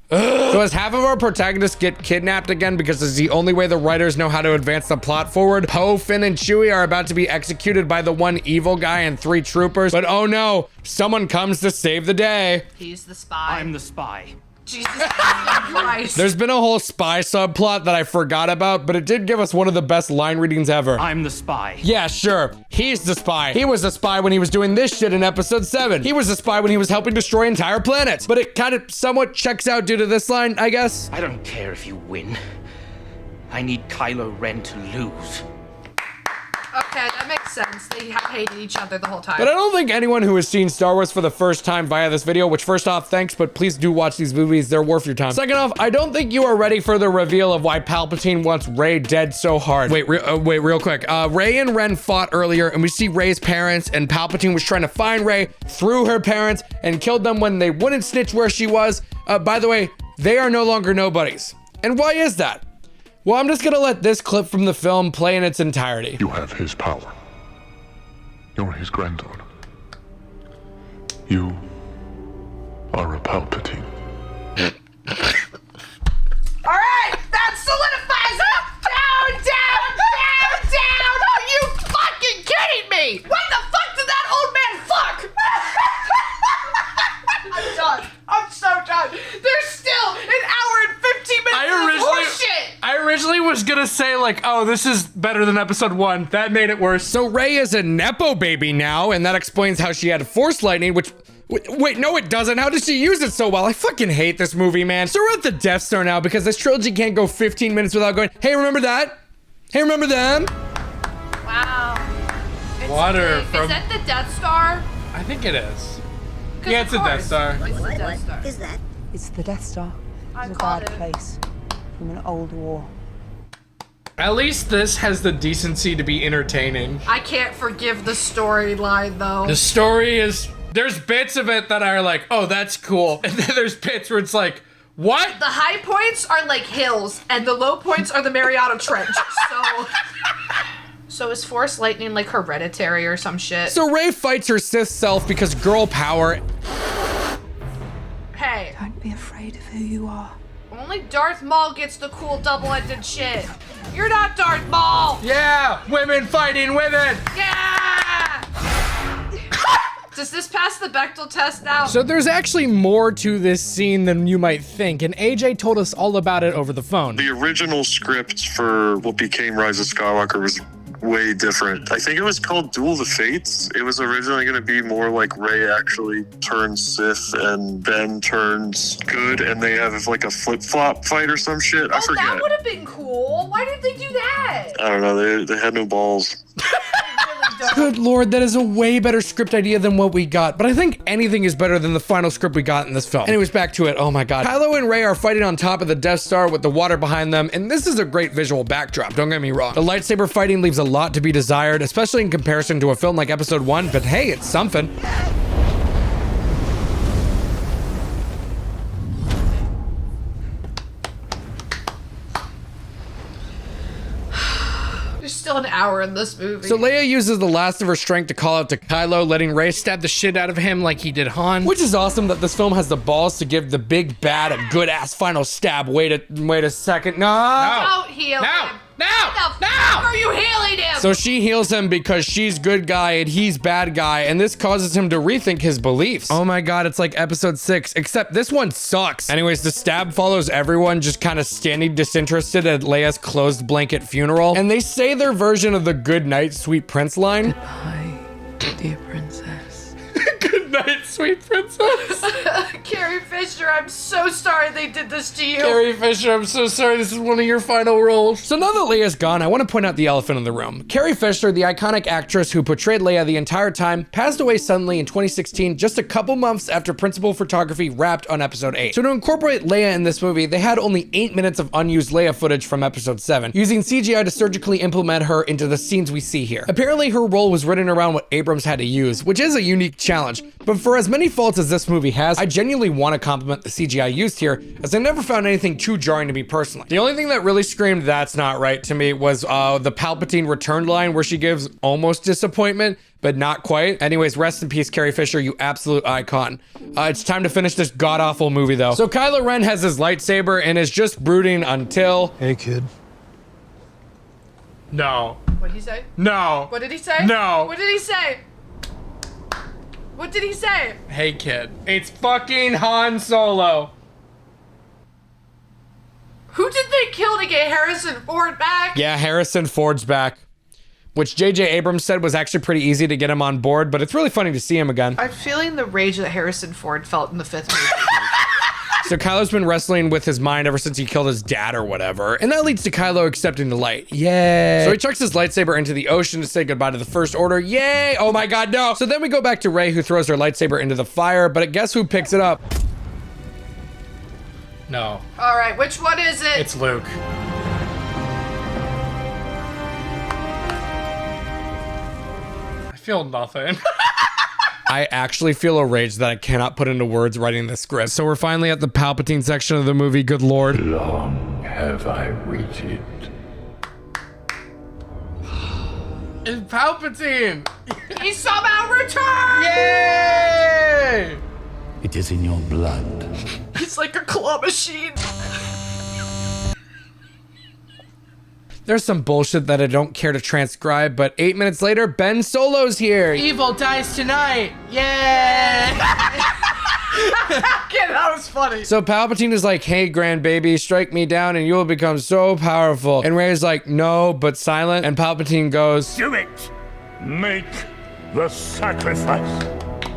So as half of our protagonists get kidnapped again because it's the only way the writers know how to advance the plot forward, Poe, Finn, and Chewie are about to be executed by the one evil guy and 3 troopers, but oh no, someone comes to save the day. He's the spy. I'm the spy. Jesus Christ. There's been a whole spy subplot that I forgot about, but it did give us one of the best line readings ever. I'm the spy. Yeah, sure. He's the spy. He was the spy when he was doing this shit in episode 7. He was the spy when he was helping destroy entire planets. But it kind of somewhat checks out due to this line, I guess. I don't care if you win. I need Kylo Ren to lose. Okay, that makes sense. They have hated each other the whole time. But I don't think anyone who has seen Star Wars for the first time via this video, which first off, thanks, but please do watch these movies. They're worth your time. Second off, I don't think you are ready for the reveal of why Palpatine wants Rey dead so hard. Wait, real quick. Rey and Ren fought earlier, and we see Rey's parents, and Palpatine was trying to find Rey through her parents and killed them when they wouldn't snitch where she was. By the way, they are no longer nobodies. And why is that? Well, I'm just gonna let this clip from the film play in its entirety. You have his power. You're his granddaughter. You are a Palpatine. All right, that solidifies it. Down. Are you fucking kidding me? What the fuck did that old man fuck? I'm done. I'm so done. There's still an hour and 15 minutes of horseshit. I originally was gonna say like, oh, this is better than episode 1. That made it worse. So Rey is a Nepo baby now, and that explains how she had Force lightning, which... Wait, no it doesn't. How did she use it so well? I fucking hate this movie, man. So we're at the Death Star now because this trilogy can't go 15 minutes without going, hey, remember that? Hey, remember them? Wow. Water big. from... Is that the Death Star? I think it is. Yeah, it's a Death Star. It's the Death Star. Is that? It's the Death Star. I It's a called bad it. place from an old war. At least this has the decency to be entertaining. I can't forgive the storyline though. The story is... There's bits of it that are like, oh, that's cool. And then there's bits where it's like, what? The high points are like hills, and the low points are the Mariana Trench. So is Force lightning like hereditary or some shit? So Rey fights her Sith self because girl power. Hey. Don't be afraid of who you are. Only Darth Maul gets the cool double-ended shit. You're not Darth Maul! Yeah! Women fighting women! Yeah! Does this pass the Bechdel test now? So there's actually more to this scene than you might think, and AJ told us all about it over the phone. The original script for what became Rise of Skywalker was way different. I think it was called Duel of the Fates. It was originally going to be more like Rey actually turns Sith and Ben turns good, and they have like a flip-flop fight or some shit. I forget. That would have been cool. Why didn't they do that? I don't know. They had no balls. Good lord, that is a way better script idea than what we got, but I think anything is better than the final script we got in this film. Anyways, back to it. Oh my god. Kylo and Rey are fighting on top of the Death Star with the water behind them, and this is a great visual backdrop, don't get me wrong. The lightsaber fighting leaves a lot to be desired, especially in comparison to a film like Episode 1, but hey, it's something. There's still an hour in this movie. So Leia uses the last of her strength to call out to Kylo, letting Rey stab the shit out of him like he did Han. Which is awesome that this film has the balls to give the big bad a good ass final stab. Wait a second. No. Don't heal him. No! What the fuck are you healing him? So she heals him because she's good guy and he's bad guy, and this causes him to rethink his beliefs. Oh my god, it's like episode 6, except this one sucks. Anyways, the stab follows everyone just kind of standing disinterested at Leia's closed blanket funeral, and they say their version of the good night, sweet prince line. Goodbye, dear princess. Good night, sweet princess. Carrie Fisher, I'm so sorry they did this to you. Carrie Fisher, I'm so sorry. This is one of your final roles. So now that Leia's gone, I want to point out the elephant in the room. Carrie Fisher, the iconic actress who portrayed Leia the entire time, passed away suddenly in 2016, just a couple months after principal photography wrapped on episode 8. So to incorporate Leia in this movie, they had only 8 minutes of unused Leia footage from episode 7, using CGI to surgically implement her into the scenes we see here. Apparently her role was written around what Abrams had to use, which is a unique challenge. But for as many faults as this movie has, I genuinely want to compliment the CGI used here, as I never found anything too jarring to me personally. The only thing that really screamed that's not right to me was the Palpatine return line where she gives almost disappointment, but not quite. Anyways, rest in peace, Carrie Fisher, you absolute icon. It's time to finish this god-awful movie though. So Kylo Ren has his lightsaber and is just brooding until... Hey kid. No. What did he say? No. What did he say? No. What did he say? What did he say? Hey kid, it's fucking Han Solo. Who did they kill to get Harrison Ford back? Yeah, Harrison Ford's back. Which J.J. Abrams said was actually pretty easy to get him on board, but it's really funny to see him again. I'm feeling the rage that Harrison Ford felt in the 5th movie. So Kylo's been wrestling with his mind ever since he killed his dad or whatever. And that leads to Kylo accepting the light. Yay. So he chucks his lightsaber into the ocean to say goodbye to the First Order. Yay. Oh my God, no. So then we go back to Rey, who throws her lightsaber into the fire, but guess who picks it up? No. All right, which one is it? It's Luke. I feel nothing. I actually feel a rage that I cannot put into words writing this script. So we're finally at the Palpatine section of the movie, good lord. Long have I waited. It's Palpatine! He somehow returned! Yay! It is in your blood. He's like a claw machine. There's some bullshit that I don't care to transcribe, but 8 minutes later, Ben Solo's here. Evil dies tonight! Yay! Yeah, that was funny. So Palpatine is like, hey, grandbaby, strike me down and you will become so powerful. And Rey's like, no, but silent. And Palpatine goes, Do it! Make the sacrifice.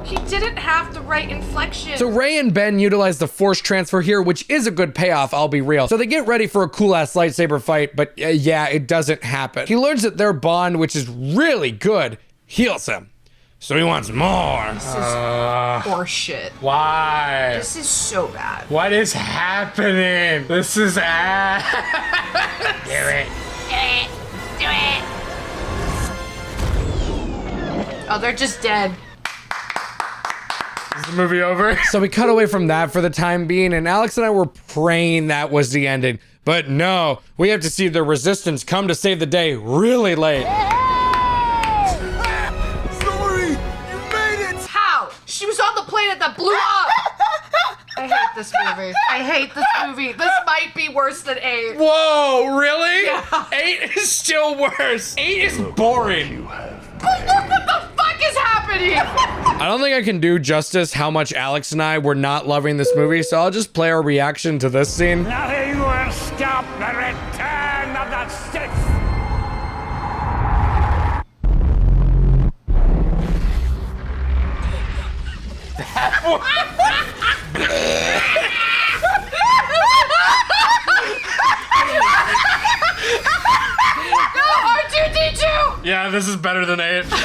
He didn't have the right inflection. So Rey and Ben utilize the force transfer here, which is a good payoff, I'll be real. So they get ready for a cool-ass lightsaber fight, but yeah, it doesn't happen. He learns that their bond, which is really good, heals him. So he wants more. This is horseshit. Why? This is so bad. What is happening? This is ass. Do it. Do it. Oh, they're just dead. Is the movie over? So we cut away from that for the time being, and Alex and I were praying that was the ending. But no, we have to see the Resistance come to save the day really late. Sorry, you made it! How? She was on the planet that blew up! I hate this movie. I hate this movie. This might be worse than 8. Whoa, really? Yeah. 8 is still worse. 8 is boring. But look what the fuck is happening! I don't think I can do justice how much Alex and I were not loving this movie, so I'll just play our reaction to this scene. Nothing will stop the return of the Sith. R2-D2! Yeah, this is better than 8. This is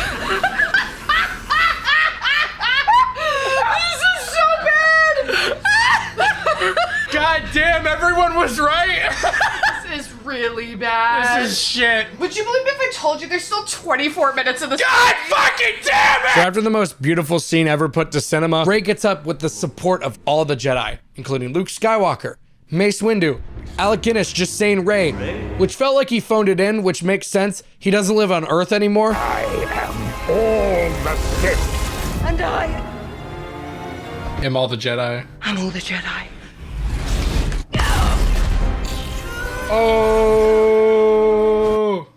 so bad! God damn, everyone was right. This is really bad. This is shit. Would you believe me if I told you there's still 24 minutes of this God fucking damn it! So after the most beautiful scene ever put to cinema, Rey gets up with the support of all the Jedi, including Luke Skywalker, Mace Windu, Alec Guinness just saying Rey, which felt like he phoned it in, which makes sense. He doesn't live on Earth anymore. I am all the Sith. And I am all the Jedi. am all the Jedi. Oh,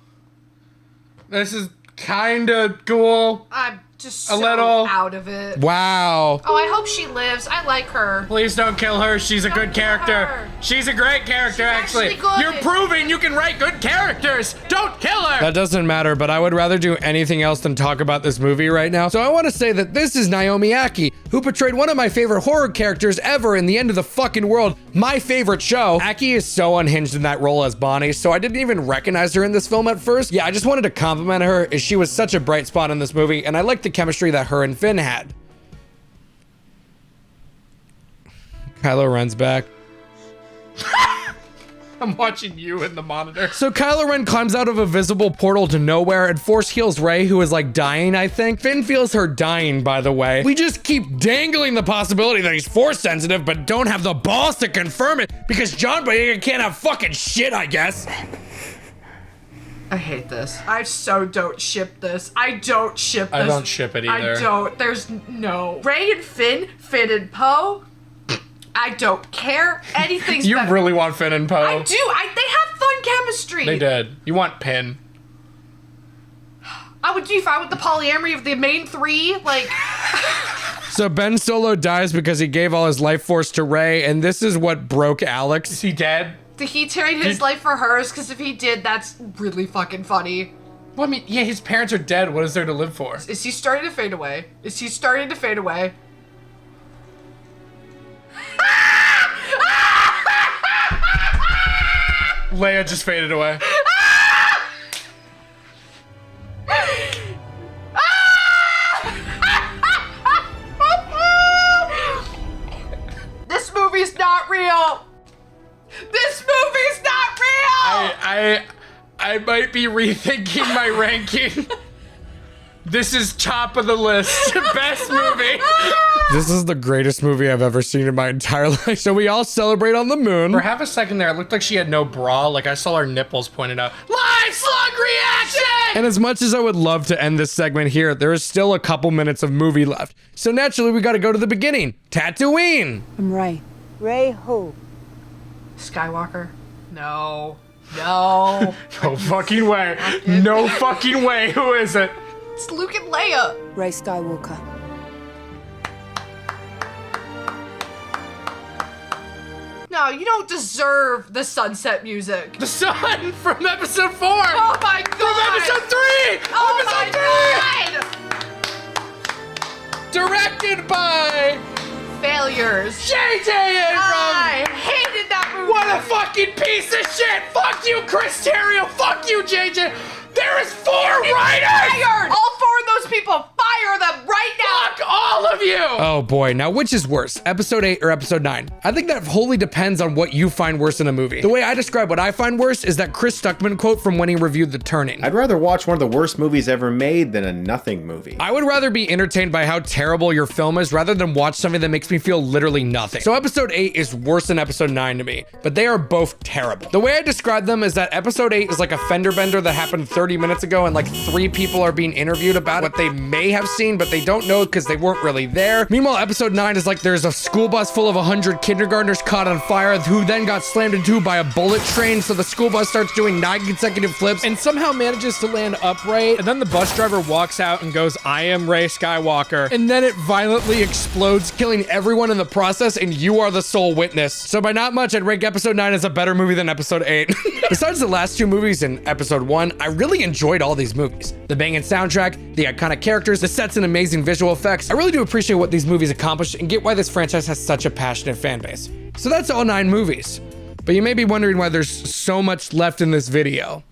this is kinda cool. I'm just A so little. out of it. Wow. Oh, I hope she lives. I like her. Please don't kill her. She's a good character. her. She's a great character, actually. good. You're proving you can write good characters. Don't kill her. That doesn't matter, but I would rather do anything else than talk about this movie right now. So I want to say that this is Naomi Ackie, who portrayed one of my favorite horror characters ever in The End of the Fucking World, my favorite show. Ackie is so unhinged in that role as Bonnie, so I didn't even recognize her in this film at first. Yeah, I just wanted to compliment her, as she was such a bright spot in this movie, and I liked the chemistry that her and Finn had. Kylo Ren's back. I'm watching you in the monitor. So Kylo Ren climbs out of a visible portal to nowhere and force heals Rey, who is like dying, I think. Finn feels her dying, by the way. We just keep dangling the possibility that he's force sensitive, but don't have the balls to confirm it because John Boyega can't have fucking shit, I guess. I hate this. I so don't ship this. I don't ship this. I don't ship it either. I don't. There's no. Rey and Finn, Finn and Poe. I don't care. Anything's You better. really want Finn and Poe? I do. They have fun chemistry. They did. You want Pin. I would be fine with the polyamory of the main 3. Like. So Ben Solo dies because he gave all his life force to Rey, and this is what broke Alex. Is he dead? Did he trade his life for hers? Because if he did, that's really fucking funny. Well, I mean, yeah, his parents are dead. What is there to live for? Is he starting to fade away? Is he starting to fade away? Leia just faded away. This movie's not real. This movie's not real. I might be rethinking my ranking. This is top of the list. Best movie. This is the greatest movie I've ever seen in my entire life. So we all celebrate on the moon. For half a second there, it looked like she had no bra. Like I saw her nipples pointed out. Live slug reaction! And as much as I would love to end this segment here, there is still a couple minutes of movie left. So naturally, we gotta go to the beginning. Tatooine. I'm Rey. Rey who? Skywalker. No. No. No fucking way. No fucking way. Who is it? It's Luke and Leia. Rey Skywalker. No, you don't deserve the sunset music. The sun from episode 4. Oh my god. From episode 3. Oh Episode 3. Directed by failures. J.J. Abrams. I hated that movie. What a fucking piece of shit. Fuck you, Chris Terrio. Fuck you, J.J. There is 4 writers. Fired. All 4 of those people, fire them right now. Fuck all of you. Oh boy, now which is worse, episode 8 or episode 9? I think that wholly depends on what you find worse in a movie. The way I describe what I find worse is that Chris Stuckman quote from when he reviewed The Turning. I'd rather watch one of the worst movies ever made than a nothing movie. I would rather be entertained by how terrible your film is rather than watch something that makes me feel literally nothing. So episode 8 is worse than episode 9 to me, but they are both terrible. The way I describe them is that episode 8 is like a fender bender that happened 30 minutes ago and like 3 people are being interviewed about what they may have seen, but they don't know because they weren't really there. Meanwhile, episode 9 is like there's a school bus full of 100 kindergartners caught on fire who then got slammed into by a bullet train, so the school bus starts doing 9 consecutive flips and somehow manages to land upright, and then the bus driver walks out and goes, I am Rey Skywalker, and then it violently explodes, killing everyone in the process, and you are the sole witness. So by not much, I'd rank episode 9 as a better movie than episode 8. Besides the last 2 movies in episode 1, I really enjoyed all these movies. The banging soundtrack, the iconic characters, the sets and amazing visual effects. I really do appreciate what these movies accomplish and get why this franchise has such a passionate fan base. So that's all 9 movies. But you may be wondering why there's so much left in this video.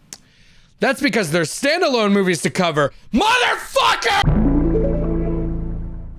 That's because there's standalone movies to cover, motherfucker!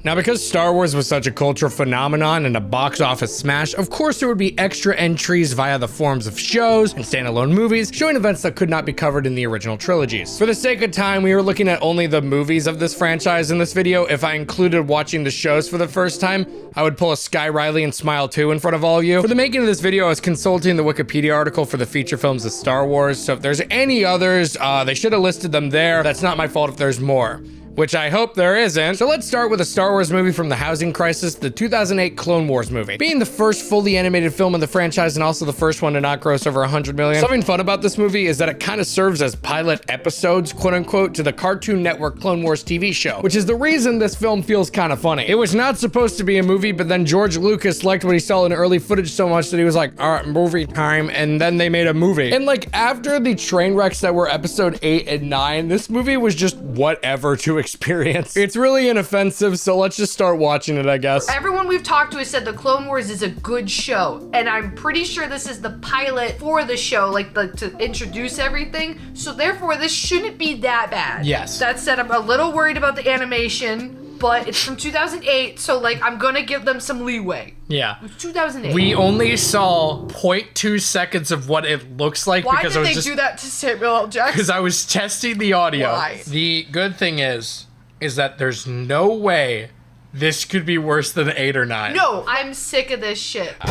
Now, because Star Wars was such a cultural phenomenon and a box office smash, of course there would be extra entries via the forms of shows and standalone movies, showing events that could not be covered in the original trilogies. For the sake of time, we were looking at only the movies of this franchise in this video. If I included watching the shows for the first time, I would pull a Sky Riley and Smile 2 in front of all of you. For the making of this video, I was consulting the Wikipedia article for the feature films of Star Wars, so if there's any others, they should have listed them there. That's not my fault if there's more, which I hope there isn't. So let's start with a Star Wars movie from the housing crisis, the 2008 Clone Wars movie. Being the first fully animated film in the franchise and also the first one to not gross over 100 million. Something fun about this movie is that it kind of serves as pilot episodes, quote unquote, to the Cartoon Network Clone Wars TV show, which is the reason this film feels kind of funny. It was not supposed to be a movie, but then George Lucas liked what he saw in early footage so much that he was like, all right, movie time, and then they made a movie. And like after the train wrecks that were episode 8 and 9, this movie was just whatever to experience. It's really inoffensive, so let's just start watching it, I guess. Everyone we've talked to has said the Clone Wars is a good show, and I'm pretty sure this is the pilot for the show, like to introduce everything, so therefore this shouldn't be that bad. Yes. That said, I'm a little worried about the animation, but it's from 2008, so like I'm gonna give them some leeway. Yeah. It's 2008. We only saw 0.2 seconds of what it looks like Why because did I was they just do that to Samuel L. Jackson? because I was testing the audio. Why? The good thing is that there's no way this could be worse than 8 or 9. No, I'm sick of this shit. Oh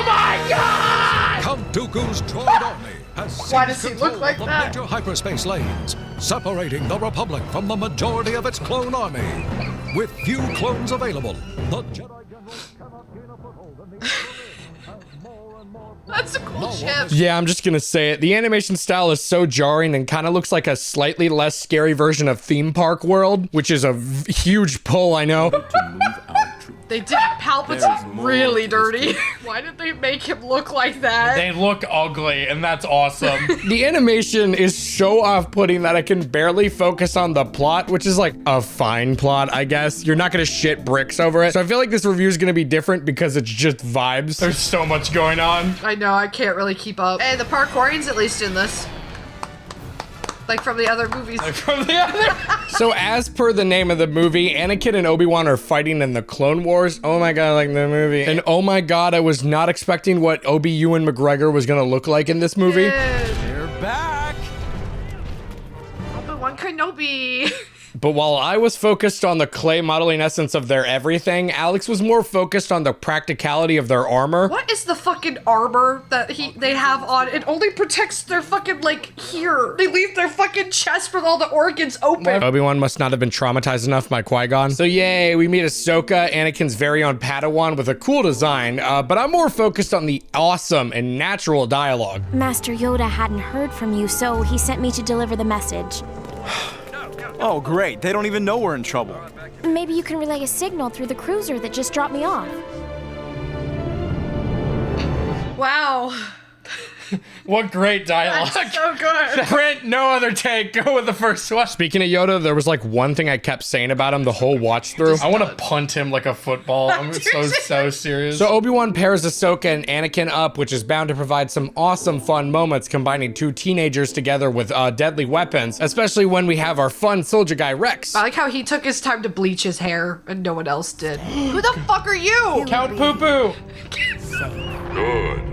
my god! Count Dooku's droid army has Why does he look like the that? major hyperspace lanes, separating the Republic from the majority of its clone army. With few clones available, the Jedi Generals cannot gain a foothold in the That's a cool ship. Yeah, I'm just gonna say it. The animation style is so jarring and kind of looks like a slightly less scary version of Theme Park World, which is a huge pull, I know. They did. Palpatine's really dirty. Why did they make him look like that? They look ugly, and that's awesome. The animation is so off-putting that I can barely focus on the plot, which is like a fine plot, I guess. You're not gonna shit bricks over it. So I feel like this review is gonna be different because it's just vibes. There's so much going on. I know, I can't really keep up. Hey, the parkourian's at least in this. Like from the other movies. Like from the other. So as per the name of the movie, Anakin and Obi-Wan are fighting in the Clone Wars. Oh my god, like the movie. And oh my god, I was not expecting what Obi-Ewan McGregor was gonna look like in this movie. You're back. Obi-Wan Kenobi. But while I was focused on the clay modeling essence of their everything, Alex was more focused on the practicality of their armor. What is the fucking armor that they have on? It only protects their fucking, like, here. They leave their fucking chest with all the organs open. Obi-Wan must not have been traumatized enough by Qui-Gon. So yay, we meet Ahsoka, Anakin's very own Padawan, with a cool design, but I'm more focused on the awesome and natural dialogue. Master Yoda hadn't heard from you, so he sent me to deliver the message. Oh, great. They don't even know we're in trouble. Maybe you can relay a signal through the cruiser that just dropped me off. Wow. What great dialogue. That's so good. Brent, no other take. Go with the first one. Speaking of Yoda, there was like one thing I kept saying about him the whole watch through. I want to punt him like a football. I'm so serious. So Obi-Wan pairs Ahsoka and Anakin up, which is bound to provide some awesome fun moments combining two teenagers together with deadly weapons, especially when we have our fun soldier guy Rex. I like how he took his time to bleach his hair and no one else did. Who the fuck are you? Count Poo Poo. Good.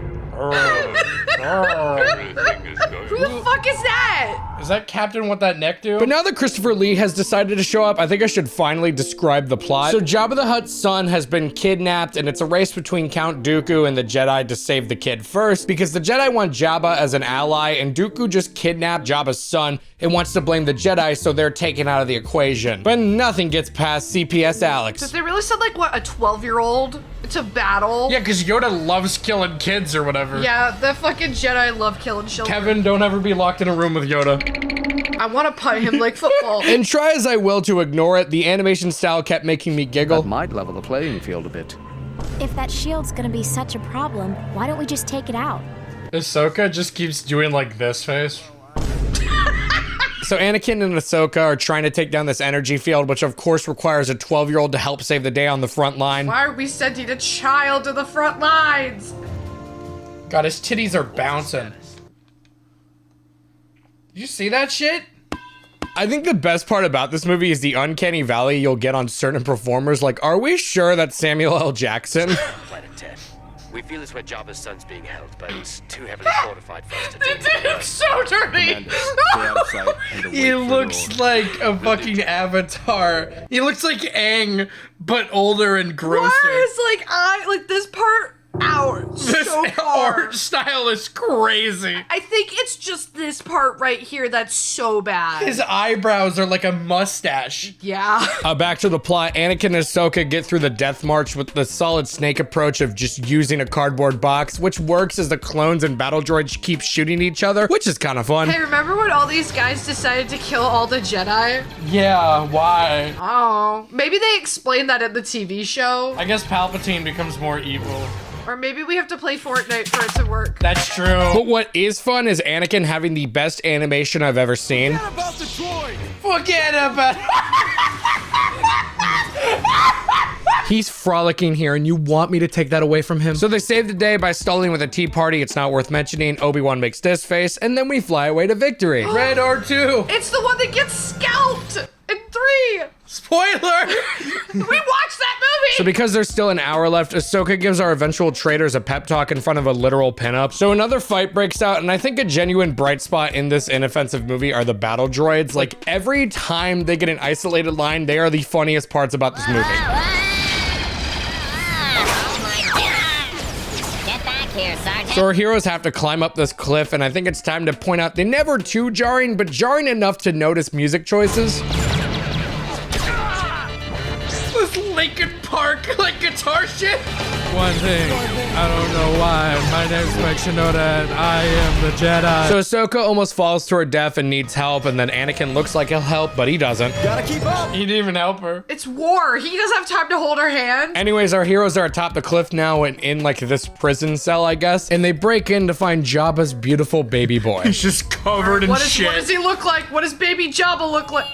Everything is going. Who the fuck is that? Is that Captain What That Neck Do? But now that Christopher Lee has decided to show up, I think I should finally describe the plot. So Jabba the Hutt's son has been kidnapped, and it's a race between Count Dooku and the Jedi to save the kid first, because the Jedi want Jabba as an ally, and Dooku just kidnapped Jabba's son and wants to blame the Jedi, so they're taken out of the equation. But nothing gets past CPS Alex. Did they really sound like, what, a 12-year-old to battle? Yeah, because Yoda loves killing kids or whatever. Yeah, the fucking Jedi love killing children. Kevin, don't ever be locked in a room with Yoda. I want to punt him like football. And try as I will to ignore it, the animation style kept making me giggle. That might level the playing field a bit. If that shield's gonna be such a problem, why don't we just take it out? Ahsoka just keeps doing like this face. So Anakin and Ahsoka are trying to take down this energy field, which of course requires a 12-year-old to help save the day on the front line. Why are we sending a child to the front lines? God, his titties are bouncing. Did you see that shit? I think the best part about this movie is the uncanny valley you'll get on certain performers. Like, are we sure that's Samuel L. Jackson? Planet 10. We feel it's where Jabba's son's being held, but it's too heavily fortified for us to do. It's so dirty. He looks like a fucking avatar. He looks like Aang, but older and grosser. Why is this part out This so far? art style is crazy. I think it's just this part right here that's so bad. His eyebrows are like a mustache. Yeah. Back to the plot. Anakin and Ahsoka get through the Death March with the solid Snake approach of just using a cardboard box, which works as the clones and battle droids keep shooting each other, which is kind of fun. Hey, remember when all these guys decided to kill all the Jedi? Yeah, why? Oh, maybe they explained that in the TV show. I guess Palpatine becomes more evil. Or maybe we have to play Fortnite for it to work. That's true. But what is fun is Anakin having the best animation I've ever seen. Forget about the droid. Forget about He's frolicking here, and you want me to take that away from him? So they save the day by stalling with a tea party. It's not worth mentioning. Obi-Wan makes this face, and then we fly away to victory. Red R2. It's the one that gets scalped in 3. Spoiler! We watched that movie! So because there's still an hour left, Ahsoka gives our eventual traitors a pep talk in front of a literal pinup. So another fight breaks out, and I think a genuine bright spot in this inoffensive movie are the battle droids. Like, every time they get an isolated line, they are the funniest parts about this movie. So our heroes have to climb up this cliff, and I think it's time to point out they're never too jarring, but jarring enough to notice music choices. This Linkin Park Like guitar shit? One thing, I don't know why. My name's Mike Shinoda and I am the Jedi. So Ahsoka almost falls to her death and needs help, and then Anakin looks like he'll help, but he doesn't. Gotta keep up. He didn't even help her. It's war. He doesn't have time to hold her hand. Anyways, our heroes are atop the cliff now and in like this prison cell, I guess, and they break in to find Jabba's beautiful baby boy. He's just covered in shit. What does he look like? What does baby Jabba look like?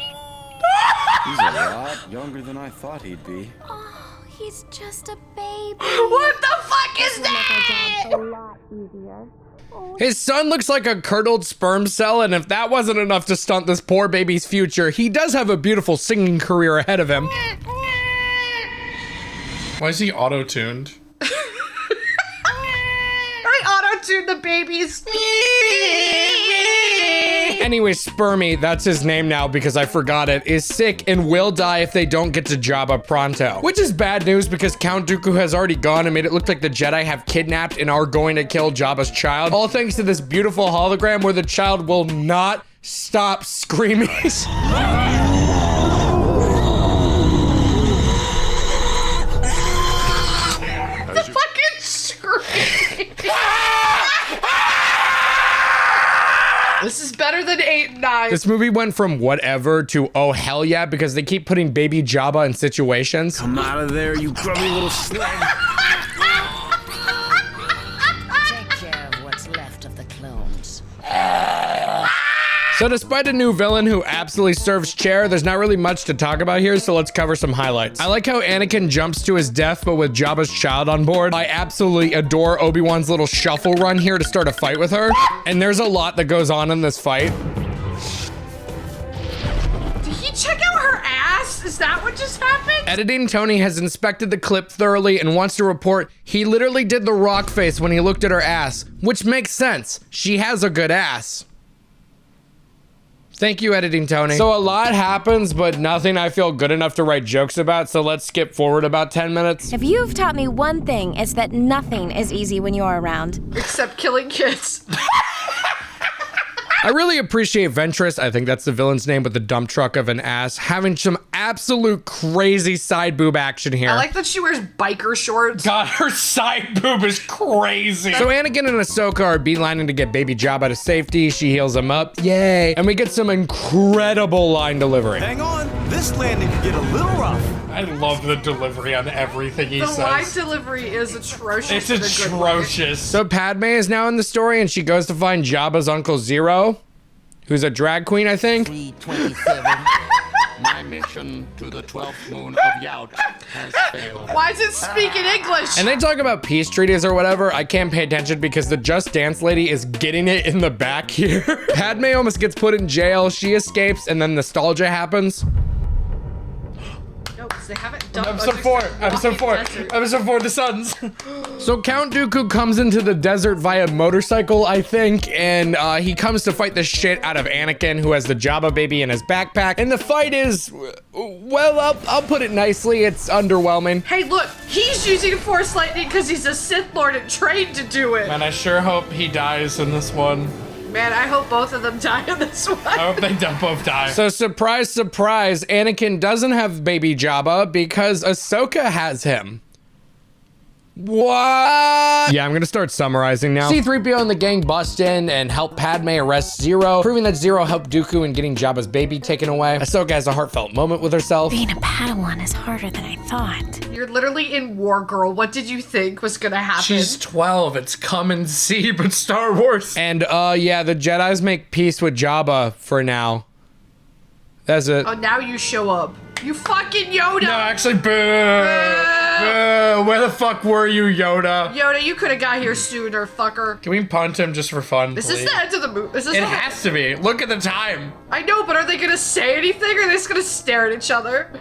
He's a lot younger than I thought he'd be. Oh, he's just a baby. What the fuck is that? A lot easier. His son looks like a curdled sperm cell, and if that wasn't enough to stunt this poor baby's future, he does have a beautiful singing career ahead of him. Why is he auto-tuned? I auto-tuned the babies. Anyway, Spermy, that's his name now because I forgot it, is sick and will die if they don't get to Jabba pronto. Which is bad news because Count Dooku has already gone and made it look like the Jedi have kidnapped and are going to kill Jabba's child. All thanks to this beautiful hologram where the child will not stop screaming. The fucking scream. This is better than 8 and 9. This movie went from whatever to oh hell yeah because they keep putting baby Jabba in situations. Come out of there, you grubby little slug. Take care of what's left of the clones. So despite a new villain who absolutely serves chair, there's not really much to talk about here, so let's cover some highlights. I like how Anakin jumps to his death, but with Jabba's child on board. I absolutely adore Obi-Wan's little shuffle run here to start a fight with her. And there's a lot that goes on in this fight. Did he check out her ass? Is that what just happened? Editing Tony has inspected the clip thoroughly and wants to report he literally did the rock face when he looked at her ass, which makes sense. She has a good ass. Thank you, Editing Tony. So a lot happens, but nothing I feel good enough to write jokes about, so let's skip forward about 10 minutes. If you've taught me one thing, it's that nothing is easy when you're around. Except killing kids. I really appreciate Ventress, I think that's the villain's name with the dump truck of an ass, having some absolute crazy side boob action here. I like that she wears biker shorts. God, her side boob is crazy. So Anakin and Ahsoka are beelining to get baby Jabba to safety. She heals him up. Yay. And we get some incredible line delivery. Hang on, this landing could get a little rough. I love the delivery on everything he says. The line delivery is atrocious. It's atrocious. So Padme is now in the story and she goes to find Jabba's Uncle Zero, who's a drag queen, I think. 327. My mission to the 12th moon of Yaut has failed. Why is it speaking English? And they talk about peace treaties or whatever. I can't pay attention because the Just Dance lady is getting it in the back here. Padme almost gets put in jail. She escapes and then nostalgia happens. No, because they haven't done Episode 4. Episode 4. Episode 4, The Suns. So Count Dooku comes into the desert via motorcycle, I think, and he comes to fight the shit out of Anakin, who has the Jabba baby in his backpack. And the fight is, well, I'll put it nicely, it's underwhelming. Hey, look, he's using Force Lightning because he's a Sith Lord and trained to do it. Man, I sure hope he dies in this one. Man, I hope both of them die in this one. I hope they both die. So surprise, surprise, Anakin doesn't have baby Jabba because Ahsoka has him. What? Yeah, I'm gonna start summarizing now. C-3PO and the gang bust in and help Padme arrest Zero, proving that Zero helped Dooku in getting Jabba's baby taken away. Ahsoka has a heartfelt moment with herself. Being a Padawan is harder than I thought. You're literally in war, girl. What did you think was gonna happen? She's 12. It's come and see, but Star Wars. And yeah, the Jedis make peace with Jabba for now. That's it. Oh, now you show up. You fucking Yoda! No, actually, boo! Boo! Where the fuck were you, Yoda? Yoda, you could have got here sooner, fucker. Can we punt him just for fun, Is please? this the end of the movie? It has to be. Look at the time. I know, but are they gonna say anything or are they just gonna stare at each other?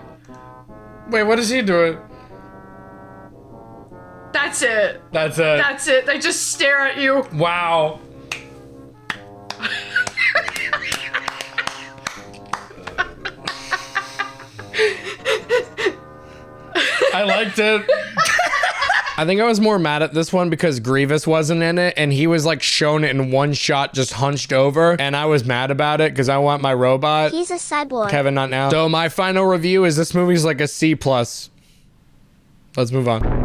Wait, what is he doing? That's it. That's it. That's it. They just stare at you. Wow. I liked it. I think I was more mad at this one because Grievous wasn't in it and he was like shown in one shot just hunched over, and I was mad about it because I want my robot. He's a cyborg. Kevin, not now. So my final review is this movie's like a C+. Let's move on.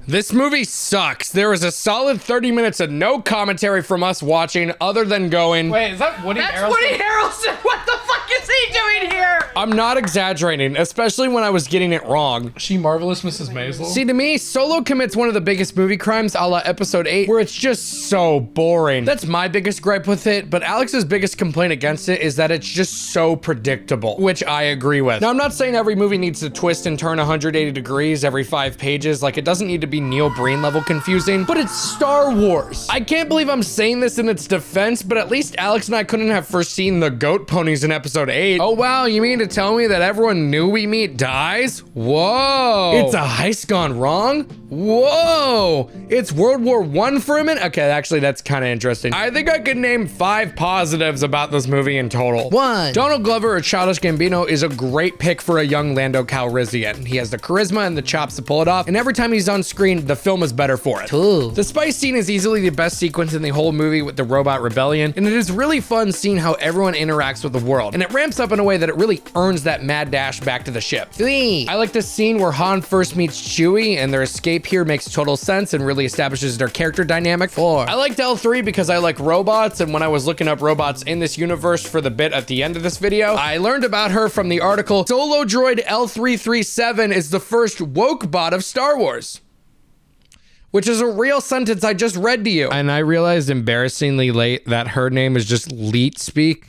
This movie sucks. There was a solid 30 minutes of no commentary from us watching other than going, wait, is that Woody Harrelson? That's Woody Harrelson. What the fuck is he doing here? I'm not exaggerating, especially when I was getting it wrong. She Marvelous Mrs. Maisel? See, to me, Solo commits one of the biggest movie crimes a la Episode 8, where it's just so boring. That's my biggest gripe with it, but Alex's biggest complaint against it is that it's just so predictable, which I agree with. Now, I'm not saying every movie needs to twist and turn 180 degrees every 5 pages. Like, it doesn't need to be Neil Breen level confusing, but it's Star Wars. I can't believe I'm saying this in its defense, but at least Alex and I couldn't have foreseen the goat ponies in Episode 8. Oh wow, you mean to tell me that everyone knew we meet dies? Whoa. It's a heist gone wrong? Whoa. It's World War I for a minute? Okay, actually, that's kind of interesting. I think I could name 5 positives about this movie in total. 1. Donald Glover or Childish Gambino is a great pick for a young Lando Calrissian. He has the charisma and the chops to pull it off, and every time he's on screen, the film is better for it. 2. The spice scene is easily the best sequence in the whole movie with the robot rebellion, and it is really fun seeing how everyone interacts with the world, and it ramps up in a way that it really earns that mad dash back to the ship. 3. I like the scene where Han first meets Chewie, and their escape here makes total sense and really establishes their character dynamic. 4. I liked L3 because I like robots, and when I was looking up robots in this universe for the bit at the end of this video, I learned about her from the article Solo Droid L337 is the first woke bot of Star Wars, which is a real sentence I just read to you. And I realized embarrassingly late that her name is just Leet Speak.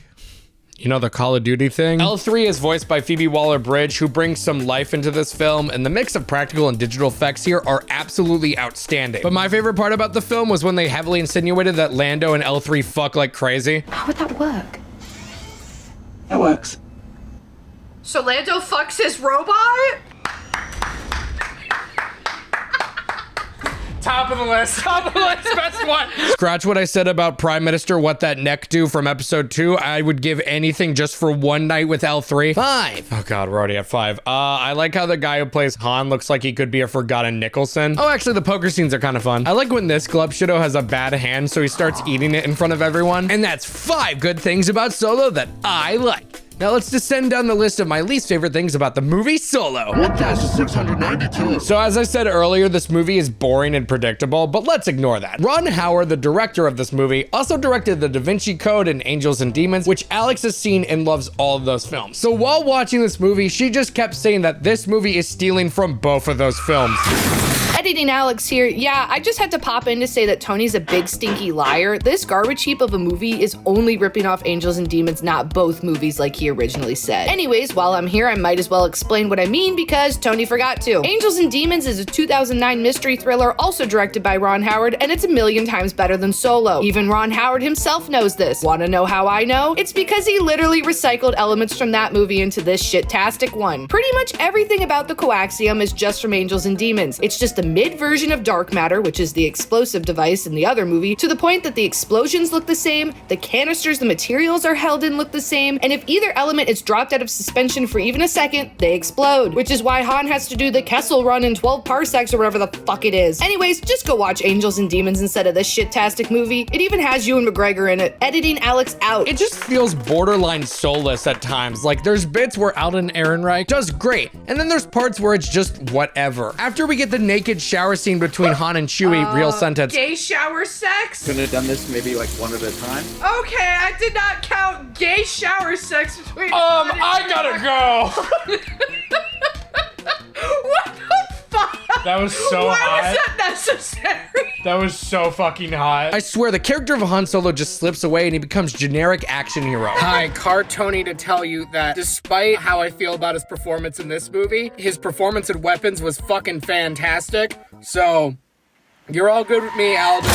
You know, the Call of Duty thing? L3 is voiced by Phoebe Waller-Bridge, who brings some life into this film, and the mix of practical and digital effects here are absolutely outstanding. But my favorite part about the film was when they heavily insinuated that Lando and L3 fuck like crazy. How would that work? It works. So Lando fucks his robot? Top of the list, best one. Scratch what I said about Prime Minister What That Neck Do from Episode 2. I would give anything just for one night with L3. 5. Oh God, we're already at 5. I like how the guy who plays Han looks like he could be a forgotten Nicholson. Oh, actually, the poker scenes are kind of fun. I like when this glub shitto has a bad hand, so he starts eating it in front of everyone. And that's 5 good things about Solo that I like. Now let's descend down the list of my least favorite things about the movie Solo. 1,692. So as I said earlier, this movie is boring and predictable, but let's ignore that. Ron Howard, the director of this movie, also directed The Da Vinci Code and Angels and Demons, which Alex has seen and loves all of those films. So while watching this movie, she just kept saying that this movie is stealing from both of those films. Editing Alex here. Yeah, I just had to pop in to say that Tony's a big stinky liar. This garbage heap of a movie is only ripping off Angels and Demons, not both movies like he originally said. Anyways, while I'm here, I might as well explain what I mean because Tony forgot to. Angels and Demons is a 2009 mystery thriller also directed by Ron Howard, and it's a million times better than Solo. Even Ron Howard himself knows this. Wanna know how I know? It's because he literally recycled elements from that movie into this shit-tastic one. Pretty much everything about the coaxium is just from Angels and Demons. It's just a mid-version of dark matter, which is the explosive device in the other movie, to the point that the explosions look the same, the canisters the materials are held in look the same, and if either element is dropped out of suspension for even a second, they explode, which is why Han has to do the Kessel run in 12 parsecs or whatever the fuck it is. Anyways, just go watch Angels and Demons instead of this shit-tastic movie. It even has Ewan McGregor in it. Editing Alex out. It just feels borderline soulless at times. Like, there's bits where Alden Ehrenreich does great, and then there's parts where it's just whatever. After we get the naked shower scene between Han and Chewie, real sentence. Gay shower sex? Couldn't have done this maybe like one at a time? Okay, I did not count gay shower sex between I gotta go. What the fuck? That was so hot. Why was that necessary? That was so fucking hot. I swear, the character of Han Solo just slips away and he becomes generic action hero. Hi, Car Tony to tell you that despite how I feel about his performance in this movie, his performance in Weapons was fucking fantastic. So, you're all good with me, Alden.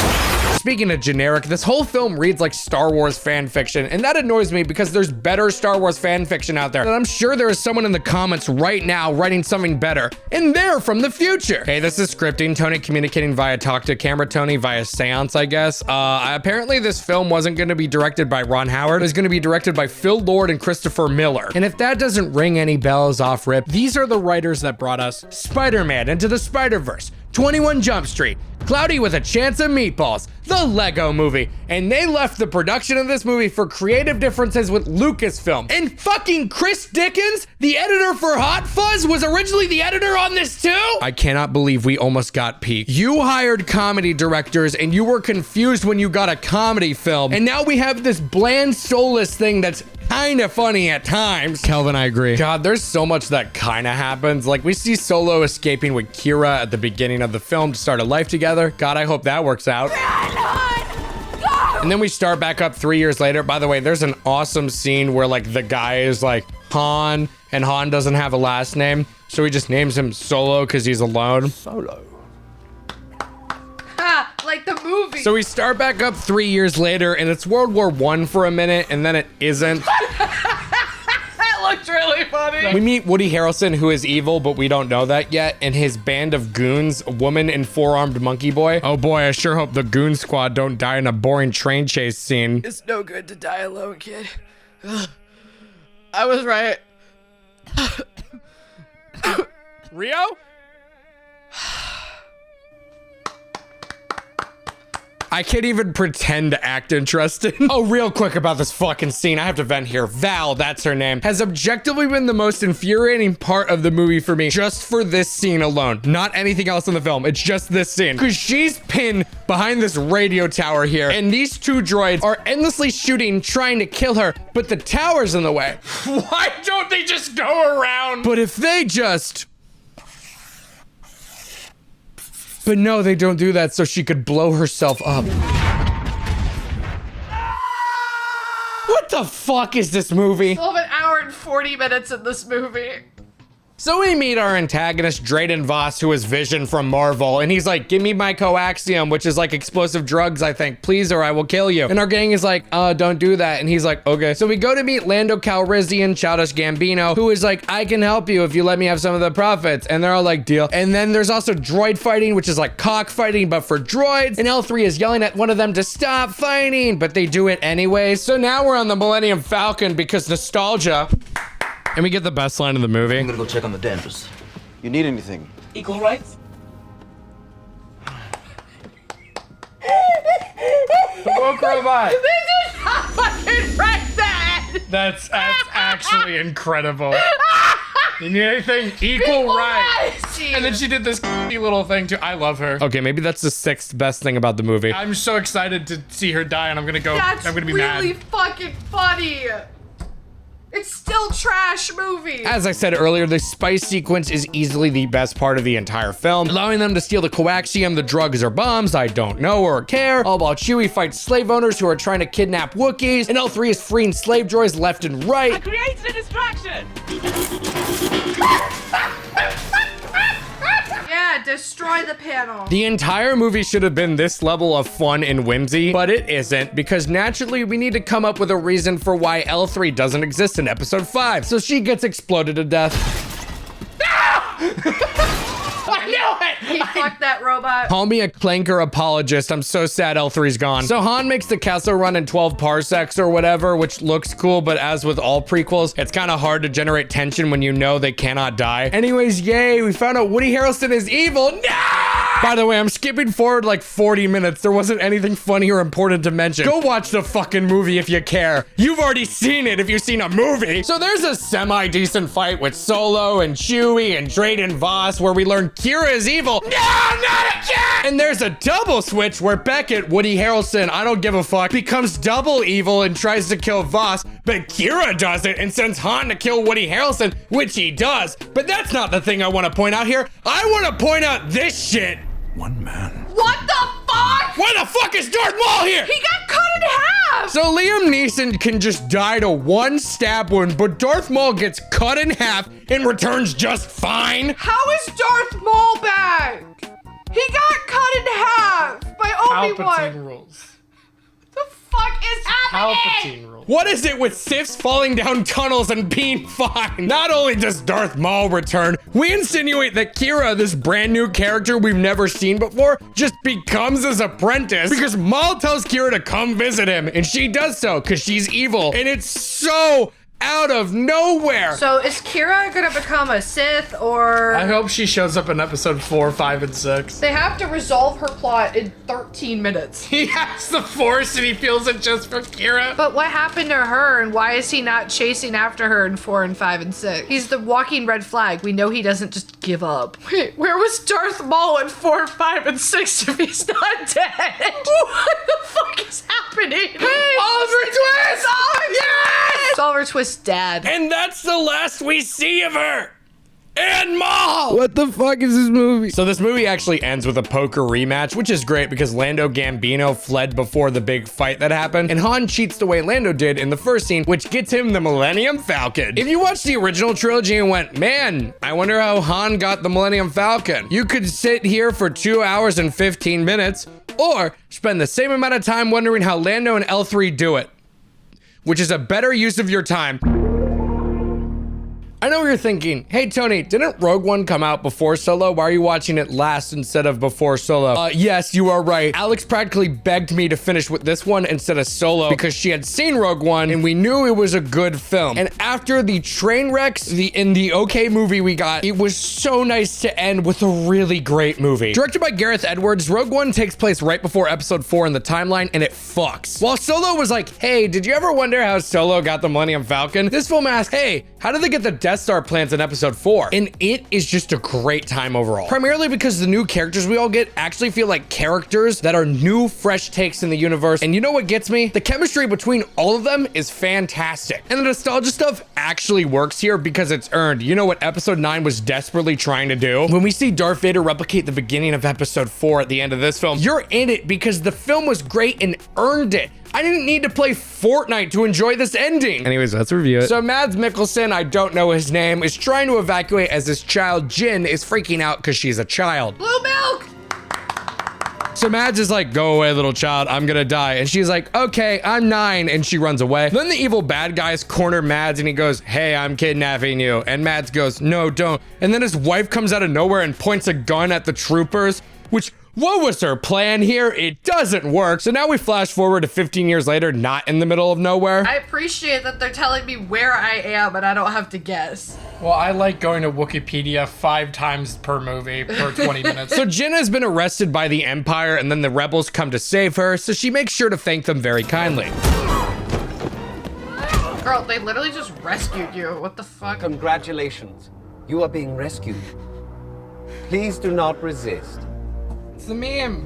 Speaking of generic, this whole film reads like Star Wars fan fiction, and that annoys me because there's better Star Wars fan fiction out there. And I'm sure there is someone in the comments right now writing something better, and they're from the future. Hey, this is scripting, Tony communicating via talk to camera Tony via seance, I guess. Apparently this film wasn't gonna be directed by Ron Howard. It was gonna be directed by Phil Lord and Christopher Miller. And if that doesn't ring any bells off rip, these are the writers that brought us Spider-Man Into the Spider-Verse, 21 Jump Street, Cloudy with a Chance of Meatballs, the Lego Movie, and they left the production of this movie for creative differences with Lucasfilm. And fucking Chris Dickens, the editor for Hot Fuzz, was originally the editor on this too? I cannot believe we almost got peaked. You hired comedy directors and you were confused when you got a comedy film, and now we have this bland, soulless thing that's kinda funny at times. Kelvin, I agree. God, there's so much that kinda happens. Like, we see Solo escaping with Kira at the beginning of the film to start a life together. God, I hope that works out. And then we start back up 3 years later. By the way, there's an awesome scene where like the guy is like Han, and Han doesn't have a last name, so he just names him Solo because he's alone. Solo. Ha! Like the movie. So we start back up 3 years later, and it's World War I for a minute, and then it isn't. That looked really funny. We meet Woody Harrelson, who is evil, but we don't know that yet, and his band of goons, a woman and four-armed monkey boy. Oh boy, I sure hope the goon squad don't die in a boring train chase scene. It's no good to die alone, kid. I was right. Rio? I can't even pretend to act interested. Oh, real quick about this fucking scene. I have to vent here. Val, that's her name, has objectively been the most infuriating part of the movie for me, just for this scene alone. Not anything else in the film. It's just this scene. Because she's pinned behind this radio tower here, and these two droids are endlessly shooting, trying to kill her, but the tower's in the way. Why don't they just go around? But if they just... But no, they don't do that so she could blow herself up. What the fuck is this movie? We'll have an hour and 40 minutes in this movie. So we meet our antagonist, Drayden Voss, who is Vision from Marvel, and he's like, give me my coaxium, which is like explosive drugs, I think, please, or I will kill you. And our gang is like, don't do that. And he's like, okay. So we go to meet Lando Calrissian, Childish Gambino, who is like, I can help you if you let me have some of the profits. And they're all like, deal. And then there's also droid fighting, which is like cockfighting, but for droids. And L3 is yelling at one of them to stop fighting, but they do it anyway. So now we're on the Millennium Falcon because nostalgia. And we get the best line of the movie. I'm gonna go check on the dentist. You need anything? Equal rights? The woke robot. They did not fucking wreck that. That's actually incredible. You need anything? Equal rights. And then she did this little thing too. I love her. Okay, maybe that's the sixth best thing about the movie. I'm so excited to see her die, and I'm gonna go. That's I'm gonna be really mad. fucking funny. It's still trash movie. As I said earlier, the spice sequence is easily the best part of the entire film. Allowing them to steal the coaxium, the drugs or bombs, I don't know or care. All while Chewie fights slave owners who are trying to kidnap Wookiees, and L3 is freeing slave droids left and right. I created a distraction. Yeah, destroy the panel. The entire movie should have been this level of fun and whimsy, but it isn't, because naturally we need to come up with a reason for why L3 doesn't exist in episode 5. So she gets exploded to death. I knew it! He fucked that robot. Call me a clanker apologist. I'm so sad L3's gone. So Han makes the castle run in 12 parsecs or whatever, which looks cool, but as with all prequels, it's kind of hard to generate tension when you know they cannot die. Anyways, yay, we found out Woody Harrelson is evil. No! By the way, I'm skipping forward like 40 minutes. There wasn't anything funny or important to mention. Go watch the fucking movie if you care. You've already seen it if you've seen a movie. So there's a semi-decent fight with Solo and Chewie and Drayden Voss where we learn Kira is evil. No, not again! And there's a double switch where Beckett, Woody Harrelson, I don't give a fuck, becomes double evil and tries to kill Voss, but Kira does it and sends Han to kill Woody Harrelson, which he does. But that's not the thing I want to point out here. I want to point out this shit. One man. What the fuck? Why the fuck is Darth Maul here? He got cut in half. So Liam Neeson can just die to one stab wound, but Darth Maul gets cut in half and returns just fine. How is Darth Maul back? He got cut in half by Obi-Wan. Palpatine rules. The fuck is happening? Palpatine rules. What is it with Siths falling down tunnels and being fine? Not only does Darth Maul return, we insinuate that Kira, this brand new character we've never seen before, just becomes his apprentice because Maul tells Kira to come visit him, and she does so because she's evil. And it's so out of nowhere. So is Kira gonna become a Sith, or? I hope she shows up in episode 4, 5, and 6. They have to resolve her plot in 13 minutes. He has the Force and he feels it just for Kira. But what happened to her, and why is he not chasing after her in 4 and 5 and 6? He's the walking red flag. We know he doesn't just give up. Wait, where was Darth Maul in 4, 5, and 6 if he's not dead? What the fuck is happening? Hey, Oliver Twist! Yes! Oliver Twist's dad. And that's the last we see of her. And Maul! What the fuck is this movie? So this movie actually ends with a poker rematch, which is great because Lando Gambino fled before the big fight that happened, and Han cheats the way Lando did in the first scene, which gets him the Millennium Falcon. If you watched the original trilogy and went, man, I wonder how Han got the Millennium Falcon, you could sit here for 2 hours and 15 minutes, or spend the same amount of time wondering how Lando and L3 do it, which is a better use of your time. I know you're thinking, hey Tony, didn't Rogue One come out before Solo? Why are you watching it last instead of before Solo? Yes, you are right. Alex practically begged me to finish with this one instead of Solo because she had seen Rogue One and we knew it was a good film. And after the train wrecks in the okay movie we got, it was so nice to end with a really great movie. Directed by Gareth Edwards, Rogue One takes place right before episode 4 in the timeline and it fucks. While Solo was like, hey, did you ever wonder how Solo got the Millennium Falcon? This film asks, hey, how did they get the Death Star plans in episode 4? And it is just a great time overall. Primarily because the new characters we all get actually feel like characters that are new, fresh takes in the universe. And you know what gets me? The chemistry between all of them is fantastic. And the nostalgia stuff actually works here because it's earned. You know what episode 9 was desperately trying to do? When we see Darth Vader replicate the beginning of episode 4 at the end of this film, you're in it because the film was great and earned it. I didn't need to play Fortnite to enjoy this ending. Anyways, let's review it. So Mads Mikkelsen, I don't know his name, is trying to evacuate as his child Jin is freaking out because she's a child. Blue milk! So Mads is like, go away, little child, I'm gonna die. And she's like, okay, I'm 9, and she runs away. Then the evil bad guys corner Mads and he goes, hey, I'm kidnapping you. And Mads goes, no, don't. And then his wife comes out of nowhere and points a gun at the troopers, which, what was her plan here? It doesn't work. So now we flash forward to 15 years later, not in the middle of nowhere. I appreciate that they're telling me where I am and I don't have to guess. Well, I like going to Wikipedia 5 times per movie per 20 minutes. So Jin has been arrested by the Empire and then the rebels come to save her, so she makes sure to thank them very kindly. Girl, they literally just rescued you. What the fuck? Congratulations. You are being rescued. Please do not resist. It's the meme.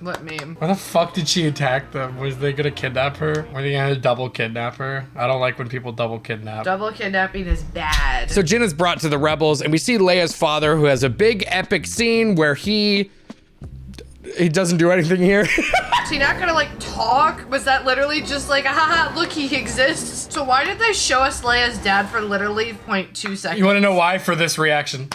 What meme? Why the fuck did she attack them? Was they gonna kidnap her? Were they gonna double kidnap her? I don't like when people double kidnap. Double kidnapping is bad. So Jin is brought to the rebels and we see Leia's father who has a big epic scene where he doesn't do anything here. Is he not gonna like talk? Was that literally just like, haha, look, he exists? So why did they show us Leia's dad for literally 0.2 seconds? You wanna know why for this reaction?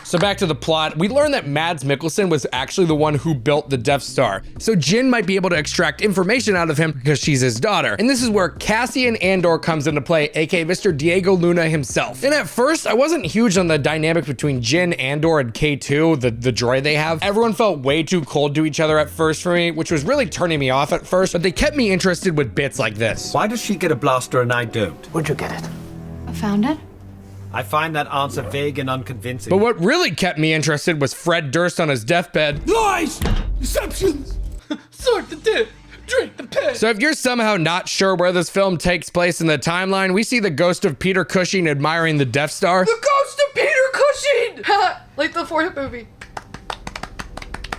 So back to the plot, we learn that Mads Mikkelsen was actually the one who built the Death Star. So Jin might be able to extract information out of him because she's his daughter. And this is where Cassian Andor comes into play, aka Mr. Diego Luna himself. And at first, I wasn't huge on the dynamic between Jin, Andor, and K2, the droid they have. Everyone felt way too cold to each other at first for me, which was really turning me off at first, but they kept me interested with bits like this. Why does she get a blaster and I don't? Where'd you get it? I found it. I find that answer vague and unconvincing. But what really kept me interested was Fred Durst on his deathbed. Lies! Deceptions! Sort the dip, drink the piss. So if you're somehow not sure where this film takes place in the timeline, we see the ghost of Peter Cushing admiring the Death Star. The ghost of Peter Cushing! Like the 4th movie.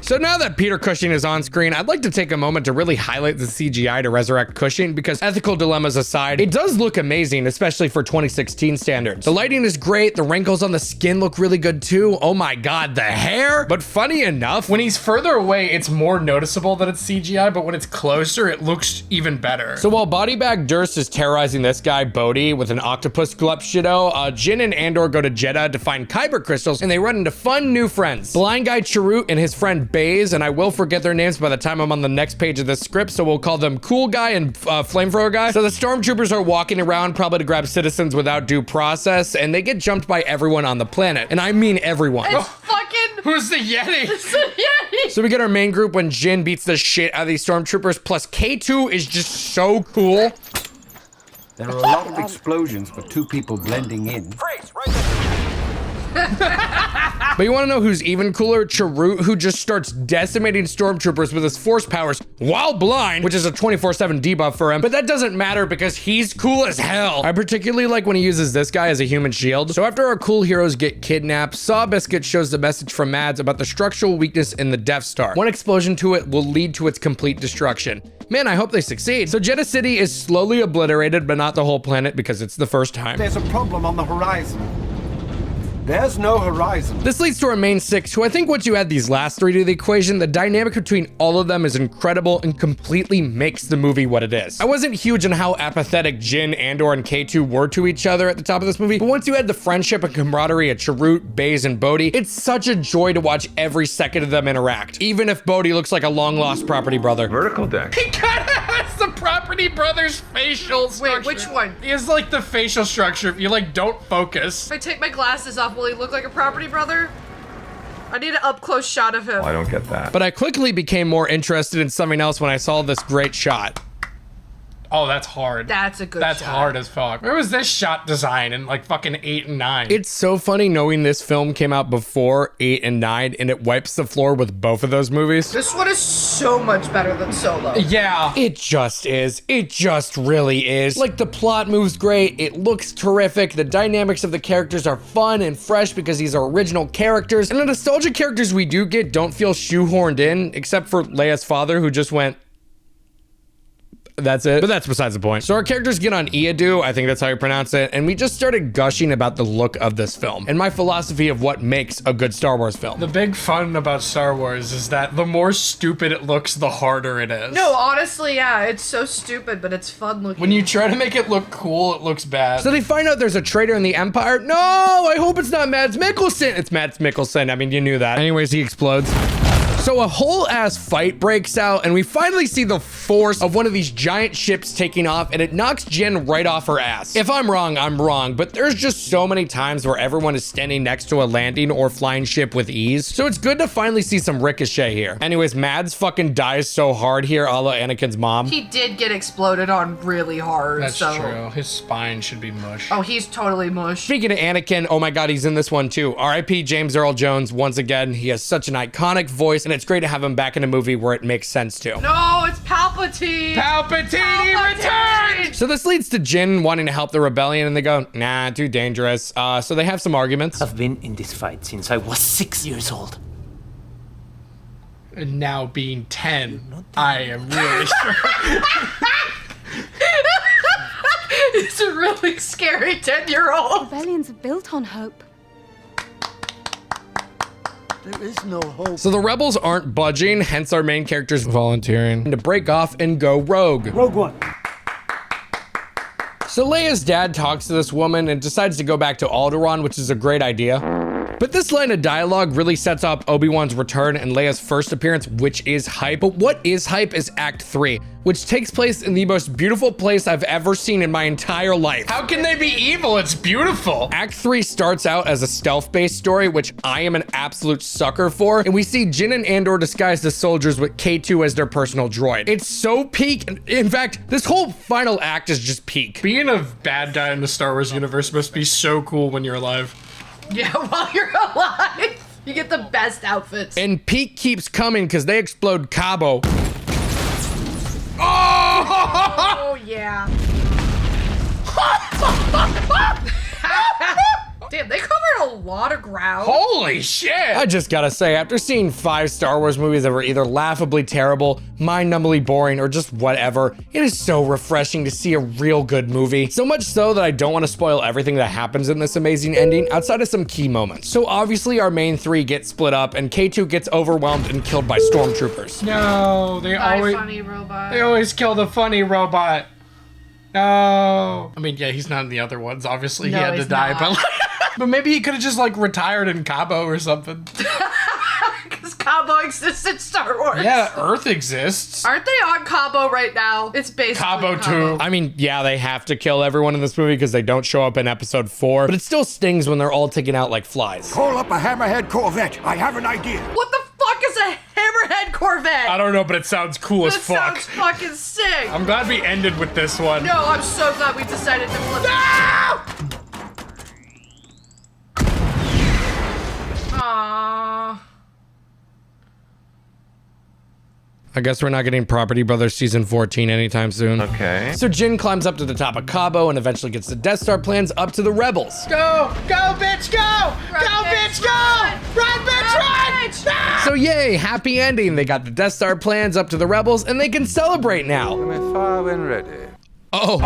So now that Peter Cushing is on screen, I'd like to take a moment to really highlight the CGI to resurrect Cushing because ethical dilemmas aside, it does look amazing, especially for 2016 standards. The lighting is great, the wrinkles on the skin look really good too. Oh my god, the hair! But funny enough, when he's further away, it's more noticeable that it's CGI, but when it's closer, it looks even better. So while Bodybag Durst is terrorizing this guy, Bodhi, with an octopus Glup Jin and Andor go to Jeddah to find Kyber crystals, and they run into fun new friends. Blind Guy Chirrut and his friend Baze, and I will forget their names by the time I'm on the next page of this script, so we'll call them Cool Guy and Flamethrower Guy. So the stormtroopers are walking around probably to grab citizens without due process, and they get jumped by everyone on the planet. And I mean everyone. It's fucking... Who's the Yeti? It's the Yeti! So we get our main group when Jin beats the shit out of these stormtroopers, plus K2 is just so cool. There are a lot of explosions for two people blending in. But you want to know who's even cooler? Chirrut, who just starts decimating stormtroopers with his force powers while blind, which is a 24/7 debuff for him. But that doesn't matter because he's cool as hell. I particularly like when he uses this guy as a human shield. So after our cool heroes get kidnapped, Sawbiscuit shows the message from Mads about the structural weakness in the Death Star. One explosion to it will lead to its complete destruction. Man, I hope they succeed. So Jedha City is slowly obliterated, but not the whole planet because it's the first time. There's a problem on the horizon. There's no horizon. This leads to our main six, who I think once you add these last three to the equation, the dynamic between all of them is incredible and completely makes the movie what it is. I wasn't huge on how apathetic Jin, Andor, and K2 were to each other at the top of this movie, but once you add the friendship and camaraderie of Chirrut, Baze, and Bodhi, it's such a joy to watch every second of them interact, even if Bodhi looks like a long-lost property brother. Vertical deck. He kind of has the property brother's facial structure. Wait, which one? He has like the facial structure. If you like don't focus. If I take my glasses off, will he look like a property brother? I need an up-close shot of him. I don't get that. But I quickly became more interested in something else when I saw this great shot. Oh, that's hard. That's a good That's shot. hard as fuck. Where was this shot design in like fucking 8 and 9? It's so funny knowing this film came out before 8 and 9 and it wipes the floor with both of those movies. This one is so much better than Solo. Yeah. It just is. It just really is. Like, the plot moves great. It looks terrific. The dynamics of the characters are fun and fresh because these are original characters. And the nostalgia characters we do get don't feel shoehorned in, except for Leia's father, who just went, that's it. But that's besides the point. So our characters get on Iadu, I think that's how you pronounce it, and we just started gushing about the look of this film and my philosophy of what makes a good Star Wars film. The big fun about Star Wars is that the more stupid it looks, the harder it is. No, honestly, yeah, it's so stupid, but it's fun looking. When you try to make it look cool, it looks bad. So they find out there's a traitor in the Empire. No, I hope it's not Mads Mikkelsen. It's Mads Mikkelsen. I mean, you knew that. Anyways, he explodes. So a whole ass fight breaks out and we finally see the force of one of these giant ships taking off and it knocks Jin right off her ass. If I'm wrong, I'm wrong, but there's just so many times where everyone is standing next to a landing or flying ship with ease. So it's good to finally see some ricochet here. Anyways, Mads fucking dies so hard here, a la Anakin's mom. He did get exploded on really hard, That's so. true. His spine should be mush. Oh, he's totally mush. Speaking of Anakin, oh my god, he's in this one too. R.I.P. James Earl Jones once again. He has such an iconic voice and it's great to have him back in a movie where it makes sense to. No, it's Palpatine! Palpatine returned! So this leads to Jin wanting to help the rebellion and they go, nah, too dangerous. So they have some arguments. I've been in this fight since I was 6 years old. And now being 10, I am really sure. It's a really scary 10-year-old. Rebellions are built on hope. There is no hope. So the rebels aren't budging, hence our main characters volunteering to break off and go rogue. Rogue One. So Leia's dad talks to this woman and decides to go back to Alderaan, which is a great idea. But this line of dialogue really sets up Obi-Wan's return and Leia's first appearance, which is hype. But what is hype is Act 3, which takes place in the most beautiful place I've ever seen in my entire life. How can they be evil? It's beautiful. Act 3 starts out as a stealth-based story, which I am an absolute sucker for, and we see Jin and Andor disguised as soldiers with K2 as their personal droid. It's so peak. In fact, this whole final act is just peak. Being a bad guy in the Star Wars universe must be so cool when you're alive. Yeah, while you're alive, you get the best outfits. And peak keeps coming because they explode Cabo. Oh yeah. Damn, they covered a lot of ground. Holy shit! I just gotta say, after seeing 5 Star Wars movies that were either laughably terrible, mind-numbingly boring, or just whatever, it is so refreshing to see a real good movie. So much so that I don't want to spoil everything that happens in this amazing ending outside of some key moments. So obviously our main 3 get split up and K2 gets overwhelmed and killed by stormtroopers. No, they funny robot. They always kill the funny robot. No. I mean, yeah, he's not in the other ones. Obviously, No, he had to he's die, not. but maybe he could have just like retired in Cabo or something. Because Cabo exists in Star Wars. Yeah, Earth exists. Aren't they on Cabo right now? It's basically Cabo 2. I mean, yeah, they have to kill everyone in this movie because they don't show up in episode 4, but it still stings when they're all taken out like flies. Call up a Hammerhead Corvette. I have an idea. What the fuck is a Hammerhead Corvette. I don't know, but it sounds cool as That fuck. sounds fucking sick. I'm glad we ended with this one. No, I'm so glad we decided to flip. Aww. I guess we're not getting Property Brothers season 14 anytime soon. Okay. So Jin climbs up to the top of Cabo and eventually gets the Death Star plans up to the rebels. Go! Go, bitch, go! Go, bitch, go! Run, bitch, run! So yay, happy ending. They got the Death Star plans up to the rebels and they can celebrate now. Far when ready. Oh.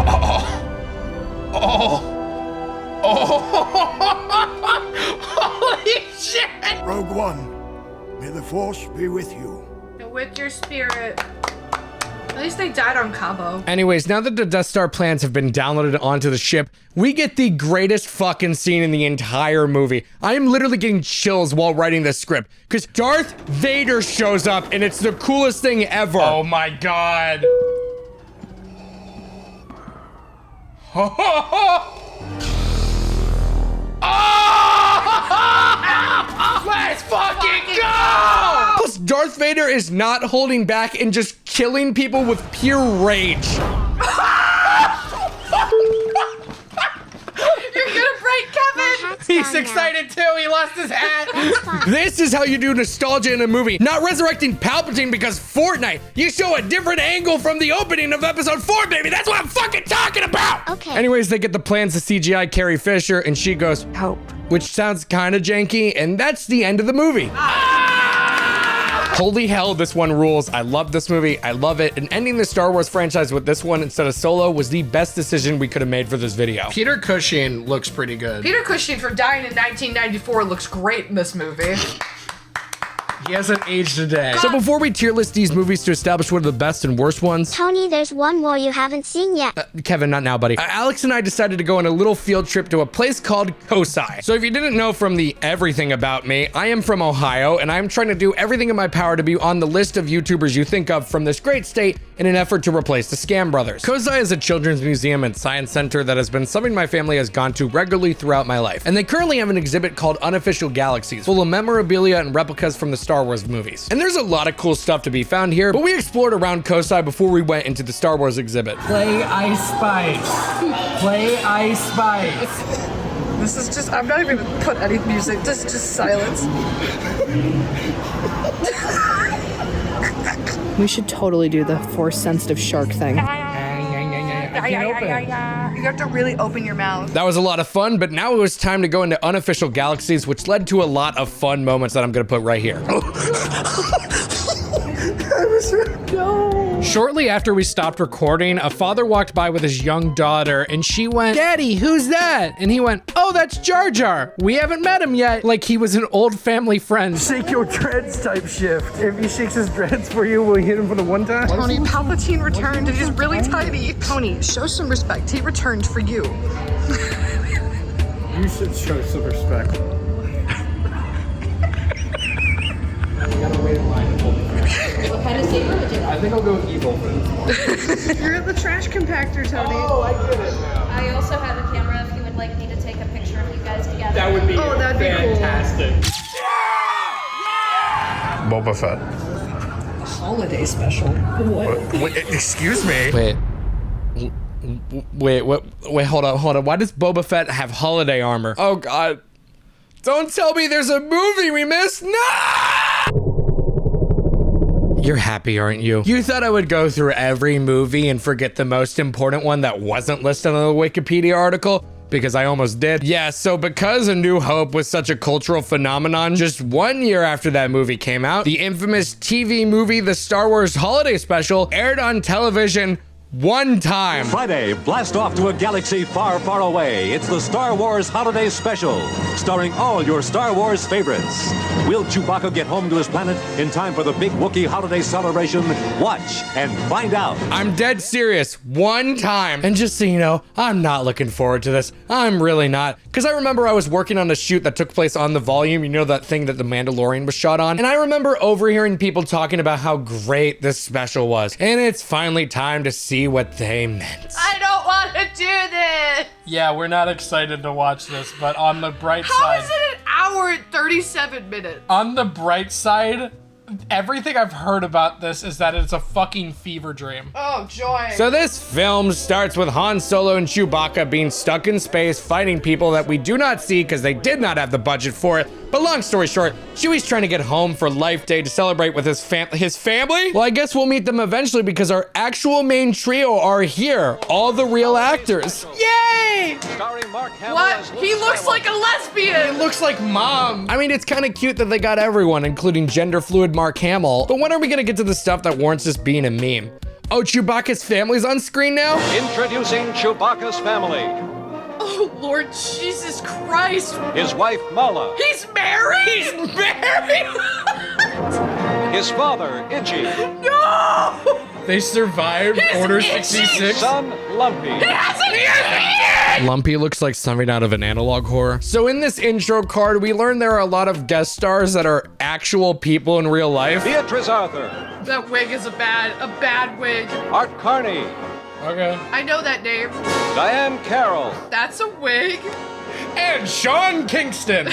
Holy shit! Rogue One, may the Force be with you. With your spirit. At least they died on Cabo. Anyways, now that the Death Star plans have been downloaded onto the ship, we get the greatest fucking scene in the entire movie. I am literally getting chills while writing this script because Darth Vader shows up and it's the coolest thing ever. Oh my god. Let's fucking go! Plus, Darth Vader is not holding back and just killing people with pure rage. You're gonna break Kevin! He's excited too, he lost his hat! This is how you do nostalgia in a movie, not resurrecting Palpatine because Fortnite. You show a different angle from the opening of episode 4, baby. That's what I'm fucking talking about! Okay. Anyways, they get the plans to CGI Carrie Fisher and she goes, Hope. which sounds kind of janky, and that's the end of the movie. Holy hell, this one rules. I love this movie. I love it. And ending the Star Wars franchise with this one instead of Solo was the best decision we could have made for this video. Peter Cushing looks pretty good. Peter Cushing, from dying in 1994, looks great in this movie. He hasn't aged a day. So before we tier list these movies to establish what are the best and worst ones, Tony, there's one more you haven't seen yet. Kevin, not now, buddy. Alex and I decided to go on a little field trip to a place called KasuSei. So if you didn't know from the everything about me, I am from Ohio and I'm trying to do everything in my power to be on the list of YouTubers you think of from this great state in an effort to replace the Scam Brothers. KasuSei is a children's museum and science center that has been something my family has gone to regularly throughout my life. And they currently have an exhibit called Unofficial Galaxies, full of memorabilia and replicas from the Star Wars movies. And there's a lot of cool stuff to be found here, but we explored around KasuSei before we went into the Star Wars exhibit. Play Ice Spice. Play Ice Spice. This is just, I'm not even gonna put any music, just silence. We should totally do the force-sensitive shark thing. You have to really open your mouth. That was a lot of fun, but now it was time to go into Unofficial Galaxies, which led to a lot of fun moments that I'm gonna put right here. Shortly after we stopped recording, a father walked by with his young daughter and she went, "Daddy, who's that?" And he went, "Oh, that's Jar Jar. We haven't met him yet." Like he was an old family friend. Shake your dreads type shift. If he shakes his dreads for you, will you hit him for the one time? Tony, Palpatine returned and he's really tiny. Tony, show some respect. He returned for you. You should show some respect. You gotta wait in line. What kind of saber would you like? I think I'll go evil for this. You're at the trash compactor, Tony. Oh, I get it now. I also have a camera if you would like me to take a picture of you guys together. That would be that'd be fantastic. Boba Fett. Holiday special. What? Wait, excuse me. Wait, hold on. Why does Boba Fett have holiday armor? Oh God. Don't tell me there's a movie we missed. No! You're happy, aren't you? You thought I would go through every movie and forget the most important one that wasn't listed on the Wikipedia article? Because I almost did. Yeah, so because A New Hope was such a cultural phenomenon, just 1 year after that movie came out, the infamous TV movie The Star Wars Holiday Special aired on television one time. Friday, blast off to a galaxy far, far away. It's the Star Wars Holiday Special, starring all your Star Wars favorites. Will Chewbacca get home to his planet in time for the big Wookiee holiday celebration? Watch and find out. I'm dead serious, one time. And just so you know, I'm not looking forward to this. I'm really not. Because I remember I was working on a shoot that took place on the Volume, you know, that thing that The Mandalorian was shot on. And I remember overhearing people talking about how great this special was. And it's finally time to see what they meant. I don't want to do this. Yeah, we're not excited to watch this, but on the bright How side. is it an hour and 37 minutes? On the bright side, Everything I've heard about this is that it's a fucking fever dream. Oh, joy. So this film starts with Han Solo and Chewbacca being stuck in space fighting people that we do not see because they did not have the budget for it. But long story short, Chewie's trying to get home for Life Day to celebrate with his family? Well, I guess we'll meet them eventually because our actual main trio are here. All the real actors. Yay! Starring Mark Hamill What? as Luke He looks like a lesbian! It looks like Mom. I mean, it's kind of cute that they got everyone, including gender fluid Mark Hamill. But when are we gonna get to the stuff that warrants just being a meme? Oh, Chewbacca's family's on screen now? Introducing Chewbacca's family. Oh, Lord Jesus Christ. His wife, Mala. He's married? He's married? His father, Itchy. No! They survived Order Itchy. 66. Son, Lumpy. He hasn't eaten! Lumpy looks like something out of an analog horror. So in this intro card, we learn there are a lot of guest stars that are actual people in real life. Beatrice Arthur. That wig is a bad wig. Art Carney. Okay. I know that name. Diane Carroll. That's a wig. And Sean Kingston.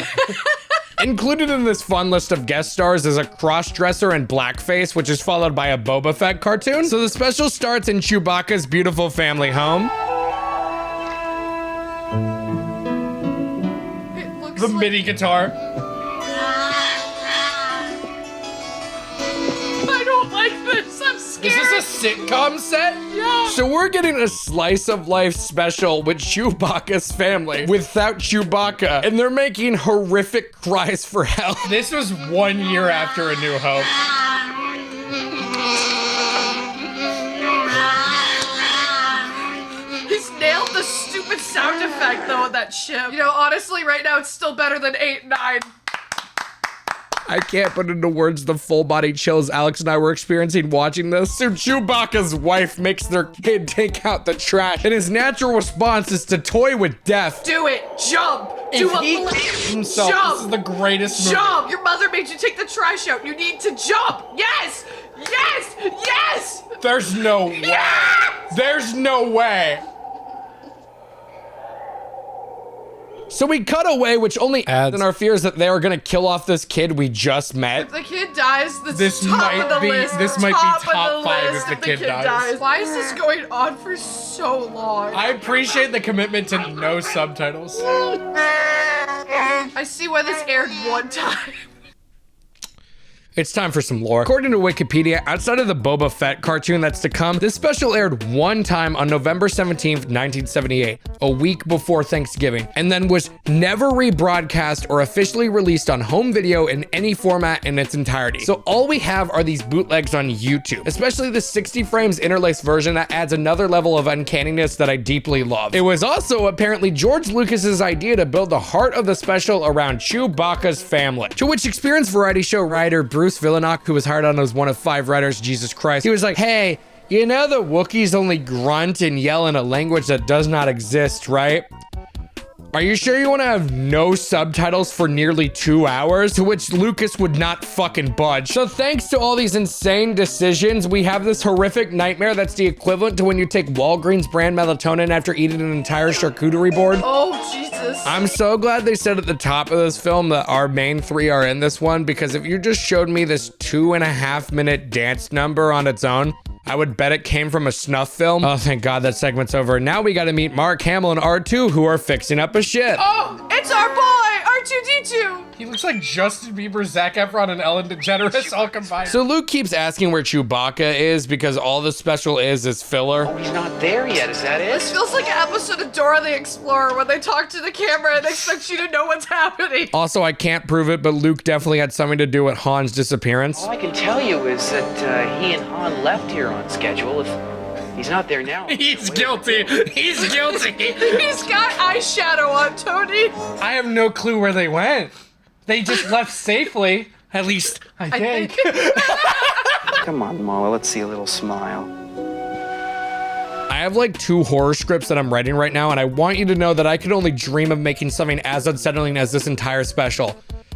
Included in this fun list of guest stars is a cross-dresser in blackface, which is followed by a Boba Fett cartoon. So the special starts in Chewbacca's beautiful family home. It looks The like MIDI guitar. I don't like this. I'm scared. Is this a sitcom set? Yeah. So we're getting a slice of life special with Chewbacca's family without Chewbacca, and they're making horrific cries for help. This was 1 year after A New Hope. He's nailed the stupid sound effect though of that ship. You know, honestly, right now it's still better than 8 and 9. I can't put into words the full body chills Alex and I were experiencing watching this. So Chewbacca's wife makes their kid take out the trash, and his natural response is to toy with death. Do it. Jump. Do If he a kills himself, jump. this is the greatest movie. Jump. Your mother made you take the trash out. You need to jump. Yes. Yes. Yes. There's no way. Yes! There's no way. So we cut away, which only adds in our fears that they are gonna kill off this kid we just met. If the kid dies, This top might of the be- list. this might be top top of the 5 list if the kid dies. Why is this going on for so long? I appreciate the commitment to no subtitles. I see why this aired one time. It's time for some lore. According to Wikipedia, outside of the Boba Fett cartoon that's to come, this special aired one time on November 17th, 1978, a week before Thanksgiving, and then was never rebroadcast or officially released on home video in any format in its entirety. So all we have are these bootlegs on YouTube, especially the 60 frames interlaced version that adds another level of uncanniness that I deeply love. It was also apparently George Lucas's idea to build the heart of the special around Chewbacca's family, to which experienced variety show writer Bruce Villeneuve, who was hired on as one of 5 writers, Jesus Christ, he was like, hey, you know the Wookiees only grunt and yell in a language that does not exist, right? Are you sure you want to have no subtitles for nearly 2 hours? To which Lucas would not fucking budge. So thanks to all these insane decisions, we have this horrific nightmare that's the equivalent to when you take Walgreens brand melatonin after eating an entire charcuterie board. Oh, Jesus. I'm so glad they said at the top of this film that our main 3 are in this one, because if you just showed me this 2.5 minute dance number on its own, I would bet it came from a snuff film. Oh, thank God that segment's over. Now we gotta meet Mark Hamill and R2, who are fixing up a shit. Oh, it's our boy, R2-D2. He looks like Justin Bieber, Zac Efron, and Ellen DeGeneres all combined. So Luke keeps asking where Chewbacca is because all the special is filler. Oh, he's not there yet, is that it? This feels like an episode of Dora the Explorer when they talk to the camera and they expect you to know what's happening. Also, I can't prove it, but Luke definitely had something to do with Han's disappearance. All I can tell you is that he and Han left here on schedule. If he's not there now, He's guilty. He's guilty. He's got eyeshadow on, Tony. I have no clue where they went. They just left safely. At least I think. Come on, Mala, let's see a little smile. I have like 2 horror scripts that I'm writing right now, and I want you to know that I could only dream of making something as unsettling as this entire special.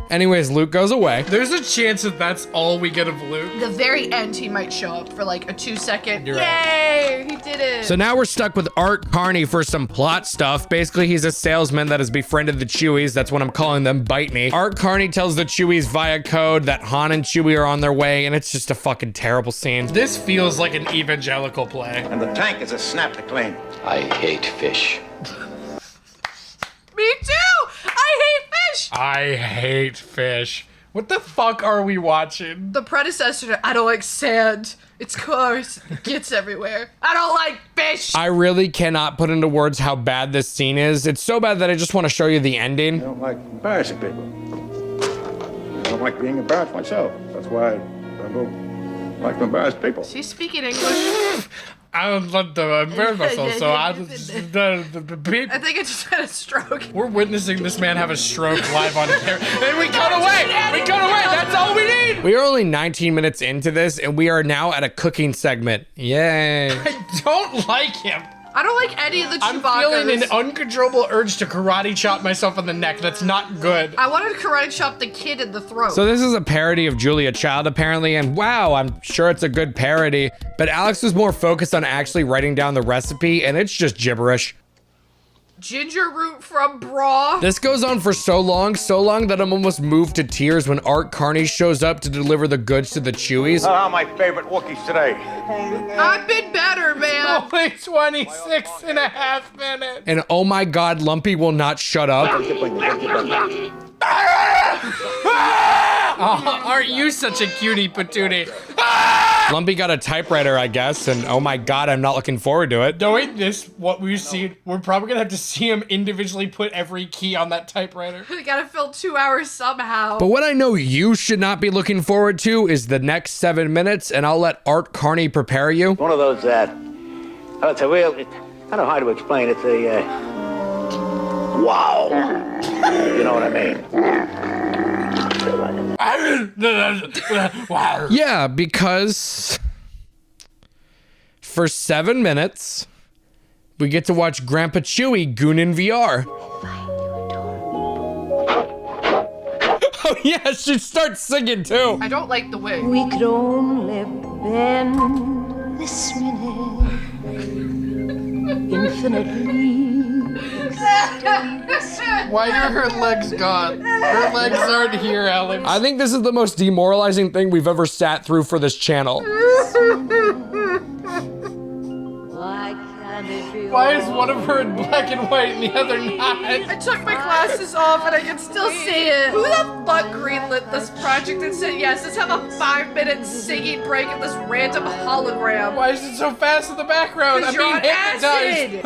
Anyways, Luke goes away. There's a chance that that's all we get of Luke. The very end, he might show up for like a 2-second. You're Yay! He did it. So now we're stuck with Art Carney for some plot stuff. Basically, he's a salesman that has befriended the Chewies. That's what I'm calling them, bite me. Art Carney tells the Chewies via code that Han and Chewie are on their way, and it's just a fucking terrible scene. This feels like an evangelical play. And the tank is a snap to clean. I hate fish. Me too! I hate fish! I hate fish. What the fuck are we watching? The predecessor to I don't like sand. It's coarse. It gets everywhere. I don't like fish! I really cannot put into words how bad this scene is. It's so bad that I just want to show you the ending. I don't like embarrassing people. I don't like being embarrassed myself. That's why I don't like to embarrass people. She's speaking English. I don't want to embarrass myself, so I just... I think I just had a stroke. We're witnessing this man have a stroke live on camera. And we cut away! We cut away! That's all we need! We are only 19 minutes into this, and we are now at a cooking segment. Yay. I don't like him. I don't like any of the Chewbaccas. I'm feeling an uncontrollable urge to karate chop myself in the neck. That's not good. I wanted to karate chop the kid in the throat. So this is a parody of Julia Child, apparently, and wow, I'm sure it's a good parody, but Alex was more focused on actually writing down the recipe, and it's just gibberish. Ginger root from bra. This goes on for so long that I'm almost moved to tears when Art Carney shows up to deliver the goods to the Chewies. Oh, my favorite Wookiees today. I've been better, man. Only 26 and a half minutes. And oh my God, Lumpy will not shut up. Oh, aren't you such a cutie patootie? Lumpy got a typewriter, I guess, and oh my God, I'm not looking forward to it. Knowing this, what we've seen, we're probably gonna have to see him individually put every key on that typewriter. We gotta fill 2 hours somehow. But what I know you should not be looking forward to is the next 7 minutes, and I'll let Art Carney prepare you. One of those, it's a real, I don't know how to explain. It's a, wow. You know what I mean? Yeah, because for 7 minutes, we get to watch Grandpa Chewie goon in VR. Oh yeah, she starts singing too. I don't like the wig. We could only bend this minute infinitely. Why are her legs gone? Her legs aren't here, Alex. I think this is the most demoralizing thing we've ever sat through for this channel. Why is one of her in black and white and the other not? I took my glasses off and I can still see it. Who the fuck greenlit this project and said, yes, let's have a 5-minute singing break of this random hologram? Why is it so fast in the background? I'm You're being on hypnotized.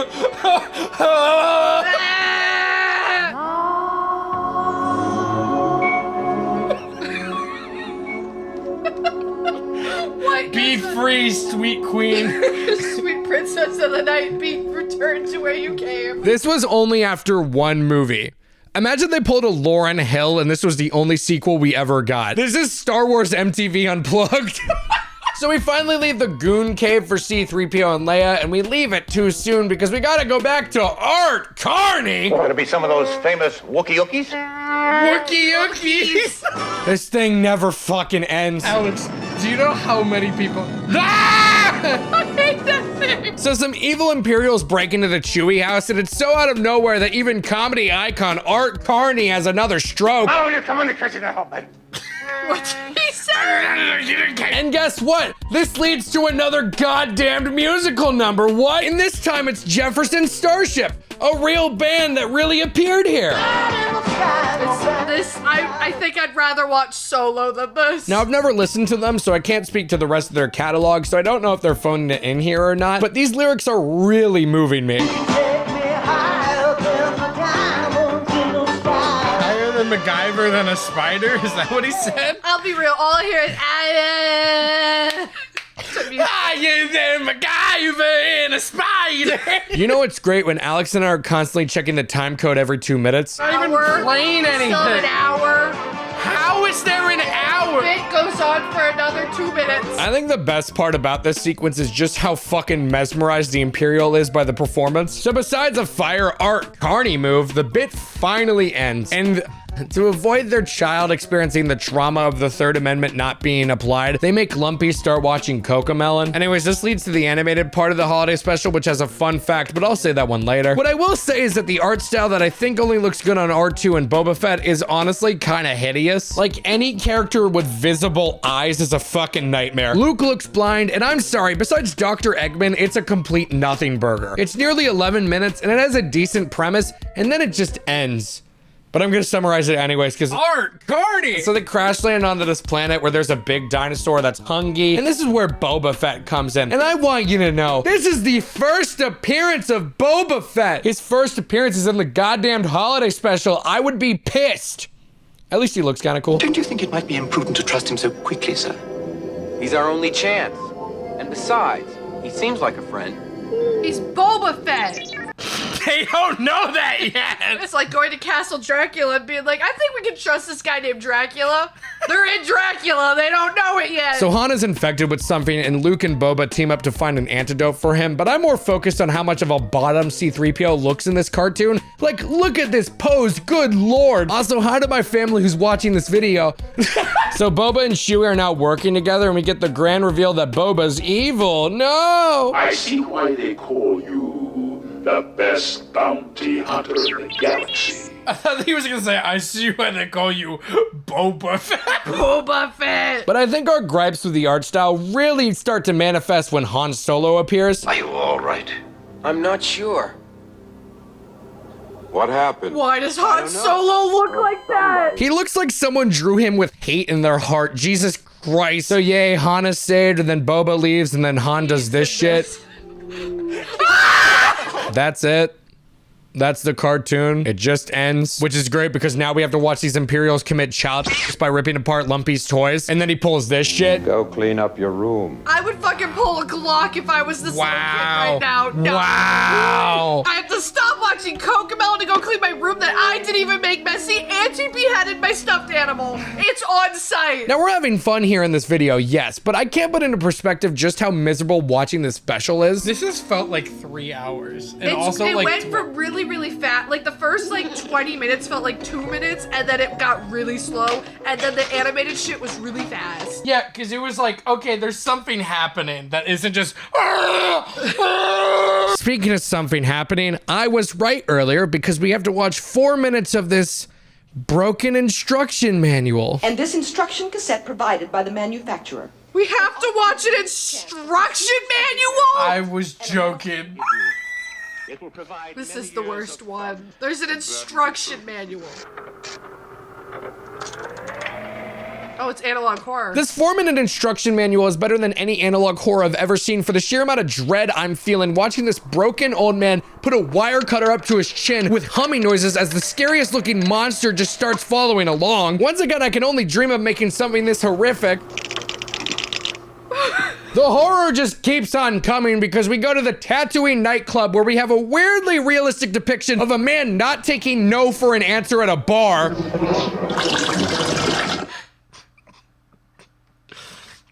Be free, sweet queen. Sweet princess of the night, be returned to where you came. This was only after one movie. Imagine they pulled a Lauryn Hill and this was the only sequel we ever got. This is Star Wars MTV Unplugged. So we finally leave the Goon Cave for C-3PO and Leia, and we leave it too soon because we gotta go back to Art Carney. Gonna be some of those famous Wookie-ookies? Wookie-ookies. This thing never fucking ends. Alex, do you know how many people... I hate that thing. So some evil Imperials break into the Chewie house, and it's so out of nowhere that even comedy icon Art Carney has another stroke. Oh, you're coming to catch it now, man. What he said? And guess what? This leads to another goddamned musical number. What? And this time it's Jefferson Starship, a real band that really appeared here. I think I'd rather watch Solo than this. Now, I've never listened to them, so I can't speak to the rest of their catalog, so I don't know if they're phoning it in here or not, but these lyrics are really moving me. Higher than MacGyver than a spider? Is that what he said? I'll be real, all I hear is higher than MacGyver and a spider. You know what's great? When Alex and I are constantly checking the time code every 2 minutes. Not even playing anything. Still an hour. How is there an hour? It goes on for another 2 minutes. I think the best part about this sequence is just how fucking mesmerized the Imperial is by the performance. So besides a fire Art Carney move, the bit finally ends. And To avoid their child experiencing the trauma of the Third Amendment not being applied, they make Lumpy start watching Cocomelon. Anyways, this leads to the animated part of the holiday special, which has a fun fact, but I'll say that one later. What I will say is that the art style that I think only looks good on R2 and Boba Fett is honestly kind of hideous. Like, any character with visible eyes is a fucking nightmare. Luke looks blind, and I'm sorry, besides Dr. Eggman, it's a complete nothing burger. It's nearly 11 minutes, and it has a decent premise, and then it just ends. But I'm gonna summarize it anyways, because Art, Cardi! So they crash land onto this planet where there's a big dinosaur that's hungry, and this is where Boba Fett comes in. And I want you to know, this is the first appearance of Boba Fett. His first appearance is in the goddamn holiday special. I would be pissed. At least he looks kind of cool. Don't you think it might be imprudent to trust him so quickly, sir? He's our only chance. And besides, he seems like a friend. He's Boba Fett. They don't know that yet. It's like going to Castle Dracula and being like, I think we can trust this guy named Dracula. They're in Dracula. They don't know it yet. So Han is infected with something, and Luke and Boba team up to find an antidote for him, but I'm more focused on how much of a bottom C-3PO looks in this cartoon. Like, look at this pose, good lord. Also, hi to my family who's watching this video. So Boba and Chewie are now working together, and we get the grand reveal that Boba's evil. No! I see why they call you the best bounty hunter in the galaxy. I thought he was gonna say, I see why they call you Boba Fett. Boba Fett. But I think our gripes with the art style really start to manifest when Han Solo appears. Are you all right? I'm not sure. What happened? Why does Han Solo look like that? He looks like someone drew him with hate in their heart. Jesus Christ. So yay, Han is saved, and then Boba leaves, and then Han does this shit. That's it. That's the cartoon. It just ends, which is great because now we have to watch these Imperials commit child abuse by ripping apart Lumpy's toys. And then he pulls this shit. Go clean up your room. I would fucking pull a Glock if I was this little kid right now. No. Wow. I have to stop watching Cocomelon to go clean my room that I didn't even make messy, and she beheaded my stuffed animal. It's on site. Now we're having fun here in this video, yes, but I can't put into perspective just how miserable watching this special is. This has felt like 3 hours. And It like went from really fast. Like the first like 20 minutes felt like 2 minutes, and then it got really slow, and then the animated shit was really fast. Yeah, because it was like, okay, there's something happening that isn't just. Speaking of something happening, I was right earlier because we have to watch 4 minutes of this broken instruction manual. And this instruction cassette provided by the manufacturer. We have to watch an instruction manual? I was joking. This is the worst one. There's an instruction manual. Oh, it's analog horror. This 4-minute instruction manual is better than any analog horror I've ever seen for the sheer amount of dread I'm feeling watching this broken old man put a wire cutter up to his chin with humming noises as the scariest looking monster just starts following along. Once again, I can only dream of making something this horrific. The horror just keeps on coming because we go to the Tatooine nightclub where we have a weirdly realistic depiction of a man not taking no for an answer at a bar.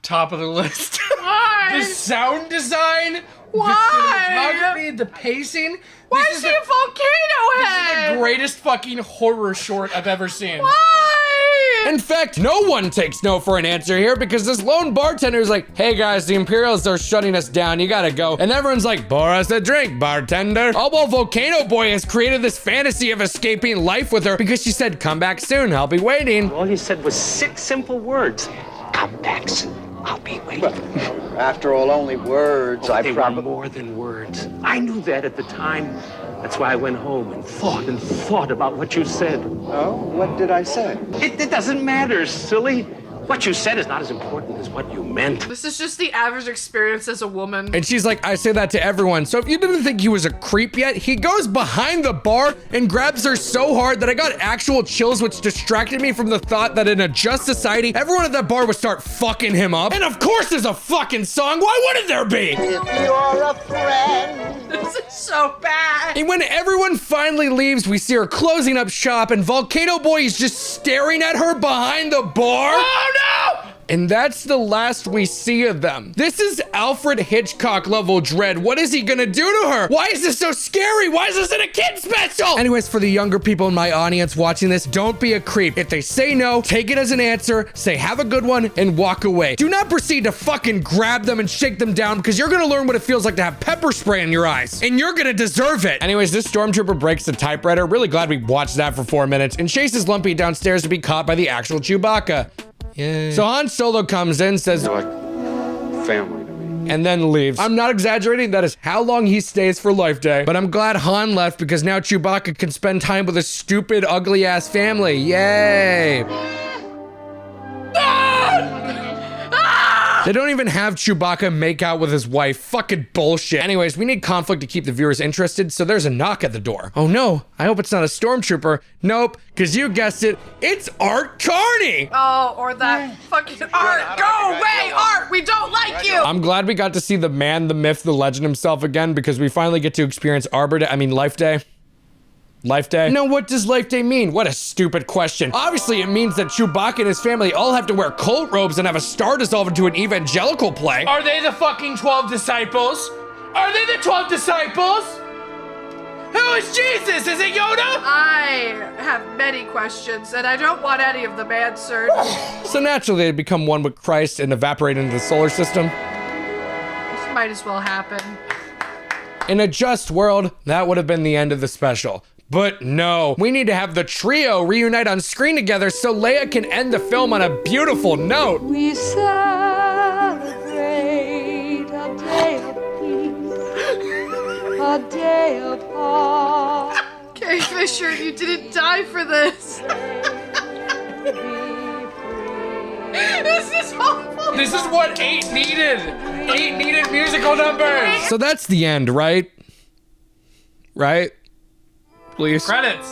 Top of the list. Why? The sound design. Why? The cinematography, the pacing. Why is he a volcano head? This is the greatest fucking horror short I've ever seen. Why? In fact, no one takes no for an answer here because this lone bartender is like, hey guys, the Imperials are shutting us down, you gotta go. And everyone's like, pour us a drink, bartender. All while Volcano Boy has created this fantasy of escaping life with her because she said, come back soon, I'll be waiting. All you said was 6 simple words. Come back soon, I'll be waiting. After all, only words. They were more than words. I knew that at the time. That's why I went home and thought about what you said. Oh, what did I say? It doesn't matter, silly. What you said is not as important as what you meant. This is just the average experience as a woman. And she's like, I say that to everyone. So if you didn't think he was a creep yet, he goes behind the bar and grabs her so hard that I got actual chills, which distracted me from the thought that in a just society, everyone at that bar would start fucking him up. And of course there's a fucking song. Why wouldn't there be? If you're a friend. This is so bad. And when everyone finally leaves, we see her closing up shop and Volcano Boy is just staring at her behind the bar. Oh no! And that's the last we see of them. This is Alfred Hitchcock level dread. What is he gonna do to her? Why is this so scary? Why is this in a kid special? Anyways, for the younger people in my audience watching this, don't be a creep. If they say no, take it as an answer, say have a good one, and walk away. Do not proceed to fucking grab them and shake them down because you're gonna learn what it feels like to have pepper spray in your eyes. And you're gonna deserve it. Anyways, this stormtrooper breaks the typewriter. Really glad we watched that for 4 minutes and chases Lumpy downstairs to be caught by the actual Chewbacca. Yeah. So Han Solo comes in, says, You're like family to me. And then leaves. I'm not exaggerating, that is how long he stays for Life Day. But I'm glad Han left because now Chewbacca can spend time with his stupid, ugly ass family. Yay! They don't even have Chewbacca make out with his wife. Fucking bullshit. Anyways, we need conflict to keep the viewers interested, so there's a knock at the door. Oh no, I hope it's not a stormtrooper. Nope, because you guessed it, it's Art Carney! Oh, or that fucking Art. Go away, Art! We don't like you! I'm glad we got to see the man, the myth, the legend himself again because we finally get to experience Life Day. Life Day? No, what does Life Day mean? What a stupid question. Obviously, it means that Chewbacca and his family all have to wear cult robes and have a star dissolve into an evangelical play. Are they the fucking 12 disciples? Are they the 12 disciples? Who is Jesus? Is it Yoda? I have many questions, and I don't want any of them answered. So naturally, they become one with Christ and evaporate into the solar system. This might as well happen. In a just world, that would have been the end of the special. But no, we need to have the trio reunite on screen together so Leia can end the film on a beautiful note. We celebrate a day of peace, a day of heart. Carrie Fisher, you didn't die for this. This is awful. This is what 8 needed. 8 needed musical numbers. So that's the end, right? Right? Please. Credits.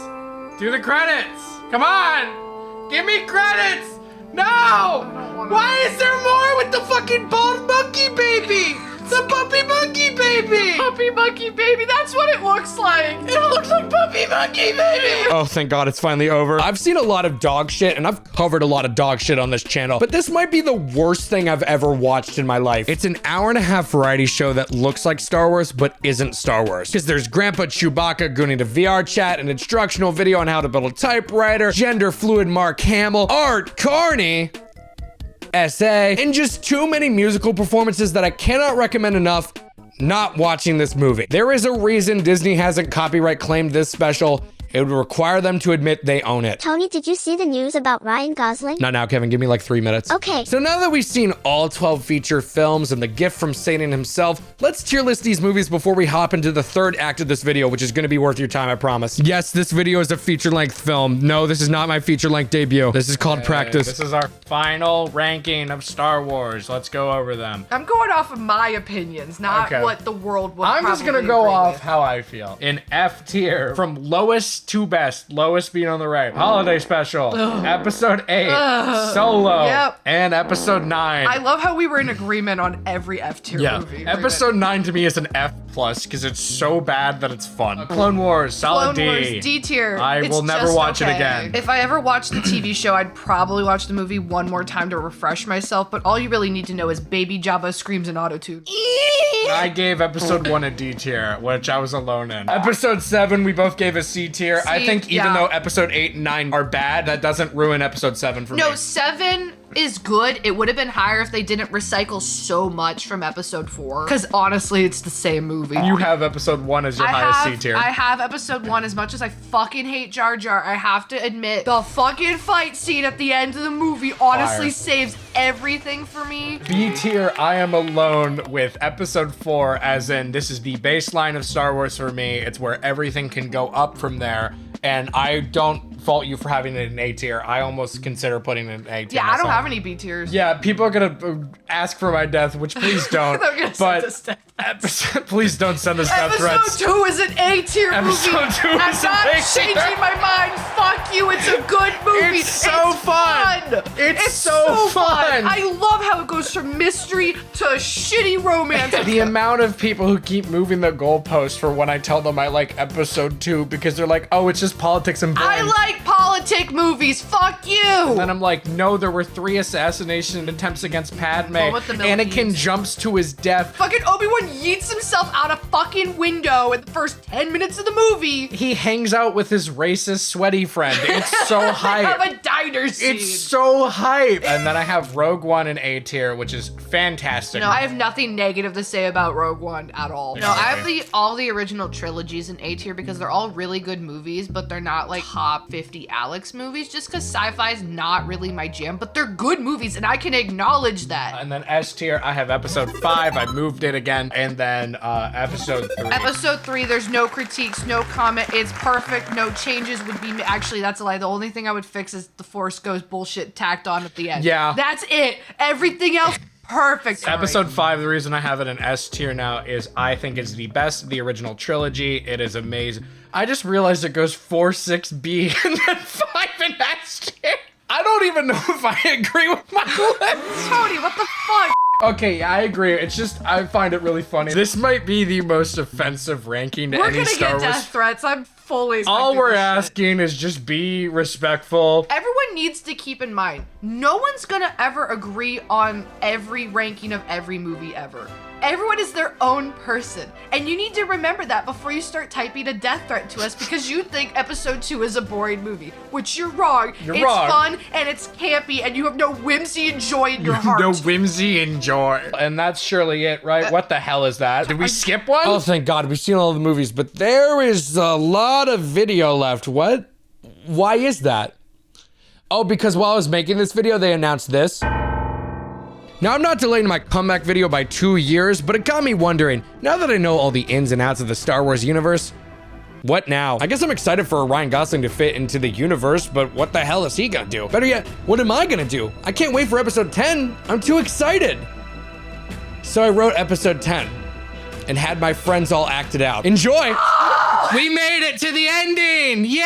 Do the credits. Come on. Give me credits. No. Why is there more with the fucking bald monkey baby? The puppy monkey baby. Puppy monkey baby, that's what it looks like. It looks like puppy monkey baby. Oh, thank God it's finally over. I've seen a lot of dog shit and I've covered a lot of dog shit on this channel, but this might be the worst thing I've ever watched in my life. It's an hour-and-a-half variety show that looks like Star Wars, but isn't Star Wars. Because there's Grandpa Chewbacca gooning to VR chat, an instructional video on how to build a typewriter, gender fluid Mark Hamill, Art Carney, SA, and just too many musical performances that I cannot recommend enough not watching this movie. There is a reason Disney hasn't copyright claimed this special. It would require them to admit they own it. Tony, did you see the news about Ryan Gosling? Not now, Kevin. Give me like 3 minutes. Okay. So now that we've seen all 12 feature films and the gift from Satan himself, let's tier list these movies before we hop into the third act of this video, which is going to be worth your time, I promise. Yes, this video is a feature-length film. No, this is not my feature-length debut. This is called Practice. This is our final ranking of Star Wars. Let's go over them. I'm going off of my opinions, not what the world would I'm just going to probably go agree off with. how I feel. In F tier, from lowest to best. Lowest being on the right. Holiday Special. Ugh. Episode 8. Ugh. Solo. Yep. And Episode 9. I love how we were in agreement on every F tier movie. Episode 9 to me is an F+ because it's so bad that it's fun. Clone Wars, solid Clone D. Wars, D tier. I It's will never just watch it okay. again. If I ever watched the TV show, I'd probably watch the movie one more time to refresh myself, but all you really need to know is Baby Jabba screams in autotune. I gave Episode 1 a D tier, which I was alone in. Episode 7, we both gave a C tier. I think even though Episode 8 and 9 are bad, that doesn't ruin Episode 7 for me. No, 7 is good. It would have been higher if they didn't recycle so much from Episode 4. Because honestly, it's the same movie. You have Episode 1 as your highest C tier. I have Episode 1. As much as I fucking hate Jar Jar, I have to admit, the fucking fight scene at the end of the movie honestly saves everything for me. B tier, I am alone with Episode 4, as in this is the baseline of Star Wars for me. It's where everything can go up from there. And I don't fault you for having it in A tier. I almost consider putting it in A tier. Yeah, I don't myself. have any B tiers. Yeah, people are gonna ask for my death, which please don't. They're gonna send us death. Please don't send us death threats. Episode 2 is an A tier movie. Episode 2 I'm is an not A tier. changing my mind. Fuck you. It's a good movie. It's so fun. It's so fun. I love how it goes from mystery to shitty romance. The amount of people who keep moving the goalpost for when I tell them I like Episode 2 because they're like, oh, it's just politics and boring. I like politics politic movies. Fuck you. And then I'm like, no, there were 3 assassination attempts against Padme. Oh, what the Anakin jumps to his death. Fucking Obi-Wan yeets himself out a fucking window in the first 10 minutes of the movie. He hangs out with his racist, sweaty friend. It's so hype. They have a diner scene. It's so hype. And then I have Rogue One in A tier, which is fantastic. No, I have nothing negative to say about Rogue One at all. No, I have all the original trilogies in A tier because they're all really good movies, but they're not like top 50 Alex movies just because sci-fi is not really my jam, but they're good movies and I can acknowledge that. And then S tier, I have episode 5. I moved it again. And then episode 3. Episode 3, there's no critiques, no comment. It's perfect. No changes would be, actually, that's a lie. The only thing I would fix is the Force Ghost bullshit tacked on at the end. Yeah. That's it. Everything else, perfect. Episode 5, the reason I have it in S tier now is I think it's the best of the original trilogy. It is amazing. I just realized it goes 4, 6, B, and then 5 in S tier. I don't even know if I agree with my list. Tony, what the fuck? Okay, I agree. It's just, I find it really funny. This might be the most offensive ranking to any Star Wars. We're gonna get death threats. I'm fully All we're asking is just be respectful. Everyone needs to keep in mind, no one's gonna ever agree on every ranking of every movie ever. Everyone is their own person. And you need to remember that before you start typing a death threat to us because you think episode 2 is a boring movie, which you're wrong. It's fun and it's campy and you have no whimsy and joy in your heart. No whimsy and joy. And that's surely it, right? What the hell is that? Did we skip one? Oh, thank God. We've seen all the movies, but there is a lot of video left. What? Why is that? Oh, because while I was making this video, they announced this. Now, I'm not delaying my comeback video by 2 years, but it got me wondering, now that I know all the ins and outs of the Star Wars universe, what now? I guess I'm excited for Ryan Gosling to fit into the universe, but what the hell is he gonna do? Better yet, what am I gonna do? I can't wait for episode 10. I'm too excited. So I wrote episode 10 and had my friends all act it out. Enjoy! We made it to the ending! Yay!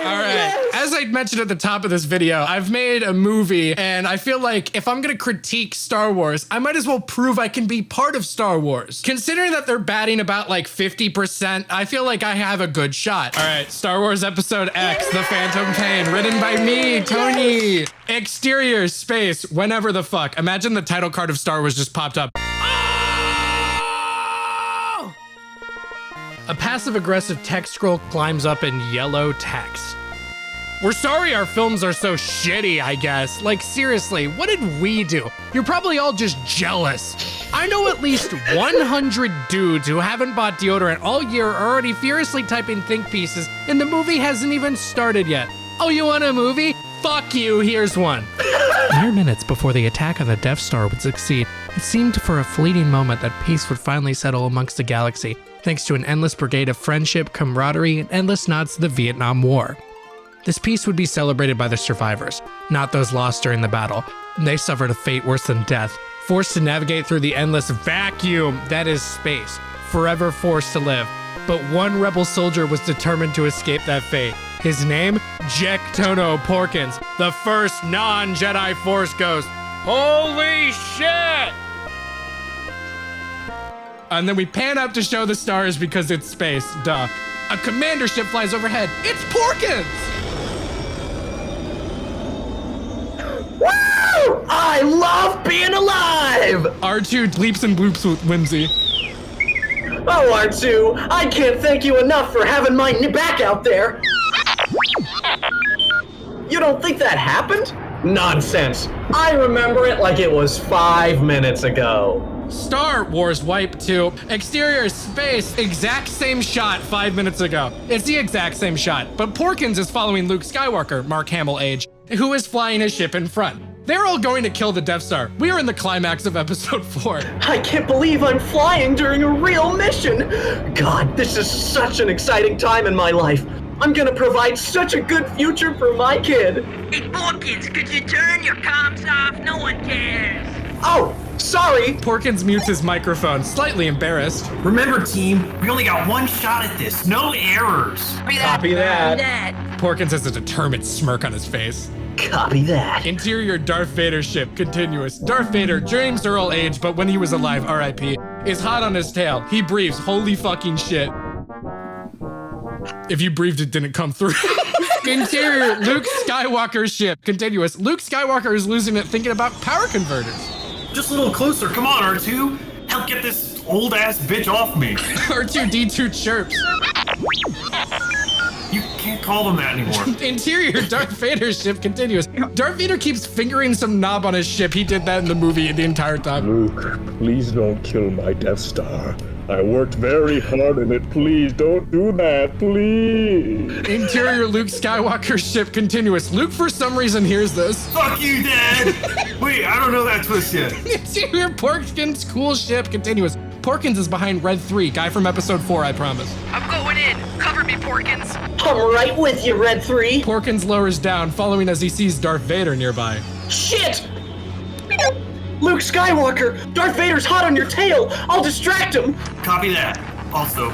All right. As I mentioned at the top of this video, I've made a movie, and I feel like if I'm gonna critique Star Wars, I might as well prove I can be part of Star Wars. Considering that they're batting about like 50%, I feel like I have a good shot. All right, Star Wars Episode X, The Phantom Pain, written by me, Tony. Exterior, space, whenever the fuck. Imagine the title card of Star Wars just popped up. A passive-aggressive text scroll climbs up in yellow text. We're sorry our films are so shitty, I guess. Like, seriously, what did we do? You're probably all just jealous. I know at least 100 dudes who haven't bought deodorant all year are already furiously typing think pieces, and the movie hasn't even started yet. Oh, you want a movie? Fuck you, here's one. Mere minutes before the attack on the Death Star would succeed, it seemed for a fleeting moment that peace would finally settle amongst the galaxy, thanks to an endless brigade of friendship, camaraderie, and endless nods to the Vietnam War. This peace would be celebrated by the survivors, not those lost during the battle. They suffered a fate worse than death, forced to navigate through the endless vacuum that is space, forever forced to live. But one rebel soldier was determined to escape that fate. His name? Jektono Porkins, the first non-Jedi Force Ghost. Holy shit! And then we pan up to show the stars because it's space, duh. A commander ship flies overhead. It's Porkins! Woo! I love being alive! R2 leaps and bloops with whimsy. Oh, R2, I can't thank you enough for having my back out there. You don't think that happened? Nonsense. I remember it like it was 5 minutes ago. Star Wars Wipe 2. Exterior space, exact same shot 5 minutes ago. It's the exact same shot, but Porkins is following Luke Skywalker, Mark Hamill age, who is flying his ship in front. They're all going to kill the Death Star. We are in the climax of episode 4. I can't believe I'm flying during a real mission. God, this is such an exciting time in my life. I'm gonna provide such a good future for my kid. Hey, Porkins, could you turn your comms off? No one cares. Oh, sorry. Porkins mutes his microphone, slightly embarrassed. Remember, team, we only got one shot at this. No errors. Copy that. Porkins has a determined smirk on his face. Copy that. Interior Darth Vader ship, continuous. Darth Vader, James Earl age, but when he was alive, RIP, is hot on his tail. He breathes, holy fucking shit. If you breathed, it didn't come through. Interior, Luke Skywalker's ship. Continuous. Luke Skywalker is losing it thinking about power converters. Just a little closer. Come on, R2. Help get this old-ass bitch off me. R2-D2 chirps. You can't call them that anymore. Interior, Darth Vader's ship. Continuous. Darth Vader keeps fingering some knob on his ship. He did that in the movie the entire time. Luke, please don't kill my Death Star. I worked very hard on it. Please don't do that, please. Interior, Luke Skywalker's ship. Continuous. Luke, for some reason, hears this. Fuck you, Dad. Wait, I don't know that twist yet. Interior, Porkins' cool ship. Continuous. Porkins is behind Red 3, guy from episode 4, I promise. I'm going in. Cover me, Porkins. I'm right with you, Red 3. Porkins lowers down, following as he sees Darth Vader nearby. Shit! Luke Skywalker, Darth Vader's hot on your tail. I'll distract him. Copy that. Also,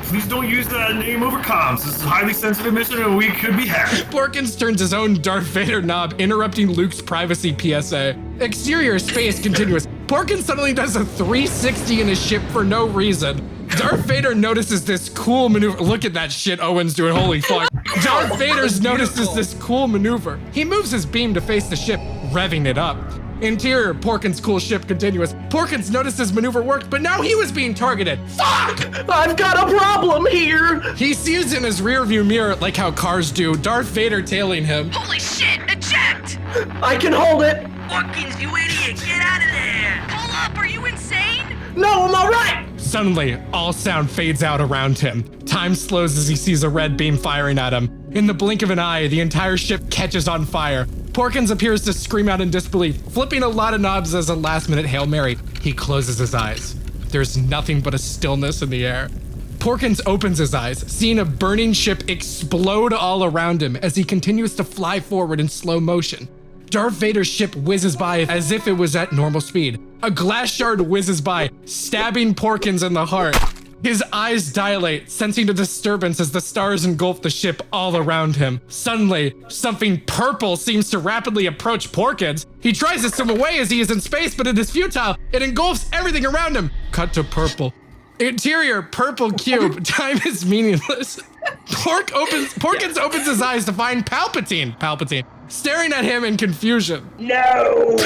please don't use that name over comms. This is a highly sensitive mission and we could be hacked. Porkins turns his own Darth Vader knob, interrupting Luke's privacy PSA. Exterior, space. Continuous. Porkins suddenly does a 360 in his ship for no reason. Darth Vader notices this cool maneuver. Look at that shit Owen's doing, holy fuck. Darth Vader notices this cool maneuver. He moves his beam to face the ship, revving it up. Interior, Porkins' cool ship. Continuous. Porkins noticed his maneuver worked, but now he was being targeted. Fuck! I've got a problem here. He sees in his rearview mirror, like how cars do, Darth Vader tailing him. Holy shit, eject! I can hold it. Porkins, you idiot, get out of there! Pull up, are you insane? No, I'm all right. Suddenly, all sound fades out around him. Time slows as he sees a red beam firing at him. In the blink of an eye, the entire ship catches on fire. Porkins appears to scream out in disbelief, flipping a lot of knobs as a last-minute Hail Mary. He closes his eyes. There's nothing but a stillness in the air. Porkins opens his eyes, seeing a burning ship explode all around him as he continues to fly forward in slow motion. Darth Vader's ship whizzes by as if it was at normal speed. A glass shard whizzes by, stabbing Porkins in the heart. His eyes dilate, sensing a disturbance as the stars engulf the ship all around him. Suddenly, something purple seems to rapidly approach Porkins. He tries to swim away as he is in space, but it is futile. It engulfs everything around him. Cut to purple. Interior, purple cube. Time is meaningless. Porkins opens his eyes to find Palpatine, staring at him in confusion. No!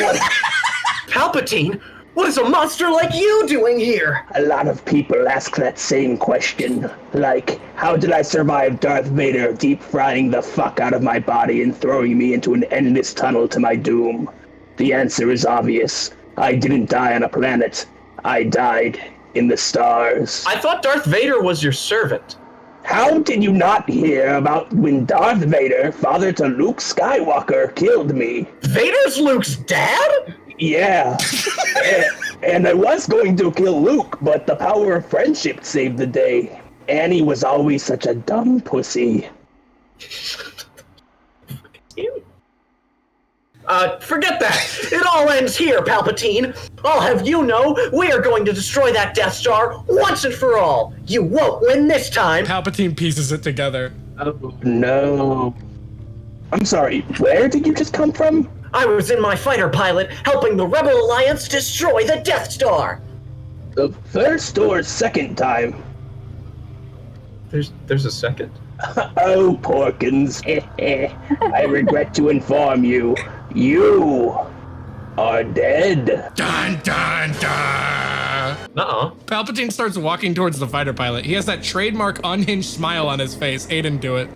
Palpatine? What is a monster like you doing here? A lot of people ask that same question. Like, how did I survive Darth Vader deep frying the fuck out of my body and throwing me into an endless tunnel to my doom? The answer is obvious. I didn't die on a planet. I died in the stars. I thought Darth Vader was your servant. How did you not hear about when Darth Vader, father to Luke Skywalker, killed me? Vader's Luke's dad? Yeah. And I was going to kill Luke, but the power of friendship saved the day. Annie was always such a dumb pussy. Forget that. It all ends here, Palpatine. I'll have you know, we are going to destroy that Death Star once and for all. You won't win this time. Palpatine pieces it together. Oh, no. I'm sorry, where did you just come from? I was in my fighter pilot helping the Rebel Alliance destroy the Death Star. The first or second time? There's a second? Oh, Porkins. I regret to inform you, you are dead. Dun, dun, dun. Palpatine starts walking towards the fighter pilot. He has that trademark unhinged smile on his face. Aiden, do it.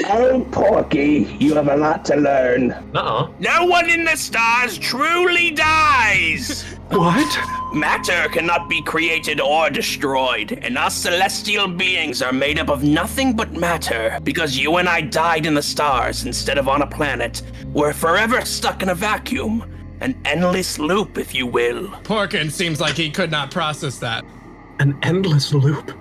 Oh, Porky, you have a lot to learn. No one in the stars truly dies! What? Matter cannot be created or destroyed, and us celestial beings are made up of nothing but matter. Because you and I died in the stars instead of on a planet, we're forever stuck in a vacuum. An endless loop, if you will. Porkins seems like he could not process that. An endless loop?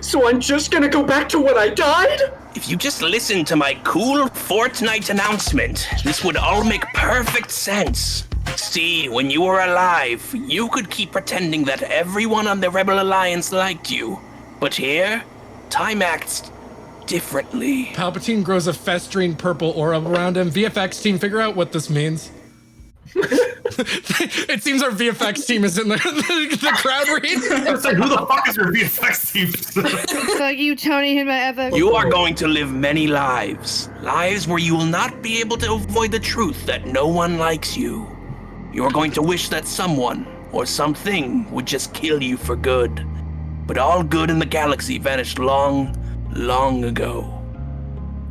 So I'm just gonna go back to when I died? If you just listen to my cool Fortnite announcement, this would all make perfect sense. See, when you were alive, you could keep pretending that everyone on the Rebel Alliance liked you. But here, time acts differently. Palpatine grows a festering purple aura around him. VFX team, figure out what this means. It seems our VFX team is in the crowd read. It's like, who the fuck is your VFX team? Fuck you, Tony, in my epic. You are going to live many lives. Lives where you will not be able to avoid the truth that no one likes you. You are going to wish that someone or something would just kill you for good. But all good in the galaxy vanished long, long ago.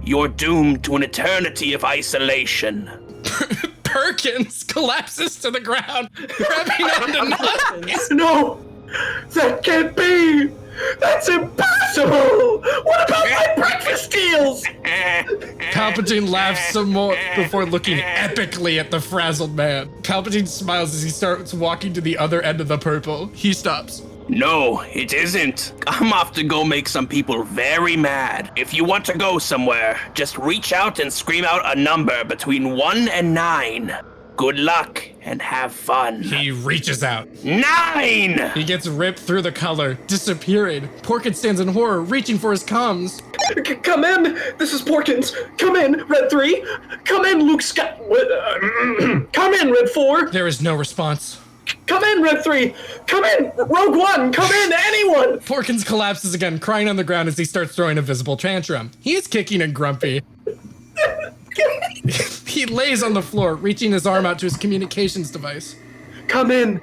You're doomed to an eternity of isolation. Perkins collapses to the ground, grabbing onto nuts. No! That can't be! That's impossible! What about my breakfast deals? Palpatine laughs some more before looking epically at the frazzled man. Palpatine smiles as he starts walking to the other end of the purple. He stops. No, it isn't. I'm off to go make some people very mad. If you want to go somewhere, just reach out and scream out a number between 1 and 9. Good luck and have fun. He reaches out. 9! He gets ripped through the color, disappearing. Porkins stands in horror, reaching for his comms. Come in! This is Porkins! Come in, Red 3! Come in, Luke Scott! Come in, Red 4! There is no response. Come in, Red 3! Come in! Rogue One! Come in, anyone! Porkins collapses again, crying on the ground as he starts throwing a visible tantrum. He is kicking and grumpy. He lays on the floor, reaching his arm out to his communications device. Come in,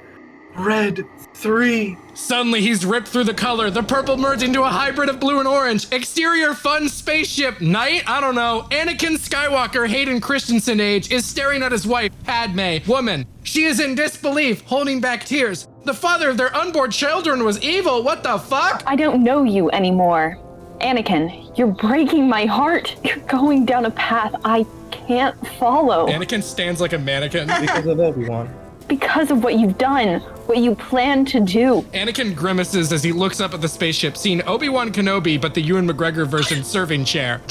Red 3. Suddenly, he's ripped through the color. The purple merged into a hybrid of blue and orange. Exterior fun spaceship. Knight? I don't know. Anakin Skywalker, Hayden Christensen age, is staring at his wife, Padme, woman. She is in disbelief, holding back tears. The father of their unborn children was evil. What the fuck? I don't know you anymore. Anakin, you're breaking my heart. You're going down a path I can't follow. Anakin stands like a mannequin. Because of Obi-Wan. Because of what you've done, what you plan to do. Anakin grimaces as he looks up at the spaceship, seeing Obi-Wan Kenobi, but the Ewan McGregor version serving chair.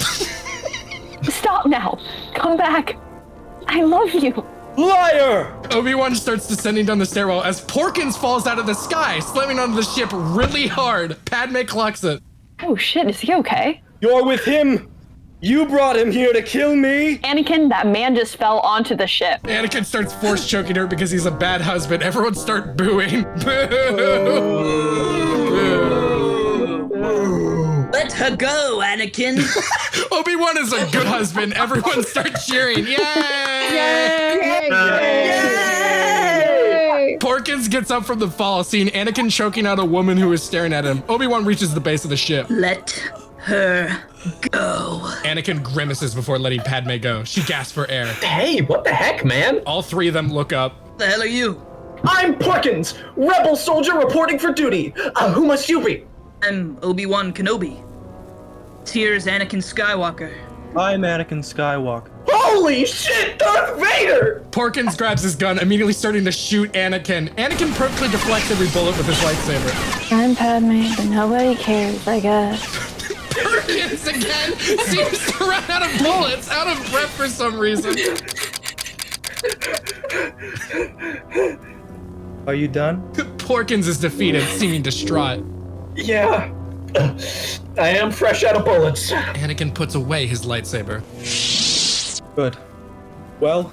Stop now. Come back. I love you. Liar! Obi-Wan starts descending down the stairwell as Porkins falls out of the sky, slamming onto the ship really hard. Padme clocks it. Oh shit, is he okay? You're with him! You brought him here to kill me! Anakin, that man just fell onto the ship. Anakin starts force choking her because he's a bad husband. Everyone start booing. Let her go, Anakin. Obi-Wan is a good husband. Everyone start cheering. Yay! Yay! Yay! Porkins gets up from the fall, seeing Anakin choking out a woman who is staring at him. Obi-Wan reaches the base of the ship. Let her go. Anakin grimaces before letting Padme go. She gasps for air. Hey, what the heck, man? All three of them look up. The hell are you? I'm Porkins, rebel soldier reporting for duty. Who must you be? I'm Obi-Wan Kenobi. Here's Anakin Skywalker. I'm Anakin Skywalker. Holy shit, Darth Vader! Porkins grabs his gun, immediately starting to shoot Anakin. Anakin perfectly deflects every bullet with his lightsaber. I'm Padme, but nobody cares, I guess. Perkins again seems to run out of bullets, out of breath for some reason. Are you done? Porkins is defeated, seeming distraught. Yeah, I am fresh out of bullets. Anakin puts away his lightsaber. Good. Well,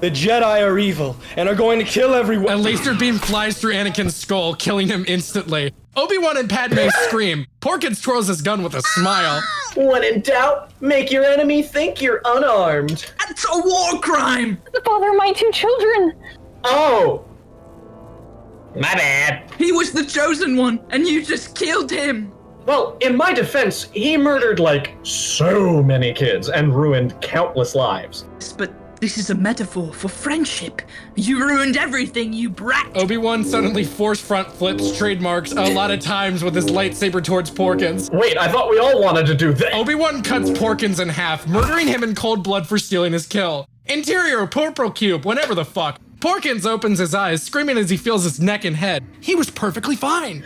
the Jedi are evil and are going to kill everyone. A laser beam flies through Anakin's skull, killing him instantly. Obi-Wan and Padme scream. Porkins twirls his gun with a smile. When in doubt, make your enemy think you're unarmed. That's a war crime! Father of my two children! Oh! My bad. He was the chosen one, and you just killed him! Well, in my defense, he murdered, like, so many kids and ruined countless lives. But this is a metaphor for friendship. You ruined everything, you brat! Obi-Wan suddenly force front flips trademarks a lot of times with his lightsaber towards Porkins. Wait, I thought we all wanted to do that. Obi-Wan cuts Porkins in half, murdering him in cold blood for stealing his kill. Interior purple cube, whatever the fuck. Porkins opens his eyes, screaming as he feels his neck and head. He was perfectly fine.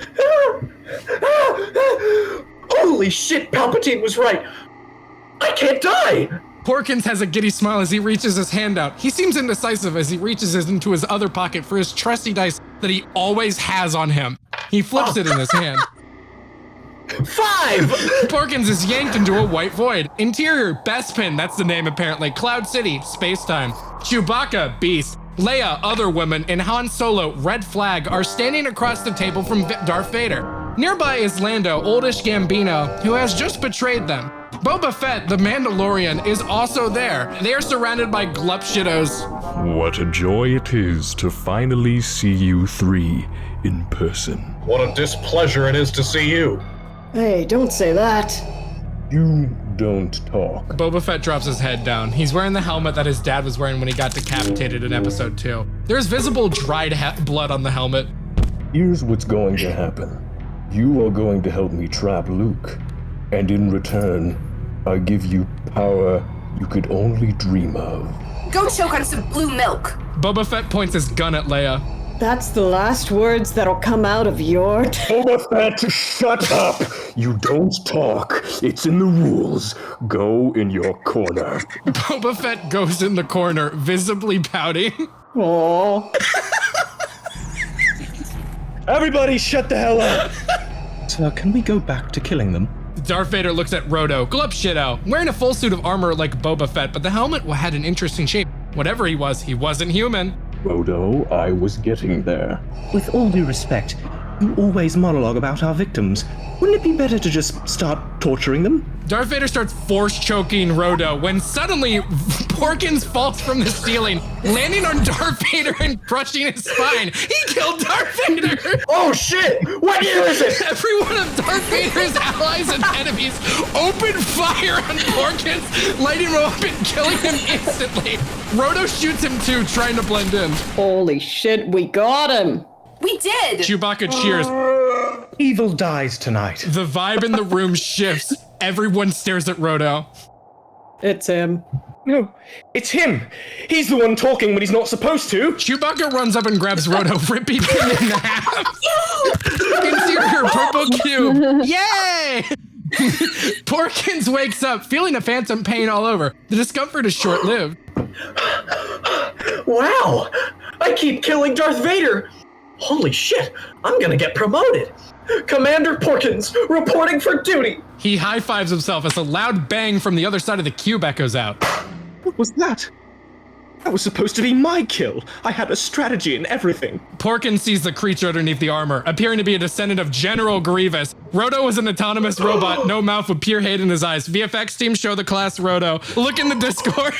Holy shit, Palpatine was right. I can't die. Porkins has a giddy smile as he reaches his hand out. He seems indecisive as he reaches into his other pocket for his trusty dice that he always has on him. He flips it in his hand. 5! Porkins is yanked into a white void. Interior, Bespin, that's the name apparently. Cloud City, space-time. Chewbacca, beast. Leia, other women, and Han Solo, Red Flag, are standing across the table from Darth Vader. Nearby is Lando, oldish Gambino, who has just betrayed them. Boba Fett, the Mandalorian, is also there. They are surrounded by glupshitos. What a joy it is to finally see you three in person. What a displeasure it is to see you. Hey, don't say that. You don't talk. Boba Fett drops his head down. He's wearing the helmet that his dad was wearing when he got decapitated in episode 2. There's visible dried blood on the helmet. Here's what's going to happen. You are going to help me trap Luke, and in return, I give you power you could only dream of. Go choke on some blue milk. Boba Fett points his gun at Leia. That's the last words that'll come out of your... Boba Fett, shut up! You don't talk. It's in the rules. Go in your corner. Boba Fett goes in the corner, visibly pouting. Aww. Everybody shut the hell up! Sir, can we go back to killing them? Darth Vader looks at Roto, glupshito, wearing a full suit of armor like Boba Fett, but the helmet had an interesting shape. Whatever he wasn't human. Roto, I was getting there. With all due respect, you always monologue about our victims. Wouldn't it be better to just start torturing them? Darth Vader starts force choking Roto when suddenly Porkins falls from the ceiling, landing on Darth Vader and crushing his spine. He killed Darth Vader! Oh shit! What year is it? Every one of Darth Vader's allies and enemies open fire on Porkins, lighting him up and killing him instantly. Roto shoots him too, trying to blend in. Holy shit, we got him! We did! Chewbacca cheers. Evil dies tonight. The vibe in the room shifts. Everyone stares at Roto. It's him. No, it's him. He's the one talking when he's not supposed to. Chewbacca runs up and grabs Roto, ripping him in half. Interior purple cube. Yay! Porkins wakes up, feeling a phantom pain all over. The discomfort is short-lived. Wow! I keep killing Darth Vader! Holy shit, I'm gonna get promoted! Commander Porkins, reporting for duty! He high-fives himself as a loud bang from the other side of the cube echoes out. What was that? That was supposed to be my kill. I had a strategy and everything. Porkins sees the creature underneath the armor, appearing to be a descendant of General Grievous. Roto is an autonomous robot, no mouth with pure hate in his eyes. VFX team show the class Roto. Look in the Discord.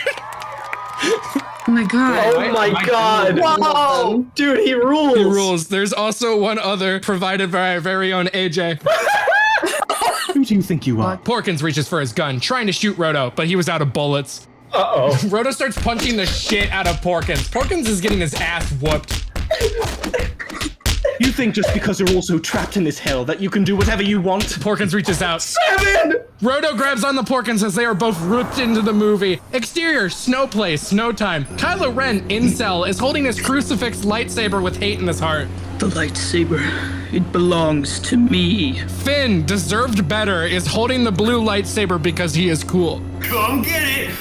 Oh my god. Oh my god. Whoa. Dude, he rules. He rules. There's also one other provided by our very own AJ. Who do you think you are? Porkins reaches for his gun, trying to shoot Roto, but he was out of bullets. Uh-oh. Roto starts punching the shit out of Porkins. Porkins is getting his ass whooped. You think just because you're also trapped in this hell that you can do whatever you want? Porkins reaches out. 7! Roto grabs on the Porkins as they are both ripped into the movie. Exterior, snow place, snow time. Kylo Ren, incel, is holding his crucifix lightsaber with hate in his heart. The lightsaber, it belongs to me. Finn, deserved better, is holding the blue lightsaber because he is cool. Come get it!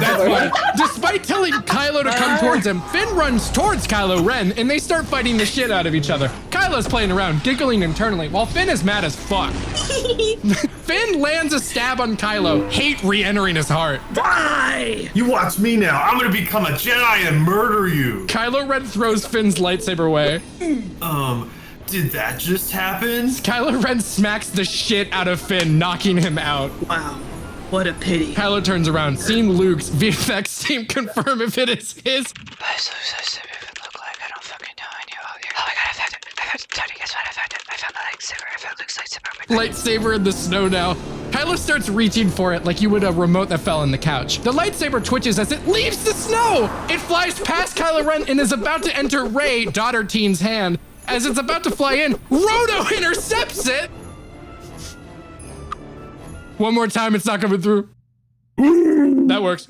That's funny. Despite telling Kylo to come towards him, Finn runs towards Kylo Ren, and they start fighting the shit out of each other. Kylo's playing around, giggling internally, while Finn is mad as fuck. Finn lands a stab on Kylo, hate re-entering his heart. Die! You watch me now. I'm gonna become a Jedi and murder you. Kylo Ren throws Finn's lightsaber away. Did that just happen? Kylo Ren smacks the shit out of Finn, knocking him out. Wow. What a pity. Kylo turns around, seeing Luke's VFX team confirm if it is his. Lightsaber in the snow now. Kylo starts reaching for it like you would a remote that fell on the couch. The lightsaber twitches as it leaves the snow. It flies past Kylo Ren and is about to enter Rey, daughter teen's hand. As it's about to fly in, Roto intercepts it. One more time, it's not coming through. That works.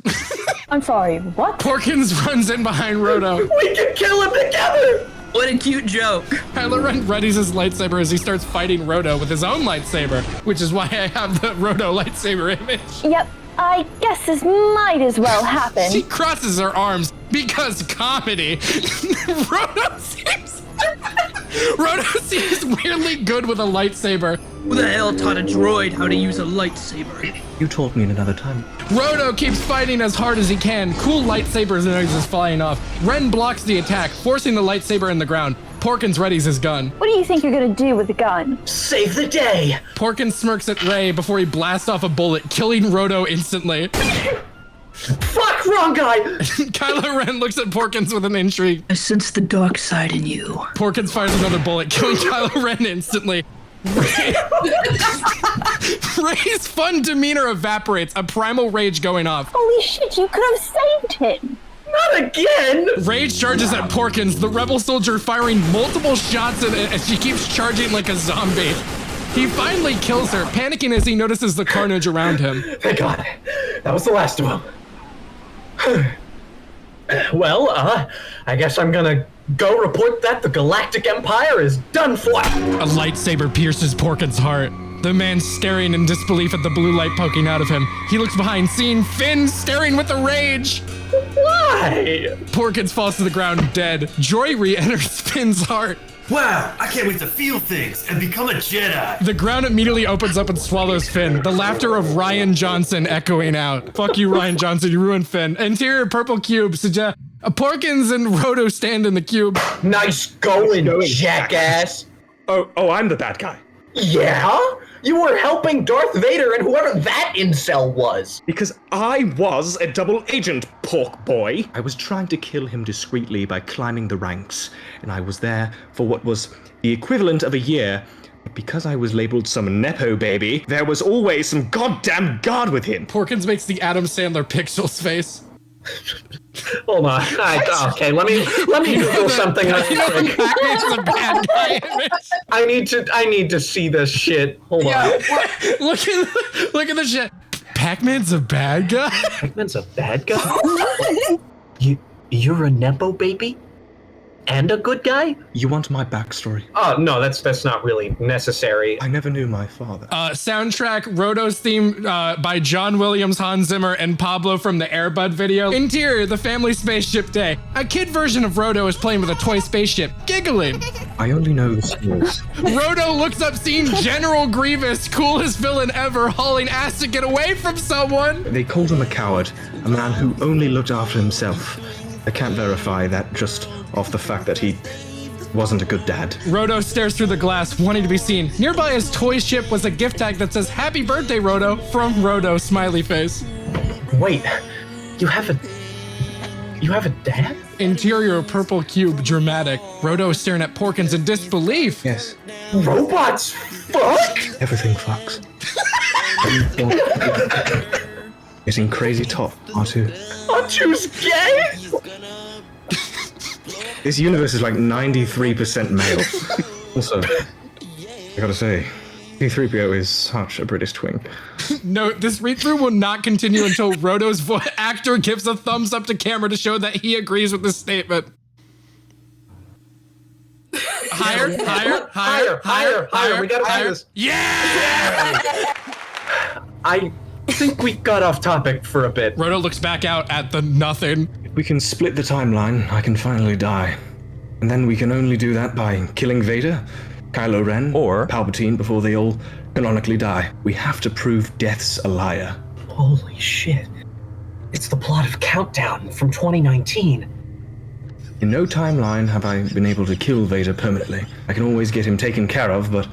I'm sorry, what? Porkins runs in behind Roto. We can kill him together! What a cute joke. Kylo Ren readies his lightsaber as he starts fighting Roto with his own lightsaber, which is why I have the Roto lightsaber image. Yep, I guess this might as well happen. She crosses her arms because comedy. Roto seems weirdly good with a lightsaber. Who the hell taught a droid how to use a lightsaber? You taught me in another time. Roto keeps fighting as hard as he can. Cool lightsabers noises flying off. Ren blocks the attack, forcing the lightsaber in the ground. Porkins readies his gun. What do you think you're gonna do with the gun? Save the day! Porkins smirks at Rey before he blasts off a bullet, killing Roto instantly. Fuck, wrong guy! Kylo Ren looks at Porkins with an intrigue. I sense the dark side in you. Porkins fires another bullet, killing Kylo Ren instantly. Rey's fun demeanor evaporates, a primal rage going off. Holy shit, you could have saved him! Not again! Rage charges at Porkins, the rebel soldier firing multiple shots at it as she keeps charging like a zombie. He finally kills her, panicking as he notices the carnage around him. Thank God. That was the last of them. Well, I guess I'm gonna go report that the Galactic Empire is done for. A lightsaber pierces Porkins' heart. The man staring in disbelief at the blue light poking out of him. He looks behind, seeing Finn staring with a rage. Why? Porkins falls to the ground dead. Joy re-enters Finn's heart. Wow, I can't wait to feel things and become a Jedi. The ground immediately opens up and swallows Finn. The laughter of Rian Johnson echoing out. Fuck you, Rian Johnson, you ruined Finn. Interior purple cube suggest Porkins and Roto stand in the cube. Nice going, jackass. Oh, I'm the bad guy. Yeah? You were helping Darth Vader and whoever that incel was. Because I was a double agent, pork boy. I was trying to kill him discreetly by climbing the ranks, and I was there for what was the equivalent of a year. But because I was labeled some Nepo baby, there was always some goddamn guard with him. Porkins makes the Adam Sandler Pixels face. Hold on. Okay, let me Google something. I need to see this shit. Hold on. Look at the shit. Pac-Man's a bad guy? Pac-Man's a bad guy? You're a Nepo baby? And a good guy? You want my backstory? Oh, no, that's not really necessary. I never knew my father. Soundtrack, Roto's theme by John Williams, Hans Zimmer, and Pablo from the Air Bud video. Interior, the family spaceship day. A kid version of Roto is playing with a toy spaceship, giggling. I only know the skills. Roto looks up seeing General Grievous, coolest villain ever, hauling ass to get away from someone. They called him a coward, a man who only looked after himself. I can't verify that just off the fact that he wasn't a good dad. Roto stares through the glass, wanting to be seen. Nearby his toy ship was a gift tag that says, "Happy birthday, Roto," from Roto, smiley face. Wait, you have a dad? Interior purple cube, dramatic. Roto is staring at Porkins in disbelief. Yes. Robots fuck? Everything fucks. Getting crazy top, R2. R2's gay? This universe is like 93% male. Also, I gotta say, C-3PO is such a British twink. No, this read-through will not continue until Roto's actor gives a thumbs up to camera to show that he agrees with this statement. Higher. We gotta higher. This. Yeah! I think we got off topic for a bit. Roto looks back out at the nothing. If we can split the timeline, I can finally die. And then we can only do that by killing Vader, Kylo Ren, or Palpatine before they all canonically die. We have to prove Death's a liar. Holy shit. It's the plot of Countdown from 2019. In no timeline have I been able to kill Vader permanently. I can always get him taken care of, but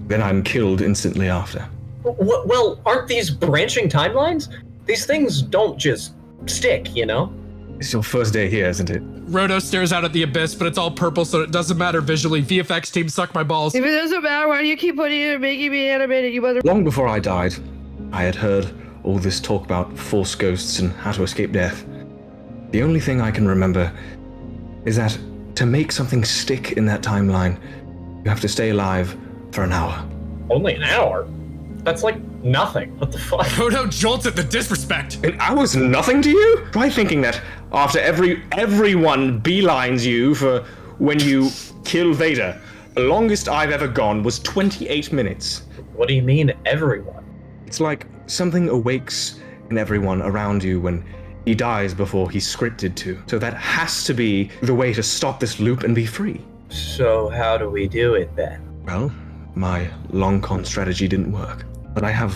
then I'm killed instantly after. Well, aren't these branching timelines? These things don't just stick, you know? It's your first day here, isn't it? Roto stares out at the abyss, but it's all purple, so it doesn't matter visually. VFX team, suck my balls. If it doesn't matter, why do you keep putting it and making me animated, you mother- Long before I died, I had heard all this talk about Force ghosts and how to escape death. The only thing I can remember is that to make something stick in that timeline, you have to stay alive for an hour. Only an hour? That's like nothing. What the fuck? Roto jolts at the disrespect. An hour's nothing to you? Try thinking that after everyone beelines you for when you kill Vader. The longest I've ever gone was 28 minutes. What do you mean, everyone? It's like something awakes in everyone around you when he dies before he's scripted to. So that has to be the way to stop this loop and be free. So how do we do it then? Well, my long con strategy didn't work, but I have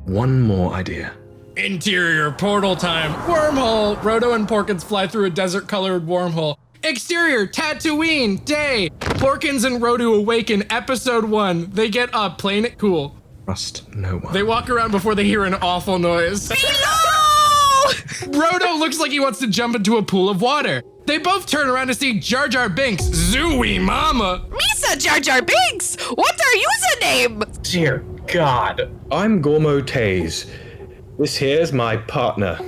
one more idea. Interior portal time. Wormhole. Roto and Porkins fly through a desert-colored wormhole. Exterior Tatooine. Day. Porkins and Roto awaken. Episode 1. They get up, playing it cool. Trust no one. They walk around before they hear an awful noise. Roto looks like he wants to jump into a pool of water. They both turn around to see Jar Jar Binks. Zooey mama. Misa Jar Jar Binks! What's our username? Dear God. I'm Gormo Taze. This here's my partner,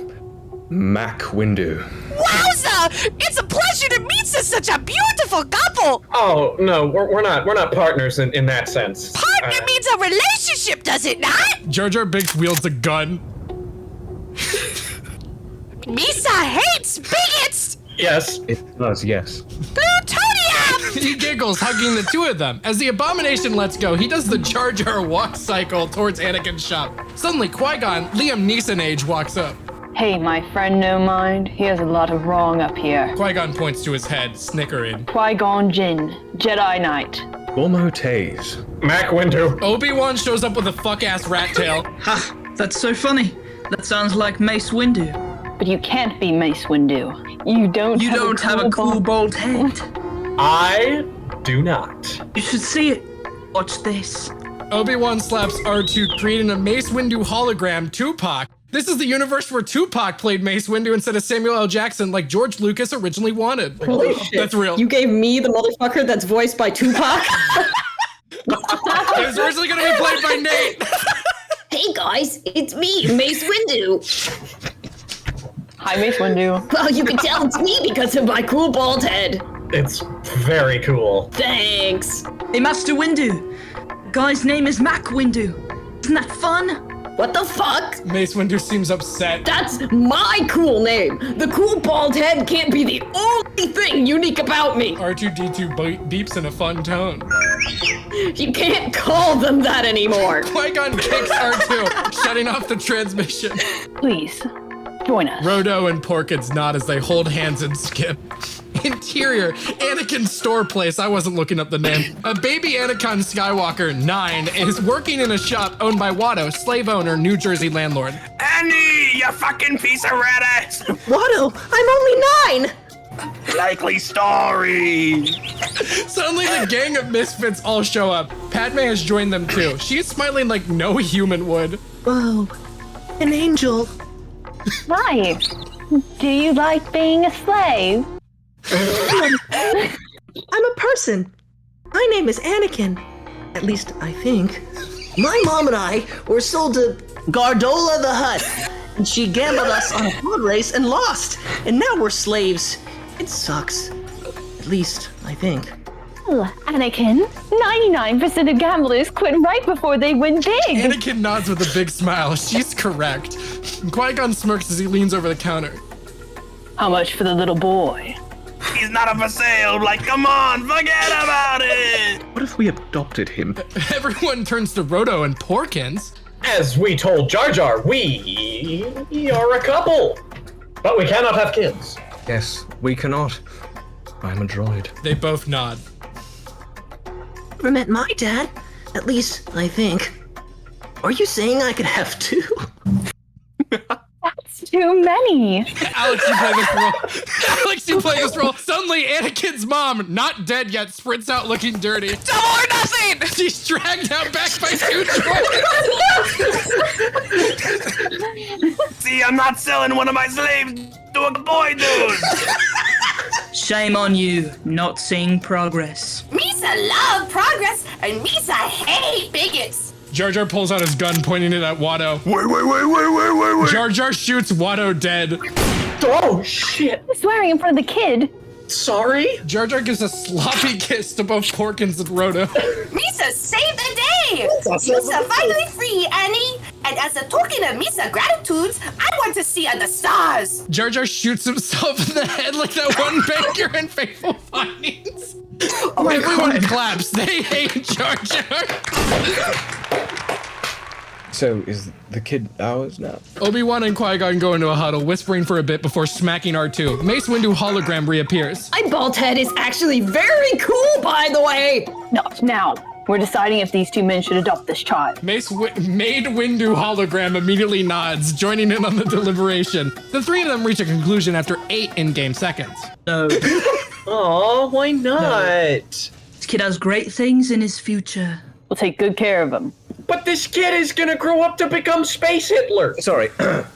Mac Windu. Wowza! It's a pleasure to meet such a beautiful couple! Oh, no, we're not partners in that sense. Partner means a relationship, does it not? Jar Jar Binks wields a gun. Misa hates bigots! Yes. It does, yes. Plutonium! He giggles, hugging the two of them. As the abomination lets go, he does the Jar Jar walk cycle towards Anakin's shop. Suddenly, Qui-Gon, Liam Neeson age, walks up. Hey, my friend No Mind, he has a lot of wrong up here. Qui-Gon points to his head, snickering. Qui-Gon Jinn, Jedi Knight. Gormo Taze. Mac Windu. Obi-Wan shows up with a fuck-ass rat tail. Ha! That's so funny. That sounds like Mace Windu. But you can't be Mace Windu. You don't have a cool bald head. I do not. You should see it. Watch this. Obi-Wan slaps R2, creating a Mace Windu hologram, Tupac. This is the universe where Tupac played Mace Windu instead of Samuel L. Jackson like George Lucas originally wanted. Holy shit. That's real. You gave me the motherfucker that's voiced by Tupac? It was originally going to be played by Nate. Hey guys, it's me, Mace Windu. Hi, Mace Windu. Well, you can tell it's me because of my cool bald head. It's very cool. Thanks. Hey, Master Windu. Guy's name is Mac Windu. Isn't that fun? What the fuck? Mace Windu seems upset. That's my cool name. The cool bald head can't be the only thing unique about me. R2-D2 beeps in a fun tone. You can't call them that anymore. Qui-Gon kicks R2, shutting off the transmission. Please, join us. Roto and Porkins nod as they hold hands and skip. Interior, Anakin's store place. I wasn't looking up the name. A baby Anakin Skywalker, 9, is working in a shop owned by Watto, slave owner, New Jersey landlord. Annie, you fucking piece of rat ass! Watto, I'm only 9! Likely story! Suddenly the gang of misfits all show up. Padme has joined them too. She's smiling like no human would. Whoa, an angel. Hi. Do you like being a slave? I'm a person. My name is Anakin. At least I think. My mom and I were sold to Gardola the Hutt, and she gambled us on a pod race and lost. And now we're slaves. It sucks. At least I think. Oh, Anakin, 99% of gamblers quit right before they win big. Anakin nods with a big smile. She's correct. Qui-Gon smirks as he leans over the counter. How much for the little boy? He's not up for sale. Like, come on, forget about it. What if we adopted him? Everyone turns to Roto and Porkins. As we told Jar Jar, we are a couple. But we cannot have kids. Yes, we cannot. I'm a droid. They both nod. Never met my dad. At least I think. Are you saying I could have 2? That's too many. Alex, you play this role. Alex, you play this role. Suddenly, Anakin's mom, not dead yet, sprints out looking dirty. Double or nothing! She's dragged out back by 2 droids. See, I'm not selling one of my slaves to a boy dude. Shame on you, not seeing progress. Misa love progress, and Misa hate bigots. Jar Jar pulls out his gun, pointing it at Watto. Wait. Jar Jar shoots Watto dead. Oh, shit. He's swearing in front of the kid. Sorry? Jar Jar gives a sloppy kiss to both Porkins and Roto. Misa saved the day! Misa finally free, Annie! And as a token of Misa gratitude, I want to see the stars! Jar Jar shoots himself in the head like that one banker in Faithful Findings. Oh my Everyone God. claps. They hate Jar Jar. So, is the kid ours now? Obi-Wan and Qui-Gon go into a huddle, whispering for a bit before smacking R2. Mace Windu hologram reappears. My bald head is actually very cool, by the way! No, now, we're deciding if these two men should adopt this child. Maid Windu hologram immediately nods, joining in on the deliberation. The three of them reach a conclusion after 8 in-game seconds. No. Aw, why not? This kid has great things in his future. We'll take good care of him. But this kid is gonna grow up to become Space Hitler! Sorry,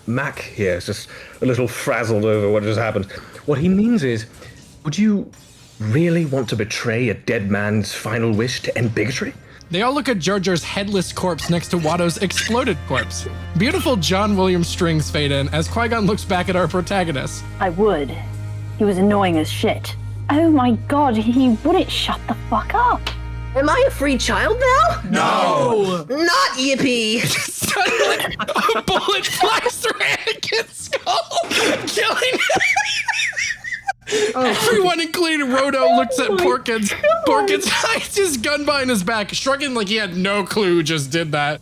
Mac here is just a little frazzled over what just happened. What he means is, would you really want to betray a dead man's final wish to end bigotry? They all look at Jar Jar's headless corpse next to Watto's exploded corpse. Beautiful John Williams strings fade in as Qui-Gon looks back at our protagonist. I would. He was annoying as shit. Oh my god, he wouldn't shut the fuck up. Am I a free child now? No! Not Yippee! Suddenly, a bullet flies through Anakin's skull, killing him. Everyone, including Roto, looks at Porkins. Porkins hides his gun behind his back, shrugging like he had no clue who just did that.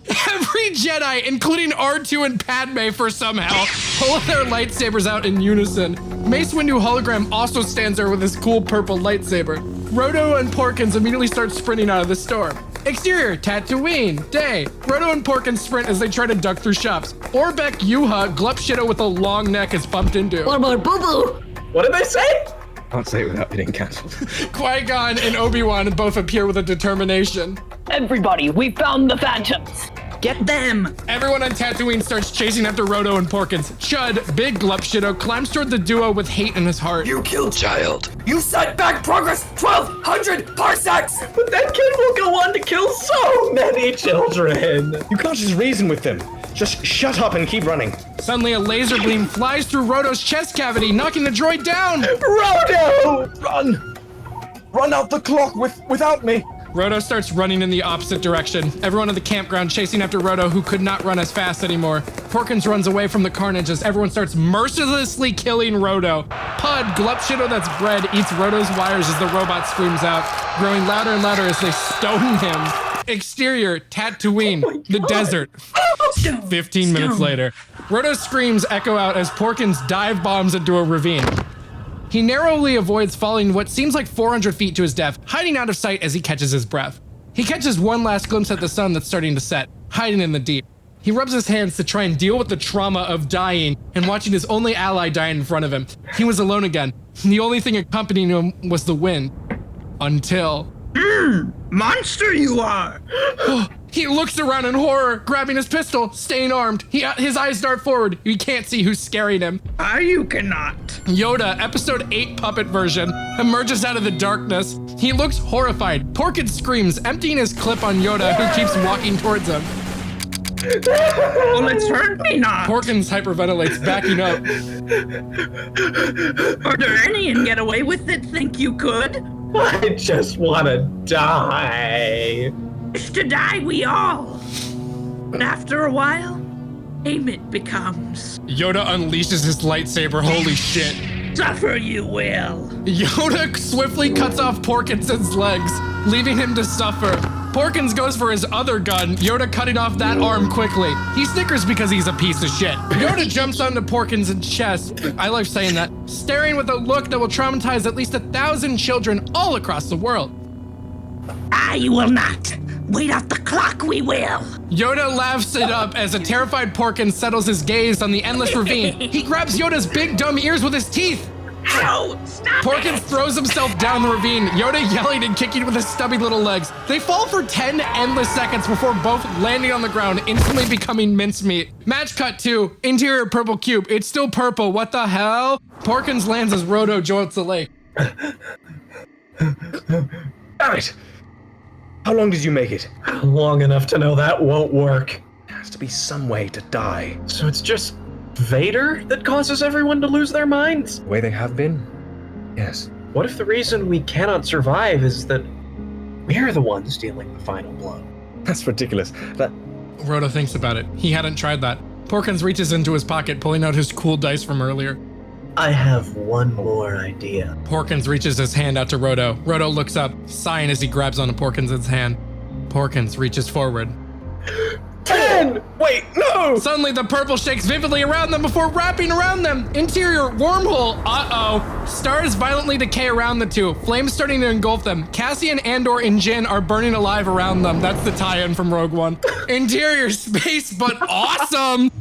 Every Jedi, including R2 and Padme for somehow, pull their lightsabers out in unison. Mace Windu hologram also stands there with his cool purple lightsaber. Roto and Porkins immediately start sprinting out of the store. Exterior, Tatooine, day. Roto and Porkins sprint as they try to duck through shops. Orbeck Yuha, Glup Shido with a long neck is bumped into. What about Boo Boo? What did they say? Can't say it without getting cancelled. Qui-Gon and Obi-Wan both appear with a determination. Everybody, we found the Phantoms. Get them! Everyone on Tatooine starts chasing after Roto and Porkins. Chud, big Glup Shido, climbs toward the duo with hate in his heart. You killed child. You set back progress 1,200 parsecs! But that kid will go on to kill so many children. You can't just reason with them. Just shut up and keep running. Suddenly, a laser beam flies through Roto's chest cavity, knocking the droid down. Roto! Run! Run out the clock without me! Roto starts running in the opposite direction. Everyone at the campground chasing after Roto, who could not run as fast anymore. Porkins runs away from the carnage as everyone starts mercilessly killing Roto. Pudd, Glup Shido that's bred, eats Roto's wires as the robot screams out, growing louder and louder as they stone him. Exterior, Tatooine, the desert. 15 minutes later. Roto's screams echo out as Porkins dive bombs into a ravine. He narrowly avoids falling what seems like 400 feet to his death, hiding out of sight as he catches his breath. He catches one last glimpse at the sun that's starting to set, hiding in the deep. He rubs his hands to try and deal with the trauma of dying and watching his only ally die in front of him. He was alone again. The only thing accompanying him was the wind. Until... Monster you are! He looks around in horror, grabbing his pistol, staying armed. His eyes dart forward. He can't see who's scaring him. You cannot. Yoda, episode 8 puppet version, emerges out of the darkness. He looks horrified. Porkins screams, emptying his clip on Yoda, who keeps walking towards him. Well, it's hurt me not. Porkins hyperventilates, backing up. Order any and get away with it, think you could? I just wanna die. Wish to die we all. But after a while, aim it becomes. Yoda unleashes his lightsaber, holy shit. Suffer you will. Yoda swiftly cuts off Porkins' legs, leaving him to suffer. Porkins goes for his other gun, Yoda cutting off that arm quickly. He snickers because he's a piece of shit. Yoda jumps onto Porkins' chest, I like saying that, staring with a look that will traumatize at least 1,000 children all across the world. I will not. Wait out the clock, we will. Yoda laughs it up as a terrified Porkins settles his gaze on the endless ravine. He grabs Yoda's big dumb ears with his teeth. Ow, stop Porkins throws himself down the ravine, Yoda yelling and kicking with his stubby little legs. They fall for 10 endless seconds before both landing on the ground, instantly becoming mincemeat. Match cut 2, interior purple cube. It's still purple, what the hell? Porkins lands as Roto joins the lake. Damn it! How long did you make it? Long enough to know that won't work. There has to be some way to die. So it's just Vader that causes everyone to lose their minds? The way they have been? Yes. What if the reason we cannot survive is that we're the ones dealing the final blow? That's ridiculous. Roto thinks about it. He hadn't tried that. Porkins reaches into his pocket, pulling out his cool dice from earlier. I have one more idea. Porkins reaches his hand out to Roto. Roto looks up, sighing as he grabs onto Porkins' hand. Porkins reaches forward. 10! Wait, no! Suddenly, the purple shakes vividly around them before wrapping around them. Interior wormhole. Uh-oh. Stars violently decay around the two. Flames starting to engulf them. Cassian, Andor, and Jin are burning alive around them. That's the tie-in from Rogue One. Interior space, but awesome.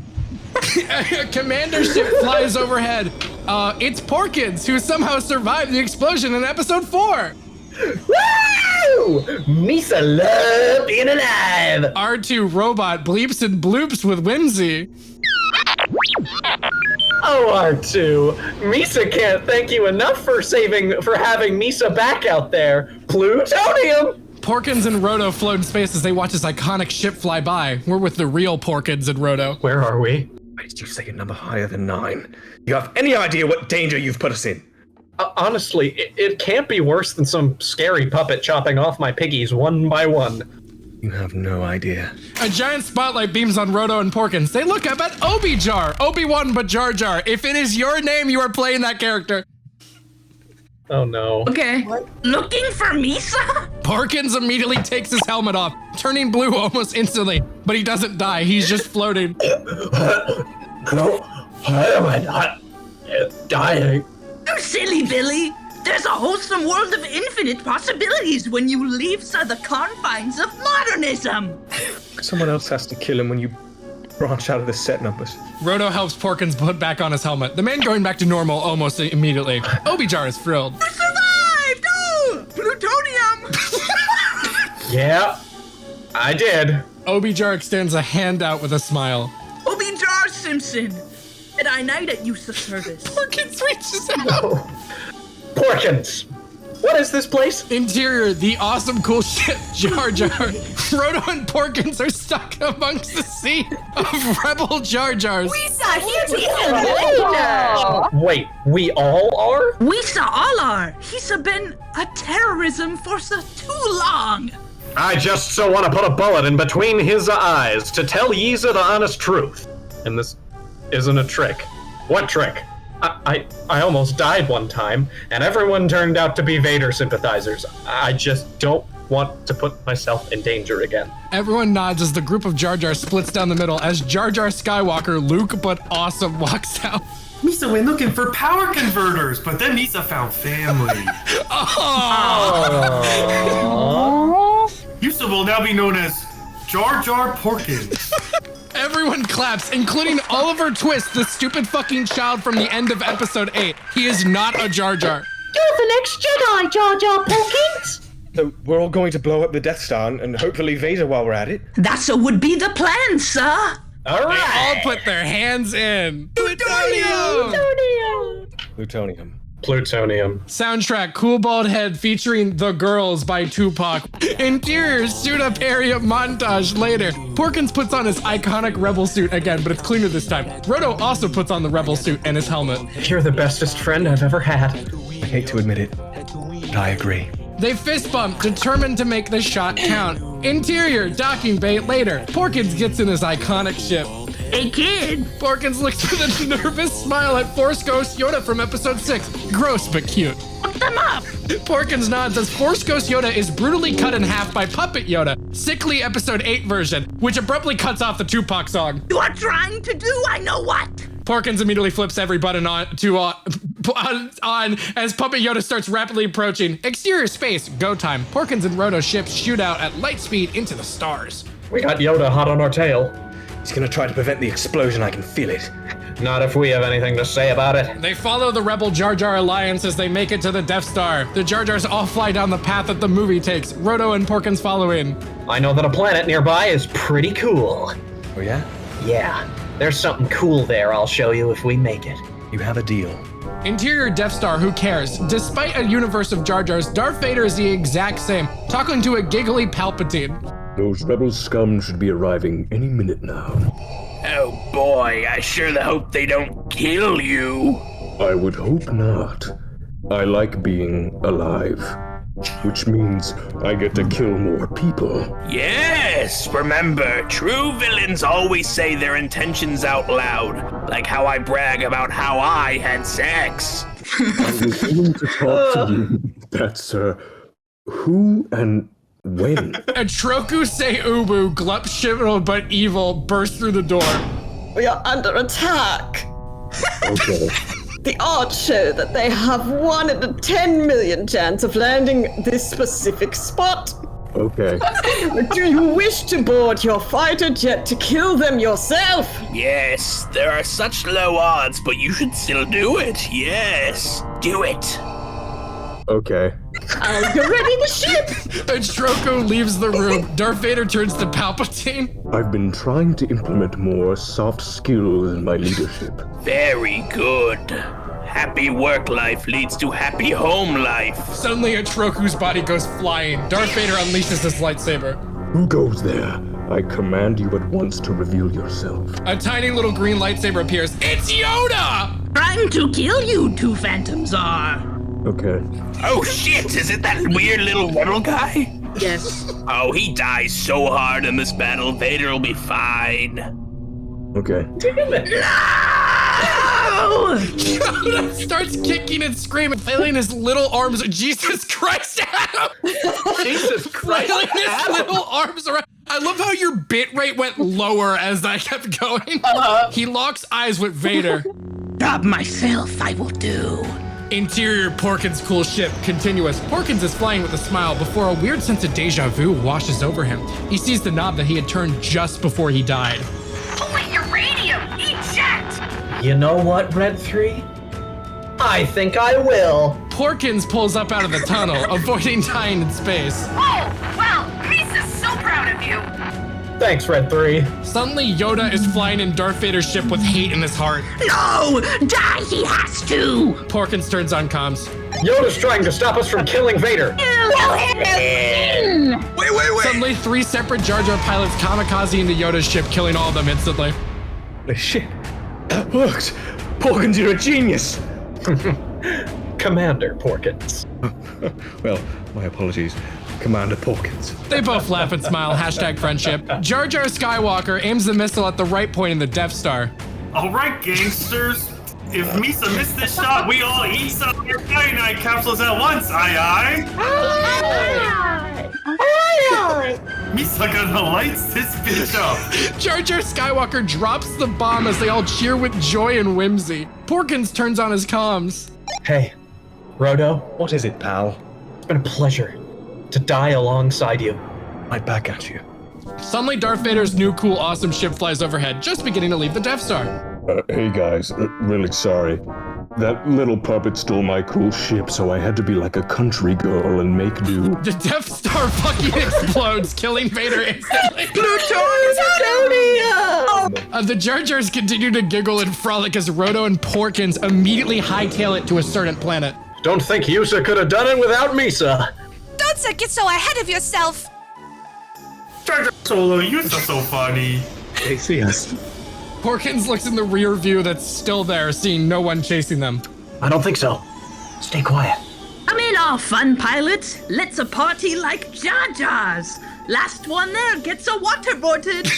A commander ship flies overhead. It's Porkins, who somehow survived the explosion in episode 4. Woo! Misa love being alive! R2 robot bleeps and bloops with whimsy. Oh, R2, Misa can't thank you enough for having Misa back out there. Plutonium! Porkins and Roto float in space as they watch this iconic ship fly by. We're with the real Porkins and Roto. Where are we? Why did you say a number higher than 9? Do you have any idea what danger you've put us in? Honestly, it can't be worse than some scary puppet chopping off my piggies one by one. You have no idea. A giant spotlight beams on Roto and Porkins. They look up at Obi-Jar. Obi-Wan but Jar Jar. If it is your name, you are playing that character. Oh no. Okay. Looking for Misa? Porkins immediately takes his helmet off, turning blue almost instantly. But he doesn't die. He's just floating. No, why am I not dying? You silly Billy! There's a wholesome world of infinite possibilities when you leave the confines of modernism! Someone else has to kill him when you branch out of the set numbers. Roto helps Porkins put back on his helmet. The man going back to normal almost immediately. Obi-Jar is thrilled. You survived! Oh! Plutonium! Yeah, I did. Obi-Jar extends a hand out with a smile. Obi-Jar Simpson! And I knight at use of service. Porkins reaches out. No. Porkins! What is this place? Interior, the awesome cool ship Jar Jar. Roto and Porkins are stuck amongst the sea of rebel Jar Jars. We saw here together. Wait, we all are? We saw all are. He's been a terrorism for so too long. I just so want to put a bullet in between his eyes to tell Yeeza the honest truth. And this isn't a trick. What trick? I almost died one time, and everyone turned out to be Vader sympathizers. I just don't want to put myself in danger again. Everyone nods as the group of Jar Jar splits down the middle as Jar Jar Skywalker, Luke but awesome, walks out. Misa went looking for power converters, but then Misa found family. Yusa will now be known as Jar Jar Porkins. Everyone claps, including Oliver Twist, the stupid fucking child from the end of episode 8. He is not a Jar Jar. You're the next Jedi, Jar Jar Porkins. So we're all going to blow up the Death Star and hopefully Vader while we're at it. That would be the plan, sir. All right. They all put their hands in. Plutonium. Plutonium. Soundtrack, Cool Bald Head featuring The Girls by Tupac. Interior, suit up area montage later. Porkins puts on his iconic rebel suit again, but it's cleaner this time. Roto also puts on the rebel suit and his helmet. You're the bestest friend I've ever had. I hate to admit it, but I agree. They fist bump, determined to make the shot count. Interior, docking bay later. Porkins gets in his iconic ship. Hey, kid! Porkins looks with a nervous smile at Force Ghost Yoda from episode 6. Gross, but cute. Fuck them up! Porkins nods as Force Ghost Yoda is brutally cut in half by Puppet Yoda, sickly episode 8 version, which abruptly cuts off the Tupac song. You are trying to do I know what? Porkins immediately flips every button on as Puppet Yoda starts rapidly approaching. Exterior space, go time. Porkins and Roto ships shoot out at light speed into the stars. We got Yoda hot on our tail. He's gonna try to prevent the explosion, I can feel it. Not if we have anything to say about it. They follow the Rebel Jar Jar Alliance as they make it to the Death Star. The Jar Jars all fly down the path that the movie takes. Roto and Porkins follow in. I know that a planet nearby is pretty cool. Oh yeah? Yeah, there's something cool there I'll show you if we make it. You have a deal. Interior Death Star, who cares? Despite a universe of Jar Jars, Darth Vader is the exact same, talking to a giggly Palpatine. Those rebel scum should be arriving any minute now. Oh boy, I sure hope they don't kill you. I would hope not. I like being alive, which means I get to kill more people. Yes, remember, true villains always say their intentions out loud, like how I brag about how I had sex. I was going to talk to you. That's, who and When? KasuSei Ubu, glup but evil, burst through the door. We are under attack. Okay. The odds show that they have 1 in a 10 million chance of landing this specific spot. Okay. Do you wish to board your fighter jet to kill them yourself? Yes, there are such low odds, but you should still do it. Yes, do it. Okay. I'll get ready the ship. Troko leaves the room. Darth Vader turns to Palpatine. I've been trying to implement more soft skills in my leadership. Very good. Happy work life leads to happy home life. Suddenly, Troku's body goes flying. Darth Vader unleashes his lightsaber. Who goes there? I command you at once to reveal yourself. A tiny little green lightsaber appears. It's Yoda! Trying to kill you, two phantoms are. Okay. Oh shit, is it that weird little rebel guy? Yes. Oh, he dies so hard in this battle, Vader will be fine. Okay. No! Yoda starts kicking and screaming, flailing his little arms. Jesus Christ, Adam! Jesus Christ, flailing his little arms around. I love how your bit rate went lower as that kept going. He locks eyes with Vader. Job myself, I will do. Interior Porkins' cool ship, continuous. Porkins is flying with a smile before a weird sense of deja vu washes over him. He sees the knob that he had turned just before he died. Holy uranium! Eject! You know what, Red 3? I think I will. Porkins pulls up out of the tunnel, avoiding dying in space. Oh, well, Misa's so proud of you. Thanks, Red 3. Suddenly, Yoda is flying in Darth Vader's ship with hate in his heart. No! Die, he has to! Porkins turns on comms. Yoda's trying to stop us from killing Vader. Wait. Suddenly, 3 separate Jar Jar pilots kamikaze into Yoda's ship, killing all of them instantly. Shit. That worked. Porkins, you're a genius. Commander Porkins. Well, my apologies. Commander Porkins. They both laugh and smile, #friendship. Jar Jar Skywalker aims the missile at the right point in the Death Star. All right, gangsters. If Misa missed this shot, we all eat some of your Syonide capsules at once, aye. Misa gonna lights this bitch up. Jar Jar Skywalker drops the bomb as they all cheer with joy and whimsy. Porkins turns on his comms. Hey, Rodo. What is it, pal? It's been a pleasure to die alongside you. Right back at you. Suddenly, Darth Vader's new cool awesome ship flies overhead, just beginning to leave the Death Star. Hey guys, really sorry. That little puppet stole my cool ship, so I had to be like a country girl and make do. The Death Star fucking explodes, killing Vader instantly. The Jar Jars continue to giggle and frolic as Rodo and Porkins immediately hightail it to a certain planet. Don't think Yusa could have done it without Misa. Don't get so ahead of yourself. Jar Jar Solo, you're so funny. They see us. Porkins looks in the rear view that's still there, seeing no one chasing them. I don't think so. Stay quiet. Come in, all fun pilots. Let's a party like Jar Jars. Last one there gets a waterboarded.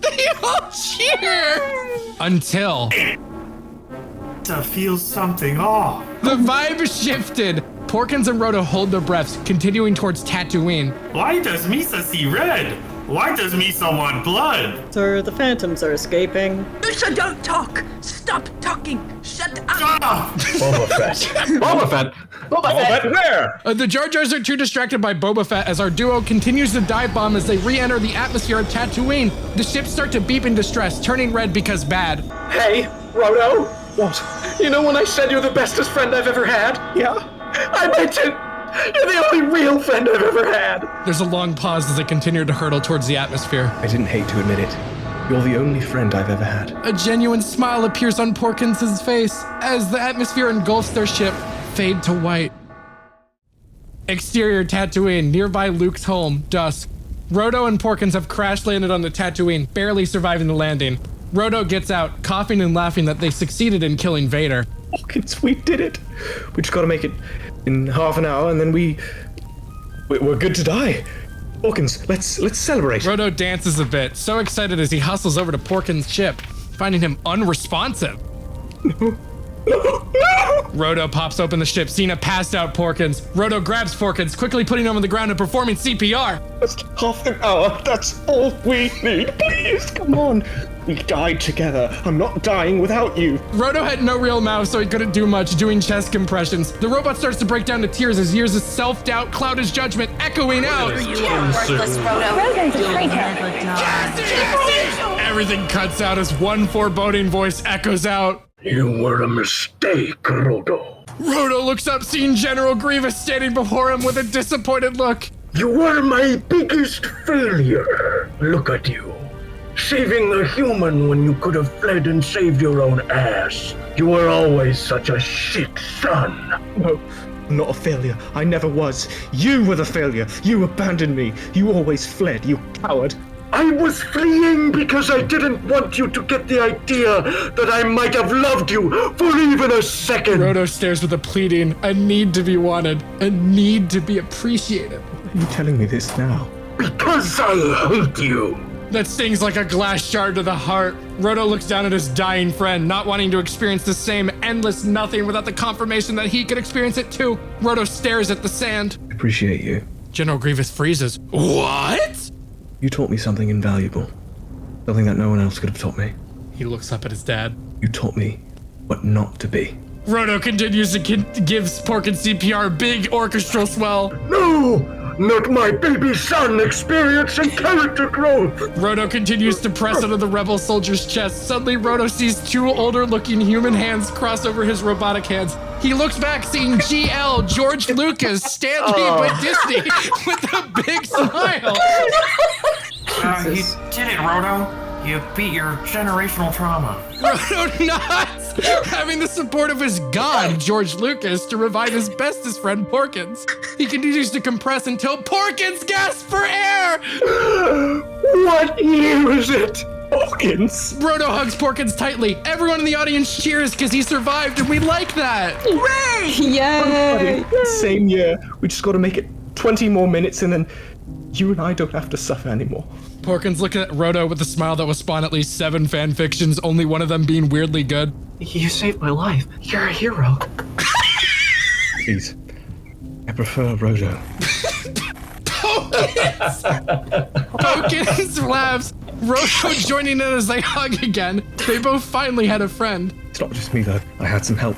They all cheer! Until... To feel something off. The vibe shifted. Porkins and Rodo hold their breaths, continuing towards Tatooine. Why does Misa see red? Why does Misa want blood? Sir, the phantoms are escaping. Misa, don't talk. Stop talking. Shut up. Boba Fett. Boba Fett. Boba Fett where? The Jar Jars are too distracted by Boba Fett as our duo continues to dive bomb as they re-enter the atmosphere of Tatooine. The ships start to beep in distress, turning red because bad. Hey, Rodo. What? You know when I said you're the bestest friend I've ever had? Yeah? I meant it. You're the only real friend I've ever had. There's a long pause as they continue to hurtle towards the atmosphere. I didn't hate to admit it. You're the only friend I've ever had. A genuine smile appears on Porkins' face as the atmosphere engulfs their ship, fade to white. Exterior Tatooine, nearby Luke's home, dusk. Rodo and Porkins have crash landed on the Tatooine, barely surviving the landing. Rodo gets out, coughing and laughing that they succeeded in killing Vader. Porkins, we did it. We just gotta make it in half an hour, and then we're good to die. Porkins, let's celebrate. Rodo dances a bit, so excited as he hustles over to Porkins' ship, finding him unresponsive. Roto pops open the ship, seeing a passed out Porkins. Roto grabs Porkins, quickly putting him on the ground and performing CPR. Just half an hour, that's all we need. Please, come on. We died together. I'm not dying without you. Roto had no real mouth, so he couldn't do much, doing chest compressions. The robot starts to break down to tears as years of self-doubt cloud his judgment, echoing out. Worthless Roto. Roto's a traitor. Everything cuts out as one foreboding voice echoes out. You were a mistake, Roto. Roto looks up, seeing General Grievous standing before him with a disappointed look. You were my biggest failure. Look at you. Saving a human when you could have fled and saved your own ass. You were always such a shit son. No, I'm not a failure. I never was. You were the failure. You abandoned me. You always fled, you coward. I was fleeing because I didn't want you to get the idea that I might have loved you for even a second. Roto stares with a pleading, a need to be wanted, a need to be appreciated. Why are you telling me this now? Because I hate you. That stings like a glass shard to the heart. Roto looks down at his dying friend, not wanting to experience the same endless nothing without the confirmation that he could experience it too. Roto stares at the sand. I appreciate you. General Grievous freezes. What? You taught me something invaluable. Something that no one else could have taught me. He looks up at his dad. You taught me what not to be. Roto continues to give Porkins CPR a big orchestral swell. No! Not my baby son experiencing character growth! Roto continues to press into the rebel soldier's chest. Suddenly, Roto sees two older-looking human hands cross over his robotic hands. He looks back, seeing GL, George Lucas, Stan Lee, but Disney, with a big smile. You did it, Roto. You beat your generational trauma. Roto nods, having the support of his god, George Lucas, to revive his bestest friend, Porkins. He continues to compress until Porkins gasps for air! What year is it? Porkins! Roto hugs Porkins tightly. Everyone in the audience cheers because he survived, and we like that. Hooray! Yay! Same year. We just got to make it 20 more minutes, and then you and I don't have to suffer anymore. Porkins looking at Roto with a smile that will spawn at least 7 fan fictions, only one of them being weirdly good. You saved my life. You're a hero. Please. I prefer Roto. Porkins laughs. Roto joining in as they hug again. They both finally had a friend. It's not just me, though. I had some help.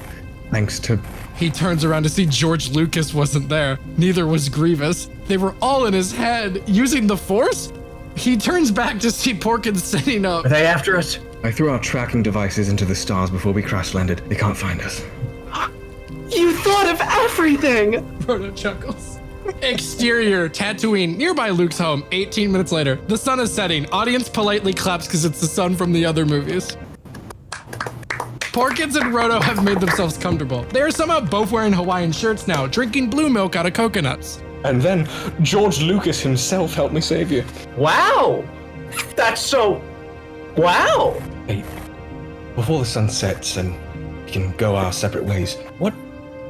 Thanks to... He turns around to see George Lucas wasn't there. Neither was Grievous. They were all in his head, using the Force? He turns back to see Porkins sitting up. Are they after us? I threw our tracking devices into the stars before we crash landed. They can't find us. You thought of everything! Roto chuckles. Exterior, Tatooine, nearby Luke's home. 18 minutes later, the sun is setting. Audience politely claps because it's the sun from the other movies. Porkins and Roto have made themselves comfortable. They are somehow both wearing Hawaiian shirts now, drinking blue milk out of coconuts. And then George Lucas himself helped me save you. Wow! That's so... Wow! Hey, before the sun sets and we can go our separate ways, what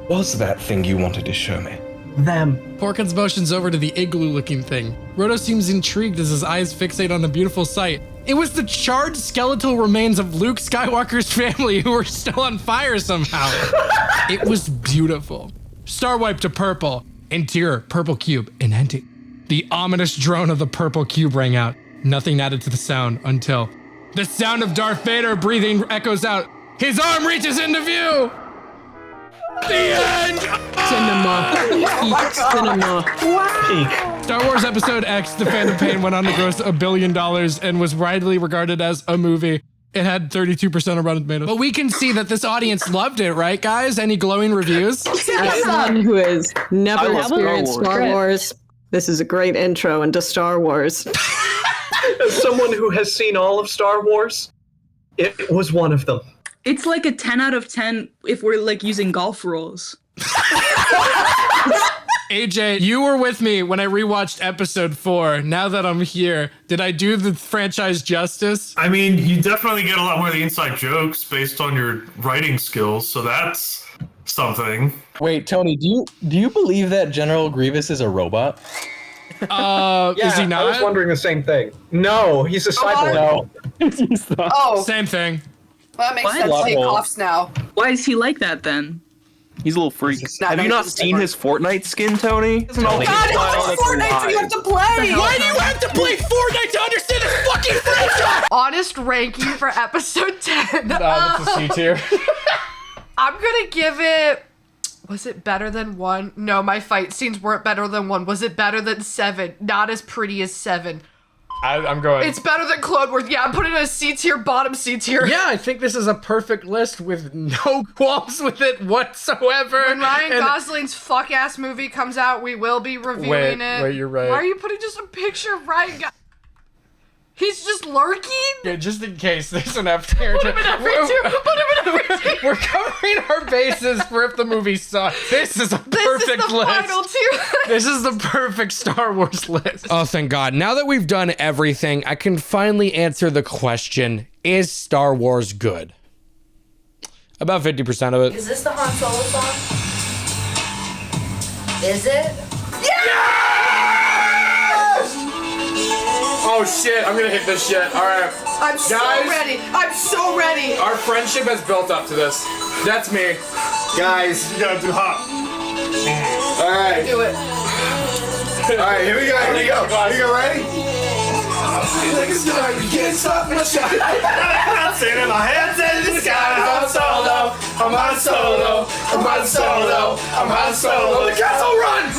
was that thing you wanted to show me? Them. Porkins motions over to the igloo-looking thing. Roto seems intrigued as his eyes fixate on the beautiful sight. It was the charred skeletal remains of Luke Skywalker's family who were still on fire somehow. It was beautiful. Star wipe to purple. Interior, purple cube, and ending. The ominous drone of the purple cube rang out. Nothing added to the sound until the sound of Darth Vader breathing echoes out. His arm reaches into view! The end! Cinema. Peak cinema. Peak. Star Wars Episode X, The Phantom Pain, went on to gross $1 billion and was widely regarded as a movie. It had 32% of Rotten Tomatoes. But we can see that this audience loved it, right, guys? Any glowing reviews? As someone who has never experienced Star Wars, this is a great intro into Star Wars. As someone who has seen all of Star Wars, it was one of them. It's like a 10 out of 10 if we're like using golf rules. AJ, you were with me when I rewatched episode 4. Now that I'm here, did I do the franchise justice? I mean, you definitely get a lot more of the inside jokes based on your writing skills, so that's something. Wait, Tony, do you believe that General Grievous is a robot? Is he not? I was wondering the same thing. No, he's a cyborg. Same thing. Well, that makes What? sense. Plot Take hole. offs now. Why is he like that then? He's a little freak. Have you not seen his Fortnite skin, Tony? God, how much Fortnite do you have to play? Why do you have to play Fortnite to understand this fucking franchise? Honest ranking for episode 10. That's a C tier. I'm gonna give it. Was it better than 1? No, my fight scenes weren't better than 1. Was it better than 7? Not as pretty as 7. I'm going. It's better than Clone Wars. Yeah, I'm putting it in a C tier, bottom C tier. Yeah, I think this is a perfect list with no qualms with it whatsoever. When Ryan Gosling's fuck ass movie comes out, we will be reviewing it. Wait, you're right. Why are you putting just a picture of Ryan Gosling? He's just lurking? Yeah, just in case there's an F tier. Put him in every tier. Put him in every tier. We're covering our bases for if the movie sucks. This is a perfect list. Final tier. This is the perfect Star Wars list. Oh, thank God. Now that we've done everything, I can finally answer the question, is Star Wars good? About 50% of it. Is this the Han Solo song? Is it? Oh shit, I'm gonna hit this shit. Alright. I'm so ready. I'm so ready. Our friendship has built up to this. That's me. Guys. You gotta do hot. Alright. Do it. Alright, here we go. Here we go. Here we go, ready? Can't stop my shot. I'm singing my hands in the sky. I'm solo. I'm on solo. I'm on solo. I'm on solo. The castle run.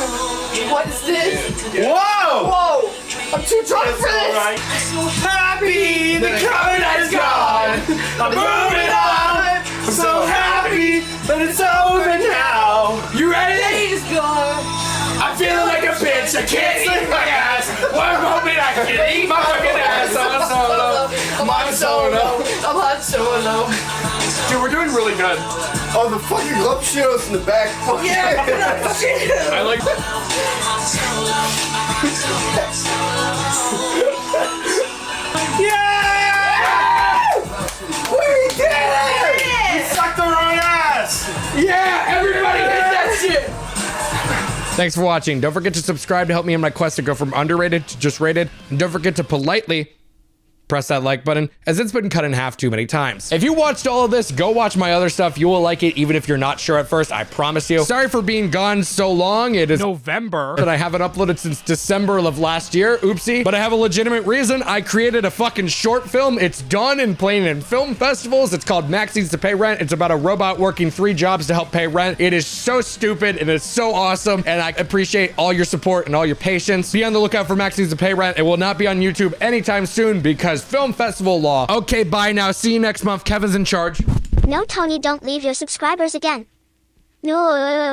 What's this? Whoa. Whoa. I'm too drunk for this. I'm so happy the covenant is gone. I'm moving on. I'm so happy that it's over now. You ready? He's gone. I'm feeling like a bitch. I can't eat my ass. One moment I can eat my fucking ass. I'm on solo. I'm on solo. I'm on solo. Dude, we're doing really good. Oh, the fucking glove shields in the back. Yeah, shit. I like Yeah! We did it! You sucked the wrong ass! Yeah, everybody hit that shit! Thanks for watching. Don't forget to subscribe to help me in my quest to go from underrated to just rated. And don't forget to politely press that like button, as it's been cut in half too many times. If you watched all of this, go watch my other stuff. You will like it, even if you're not sure at first, I promise you. Sorry for being gone so long. It is November, and I haven't uploaded since December of last year. Oopsie. But I have a legitimate reason. I created a fucking short film. It's done and playing in film festivals. It's called Max Needs to Pay Rent. It's about a robot working 3 jobs to help pay rent. It is so stupid, and it's so awesome, and I appreciate all your support and all your patience. Be on the lookout for Max Needs to Pay Rent. It will not be on YouTube anytime soon because film festival law. Okay, bye now. See you next month. Kevin's in charge. No, Tony, don't leave your subscribers again. No.